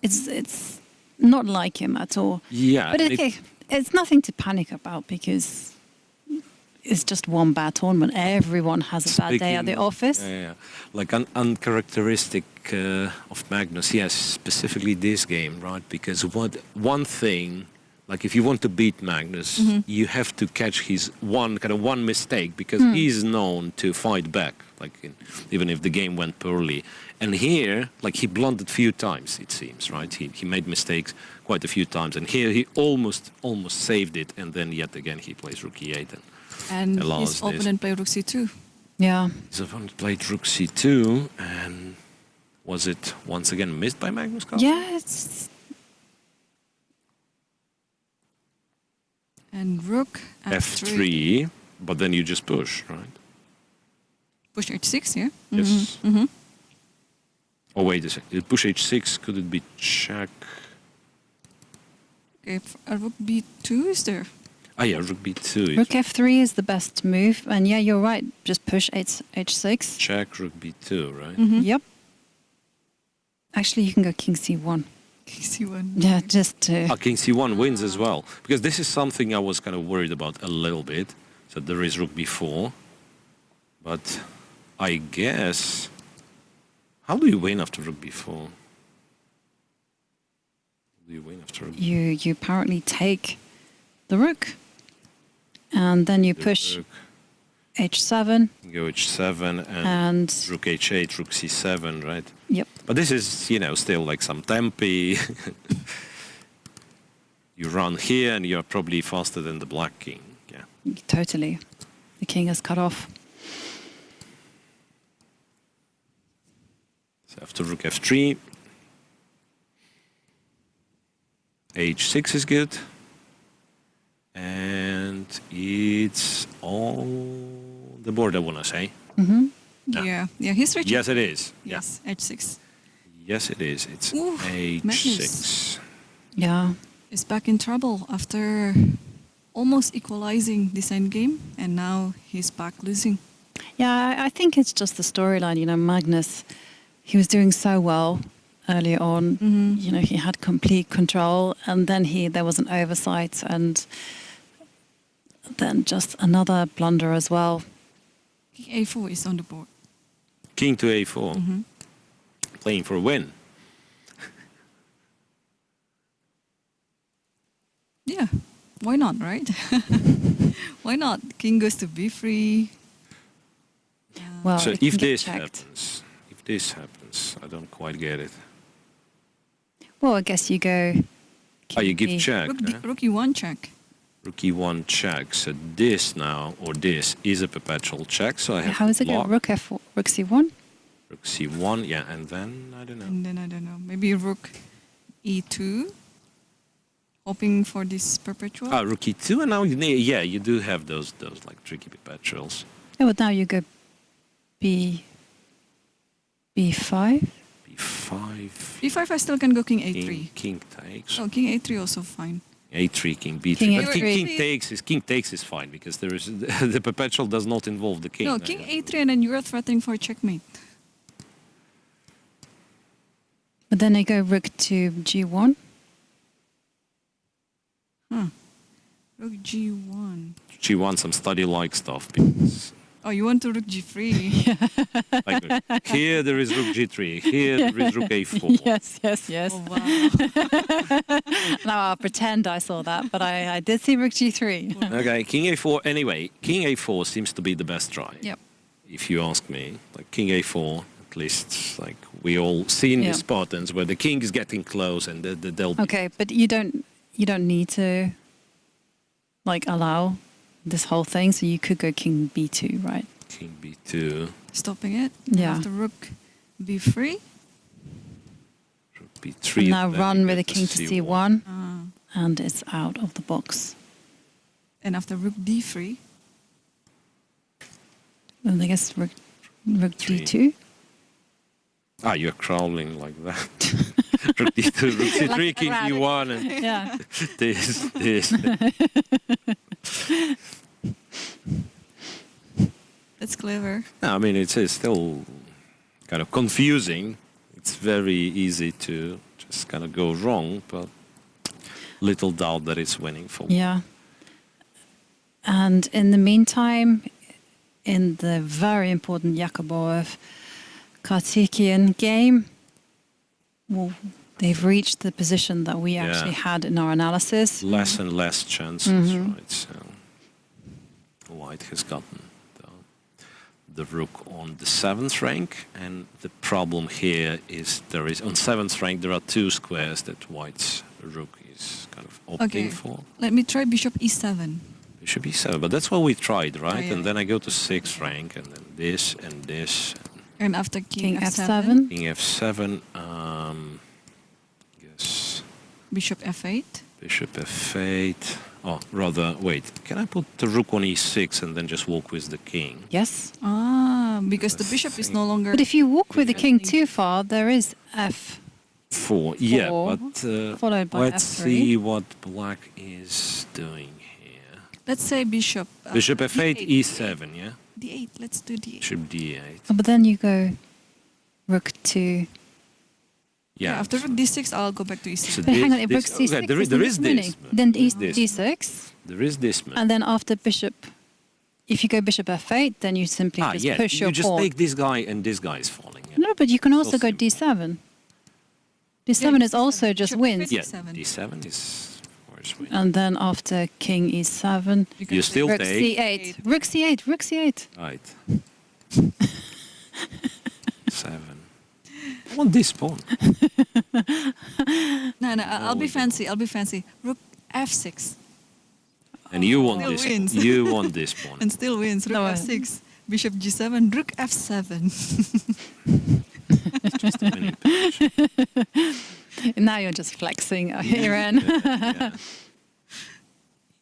it's not like him at all. Yeah, But and okay, it's nothing to panic about because it's just one bad tournament. Everyone has a bad day at the Speaking- office. Yeah. Like uncharacteristic of Magnus, yes, specifically this game, right? Because one thing, like if you want to beat Magnus, you have to catch his one mistake, because he's known to fight back, like even if the game went poorly. And here, like he blundered few times, it seems, right? He made mistakes quite a few times, and here he almost saved it, and then yet again he plays rook e8. And allows his this. opponent played rook c2. Yeah. His opponent played rook c2, and was it once again missed by Magnus Carlsen? Yeah, it's And rook F3, but then you just push, right? Push h6, yeah? Yes. Oh, wait a second. Push h6, could it be check? Okay, rook b2 is there. Ah, yeah, rook b2. Rook f3 is the best move. And yeah, you're right. Just push h6. Check, rook b2, right? Yep. Actually, you can go king c1. C1. Yeah, just to... Ah, king c1 wins as well. Because this is something I was kind of worried about a little bit. So there is rook b4. But I guess... How do you win after rook b4? How do you win after rook You apparently take the rook. And then you push rook? h7. Go h7 And rook h8, rook c7, right? yep. But this is, you know, still like some tempi. You run here and you're probably faster than the black king. Yeah. Totally. The king is cut off. So after rook f3, h6 is good. And it's all the board, I want to say. Yeah, he's reaching. Yes, it is. Yes, h6. Yes, it is. It's Ooh, h6. Magnus. Yeah. Is back in trouble after almost equalizing this endgame, and now he's back losing. Yeah, I think it's just the storyline. You know, Magnus, he was doing so well earlier on. You know, he had complete control, and then there was an oversight, and then just another blunder as well. King a4 is on the board. King to a4. Playing for a win. Yeah, why not, right? Why not? King goes to b3. Well, So it can if get this checked. happens, I don't quite get it. Well, I guess you go. Oh, you give king check. Rook e1 check. Rook e1 check. So this now, or this, is a perpetual check. So I have How is it block. go? Rook f4, rook c1. Rook c1, yeah, and then I don't know. And then I don't know, maybe rook e2, hoping for this perpetual. Ah, rook e2, and now you do have those like tricky perpetuals. Yeah, but now you go b5. b5. b5 I still can go king a3. King takes. Oh, king a3 also fine. a3, king b3. King But A3. king takes is fine because there is the perpetual does not involve the king. No, king a3 and then you're threatening for checkmate. But then they go rook to g1. Rook g1. G1 some study-like stuff because Oh, you want to rook g3? like, look, here there is rook g3, here there is rook a4. Yes. Oh, wow. Now I'll pretend I saw that, but I did see rook g3. Okay, king a4. Anyway, king a4 seems to be the best try. Yep. If you ask me, like king a4, at least like we all seen Yeah. these patterns where the king is getting close and they'll be Okay, but you don't need to like allow this whole thing, so you could go king b2, right? king b2, Stopping it. Yeah. After rook b3. rook b3. And now then run you with the get king to c1, and it's out of the box. And after rook d3. And I guess rook Three. d2. Ah, you're crawling like that. rook d2, rook c3, Like a king rabbit. e1, and Yeah. this. That's clever. No, I mean, it's still kind of confusing. It's very easy to just kind of go wrong, but little doubt that it's winning for me. Yeah. And in the meantime, in the very important Yakubboev Karthikeyan game, well, they've reached the position that we actually had in our analysis. Less and less chances, right? So White has gotten the rook on the 7th rank, and the problem here is there is on 7th rank there are 2 squares that White's rook is kind of opting for. Let me try bishop e7. Bishop e7, but that's what we tried, right? yeah. And then I go to 6th rank, and then this and this. And after king, King f7, f7. King f7, yes, bishop f8. bishop f8. Oh, rather, wait, can I put the rook on e6 and then just walk with the king? Yes. Because the bishop is no longer... But if you walk with the king too far, there is f. 4, yeah, Four, but followed by let's f3. see what black is doing here. Let's say bishop. Bishop f8, e7, yeah? d8. Let's do d8. Bishop d8. Oh, but then you go rook to... Yeah. After rook d6, I'll go back to e6. So But hang on, this- if rook this- c6 okay, there is isn't winning. this. Then There is this. d6, There is this move. and then after bishop, if you go bishop f8, then you simply just yeah. push You your just pawn. take this guy and this guy is falling. Yeah, No, but you can also So go simple. d7. d7 is also just Bishop wins. f8. yeah D7. d7 is of course win. And then after king e7, can You say still rook take. c8, rook c8, rook c8. Right. 7. I want this pawn. No, I'll be we fancy. I'll be fancy. Rook f6 And you want Still this. wins. You want this pawn. and still wins. Rook No, f6, bishop g7, rook f7. Just a winning position. Now you're just flexing, Irene. Yeah.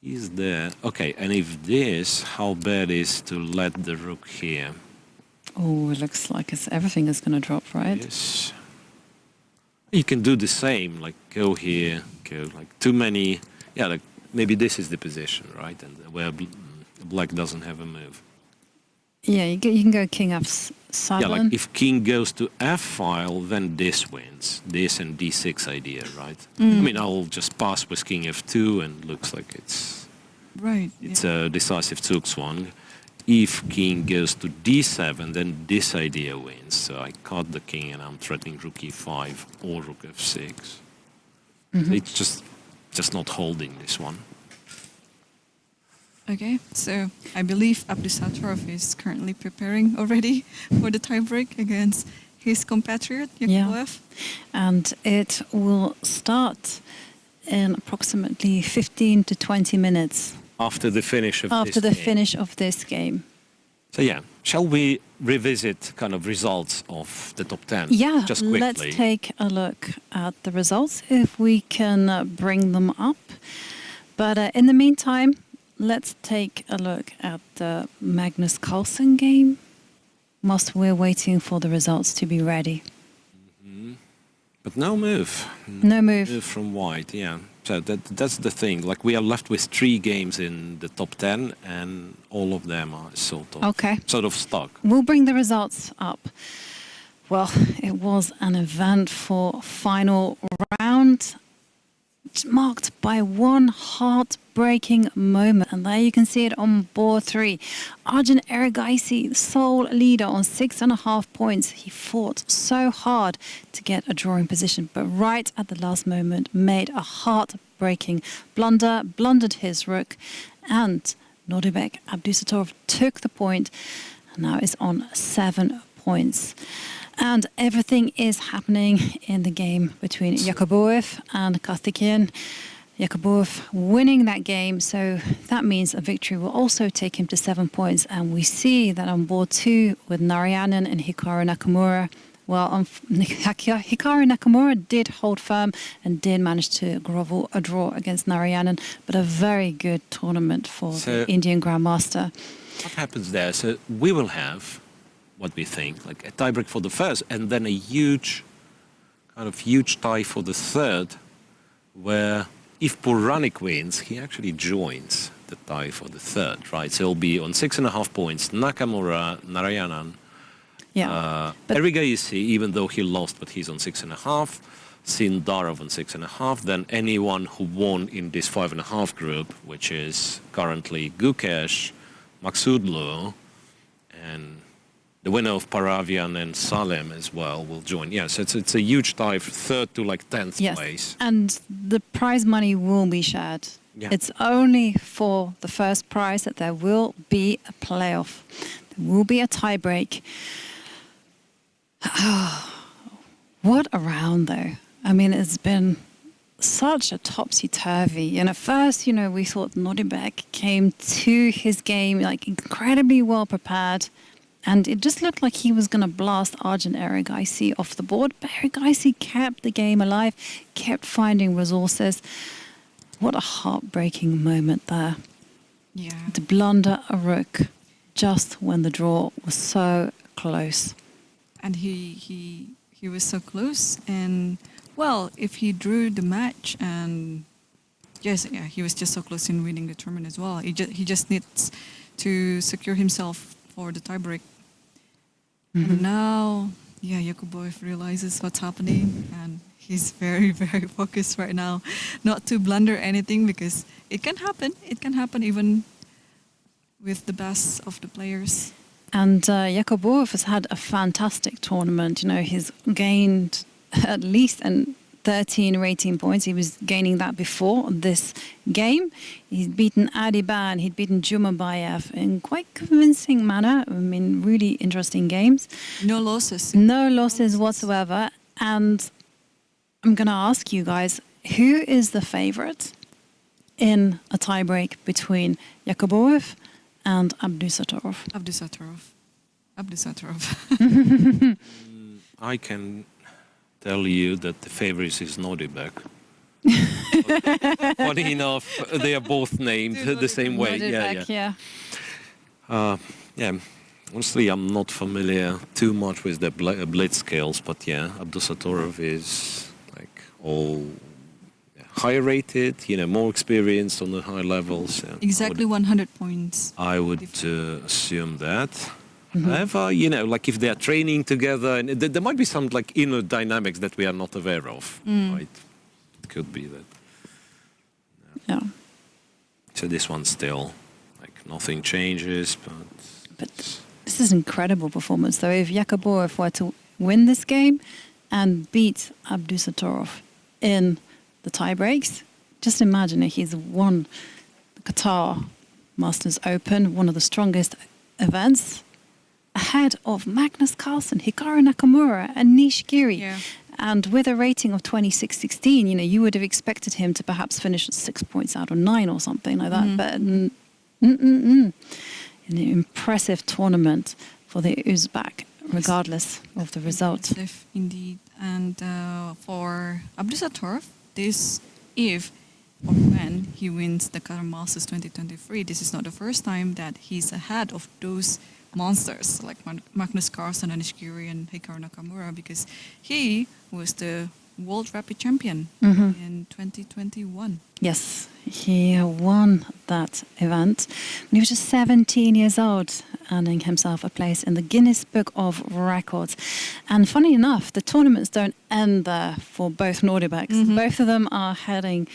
He's there. Okay, and if this, how bad is to let the rook here? Oh, it looks like everything is going to drop, right? Yes. You can do the same, like go here, go like too many. Yeah, like maybe this is the position, right? And where black doesn't have a move. Yeah, you can go king f7. Yeah, like if king goes to f file, then this wins. This and d6 idea, right? I mean, I'll just pass with king f2 and looks like it's Right. a decisive zugzwang. If king goes to d7, then this idea wins. So I caught the king and I'm threatening rook e5 or rook f6. So it's just not holding this one. Okay, so I believe Abdusattorov is currently preparing already for the tiebreak against his compatriot, Yakubboev. And it will start in approximately 15 to 20 minutes After the finish of after this the game. finish of this game. So yeah, shall we revisit kind of results of the top 10? Yeah, just quickly. let's take a look at the results if we can bring them up. But in the meantime, let's take a look at the Magnus Carlsen game whilst we're waiting for the results to be ready. But no move. No move. Move from white, yeah. So that's the thing. Like we are left with 3 games in the top 10 and all of them are sort of stuck. We'll bring the results up. Well, it was an eventful final round marked by one heartbreaking moment. And there you can see it on board 3. Arjun Erigaisi, sole leader on 6.5 points. He fought so hard to get a drawing position, but right at the last moment made a heartbreaking blunder, blundered his rook, and Nordibek Abdusattorov took the point and now is on 7 points. And everything is happening in the game between Yakubboev and Karthikeyan. Yakubboev winning that game, so that means a victory will also take him to 7 points. And we see that on board 2 with Narayanan and Hikaru Nakamura. Well, Hikaru Nakamura did hold firm and did manage to grovel a draw against Narayanan, but a very good tournament for the Indian Grandmaster. What happens there? So we will have what we think, like a tiebreak for the first, and then a huge tie for the third, where if Puranik wins, he actually joins the tie for the third, right? So he'll be on 6.5 points. Nakamura, Narayanan, Erigaisi, even though he lost, but he's on 6.5. Sindarov on 6.5. Then anyone who won in this 5.5 group, which is currently Gukesh, Maksudlu, and the winner of Paravian and Salem as well will join. Yes, it's a huge tie, third to like 10th place. And the prize money will be shared. Yeah. It's only for the first prize that there will be a playoff. There will be a tiebreak. What a round, though. I mean, it's been such a topsy-turvy. And at first, we thought Nordibek came to his game like incredibly well prepared. And it just looked like he was going to blast Arjun Erigaisi off the board. But Erigaisi kept the game alive, kept finding resources. What a heartbreaking moment there. Yeah. To blunder a rook just when the draw was so close. And he was so close. And, well, if he drew the match and Yes, yeah, he was just so close in winning the tournament as well. He just needs to secure himself for the tiebreak. And now, yeah, Yakubboev realizes what's happening, and he's very, very focused right now, not to blunder anything, because it can happen. It can happen even with the best of the players. And Yakubboev has had a fantastic tournament. You know, he's gained at least 13 rating points. He was gaining that before this game. He's beaten Adiban, he'd beaten Jumabayev in quite convincing manner. I mean, really interesting games. No losses. No losses whatsoever. And I'm going to ask you guys, who is the favorite in a tiebreak between Yakubboev and Abdusattorov? Abdusattorov. I can tell you that the favorite is Nordibek. Funny enough, they are both named the same way. Yeah. Yeah. Honestly, I'm not familiar too much with the blitz skills, but yeah, Abdusattorov is like all high rated, you know, more experienced on the high levels. Yeah. Exactly 100 points. I would assume that. However, you know, like if they are training together, and there might be some like inner dynamics that we are not aware of, right? It could be that. Yeah. So this one still, like nothing changes, But this is incredible performance, though. If Yakubboev were to win this game and beat Abdusattorov in the tiebreaks, just imagine if he's won the Qatar Masters Open, one of the strongest events, ahead of Magnus Carlsen, Hikaru Nakamura, and Anish Giri. Yeah. And with a rating of 26-16, you know, you would have expected him to perhaps finish at 6 points out of 9 or something like that. But an impressive tournament for the Uzbek, regardless of the result. Impressive indeed. And for Abdusattorov, this if or when he wins the Qatar Masters 2023, this is not the first time that he's ahead of those monsters like Magnus Carlsen, Anish Giri, and Hikaru Nakamura, because he was the world rapid champion in 2021. Yes, he won that event when he was just 17 years old, earning himself a place in the Guinness Book of Records. And funny enough, the tournaments don't end there for both Nordibeks. Both of them are heading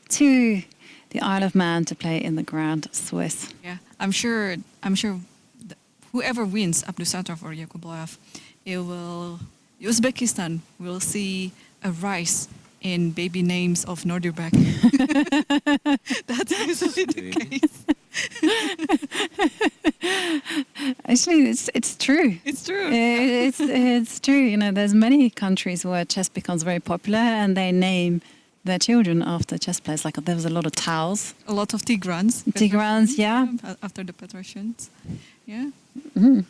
to the Isle of Man to play in the Grand Swiss. Yeah, I'm sure whoever wins, Abdusattorov or Yakubboev, Uzbekistan will see a rise in baby names of Nordibek. That's usually the case. Actually, it's true. It's true. It's true. You know, there's many countries where chess becomes very popular and they name their children after chess players. Like there was a lot of Taos. A lot of Tigrans. Tigrans, yeah. After the Petrosians. Yeah. How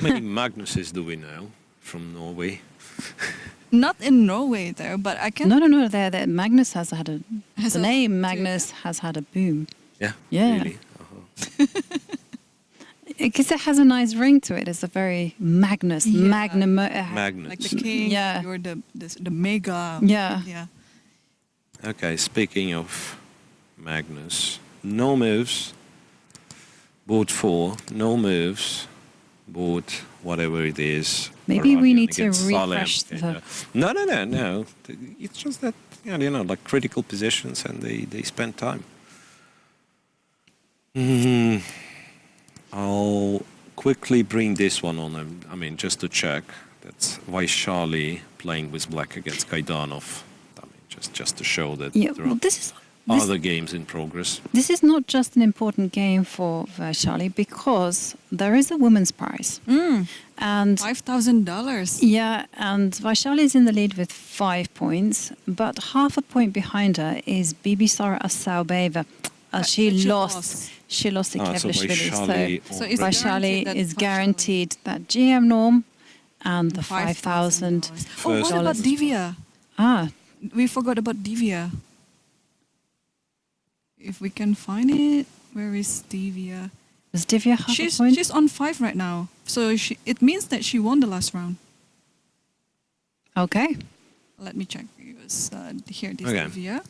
many Magnuses do we know from Norway? Not in Norway though, but I can. No. There, Magnus has had the name Magnus has had a boom. Yeah. Yeah. Really? Because it has a nice ring to it. It's a very Magnus, Magnum. Magnus. Like the king. Yeah. You're the mega. Yeah. Yeah. Okay, speaking of Magnus, no moves, board 4, no moves, board whatever it is. Maybe we Arjun need to against Salem. refresh the... No. It's just that, you know, like critical positions and they spend time. I'll quickly bring this one on, I mean, just to check. That's Vaishali playing with black against Kaidanov. I mean, just to show that Yeah, there well, are this other games in progress. This is not just an important game for Vaishali because there is a women's prize. And $5,000. yeah, and Vaishali is in the lead with 5 points, but half a point behind her is Bibisara Asaubeva. She lost. She lost to So Kevlishvili. Vaishali So it's Vaishali guaranteed that is Vaishali- guaranteed that GM norm and the $5,000. Oh, what about First- Divya? Ah, We forgot about Divya. If we can find it, where is Divya? does Divya have a She's point? on 5 right now, so it means that she won the last round. Okay. let me check. It was here, this Okay. Divya.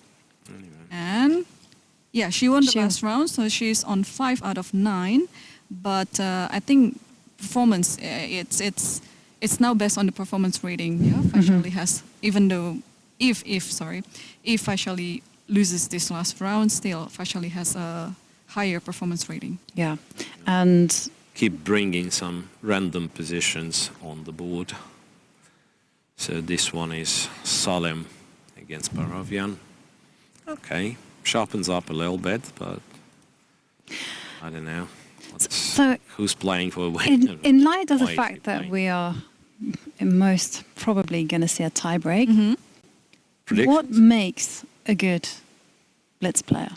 And yeah, she won the last round, so she's on 5 out of 9. But I think performance, it's now based on the performance rating. Yeah, Fashali has, even though if Fashali loses this last round, still Fashali has a higher performance rating. Yeah, and Keep bringing some random positions on the board. So this one is Salem against Paravian. Okay, sharpens up a little bit, but I don't know. so Who's playing for a win? in light of the Why is he fact that playing? we are most probably going to see a tie-break, Predictions? what makes a good blitz player?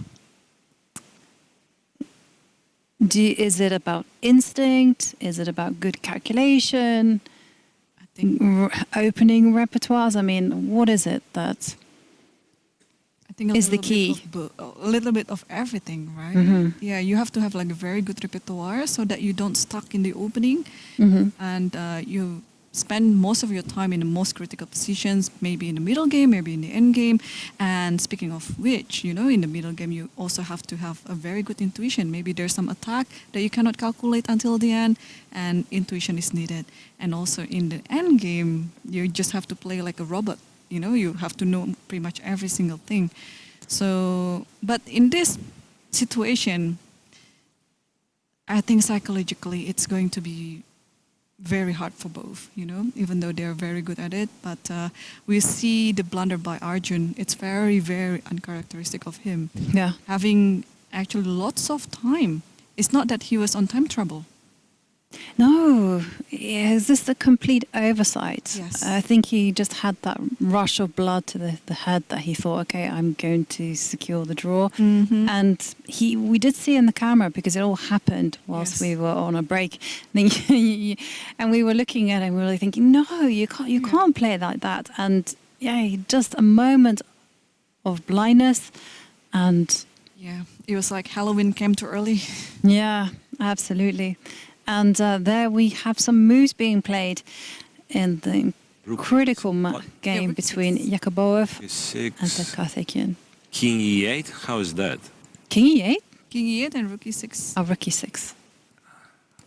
Is it about instinct? Is it about good calculation? I think Opening repertoires? I mean, what is it that... a is the little key. bit of a little bit of everything, right? Yeah, you have to have like a very good repertoire so that you don't stuck in the opening, and you spend most of your time in the most critical positions, maybe in the middle game, maybe in the end game. And speaking of which, you know, in the middle game, you also have to have a very good intuition. Maybe there's some attack that you cannot calculate until the end, and intuition is needed. And also in the end game, you just have to play like a robot. You know, you have to know pretty much every single thing. So, but in this situation, I think psychologically it's going to be very hard for both, you know, even though they're very good at it. But we see the blunder by Arjun. It's very, very uncharacteristic of him. Yeah. Having actually lots of time. It's not that he was on time trouble. No, is this a complete oversight? Yes. I think he just had that rush of blood to the head that he thought, okay, I'm going to secure the draw. And we did see in the camera, because it all happened whilst Yes. we were on a break, and we were looking at it and we were thinking, no, you can't play like that. And yeah, just a moment of blindness, and Yeah, it was like Halloween came too early. yeah, absolutely. And there we have some moves being played in the critical game rook between six. Yakubboev and E6, the Karthikeyan. King E8. How is that? King E8? King E8 and Rook E6. Oh, Rook E6.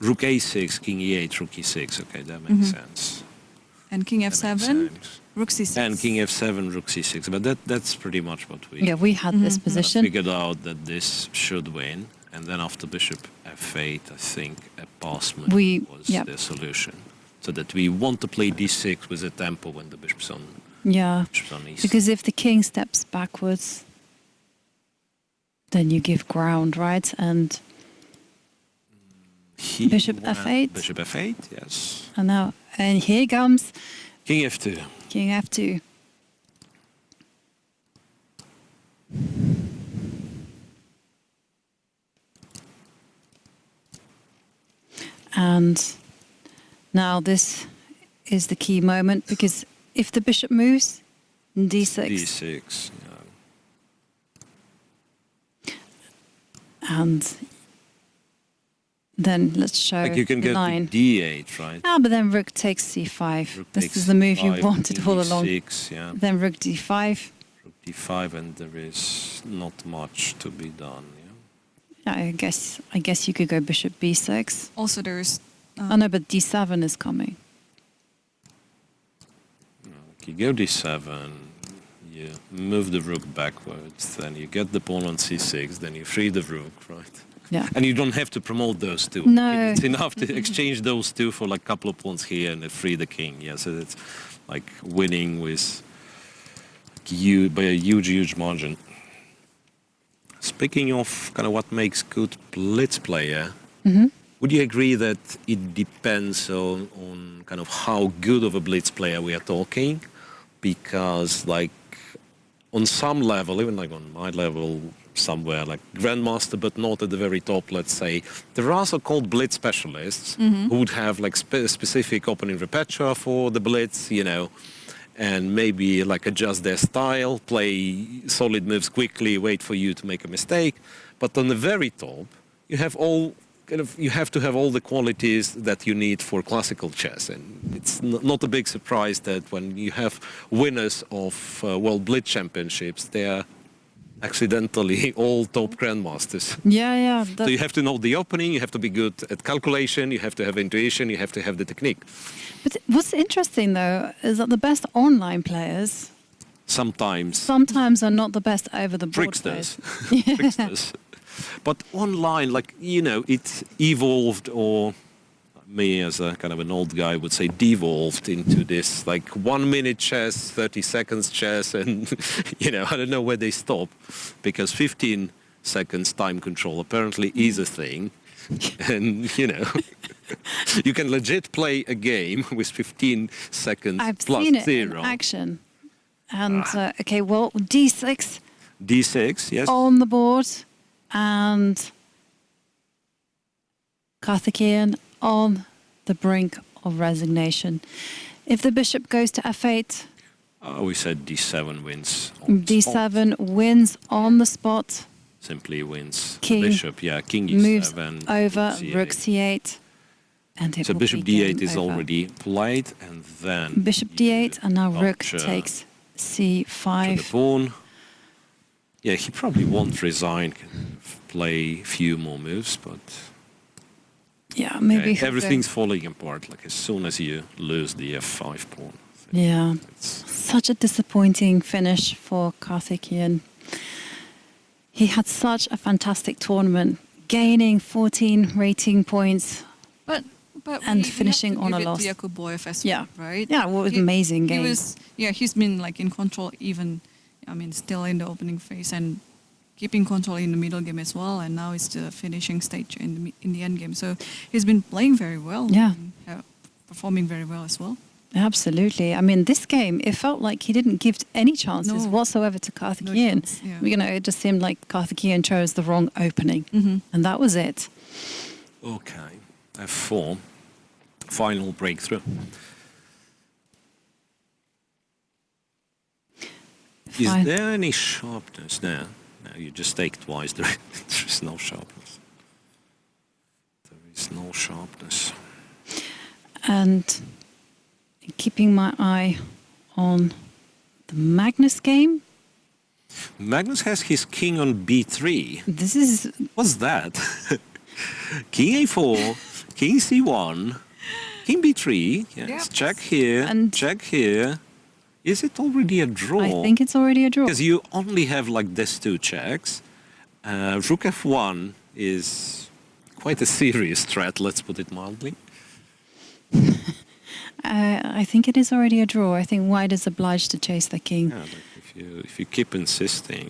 Rook A6, King E8, Rook E6. Okay, that makes sense. And King That makes F7, sense. Rook C6. And King F7, Rook C6. But that's pretty much what we Yeah, we had this position. figured out, that this should win. And then after Bishop F8, I think a passment was Yep. the solution. So that we want to play D6 with a tempo when the bishop's on Yeah, E6. because if the king steps backwards, then you give ground, right? And Bishop went F8. Bishop F8, yes. and here comes King F2. King F2. And now this is the key moment, because if the bishop moves, D6. D6, yeah. And then let's show Like you can the get line. to D8, right? Ah, but then rook takes c5. Rook This takes is the move you D5, wanted King all along. D6, yeah. Then rook d5. Rook D5, and there is not much to be done. Yeah. I guess you could go bishop b6. Also, there's Oh no, but d7 is coming. You go D7, you move the rook backwards, then you get the pawn on C6, then you free the rook, right? Yeah. And you don't have to promote those two. No. It's enough to exchange those two for like a couple of pawns here and then free the king. Yeah, so it's like winning with by a huge margin. Speaking of kind of what makes good blitz player, would you agree that it depends on kind of how good of a blitz player we are talking? Because like on some level, even like on my level somewhere, like grandmaster but not at the very top, let's say, there are so-called blitz specialists who would have like specific opening repertoire for the blitz, you know, and maybe like adjust their style, play solid moves quickly, wait for you to make a mistake. But on the very top, you have all kind of, you have to have all the qualities that you need for classical chess. And it's not a big surprise that when you have winners of World Blitz Championships, they are accidentally all top grandmasters. Yeah. So you have to know the opening, you have to be good at calculation, you have to have intuition, you have to have the technique. But what's interesting, though, is that the best online players Sometimes are not the best over the board tricksters. players. Tricksters. But online, like, you know, it evolved, or me as a kind of an old guy would say devolved into this like 1 minute chess, 30 seconds chess, and you know, I don't know where they stop, because 15 seconds time control apparently is a thing. And you know, you can legit play a game with 15 seconds I've plus seen it zero. in action. And okay, well, d6 D6, yes. on the board, and Karthikeyan on the brink of resignation. If the bishop goes to f8, We said D7 wins. On the spot. d7 wins on the spot, Simply wins. King Bishop, yeah, King moves E7. over, C8. rook c8, and it So will Bishop be D8 game is over. already played, and then Bishop d8, and now rook capture takes to the c5. pawn. Yeah, he probably won't resign, can play a few more moves, but Yeah, maybe he'll go- everything's falling apart. Like as soon as you lose the f5 pawn. Yeah, It's, such a disappointing finish for Karthikeyan. He had such a fantastic tournament, gaining 14 rating points. But And we finishing have to on give a it loss. to Yakubboev as Yeah. well, right? Yeah, what an amazing game. He's been like in control even, I mean, still in the opening phase and keeping control in the middle game as well. And now it's the finishing stage in the end game. So he's been playing very well. Yeah. And, performing very well as well. Absolutely. I mean, this game, it felt like he didn't give any chances No. whatsoever to Karthikeyan. chance, yeah. You know, it just seemed like Karthikeyan chose the wrong opening. Mhm. And that was it. okay, f4, final breakthrough. Is Fine. there any sharpness there? No, you just take twice. There is no sharpness. There is no sharpness. And keeping my eye on the Magnus game, Magnus has his king on b3. this is What's that? King a4, king c1, king b3. Yes, Yep. check here, And- check here. Is it already a draw? I think it's already a draw. Because you only have like these two checks. Rook f1 is quite a serious threat, let's put it mildly. I think it is already a draw. I think white is obliged to chase the king. Yeah, but if you keep insisting,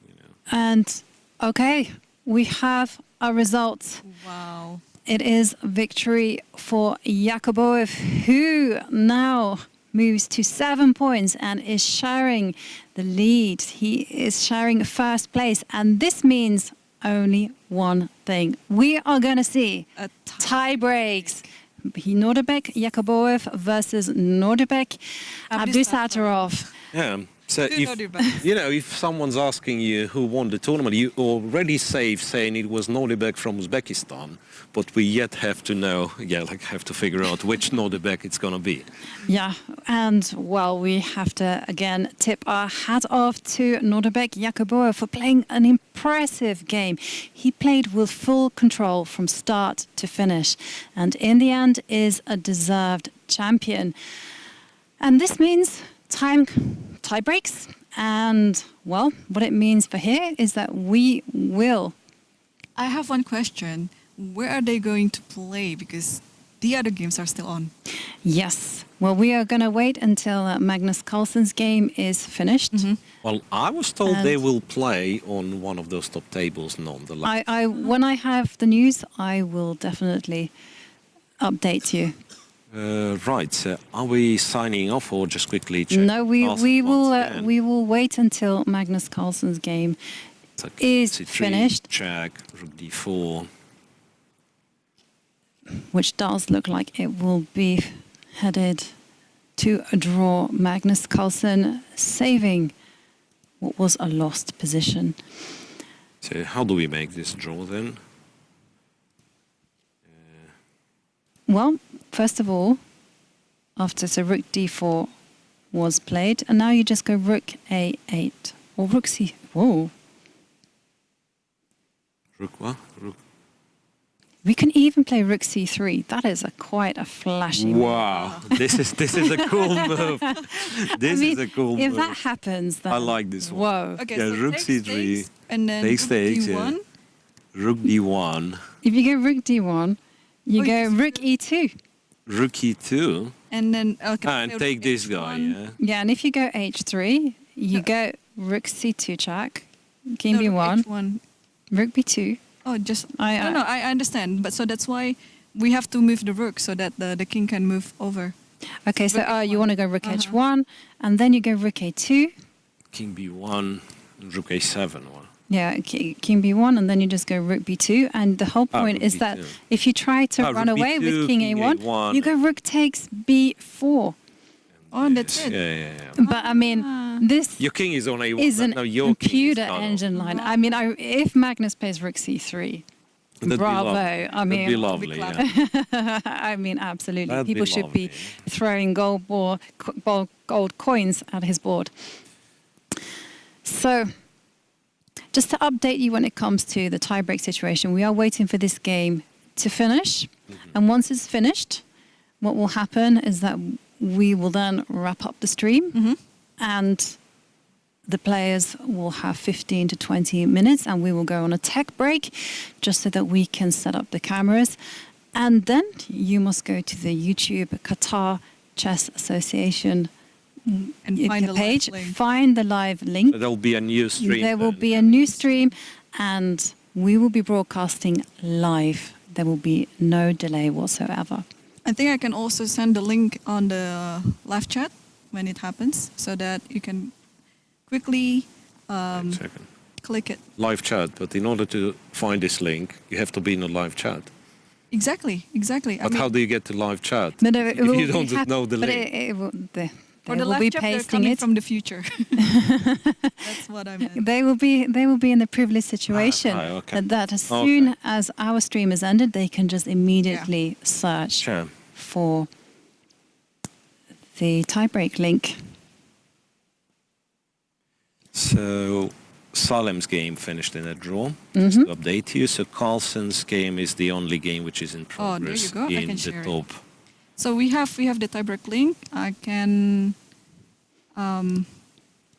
you know. And okay, we have a result. Wow. It is victory for Yakubboev, who now moves to 7 points and is sharing the lead. He is sharing first place, and this means only one thing. We are going to see A tie breaks. Nordebek Yakubboev versus Nordebek Abdusattorov. Yeah. So Do if, not do bad. you know, if someone's asking you who won the tournament, you already safe saying it was Nordebek from Uzbekistan, but we yet have to know, have to figure out which Nordebek it's going to be. Yeah, and well, we have to again tip our hat off to Nordebek Yakubboev for playing an impressive game. He played with full control from start to finish, and in the end is a deserved champion. And this means tie breaks, and well, what it means for here is that we will. I have one question. Where are they going to play? Because the other games are still on. Yes, well, we are going to wait until Magnus Carlsen's game is finished. Well, I was told And- they will play on one of those top tables nonetheless. When I have the news, I will definitely update you. Right, so are we signing off or just quickly check? No, we Ask will once again? we will wait until Magnus Carlsen's game It's like is C3, finished. Check, rook d4. which does look like it will be headed to a draw. Magnus Carlsen saving what was a lost position. So how do we make this draw then? Well, first of all, after so rook d4 was played, and now you just go rook a8 or rook c. Whoa. Rook what? Rook. We can even play rook c3. That is quite a flashy move. Wow, this is a cool move. This I mean, is a cool if move. that happens, then I like this one. whoa. Okay, Yeah, so rook takes, c3, takes, and then takes, rook takes, d1. yeah. Rook d1, If you go rook d1, you Oh, go yes. rook e2. rook e2, And then okay, and so take rook this guy. h1. Yeah. Yeah, and if you go h3, you No. go rook c2 check, king No, rook b1, h1. rook b2. Oh, just I- no. I understand, but so that's why we have to move the rook so that the king can move over. Okay, so Rook you h1. want to go rook Uh-huh. h1, and then you go rook a2. King b1, rook a7. Or Yeah, king b1, and then you just go rook b2. And the whole point rook is that b2. if you try to Ah, run rook away with b2, king king a1, a1. you go rook takes b4. Oh, and that's Yes, it. Yeah. But I mean, this Your king is on a1. is an no, your king is computer cut off. engine line. I mean, if Magnus plays rook c3, That'd be bravo. lovely. I mean, That'd be lovely. clap. Yeah. I mean, absolutely. That'd be People should be lovely. throwing gold coins at his board. So, just to update you when it comes to the tiebreak situation, we are waiting for this game to finish. And once it's finished, what will happen is that we will then wrap up the stream and the players will have 15 to 20 minutes and we will go on a tech break just so that we can set up the cameras. And then you must go to the YouTube Qatar Chess Association And find the page, live link. find the live link. So there'll be a new stream. There will then. be a new stream and we will be broadcasting live. There will be no delay whatsoever. I think I can also send the link on the live chat when it happens, so that you can quickly Wait a second. click it. Live chat, but in order to find this link, you have to be in a live chat. Exactly. But how do you get to live chat? No, if it will you be don't know the but link. it will, they For the will live be chat, they're pasting coming it. from the future. That's what I meant. They will be in the privileged situation right, okay. that as Okay. soon as our stream is ended, they can just immediately search Sure. for the tiebreak link. So Salem's game finished in a draw. Just to update you, so Carlsen's game is the only game which is in Oh, there you progress go. I in can the share it. top. So we have the tiebreak link. I can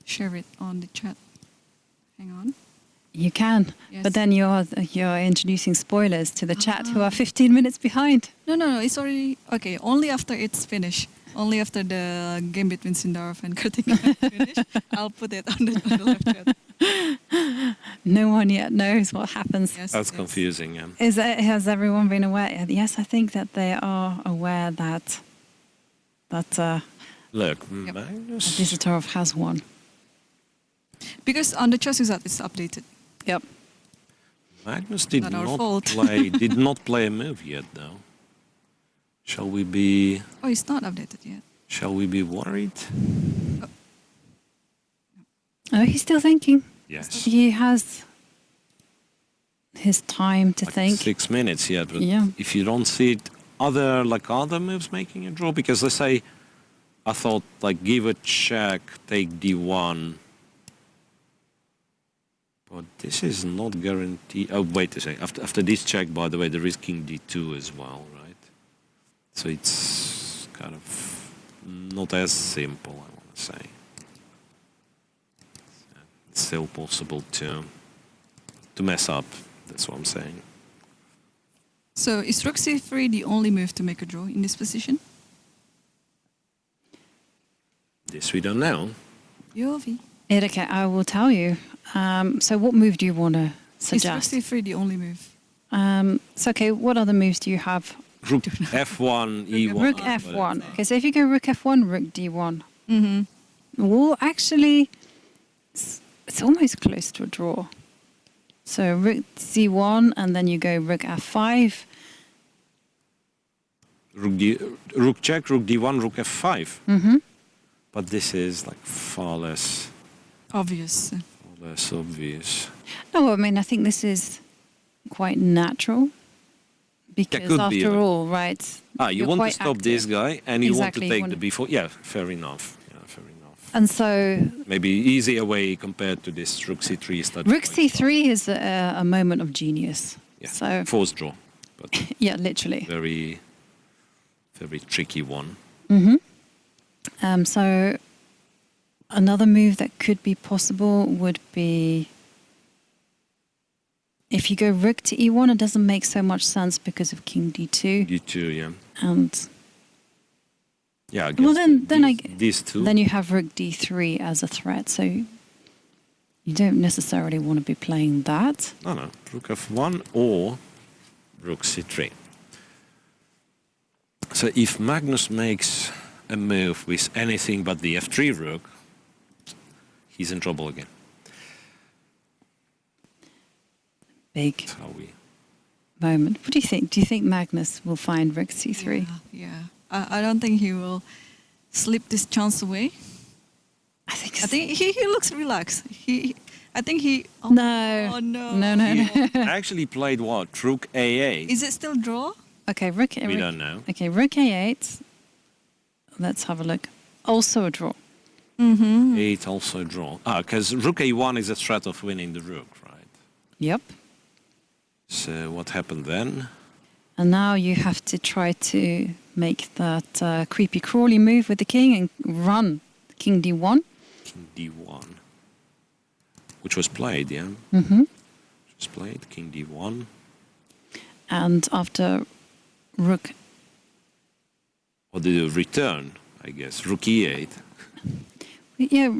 share it on the chat. Hang on. You can, Yes. but then you're introducing spoilers to the chat who are 15 minutes behind. No. It's already okay. Only after it's finished. Only after the game between Sindarov and Karthikeyan is finished, I'll put it on the live chat. No one yet knows what happens. Yes, That's yes. confusing. Yeah. Has everyone been aware? Yes, I think that they are aware that Look, Yep. Magnus. Abdusattorov has won. Because on the chess result, it's updated. Yep. Magnus did Not our not fault. did not play a move yet, though. Shall we be Oh, it's not updated yet. worried? Oh, he's still thinking. Yes. He has his time to Like think. 6 minutes yet, but Yeah. if you don't see it, other moves making a draw, because let's say I thought like give a check, take d1, but this is not guaranteed. Oh, wait a second. After this check, by the way, there is king d2 as well, right? So it's kind of not as simple, I want to say. It's still possible to mess up. That's what I'm saying. So is rook c3 the only move to make a draw in this position? This we don't know. Yovi. Okay, I will tell you. So what move do you want to Is rook suggest? c3 the only move? So okay, what other moves do you have? Rook f1, e1. Rook whatever. f1. Okay, so if you go rook f1, rook d1. Mm-hmm. Well, actually, it's almost close to a draw. So rook c1, and then you go rook f5. Rook check, rook d1, rook f5. Mm-hmm. But this is like far less Obvious. obvious. No, I mean, I think this is quite natural Because could be after even. all, right? You you're want to quite stop this active. guy, and you Exactly, you want to take the want- b4. Yeah, fair enough. Yeah, fair enough. And so Maybe easier way compared to this rook c3 strategy. Rook c3 is a moment of genius. Yeah, So forced draw, but yeah, literally. very, very tricky one. So another move that could be possible would be if you go rook to e1, it doesn't make so much sense because of king d2. d2, yeah. And Yeah, I guess well, then these two. then you have rook d3 as a threat. So you don't necessarily want to be playing that. No, rook f1 or rook c3. So if Magnus makes a move with anything but the f3 rook, he's in trouble again. Big That's how we... moment. What do you think? Do you think Magnus will find rook c3? Yeah. I don't think he will slip this chance away. I think. I think he looks relaxed. I think he. Oh, No. Oh no. No. He actually played what? Rook a8. Is it still draw? Okay, rook. We don't know. Okay, rook a8. Let's have a look. Also a draw. 8 also draw. Because rook a1 is a threat of winning the rook, right? Yep. So what happened then? And now you have to try to make that creepy crawly move with the king and run king d1. King d1. Which was played, yeah? Mm-hmm. Which was played, king d1. And after rook, Or the return, I guess. Rook e8. yeah,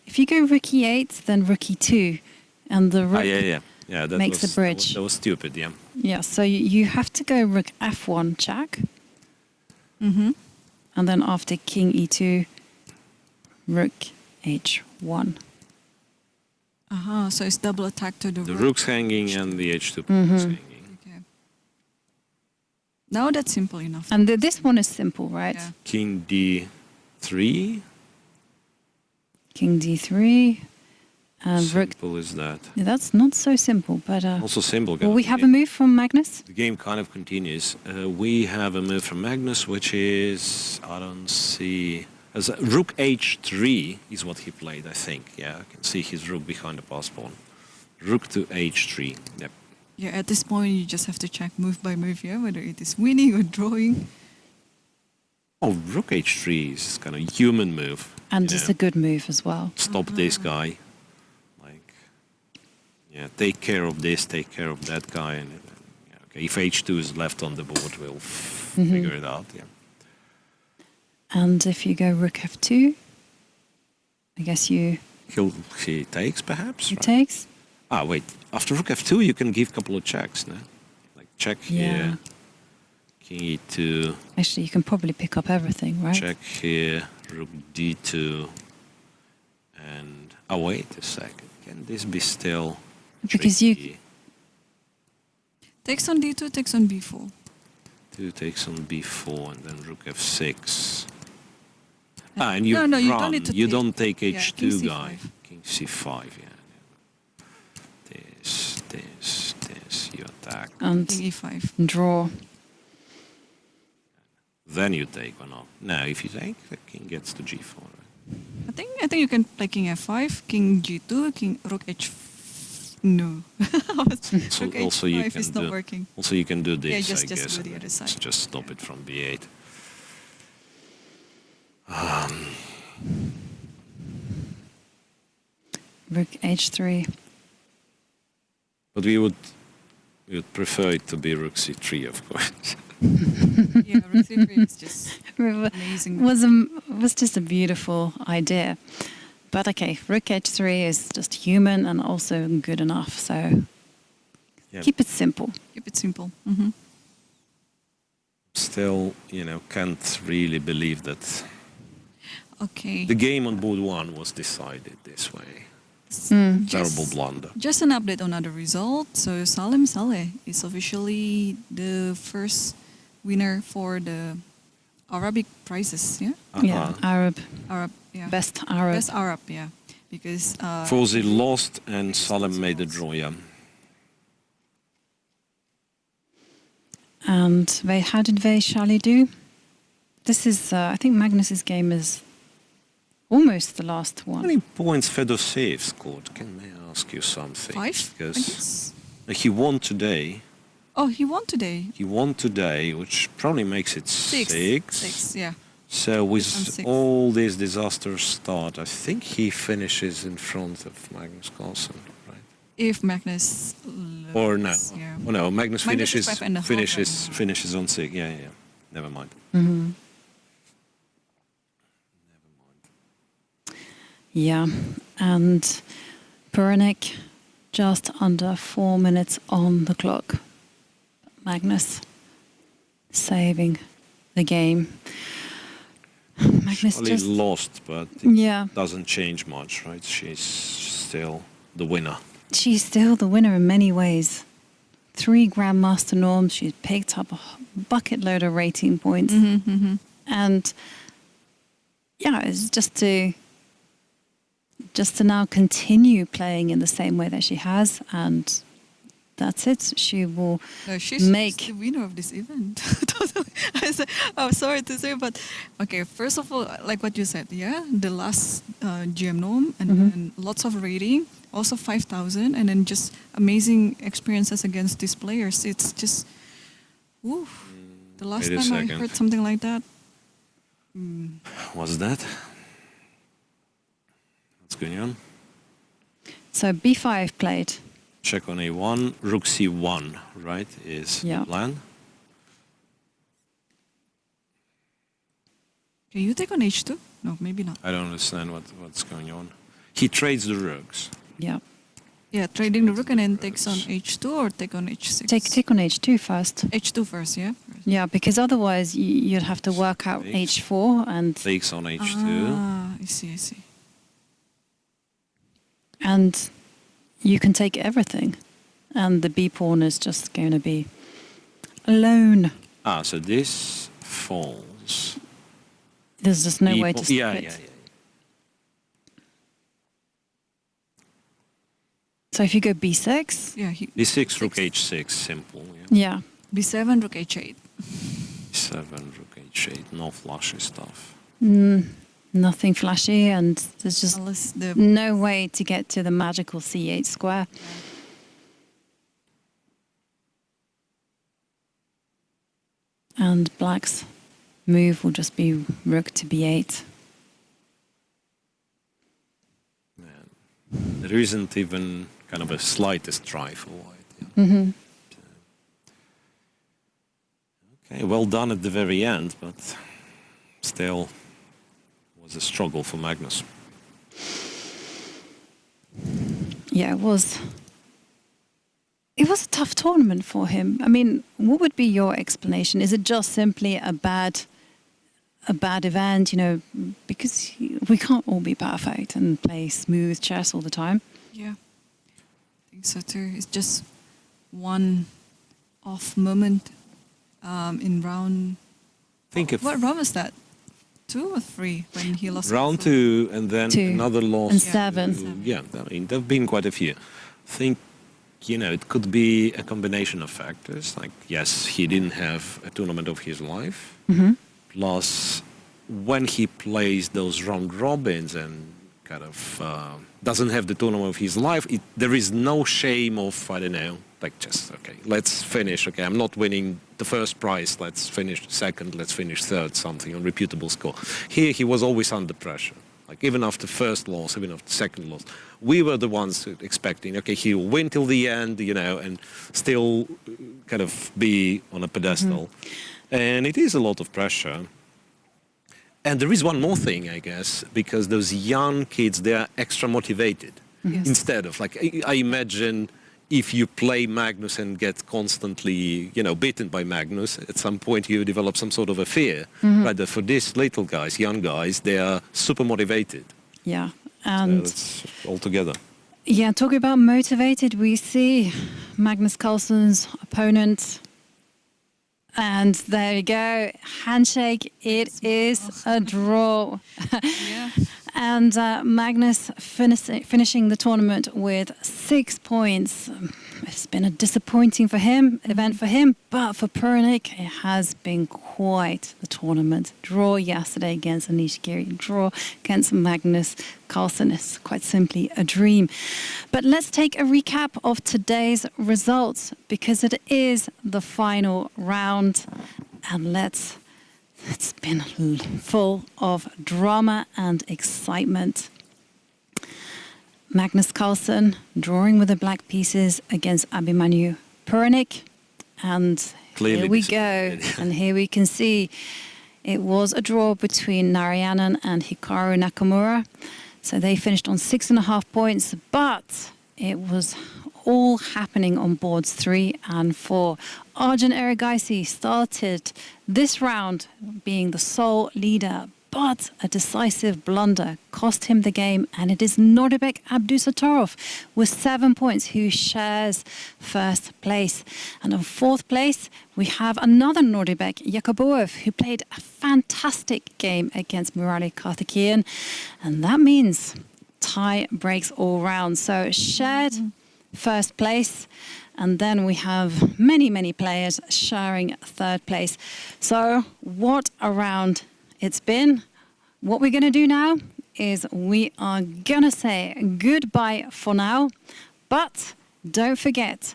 if you go rook e8, then rook e2, and the rook, Yeah, that makes was, the bridge. That was stupid, yeah. yeah. So you have to go rook f1 check, and then after king e2, rook h1. So it's double attack to the The rook. rook's hanging and the h2 pawn is hanging. Okay. Now that's simple enough. And this one is simple, right? Yeah. King d3. King d3, and rook. Simple is that. Yeah, that's not so simple, but Also simple. will we have a game. move from Magnus? The game kind of continues. We have a move from Magnus, which is, I don't see, as rook h3 is what he played, I think. Yeah, I can see his rook behind the pass pawn. Rook to h3. Yep. Yeah, at this point you just have to check move by move, yeah, whether it is winning or drawing. Oh, rook h3 is kind of human move. And you it's know. a good move as well. Stop this guy. Like, yeah, take care of this, take care of that guy. And yeah, okay, if h2 is left on the board, we'll figure it out. Yeah. And if you go rook f2, I guess he He takes, perhaps. Right? takes. Ah, wait. After rook f2, you can give a couple of checks, no? Like check here, king e2, Actually, you can probably pick up everything, right? check here, rook d2, and... Oh, wait a second. Can this be still Because you- tricky? Takes on d2, takes on b4. 2 takes on b4, and then rook f6. And you No, you run. don't need to you take- don't take yeah, h2, king guy. c5. King c5, yeah. This, you attack. And King e5. draw. Then you take or not. No, if you take, the king gets to g4. Right? I think you can play king f5, king g2, king rook h. No. So rook also h5 you can is do. not working. Also you can do this. Yeah, I just guess. do the and other then side. Just stop it from b8. Rook h3. But we would prefer it to be rook c3, of course. Yeah, rook c3 is just amazing. Was just a beautiful idea. But okay, rook h3 is just human and also good enough. So Yeah. keep it simple. Keep it simple. Still, can't really believe that Okay. the game on board 1 was decided this way. Terrible blunder. Just an update on other results. So Salim Saleh is officially the first winner for the Arabic prizes. Yeah, Yeah, Arab, Arab. Yeah, best Arab. Best Arab. Yeah, because Fawzi lost and Salem made a draw, yeah. And how did Charlie do? This is, I think Magnus's game is almost the last How one. many points Fedoseev scored? Can I ask you something? 5, I Because guess. he won today. Oh, he won today. He won today, which probably makes it 6. 6, yeah. So I'm with 6. all these disasters start, I think he finishes in front of Magnus Carlsen, right? If Magnus Or no? loses, yeah. Oh no, Magnus Magnus is finishes 5.5 finishes on 6. Yeah. Never mind. Mm-hmm. Yeah, and Puranik just under 4 minutes on the clock. Magnus saving the game. Magnus Charlie just lost, but it yeah, doesn't change much, right? She's still the winner. she's still the winner in many ways. 3 Grandmaster norms. She's picked up a bucket load of rating points, and yeah, it's just to now continue playing in the same way that she has, and that's it. She will No, she's make. the winner of this event. Totally. I'm sorry to say, but okay. First of all, like what you said, yeah, the last GM norm and then lots of rating, also 5,000, and then just amazing experiences against these players. It's just, woo. The last Wait a time I second. heard something like that. What's that? What's going on? So B5 played. Check on A1, Rook C1, right? Is Yeah. the plan. Can you take on H2? No, maybe not. I don't understand what's going on. He trades the rooks. Yeah. Yeah, trading the rook and then takes on H2 or take on H6? Take on H2 first. H2 first, yeah? Yeah, because otherwise you'd have to work out Takes. H4 and Takes on H2. Ah, I see. and you can take everything, and the B pawn is just going to be alone. Ah, so this falls. There's just no B way pawn- to split. Yeah. So if you go B6, Yeah, he, B6, Rook Six. H6, simple. Yeah. yeah, B7, rook H8. B7, Rook H8, no flashy stuff. nothing flashy, and there's just Unless the no way to get to the magical C8 square. And black's move will just be rook to B8. There isn't even kind of a slightest try for white. Yeah. Mm-hmm. Okay, well done at the very end, but still was a struggle for Magnus. Yeah, it was a tough tournament for him. I mean, what would be your explanation? Is it just simply a bad event, because we can't all be perfect and play smooth chess all the time? yeah, I think so too. It's just one off moment in round. Think of What round was that? 2 or 3 when he lost? round 2 and then 2 another loss. and Yeah. 7. Yeah, I mean, there have been quite a few. I think, it could be a combination of factors. Like, yes, he didn't have a tournament of his life. Mm-hmm. Plus, when he plays those round robins and kind of doesn't have the tournament of his life, there is no shame of, I don't know, like just, okay, let's finish. Okay, I'm not winning the first prize. Let's finish second. Let's finish third, something, a reputable score. Here, he was always under pressure. Like, even after first loss, even after second loss, we were the ones expecting, okay, he'll win till the end, and still kind of be on a pedestal. Mm-hmm. And it is a lot of pressure. And there is one more thing, I guess, because those young kids, they are extra motivated. Yes. Instead of, like, I imagine if you play Magnus and get constantly, beaten by Magnus, at some point you develop some sort of a fear. Right? But for these little guys, young guys, they are super motivated. Yeah, So and that's all together. yeah, talking about motivated, we see Magnus Carlsen's opponent. And there you go, handshake, it is a draw. Yeah. And Magnus finishing the tournament with 6 points. It's been a disappointing event for him, but for Puranik, it has been quite the tournament. Draw yesterday against Anish Giri, draw against Magnus Carlsen is quite simply a dream. But let's take a recap of today's results, because it is the final round, and it's been full of drama and excitement. Magnus Carlsen drawing with the black pieces against Abhimanyu Puranik. And Clearly here we go. And here we can see it was a draw between Narayanan and Hikaru Nakamura. So they finished on 6.5 points, but it was all happening on boards 3 and 4. Arjun started this round being the sole leader, but a decisive blunder cost him the game, and it is Nordibek Abdusattorov with 7 points who shares first place. And on 4th place, we have another Nordibek, Yakubboev, who played a fantastic game against Karthikeyan, and that means tie breaks all round. So shared first place, and then we have many players sharing 3rd place. So what a round it's been. What we're going to do now is we are going to say goodbye for now, but don't forget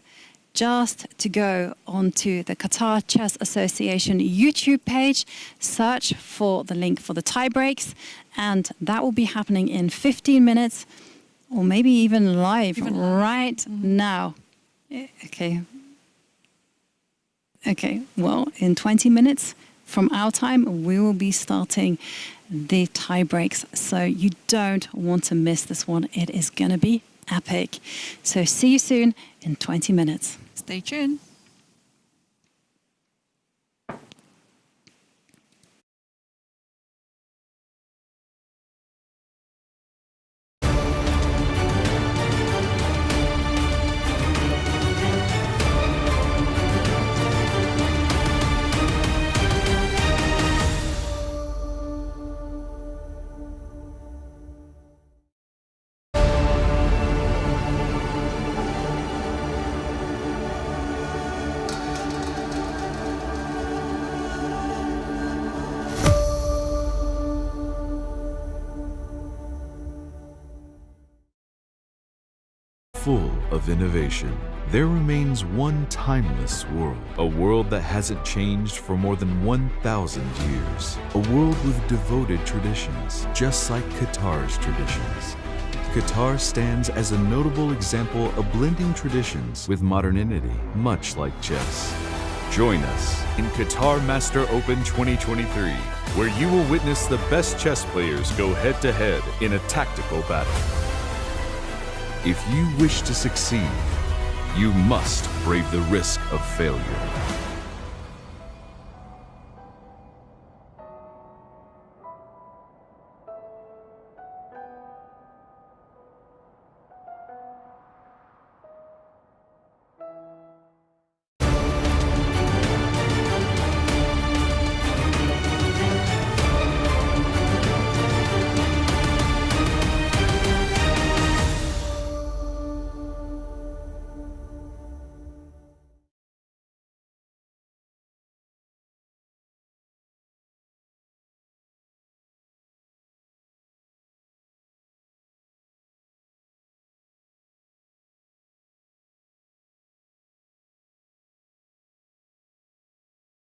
just to go onto the Qatar Chess Association YouTube page, search for the link for the tie breaks, and that will be happening in 15 minutes or maybe even live right now. Okay, well, in 20 minutes from our time, we will be starting the tie breaks. So you don't want to miss this one. It is going to be epic. So see you soon in 20 minutes. Stay tuned. Full of innovation, there remains one timeless world. A world that hasn't changed for more than 1,000 years. A world with devoted traditions, just like Qatar's traditions. Qatar stands as a notable example of blending traditions with modernity, much like chess. Join us in Qatar Master Open 2023, where you will witness the best chess players go head-to-head in a tactical battle. If you wish to succeed, you must brave the risk of failure.